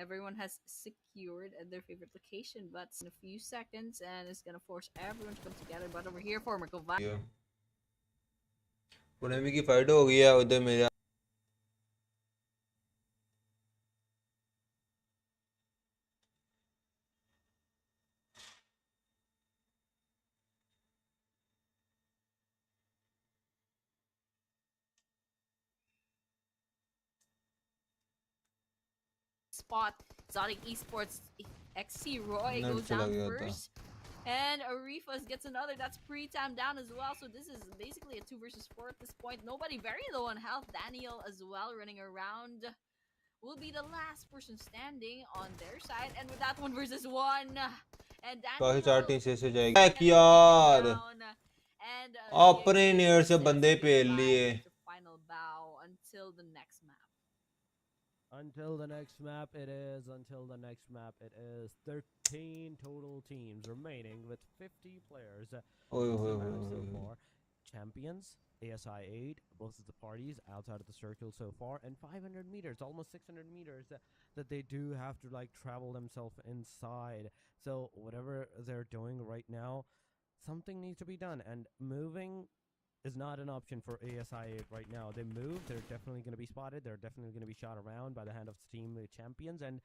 Speaker 4: Everyone has secured their favorite location, but in a few seconds, and it's gonna force everyone to come together. But over here, for Merkel
Speaker 1: Pune की fight हो गई है उधर मेरा।
Speaker 5: spot. XOTIC ESPORTS ASxI8
Speaker 1: net
Speaker 5: goes
Speaker 1: चला
Speaker 5: down
Speaker 1: गया था।
Speaker 5: first. And Arifas gets another. That's pre-time down as well. So this is basically a 2 versus 4 at this point. Nobody very low on health. Daniel as well running around will be the last person standing on their side. And with that 1 versus 1. And
Speaker 1: काफी
Speaker 5: Daniel
Speaker 1: charting से जाएगी।
Speaker 5: gets taken
Speaker 1: यार
Speaker 5: down. And
Speaker 1: अपने net से बंदे पेल लिए।
Speaker 5: final bow until the next map.
Speaker 3: Until the next map, it is. Until the next map, it is 13 total teams remaining with 50 players. So far, champions, ASI8, both of the parties outside of the circle so far, and 500 meters, almost 600 meters that they do have to like travel themselves inside. So whatever they're doing right now, something needs to be done, and moving is not an option for ASI8 right now. They move, they're definitely going to be spotted. They're definitely going to be shot around by the hand of the team champions. And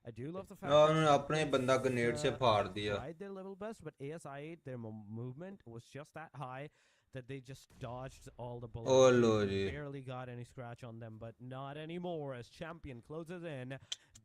Speaker 3: I do love the fact that
Speaker 1: उन्होंने अपने बंदा grenade से फाड़ दिया।
Speaker 3: tried their level best, but ASI8, their movement was just that high that they just dodged all the bullets.
Speaker 1: Oh,
Speaker 3: They
Speaker 1: Lordy.
Speaker 3: barely got any scratch on them, but not anymore as champion closes in.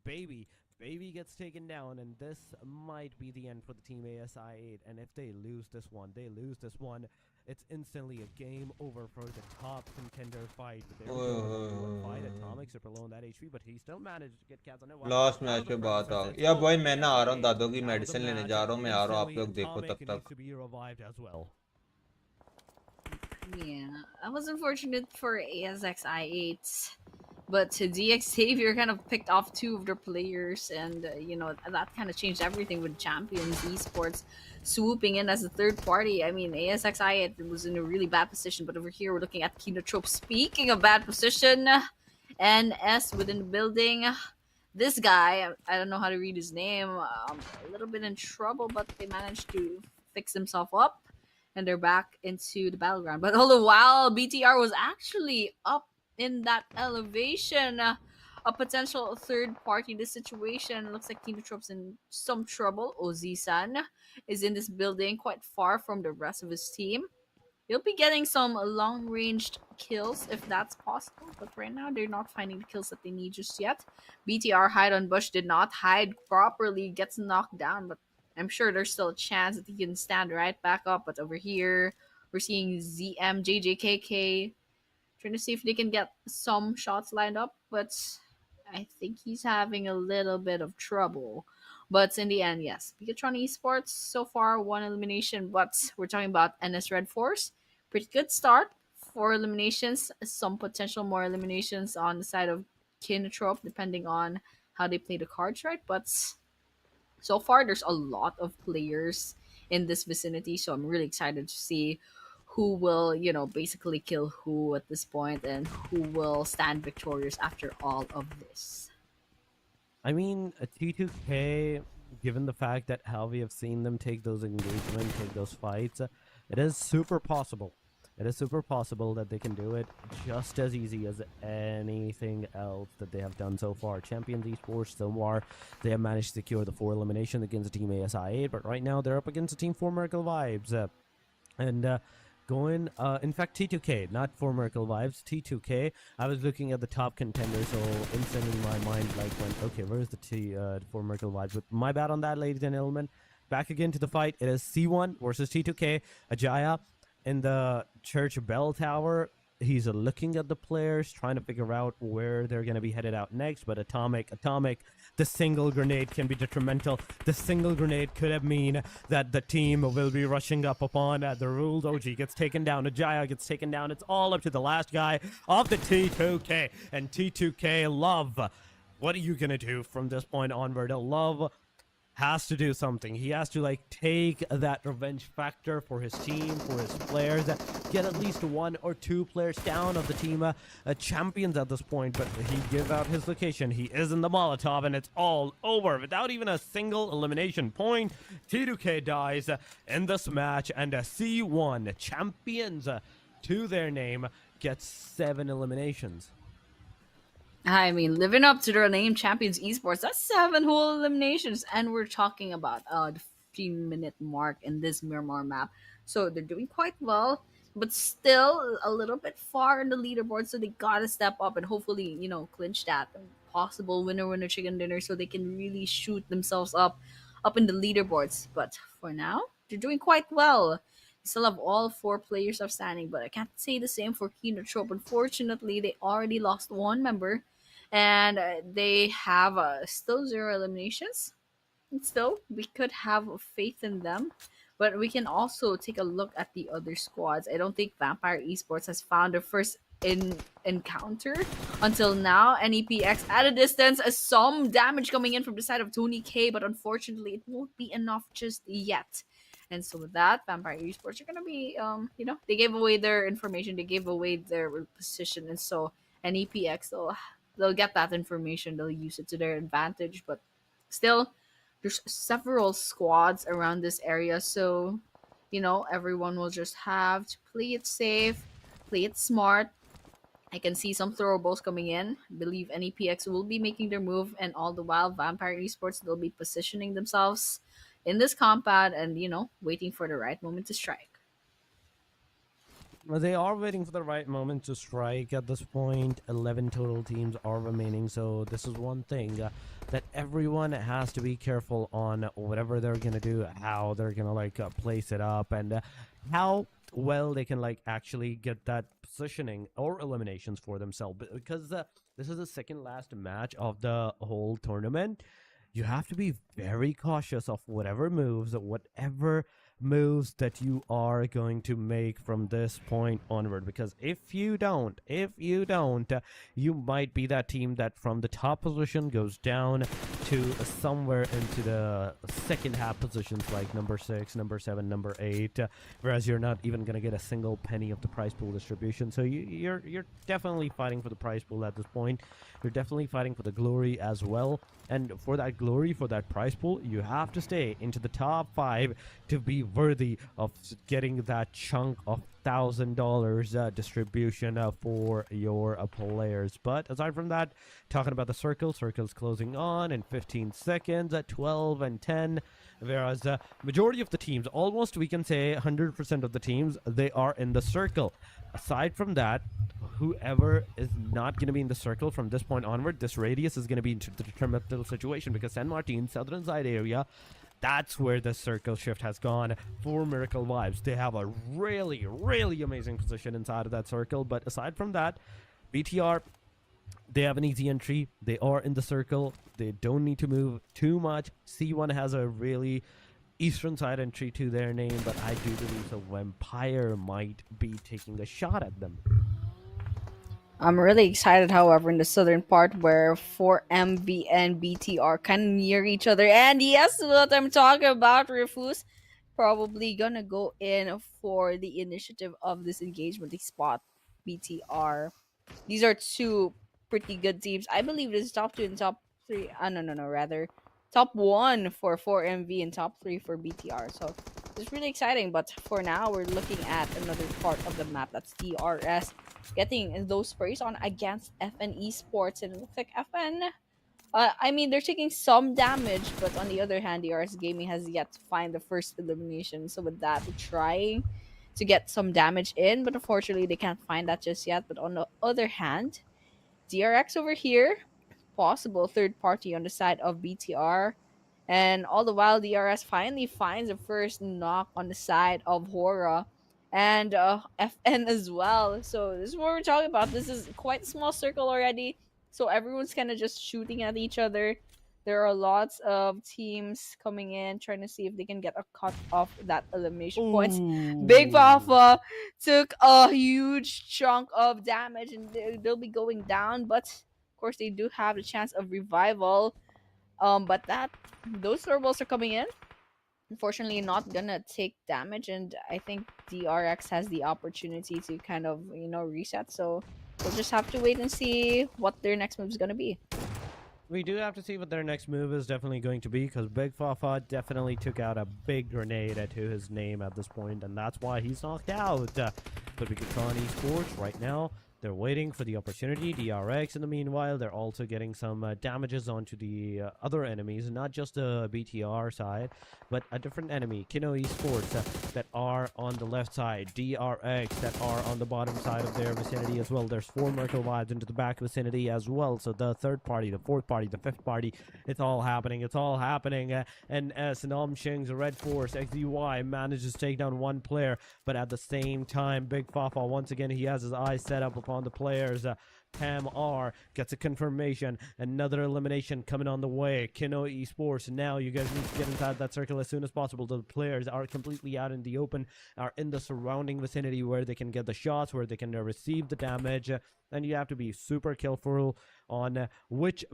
Speaker 3: Baby gets taken down, and this might be the end for the team ASI8. And if they lose this one, it's instantly a game over for the top contender fight. There we go. Fight Atomic super low on that HP, but he still managed to get cats on it.
Speaker 1: Last match पे बात आ गई। या भाई मैं ना आ रहा हूँ, दादों की मेडिसिन लेने जा रहा हूँ। मैं आ रहा हूँ, आप लोग देखो तब तक।
Speaker 4: Yeah, that was unfortunate for ASxI8, but DX Xavier kind of picked off 2 of their players, and that kind of changed everything with Champions Esports swooping in as a third party. I mean, ASxI8 was in a really bad position, but over here we're looking at KINOTROPE. Speaking of bad position, NS within the building. This guy, I don't know how to read his name, a little bit in trouble, but they managed to fix himself up. And they're back into the battleground. But all the while, BTR was actually up in that elevation. A potential third party in this situation. Looks like KINOTROPE's in some trouble. Ozi-san is in this building quite far from the rest of his team. You'll be getting some long-ranged kills if that's possible, but right now they're not finding the kills that they need just yet. BTR hide on Bush did not hide properly, gets knocked down, but I'm sure there's still a chance that he can stand right back up. But over here, we're seeing ZM, JJKK trying to see if they can get some shots lined up, but I think he's having a little bit of trouble. But in the end, yes, BIGETRON Esports so far one elimination, but we're talking about NS Red Force. Pretty good start for eliminations. Some potential more eliminations on the side of KINOTROPE, depending on how they play the cards, right? But so far, there's a lot of players in this vicinity, so I'm really excited to see who will, basically kill who at this point and who will stand victorious after all of this.
Speaker 3: I mean, a T2K, given the fact that how we have seen them take those engagements, take those fights, it is super possible. It is super possible that they can do it just as easy as anything else that they have done so far. Champions Esports, so far, they have managed to secure the 4 elimination against the team ASxI8, but right now they're up against the team for MERICAL Vibes. In fact, T2K, not for MERICAL Vibes, T2K. I was looking at the top contenders, so instantly my mind went, okay, where's the for MERICAL Vibes? But my bad on that, ladies and gentlemen. Back again to the fight. It is C1 versus T2K. ASxI8 in the church bell tower. He's looking at the players, trying to figure out where they're going to be headed out next. But Atomic, the single grenade can be detrimental. The single grenade could have mean that the team will be rushing up upon the rules. OG gets taken down. ASxI8 gets taken down. It's all up to the last guy of the T2K. And T2K, Love, what are you going to do from this point onward? Love has to do something. He has to take that revenge factor for his team, for his players, get at least 1 or 2 players down of the team champions at this point. But he give out his location. He is in the Molotov, and it's all over without even a single elimination point. T2K dies in this match, and C1 champions to their name gets 7 eliminations.
Speaker 4: I mean, living up to their name, Champions Esports, that's 7 whole eliminations. And we're talking about the 15-minute mark in this Miramar map. So they're doing quite well, but still a little bit far in the leaderboard. So they got to step up and hopefully, clinch that possible winner chicken dinner so they can really shoot themselves up in the leaderboards. But for now, they're doing quite well. Still have all 4 players outstanding, but I can't say the same for KINOTROPE. Unfortunately, they already lost 1 member, and they have still 0 eliminations. And still, we could have faith in them, but we can also take a look at the other squads. I don't think Vampire Esports has found their first encounter until now. NEPX at a distance, some damage coming in from the side of Tony K, but unfortunately, it won't be enough just yet. And so with that, Vampire Esports are going to be, they gave away their information, they gave away their position. And so NEPX, they'll get that information, they'll use it to their advantage. But still, there's several squads around this area. So, everyone will just have to play it safe, play it smart. I can see some throwables coming in. I believe NEPX will be making their move. And all the while, Vampire Esports, they'll be positioning themselves in this compound and, waiting for the right moment to strike.
Speaker 3: Well, they are waiting for the right moment to strike. At this point, 11 total teams are remaining. So this is one thing that everyone has to be careful on whatever they're going to do, how they're going to place it up, and how well they can actually get that positioning or eliminations for themselves. Because this is the second last match of the whole tournament. You have to be very cautious of whatever moves that you are going to make from this point onward, because if you don't, you might be that team that from the top position goes down to somewhere into the second half positions, like number 6, number 7, number 8, whereas you're not even going to get a single penny of the prize pool distribution. So you're definitely fighting for the prize pool at this point. You're definitely fighting for the glory as well. And for that glory, for that prize pool, you have to stay into the top 5 to be worthy of getting that chunk of $1,000 distribution for your players. But aside from that, talking about the circle's closing on in 15 seconds at 12 and 10. Whereas majority of the teams, almost we can say 100% of the teams, they are in the circle. Aside from that, whoever is not going to be in the circle from this point onward, this radius is going to be into the detrimental situation, because San Martin, southern side area, that's where the circle shift has gone for Miracle Vibes. They have a really, really amazing position inside of that circle. But aside from that, BTR, they have an easy entry. They are in the circle. They don't need to move too much. C1 has a really eastern side entry to their name, but I do believe the Vampire might be taking a shot at them.
Speaker 4: I'm really excited, however, in the southern part where 4MV and BT are kind of near each other. And yes, what I'm talking about, Refuse, probably gonna go in for the initiative of this engagement. They spot BTR. These are two pretty good teams. I believe this is top 2 and top 3. No, rather top 1 for 4MV and top 3 for BTR. So it's really exciting. But for now, we're looking at another part of the map. That's DRS getting those sprays on against FN Esports, and it looks like FN, I mean, they're taking some damage, but on the other hand, DRS Gaming has yet to find the first elimination. So with that, we're trying to get some damage in, but unfortunately they can't find that just yet. But on the other hand, DRX over here, possible third party on the side of BTR, and all the while DRS finally finds the first knock on the side of HORAA and FN as well. So this is what we're talking about. This is quite a small circle already, so everyone's kind of just shooting at each other. There are lots of teams coming in trying to see if they can get a cut off that elimination points. Big Papa took a huge chunk of damage, and they'll be going down, but of course they do have the chance of revival. But those throwables are coming in. Unfortunately, not gonna take damage, and I think DRX has the opportunity to kind of, reset. So we'll just have to wait and see what their next move is gonna be.
Speaker 3: We do have to see what their next move is definitely going to be, because Big Fafa definitely took out a big grenade to his name at this point, and that's why he's knocked out. But BIGETRON Esports right now, they're waiting for the opportunity. DRX, in the meanwhile, they're also getting some damages onto the other enemies, not just the BTR side, but a different enemy, Kino Esports, that are on the left side, DRX, that are on the bottom side of their vicinity as well. There's 4 Merkel vibes into the back vicinity as well. So the third party, the fourth party, the fifth party, it's all happening. It's all happening. And Sanam Shing's REDFORCE XZY manages to take down one player, but at the same time, Big Fafa, once again, he has his eyes set up upon the players. Pam R gets a confirmation. Another elimination coming on the way. Kino Esports, now you guys need to get inside that circle as soon as possible. The players are completely out in the open, are in the surrounding vicinity where they can get the shots, where they can receive the damage. And you have to be super careful on which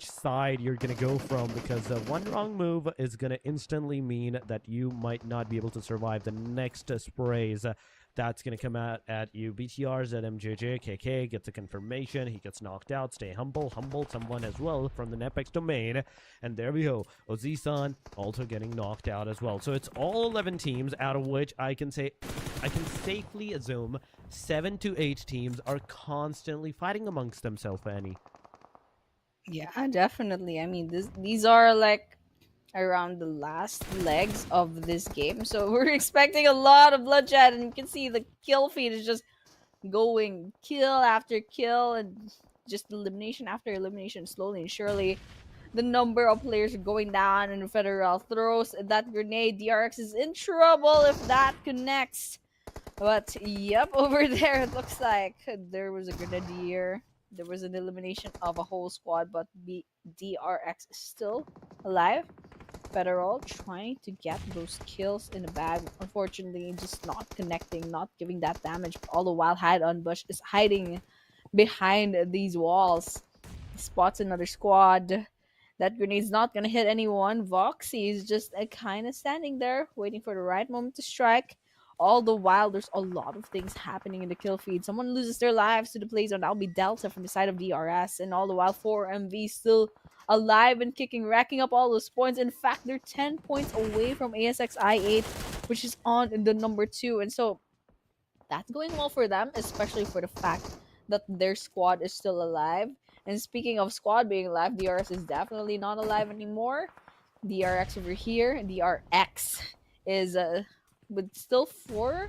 Speaker 3: side you're going to go from, because one wrong move is going to instantly mean that you might not be able to survive the next sprays. That's going to come out at you. BTR's at MJJ. KK gets a confirmation. He gets knocked out. Stay humble. Humble someone as well from the NEPX domain. And there we go. Ozisan also getting knocked out as well. So it's all 11 teams, out of which I can safely assume 7 to 8 teams are constantly fighting amongst themselves, Annie.
Speaker 4: Yeah, definitely. I mean, these are like around the last legs of this game, so we're expecting a lot of bloodshed, and you can see the kill feed is just going kill after kill, and just elimination after elimination. Slowly and surely the number of players are going down, and Federal throws that grenade. DRX is in trouble if that connects. But yep, over there it looks like there was a grenadier. There was an elimination of a whole squad, but DRX is still alive. Federal trying to get those kills in the bag. Unfortunately, just not connecting, not giving that damage. All the while, Hide on Bush is hiding behind these walls. Spots another squad. That grenade's not gonna hit anyone. Voxy is just kind of standing there, waiting for the right moment to strike. All the while, there's a lot of things happening in the kill feed. Someone loses their lives to the play zone. That'll be Delta from the side of DRS. And all the while, 4MV still alive and kicking, racking up all those points. In fact, they're 10 points away from ASxI8, which is on the number 2. And so that's going well for them, especially for the fact that their squad is still alive. And speaking of squad being alive, DRS is definitely not alive anymore. DRX over here, DRX is with still 4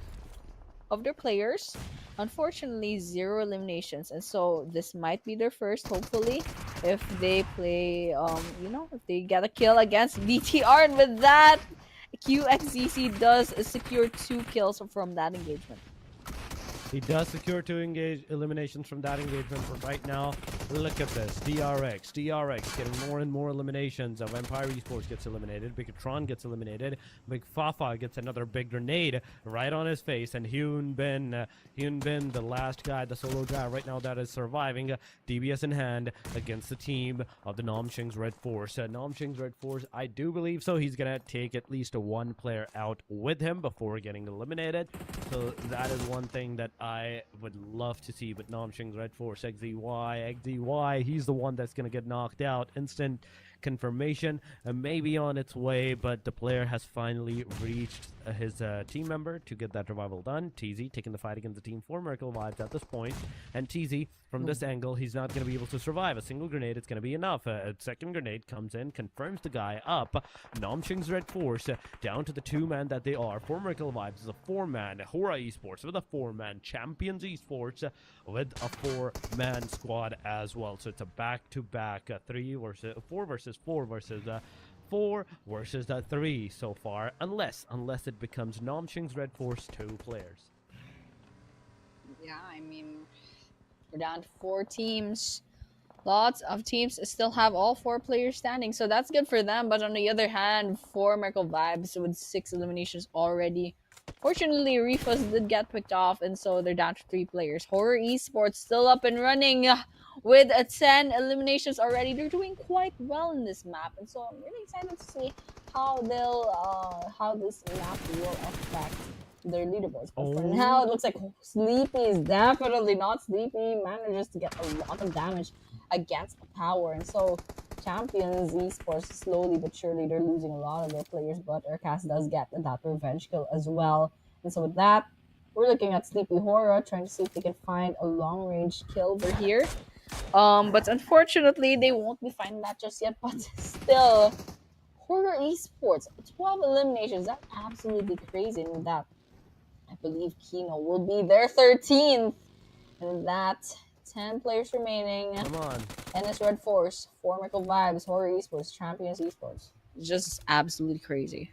Speaker 4: of their players. Unfortunately, 0 eliminations, and so this might be their first, hopefully, if they play, if they get a kill against BTR. And with that, QXZC does secure 2 kills from that engagement.
Speaker 3: He does secure 2 eliminations from that engagement, but right now, look at this. DRX getting more and more eliminations. Of Empire Esports gets eliminated. BIGETRON gets eliminated. Big Fafa gets another big grenade right on his face. And Hyun Bin, the last guy, the solo guy right now that is surviving, DBS in hand against the team of the Namshing's REDFORCE. Namshing's REDFORCE, I do believe so. He's going to take at least 1 player out with him before getting eliminated. So that is one thing that I would love to see with Namshing's REDFORCE. XZY, he's the one that's going to get knocked out. Instant confirmation, maybe on its way, but the player has finally reached his team member to get that revival done. TZ taking the fight against the team for Miracle Vibes at this point, and TZ from this angle, he's not going to be able to survive. A single grenade is going to be enough. A second grenade comes in, confirms the guy up. Namshing's REDFORCE down to the 2-man that they are. For Miracle Vibes is a 4-man HORAA Esports with a 4-man Champions Esports with a 4-man squad as well. So it's a back-to-back 4 versus 4 versus 4 versus 3 so far, unless it becomes Namshing's REDFORCE 2 players.
Speaker 4: Yeah, I mean, we're down to 4 teams. Lots of teams still have all 4 players standing, so that's good for them. But on the other hand, for Miracle Vibes with 6 eliminations already. Fortunately, Refus did get picked off, and so they're down to 3 players. HORAA Esports still up and running with 10 eliminations already. They're doing quite well in this map, and so I'm really excited to see how this map will affect their leaderboards. But for now, it looks like Sleepy is definitely not sleepy. Manages to get a lot of damage against power, and so Champions Esports, slowly but surely, they're losing a lot of their players, but Urkas does get that revenge kill as well. And so with that, we're looking at Sleepy HORAA, trying to see if they can find a long-range kill over here. But unfortunately, they won't be finding that just yet, but still, HORAA Esports, 12 eliminations, that's absolutely crazy. And with that, I believe Kino will be their 13th. And that 10 players remaining.
Speaker 3: Come on.
Speaker 4: NS REDFORCE, 4 Miracle Vibes, HORAA Esports, Champions Esports. Just absolutely crazy.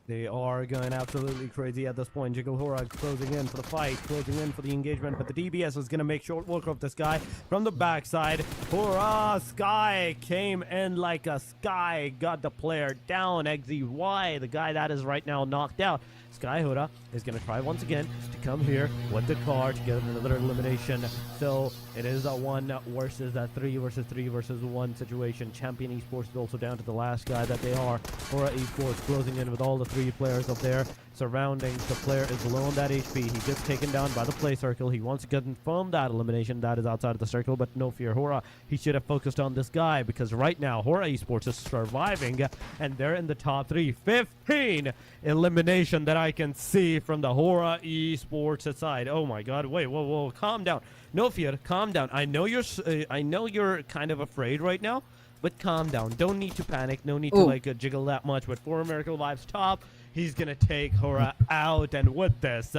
Speaker 3: They are going absolutely crazy at this point. Jiggle HORAA closing in for the fight, closing in for the engagement, but the DBS is going to make short work of this guy from the backside. HORAA Sky came in like a sky, got the player down. XZY, the guy that is right now knocked out. Sky HORAA is going to try once again to come here with the car to get another elimination. So it is a 1 versus 3 versus 3 versus 1 situation. Champion Esports is also down to the last guy that they are. HORAA Esports closing in with all the 3 players up there. Surroundings, the player is low on that HP. He gets taken down by the play circle. He wants to confirm that elimination. That is outside of the circle, but no fear, HORAA. He should have focused on this guy, because right now HORAA Esports is surviving and they're in the top 3. 15 elimination that I can see from the HORAA Esports side. Oh my god, wait, whoa, calm down. No fear, calm down. I know you're kind of afraid right now, but calm down. Don't need to panic. No need to jiggle that much. But for Miracle Vibes top, he's gonna take HORAA out, and with this,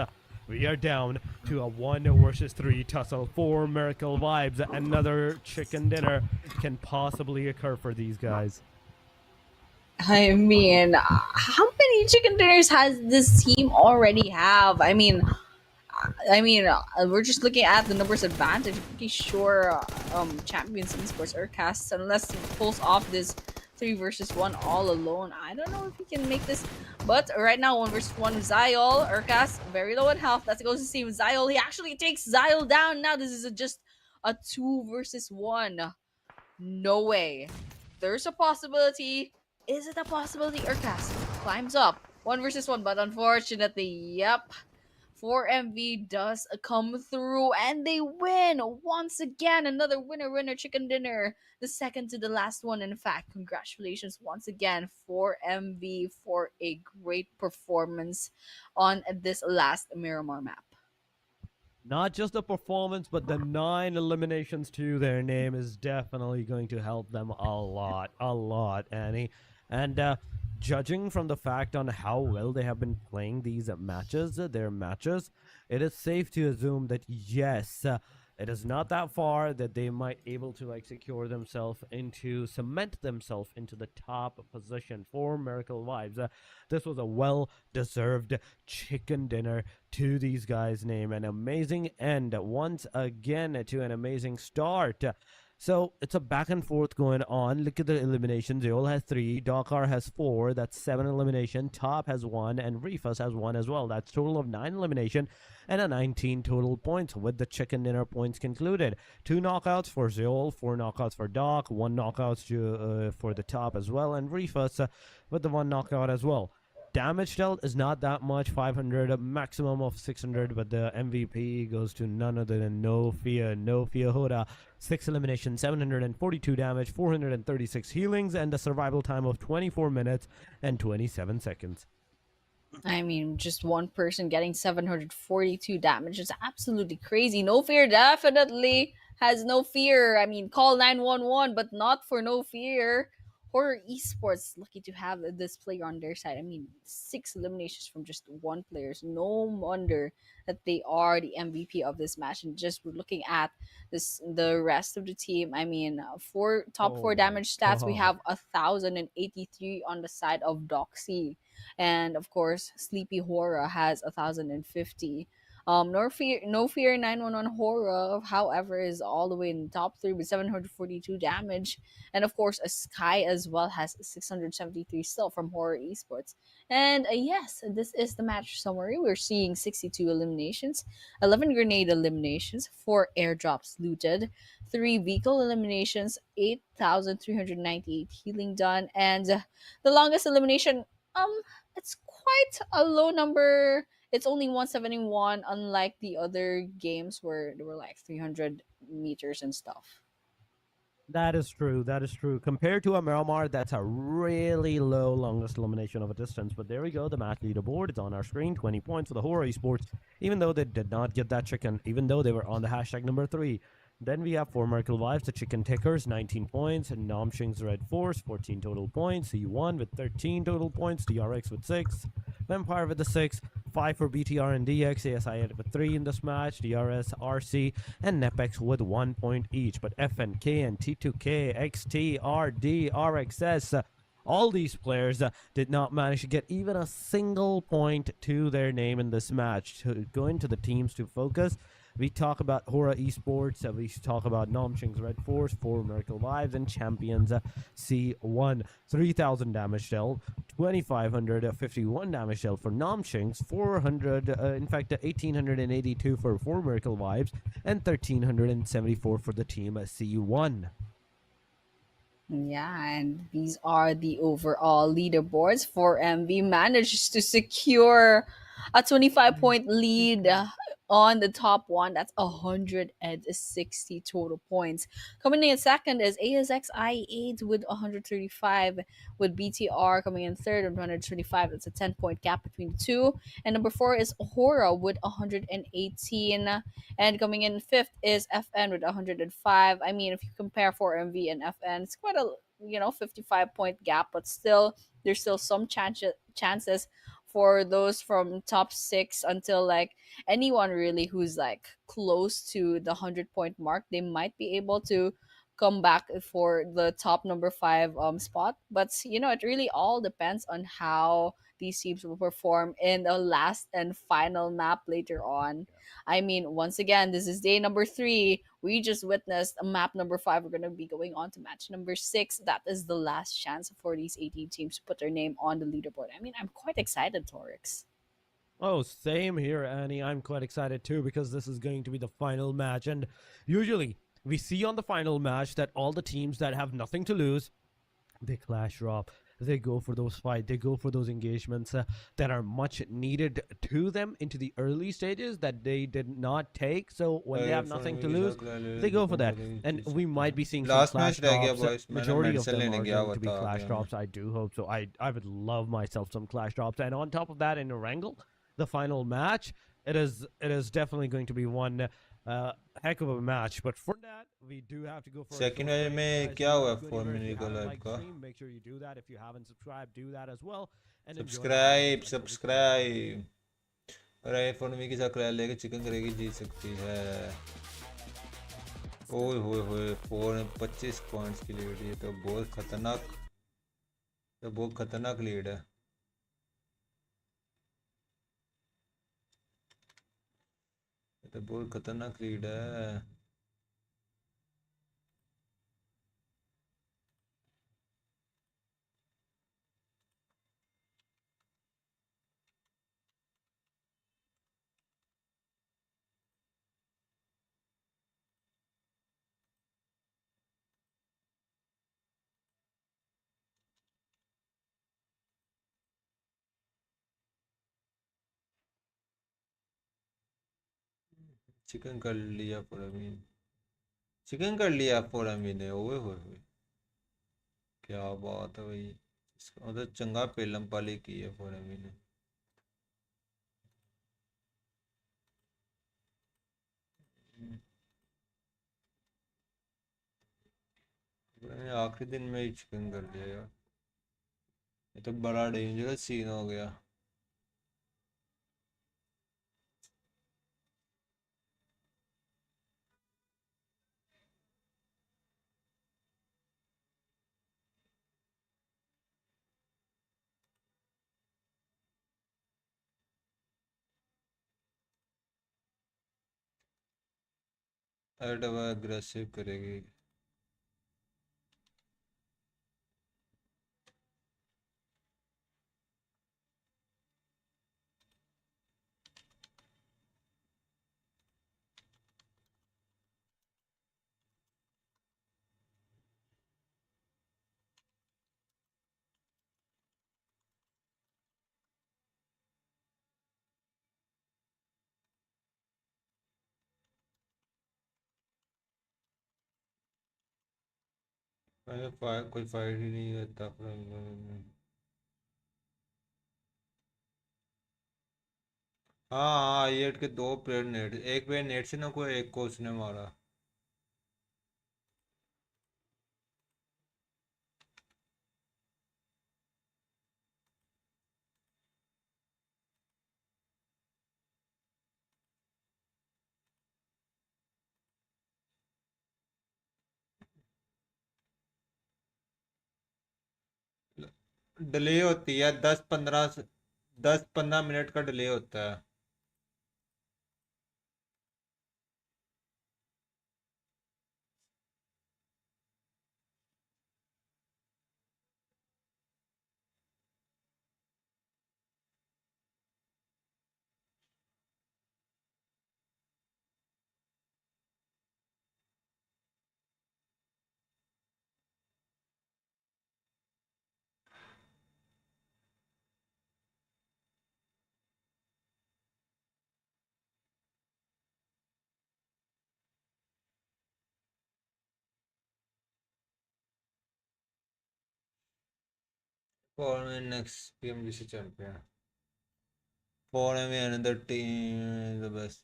Speaker 3: we are down to a 1 versus 3 tussle for Miracle Vibes. Another chicken dinner can possibly occur for these guys.
Speaker 4: I mean, how many chicken dinners has this team already have? I mean, we're just looking at the numbers advantage. I'm pretty sure Champions Esports Urkas, unless he pulls off this 3 versus 1 all alone, I don't know if he can make this. But right now, 1 versus 1, Zyol, Urkas, very low in health. That's goes to see Zyol. He actually takes Zyol down. Now this is just a 2 versus 1. No way. There's a possibility. Is it a possibility? Urkas climbs up. 1 versus 1, but unfortunately, yep. 4MV does come through and they win once again. Another winner chicken dinner. The second to the last one, in fact. Congratulations once again, 4MV, for a great performance on this last Miramar map.
Speaker 3: Not just the performance, but the 9 eliminations to their name is definitely going to help them a lot, Annie. And judging from the fact on how well they have been playing these matches, their matches, it is safe to assume that yes, it is not that far that they might able to like secure themselves into, cement themselves into the top position for Miracle Vibes. This was a well-deserved chicken dinner to these guys' name. An amazing end once again to an amazing start. So it's a back and forth going on. Look at the eliminations. Zeol has 3, Dakar has 4. That's 7 elimination. Top has 1, and REDFORCE has 1 as well. That's total of 9 elimination and a 19 total points with the chicken dinner points concluded. 2 knockouts for Zeol, 4 knockouts for Dak, 1 knockout for the top as well, and REDFORCE with the 1 knockout as well. Damage dealt is not that much, 500, a maximum of 600, but the MVP goes to none other than No Fear HORAA. 6 elimination, 742 damage, 436 healings, and a survival time of 24 minutes and 27 seconds.
Speaker 4: I mean, just one person getting 742 damage is absolutely crazy. No Fear definitely has no fear. I mean, call 911, but not for No Fear. HORAA Esports, lucky to have this player on their side. I mean, 6 eliminations from just one player. So no wonder that they are the MVP of this match. And just looking at the rest of the team, I mean, for top 4 damage stats, we have 1,083 on the side of Doxy. And of course, Sleepy HORAA has 1,050. No Fear 911 HORAA, however, is all the way in the top 3 with 742 damage. And of course, ASxI8 as well has 673 still from HORAA Esports. And yes, this is the match summary. We're seeing 62 eliminations, 11 grenade eliminations, 4 airdrops looted, 3 vehicle eliminations, 8,398 healing done, and the longest elimination, it's quite a low number. It's only 171, unlike the other games where there were like 300 meters and stuff.
Speaker 3: That is true. That is true. Compared to a Miramar, that's a really low longest elimination of a distance. But there we go. The match leaderboard is on our screen. 20 points for the HORAA Esports, even though they did not get that chicken, even though they were on the hashtag number 3. Then we have for Miracle Vibes, the Chicken Tickers, 19 points, and Nomshing's REDFORCE, 14 total points, C1 with 13 total points, DRX with 6, Vampire with the 6, 5 for BTR and DX, ASxI8 with 3 in this match, DRS, RC, and NEPX with 1 point each. But FNK and T2K, XT, RD, RXS, all these players did not manage to get even a single point to their name in this match. To go into the teams to focus, we talk about HORAA Esports, we talk about Nomshing's REDFORCE, 4 Miracle Vibes, and Champions C1. 3,000 damage dealt, 2,551 damage dealt for Nomshing's, 1,882 for 4 Miracle Vibes, and 1,374 for the team C1.
Speaker 4: Yeah, and these are the overall leaderboards. 4MV managed to secure a 25-point lead on the top one. That's 160 total points. Coming in second is ASxI8 with 135, with BTR coming in third with 125. That's a 10-point gap between the two. And number 4 is HORAA with 118. And coming in fifth is FN with 105. I mean, if you compare 4MV and FN, it's quite a 55-point gap, but still, there's still some chances for those from top 6 until like anyone really who's like close to the 100-point mark. They might be able to come back for the top number 5 spot, but it really all depends on how these teams will perform in the last and final map later on. I mean, once again, this is day number 3. We just witnessed map number 5. We're going to be going on to match number 6. That is the last chance for these 18 teams to put their name on the leaderboard. I mean, I'm quite excited, Torix.
Speaker 3: Oh, same here, Annie. I'm quite excited too, because this is going to be the final match. And usually we see on the final match that all the teams that have nothing to lose, they clash drop. they go for those fights, they go for those engagements that are much needed to them into the early stages that they did not take. So when they have nothing to lose, they go for that. And we might be seeing some
Speaker 1: last
Speaker 3: clash
Speaker 1: match रह गया
Speaker 3: drops.
Speaker 1: Boys, मैंने
Speaker 3: Majority of
Speaker 1: medicine
Speaker 3: them
Speaker 1: लेने
Speaker 3: are
Speaker 1: गया
Speaker 3: going to be
Speaker 1: बता
Speaker 3: clash
Speaker 1: दिया मैं.
Speaker 3: drops. I do hope so. I would love myself some clash drops. And on top of that, in Erangel, the final match, it is definitely going to be one heck of a match. But for that, we do have to go for a
Speaker 1: second
Speaker 3: short
Speaker 1: match
Speaker 3: break.
Speaker 1: में
Speaker 3: Guys,
Speaker 1: क्या
Speaker 3: do
Speaker 1: हुआ
Speaker 3: not go
Speaker 1: for
Speaker 3: anywhere. If you
Speaker 1: मेरिकल
Speaker 3: haven't
Speaker 1: live
Speaker 3: liked
Speaker 1: का?
Speaker 3: stream, make sure you do that. If you haven't subscribed, do that as well. And enjoy the
Speaker 1: subscribe
Speaker 3: matches until we come back.
Speaker 1: Subscribe. अरे phone की साथ clash लेके chicken करेगी जीत सकती है. ओए होए होए 25 पॉइंट्स की लीड. ये तो बहुत खतरनाक, तो बहुत खतरनाक लीड है. ये तो बहुत खतरनाक लीड है. चिकन कर लिया फॉर अमीन, चिकन कर लिया फॉर अमीन ने. ओए होए होए, क्या बात है भाई. इसका मतलब चंगा पेलम पाली की है फॉर अमीन ने. मैंने आखिरी दिन में ही चिकन कर लिया यार. ये तो बड़ा डेंजरस सीन हो गया. एड अब अग्रेसिव करेगी. कोई फाइट ही नहीं रहता. हाँ हाँ, आई के दो प्लेयर नेट, एक प्लेयर नेट से ना कोई, एक को उसने मारा. डिले होती है 10-15 मिनट का डिले होता है. For me next PMGC champion. For me another team is the best.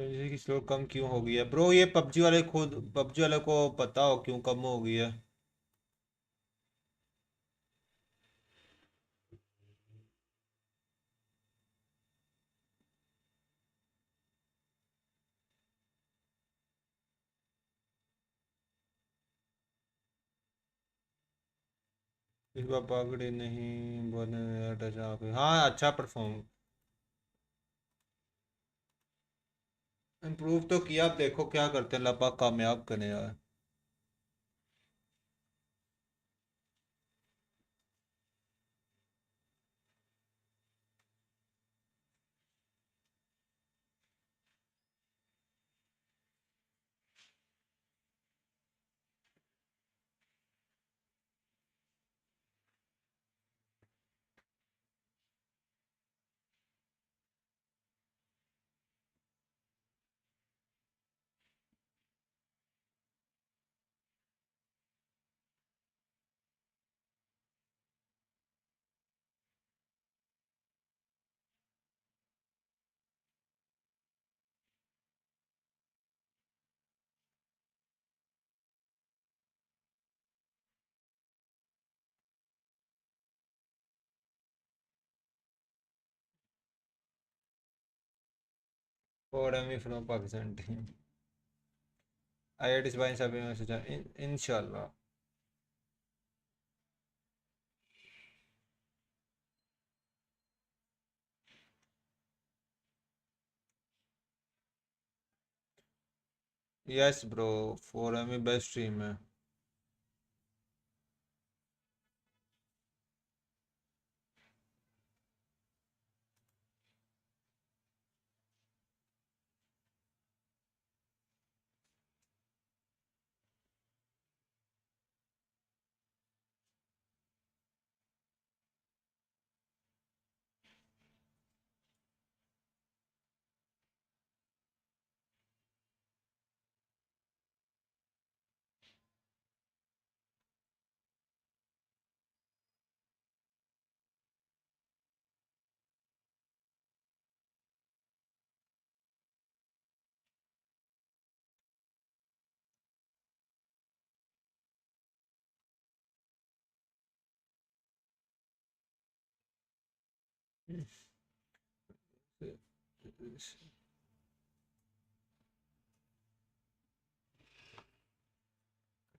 Speaker 1: PMGC की स्लोर कम क्यों हो गई है ब्रो? ये पबजी वाले को पता हो क्यों कम हो गई है। इस बार पकड़ी नहीं बोले टच आप। हाँ अच्छा परफॉर्म इम्प्रूव तो किया। अब देखो क्या करते हैं, अल्लाह पाक कामयाब करें यार। और एमी फ्रॉम पाकिस्तान टीम। आई इस बाइन सभी में सोचा इंशाल्लाह। Yes bro, 4 AM best team है।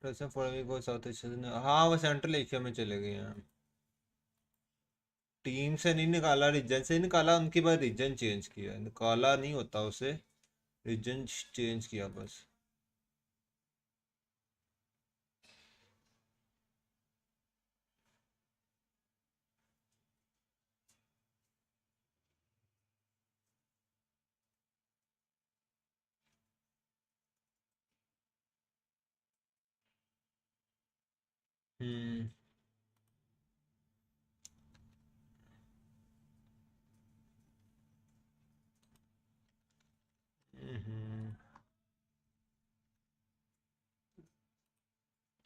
Speaker 1: रसम 4 एमी को साउथ एशिया ने, हाँ वो सेंट्रल एशिया में चले गए हैं। टीम से नहीं निकाला, रीजन से निकाला। उनके बाद रीजन चेंज किया, निकाला नहीं होता उसे, रीजन चेंज किया बस। हम्म।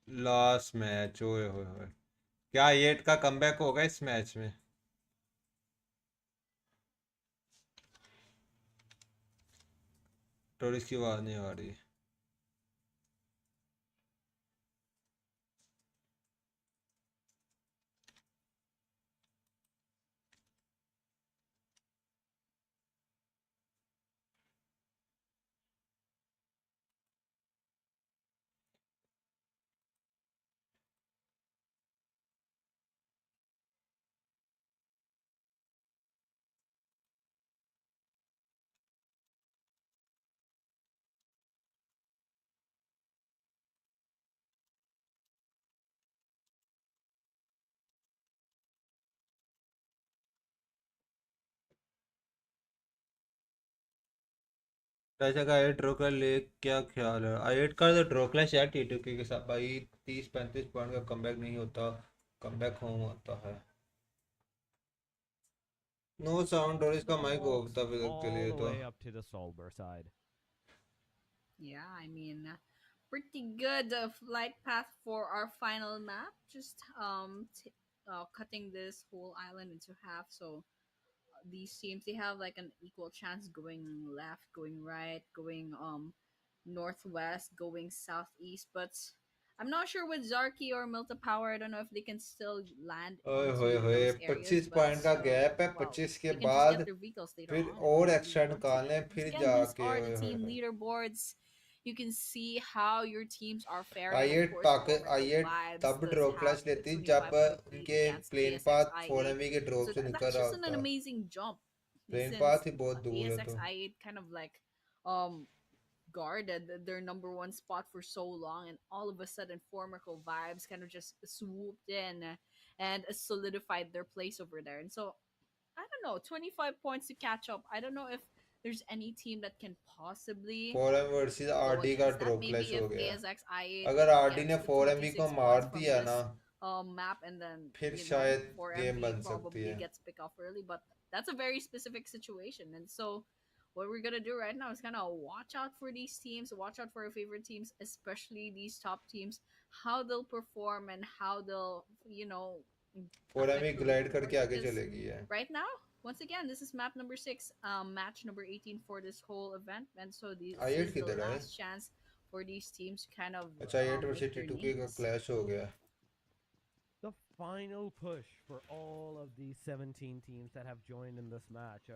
Speaker 1: लास्ट मैच, ओए होए होए, क्या एट का कमबैक होगा इस मैच में? थोड़ी इसकी आवाज नहीं आ रही। ऐसा का एट ड्रॉ कर ले, क्या ख्याल है? आई एट का तो ड्रॉ क्लैश यार T2K के साथ भाई, 30-35 पॉइंट का कमबैक नहीं होता, कमबैक होम होता है। नो साउंड, और इसका माइक
Speaker 3: Walks
Speaker 1: होता फिर के
Speaker 3: all
Speaker 1: लिए
Speaker 3: the
Speaker 1: तो।
Speaker 3: way up to the Solver side.
Speaker 4: Yeah, I mean, pretty good flight path for our final map. Just cutting this whole island into half. So these teams, they have like an equal chance going left, going right, going northwest, going southeast. But I'm not sure with Zarki or Milta Power. I don't know if they can still land
Speaker 1: ओए होए
Speaker 4: onto
Speaker 1: होए
Speaker 4: those areas,
Speaker 1: 25
Speaker 4: but
Speaker 1: point का gap है,
Speaker 4: well,
Speaker 1: 25 के
Speaker 4: they can just
Speaker 1: बाद
Speaker 4: get their vehicles later
Speaker 1: फिर
Speaker 4: on if
Speaker 1: और
Speaker 4: they really
Speaker 1: extra
Speaker 4: want to.
Speaker 1: निकालने,
Speaker 4: Once
Speaker 1: फिर
Speaker 4: again, these
Speaker 1: जाके
Speaker 4: are
Speaker 1: ओए
Speaker 4: the
Speaker 1: होए
Speaker 4: team
Speaker 1: होए
Speaker 4: leaderboards. You can see how your teams are faring. Of
Speaker 1: आई8
Speaker 4: course,
Speaker 1: Pakke
Speaker 4: Oracle
Speaker 1: आई8
Speaker 4: Vibes
Speaker 1: तब
Speaker 4: does
Speaker 1: drop
Speaker 4: have
Speaker 1: flash
Speaker 4: the
Speaker 1: लेती जब
Speaker 4: 25 point lead
Speaker 1: उनके
Speaker 4: against
Speaker 1: प्लेन पाथ
Speaker 4: ASxI8.
Speaker 1: 4 के ड्रॉप
Speaker 4: So
Speaker 1: से निकल
Speaker 4: that's
Speaker 1: रहा
Speaker 4: just an
Speaker 1: होता,
Speaker 4: amazing jump,
Speaker 1: plane
Speaker 4: since
Speaker 1: path ही बहुत दूर है तो
Speaker 4: ASxI8 kind of like um guarded their number one spot for so long, and all of a sudden Formical Vibes kind of just swooped in and solidified their place over there. And so I don't know, 25 points to catch up. I don't know if there's any team that can possibly
Speaker 1: 4M versus
Speaker 4: go
Speaker 1: RD का
Speaker 4: against that.
Speaker 1: Drop
Speaker 4: Maybe
Speaker 1: flash
Speaker 4: if
Speaker 1: हो गया.
Speaker 4: ASxI8
Speaker 1: अगर RD ने
Speaker 4: gets the
Speaker 1: 4MB को
Speaker 4: 26
Speaker 1: मार
Speaker 4: points from
Speaker 1: दिया ना,
Speaker 4: this map, and then
Speaker 1: फिर
Speaker 4: you know
Speaker 1: शायद गेम
Speaker 4: 4MB
Speaker 1: बन सकती
Speaker 4: probably
Speaker 1: है.
Speaker 4: gets picked off early. But that's a very specific situation. And so what we're gonna do right now is kind of watch out for these teams, watch out for our favorite teams, especially these top teams, how they'll perform and how they'll, you know,
Speaker 1: 4MB
Speaker 4: affect the
Speaker 1: glide करके
Speaker 4: leaderboards.
Speaker 1: आगे
Speaker 4: Because
Speaker 1: चलेगी है.
Speaker 4: right now, once again, this is map number 6, match number 18 for this whole event, and so this
Speaker 1: आई8
Speaker 4: is the
Speaker 1: किधर है?
Speaker 4: last chance for these teams to kind of
Speaker 1: अच्छा आई8
Speaker 4: make
Speaker 1: versus
Speaker 4: their
Speaker 1: T2K का
Speaker 4: names.
Speaker 1: Clash हो गया.
Speaker 3: The final push for all of these 17 teams that have joined in this match.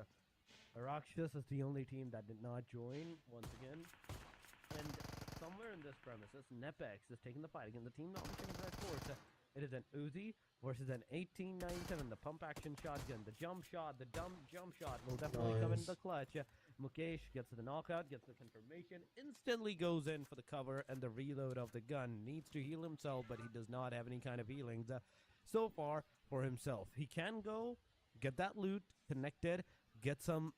Speaker 3: RAKSHYAS is the only team that did not join once again. And somewhere in this premises, NEPX is taking the fight against the team nomination of REDFORCE. It is an Uzi versus an 1897. The pump action shotgun, the jump shot, the dumb jump shot will definitely come in the clutch. Mukesh gets the knockout, gets the confirmation, instantly goes in for the cover and the reload of the gun. Needs to heal himself, but he does not have any kind of healings so far for himself. He can go get that loot connected, get some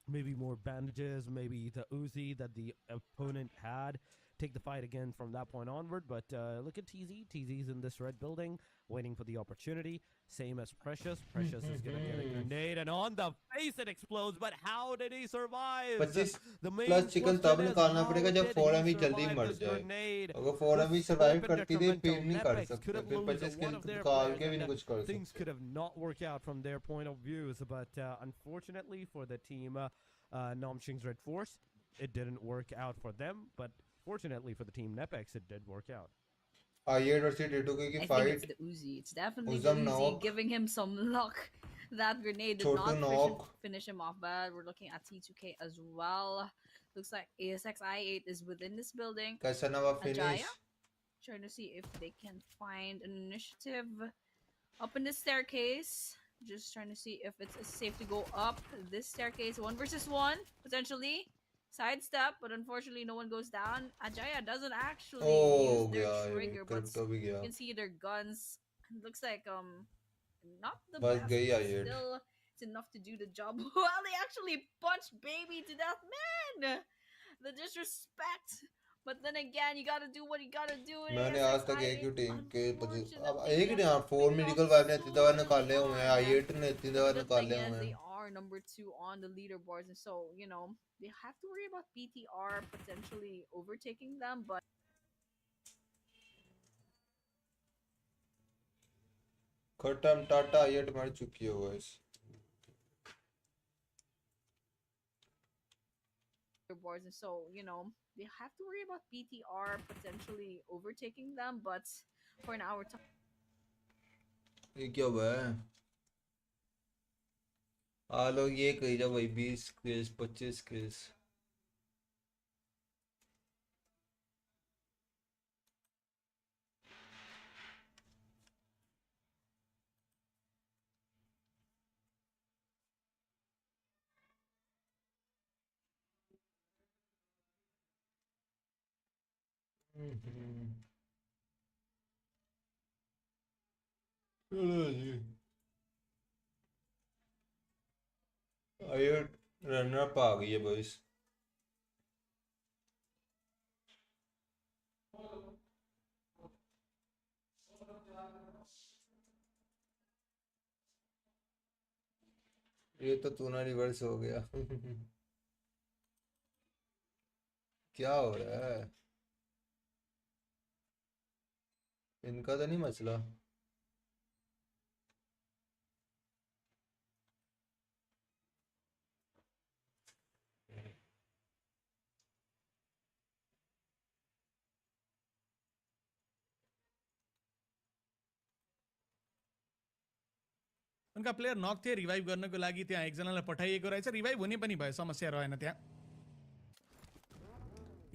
Speaker 3: maybe more bandages, maybe the Uzi that the opponent had, take the fight again from that point onward. But look at TZ. TZ's in this red building, waiting for the opportunity. Same as Precious. Precious is going to get a grenade, and on the face it explodes. But how did he survive?
Speaker 1: 25
Speaker 3: The main
Speaker 1: plus chicken तब
Speaker 3: question is,
Speaker 1: निकालना
Speaker 3: how
Speaker 1: पड़ेगा जब
Speaker 3: did
Speaker 1: 4MB
Speaker 3: he
Speaker 1: जल्दी
Speaker 3: survive
Speaker 1: मर
Speaker 3: this
Speaker 1: जाए.
Speaker 3: grenade?
Speaker 1: अगर
Speaker 3: The
Speaker 1: 4MB
Speaker 3: scope
Speaker 1: survive
Speaker 3: and
Speaker 1: करती थी
Speaker 3: detrimental
Speaker 1: फिर नहीं कर
Speaker 3: NEPX could
Speaker 1: सकते,
Speaker 3: have
Speaker 1: फिर
Speaker 3: lost
Speaker 1: 25
Speaker 3: one
Speaker 1: kill
Speaker 3: of their
Speaker 1: निकाल
Speaker 3: players,
Speaker 1: के भी
Speaker 3: and
Speaker 1: नहीं कुछ कर
Speaker 3: things
Speaker 1: सकते.
Speaker 3: could have not worked out from their point of views. But unfortunately for the team Nomshing's REDFORCE, it didn't work out for them. But fortunately for the team NEPX, it did work out.
Speaker 1: I eight versus T2K की
Speaker 4: I think it's
Speaker 1: fight.
Speaker 4: the Uzi. It's definitely the
Speaker 1: Uzam
Speaker 4: Uzi
Speaker 1: knock.
Speaker 4: giving him some luck. That grenade did
Speaker 1: Chotu
Speaker 4: not
Speaker 1: knock.
Speaker 4: finish him off, but we're looking at T2K as well. Looks like ASxI8 is within this building.
Speaker 1: कैसा नवा finish.
Speaker 4: Ajaya trying to see if they can find an initiative up in the staircase. Just trying to see if it's safe to go up this staircase. 1 versus 1 potentially. Sidestep, but unfortunately no one goes down. Ajaya doesn't actually
Speaker 1: Oh
Speaker 4: use their
Speaker 1: गया, ये
Speaker 4: trigger, but
Speaker 1: crypto भी
Speaker 4: you
Speaker 1: गया.
Speaker 4: can see their guns. It looks like not the
Speaker 1: बस
Speaker 4: best,
Speaker 1: गई
Speaker 4: but
Speaker 1: आई8.
Speaker 4: still it's enough to do the job. Well, they actually punched baby to death, man. The disrespect. But then again, you gotta do what you gotta do. And
Speaker 1: मैंने आज तक एक ही
Speaker 4: ASxI8
Speaker 1: team के अब
Speaker 4: unfortunately
Speaker 1: एक ही
Speaker 4: gets
Speaker 1: नहीं, 4
Speaker 4: picked off
Speaker 1: medical vibe ने
Speaker 4: so
Speaker 1: इतनी दवा
Speaker 4: early
Speaker 1: निकाले हुए हैं,
Speaker 4: on.
Speaker 1: आई8 ने इतनी दवा
Speaker 4: The good thing
Speaker 1: निकाले
Speaker 4: is
Speaker 1: हुए
Speaker 4: they
Speaker 1: हैं.
Speaker 4: are number 2 on the leaderboards, and so you know they have to worry about PTR potentially overtaking them. But
Speaker 1: खत्म, टाटा आई8 मर चुकी है guys.
Speaker 4: leaderboards, and so you know they have to worry about PTR potentially overtaking them. But for now, we're talking.
Speaker 1: ये क्या हुआ है? आ लोग ये कही जाओ भाई, 20 क्रेज 25 क्रेज. चलो जी, आई8 रनर अप आ गई है बॉयज. ये तो तूना रिवर्स हो गया. क्या हो रहा है? इनका तो नहीं मसला.
Speaker 7: उनका प्लेयर नक थिए रिभाइभ गर्नको लागि त्यहाँ एकजनालाई पठाइएको रहेछ रिभाइभ हुने पनि भयो समस्या रहेन त्यहाँ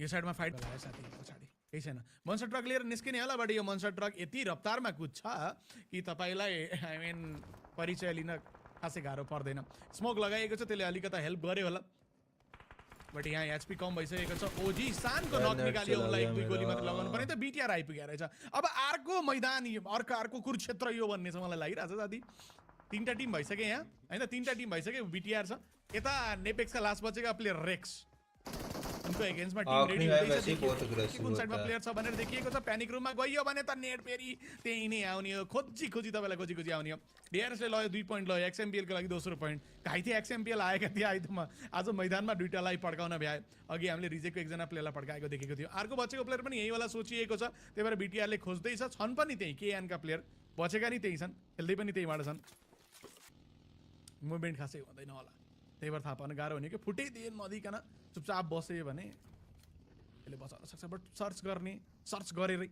Speaker 7: यो साइडमा फाइट भयो साथी पछाडि केही छैन मनस्टर ट्रक लिएर निस्किने होला बट यो मनस्टर ट्रक यति रफ्तारमा कुद्छ कि तपाईलाई आई मिन परिचय लिन खासै गाह्रो पर्दैन स्मोक लगाएको छ त्यसले अलिकता हेल्प गर्यो होला बट यहाँ एचपी कम भइसकेको छ ओजी सानको नक निकाल्यो उनलाई एक दुई गोली मात्र लगाउनु पर्ने त बिटिआर आइपुगेको रहेछ अब अर्को मैदान अर्को कुरुक्षेत्र यो भन्ने चाहिँ मलाई लागिरहेछ साथी तीनटा टिम भइसक्यो यहाँ हैन तीनटा टिम भइसक्यो बिटिआर छ यता नेपेक्सका लास्ट बचेका प्लेयर रेक्स उनको अगेन्स्टमा टिम रेडी हुँदैछ कुन साइडमा प्लेयर छ भनेर देखिएको छ प्यानिक रुममा गइयो भने त नेट फेरि त्यही नै आउने हो खोजी तपाईलाई खोजी आउने हो डिआरएसले लयो 2 पोइन्ट लयो एक्सएमपीएल को लागि दोस्रो पोइन्ट घाइते एक्सएमपीएल आएका थिए आज मैदानमा दुईटालाई पड्काउन भ्याए अघि हामीले रिजेक्टको एकजना प्लेयरलाई पड्काएको देखेको थियो अर्को बचेको प्लेयर पनि यही वाला सोचिएको छ त्यही भएर बिटिआरले खोज्दैछ छन् पनि त्यही केएनका प्लेयर बचेका नि त्यही छन् खेल्दै पनि त्यहीबाट छन् मुभमेन्ट खासै हुँदैन होला त्यही भएर थाहा पाउन गाह्रो हुने कि फुटै दिए नदिकन चुपचाप बस्यो भने यसले बचाउन सक्छ बट सर्च गरेरै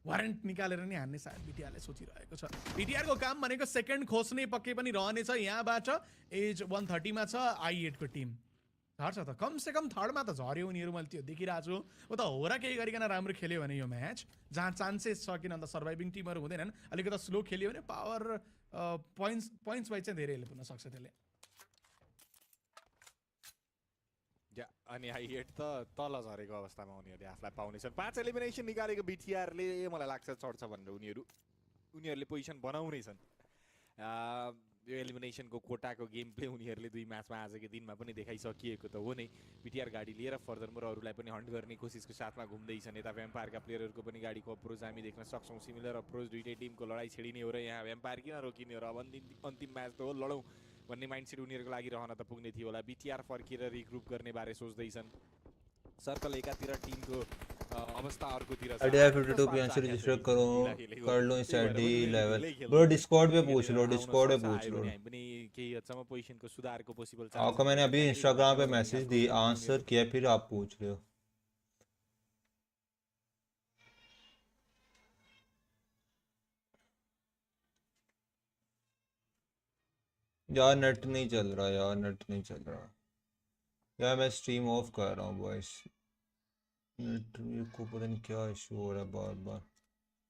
Speaker 7: वारेन्ट निकालेर नि हान्ने सायद बिटिआरले सोचिरहेको छ बिटिआरको काम भनेको सेकेन्ड खोज्ने पक्कै पनि रहनेछ यहाँबाट एज 130 मा छ i8 को टिम झर्छ त कमसे कम थर्डमा त झर्यो उनीहरू मैले त्यो देखिरहेको छु उ त होरा केही गरिकन राम्रो खेल्यो भने यो म्याच जहाँ चान्सेस छ किन अन्त सर्भाइभिङ टिमहरू हुँदैनन् अलिकति स्लो खेल्यो भने पावर पोइन्ट्स वाइज चाहिँ धेरै हेल्प हुन सक्छ त्यसले
Speaker 8: अनि i8 त तल झरेको अवस्थामा उनीहरूले आफूलाई पाउनेछन् 5 एलिमिनेसन निकालेको बिटिआरले मलाई लाग्छ चढ्छ भनेर उनीहरूले पोजिसन बनाउनेछन् यो एलिमिनेसनको कोटाको गेम प्ले उनीहरूले 2 म्याचमा आजको दिनमा पनि देखाइसकिएको त हो नै बिटिआर गाडी लिएर फर्दर मोर अरूलाई पनि हन्ट गर्ने कोसिसको साथमा घुम्दैछन् यता भ्याम्पायरका प्लेयरहरूको पनि गाडीको अप्रोच हामी देख्न सक्छौँ सिमिलर अप्रोच दुईटै टिमको लडाइँ छिडिने हो र यहाँ भ्याम्पायर किन रोकिने हो र अब अन्तिम म्याच त हो लडौँ भन्ने माइन्डसेट उनीहरूको लागि रहन त पुग्ने थियो होला बिटिआर फर्केर रिग्रुप गर्ने बारे सोच्दैछन् सर्कल एकातिर टिमको अवस्था अर्कोतिर
Speaker 1: आईडी 52 पे आंसर रजिस्टर करो कर लो इस आईडी लेवल ब्रो डिस्कॉर्ड पे पूछ लो
Speaker 8: पनि केही हदसम्म पोजिसनको सुधारको पोसिबल छ
Speaker 1: आपको मैंने अभी इंस्टाग्राम पे मैसेज दी आंसर किया फिर आप पूछ रहे हो यार नेट नहीं चल रहा यार मैं स्ट्रीम ऑफ कर रहा हूँ बॉयस नेट को पता नहीं क्या इशू हो रहा है बार बार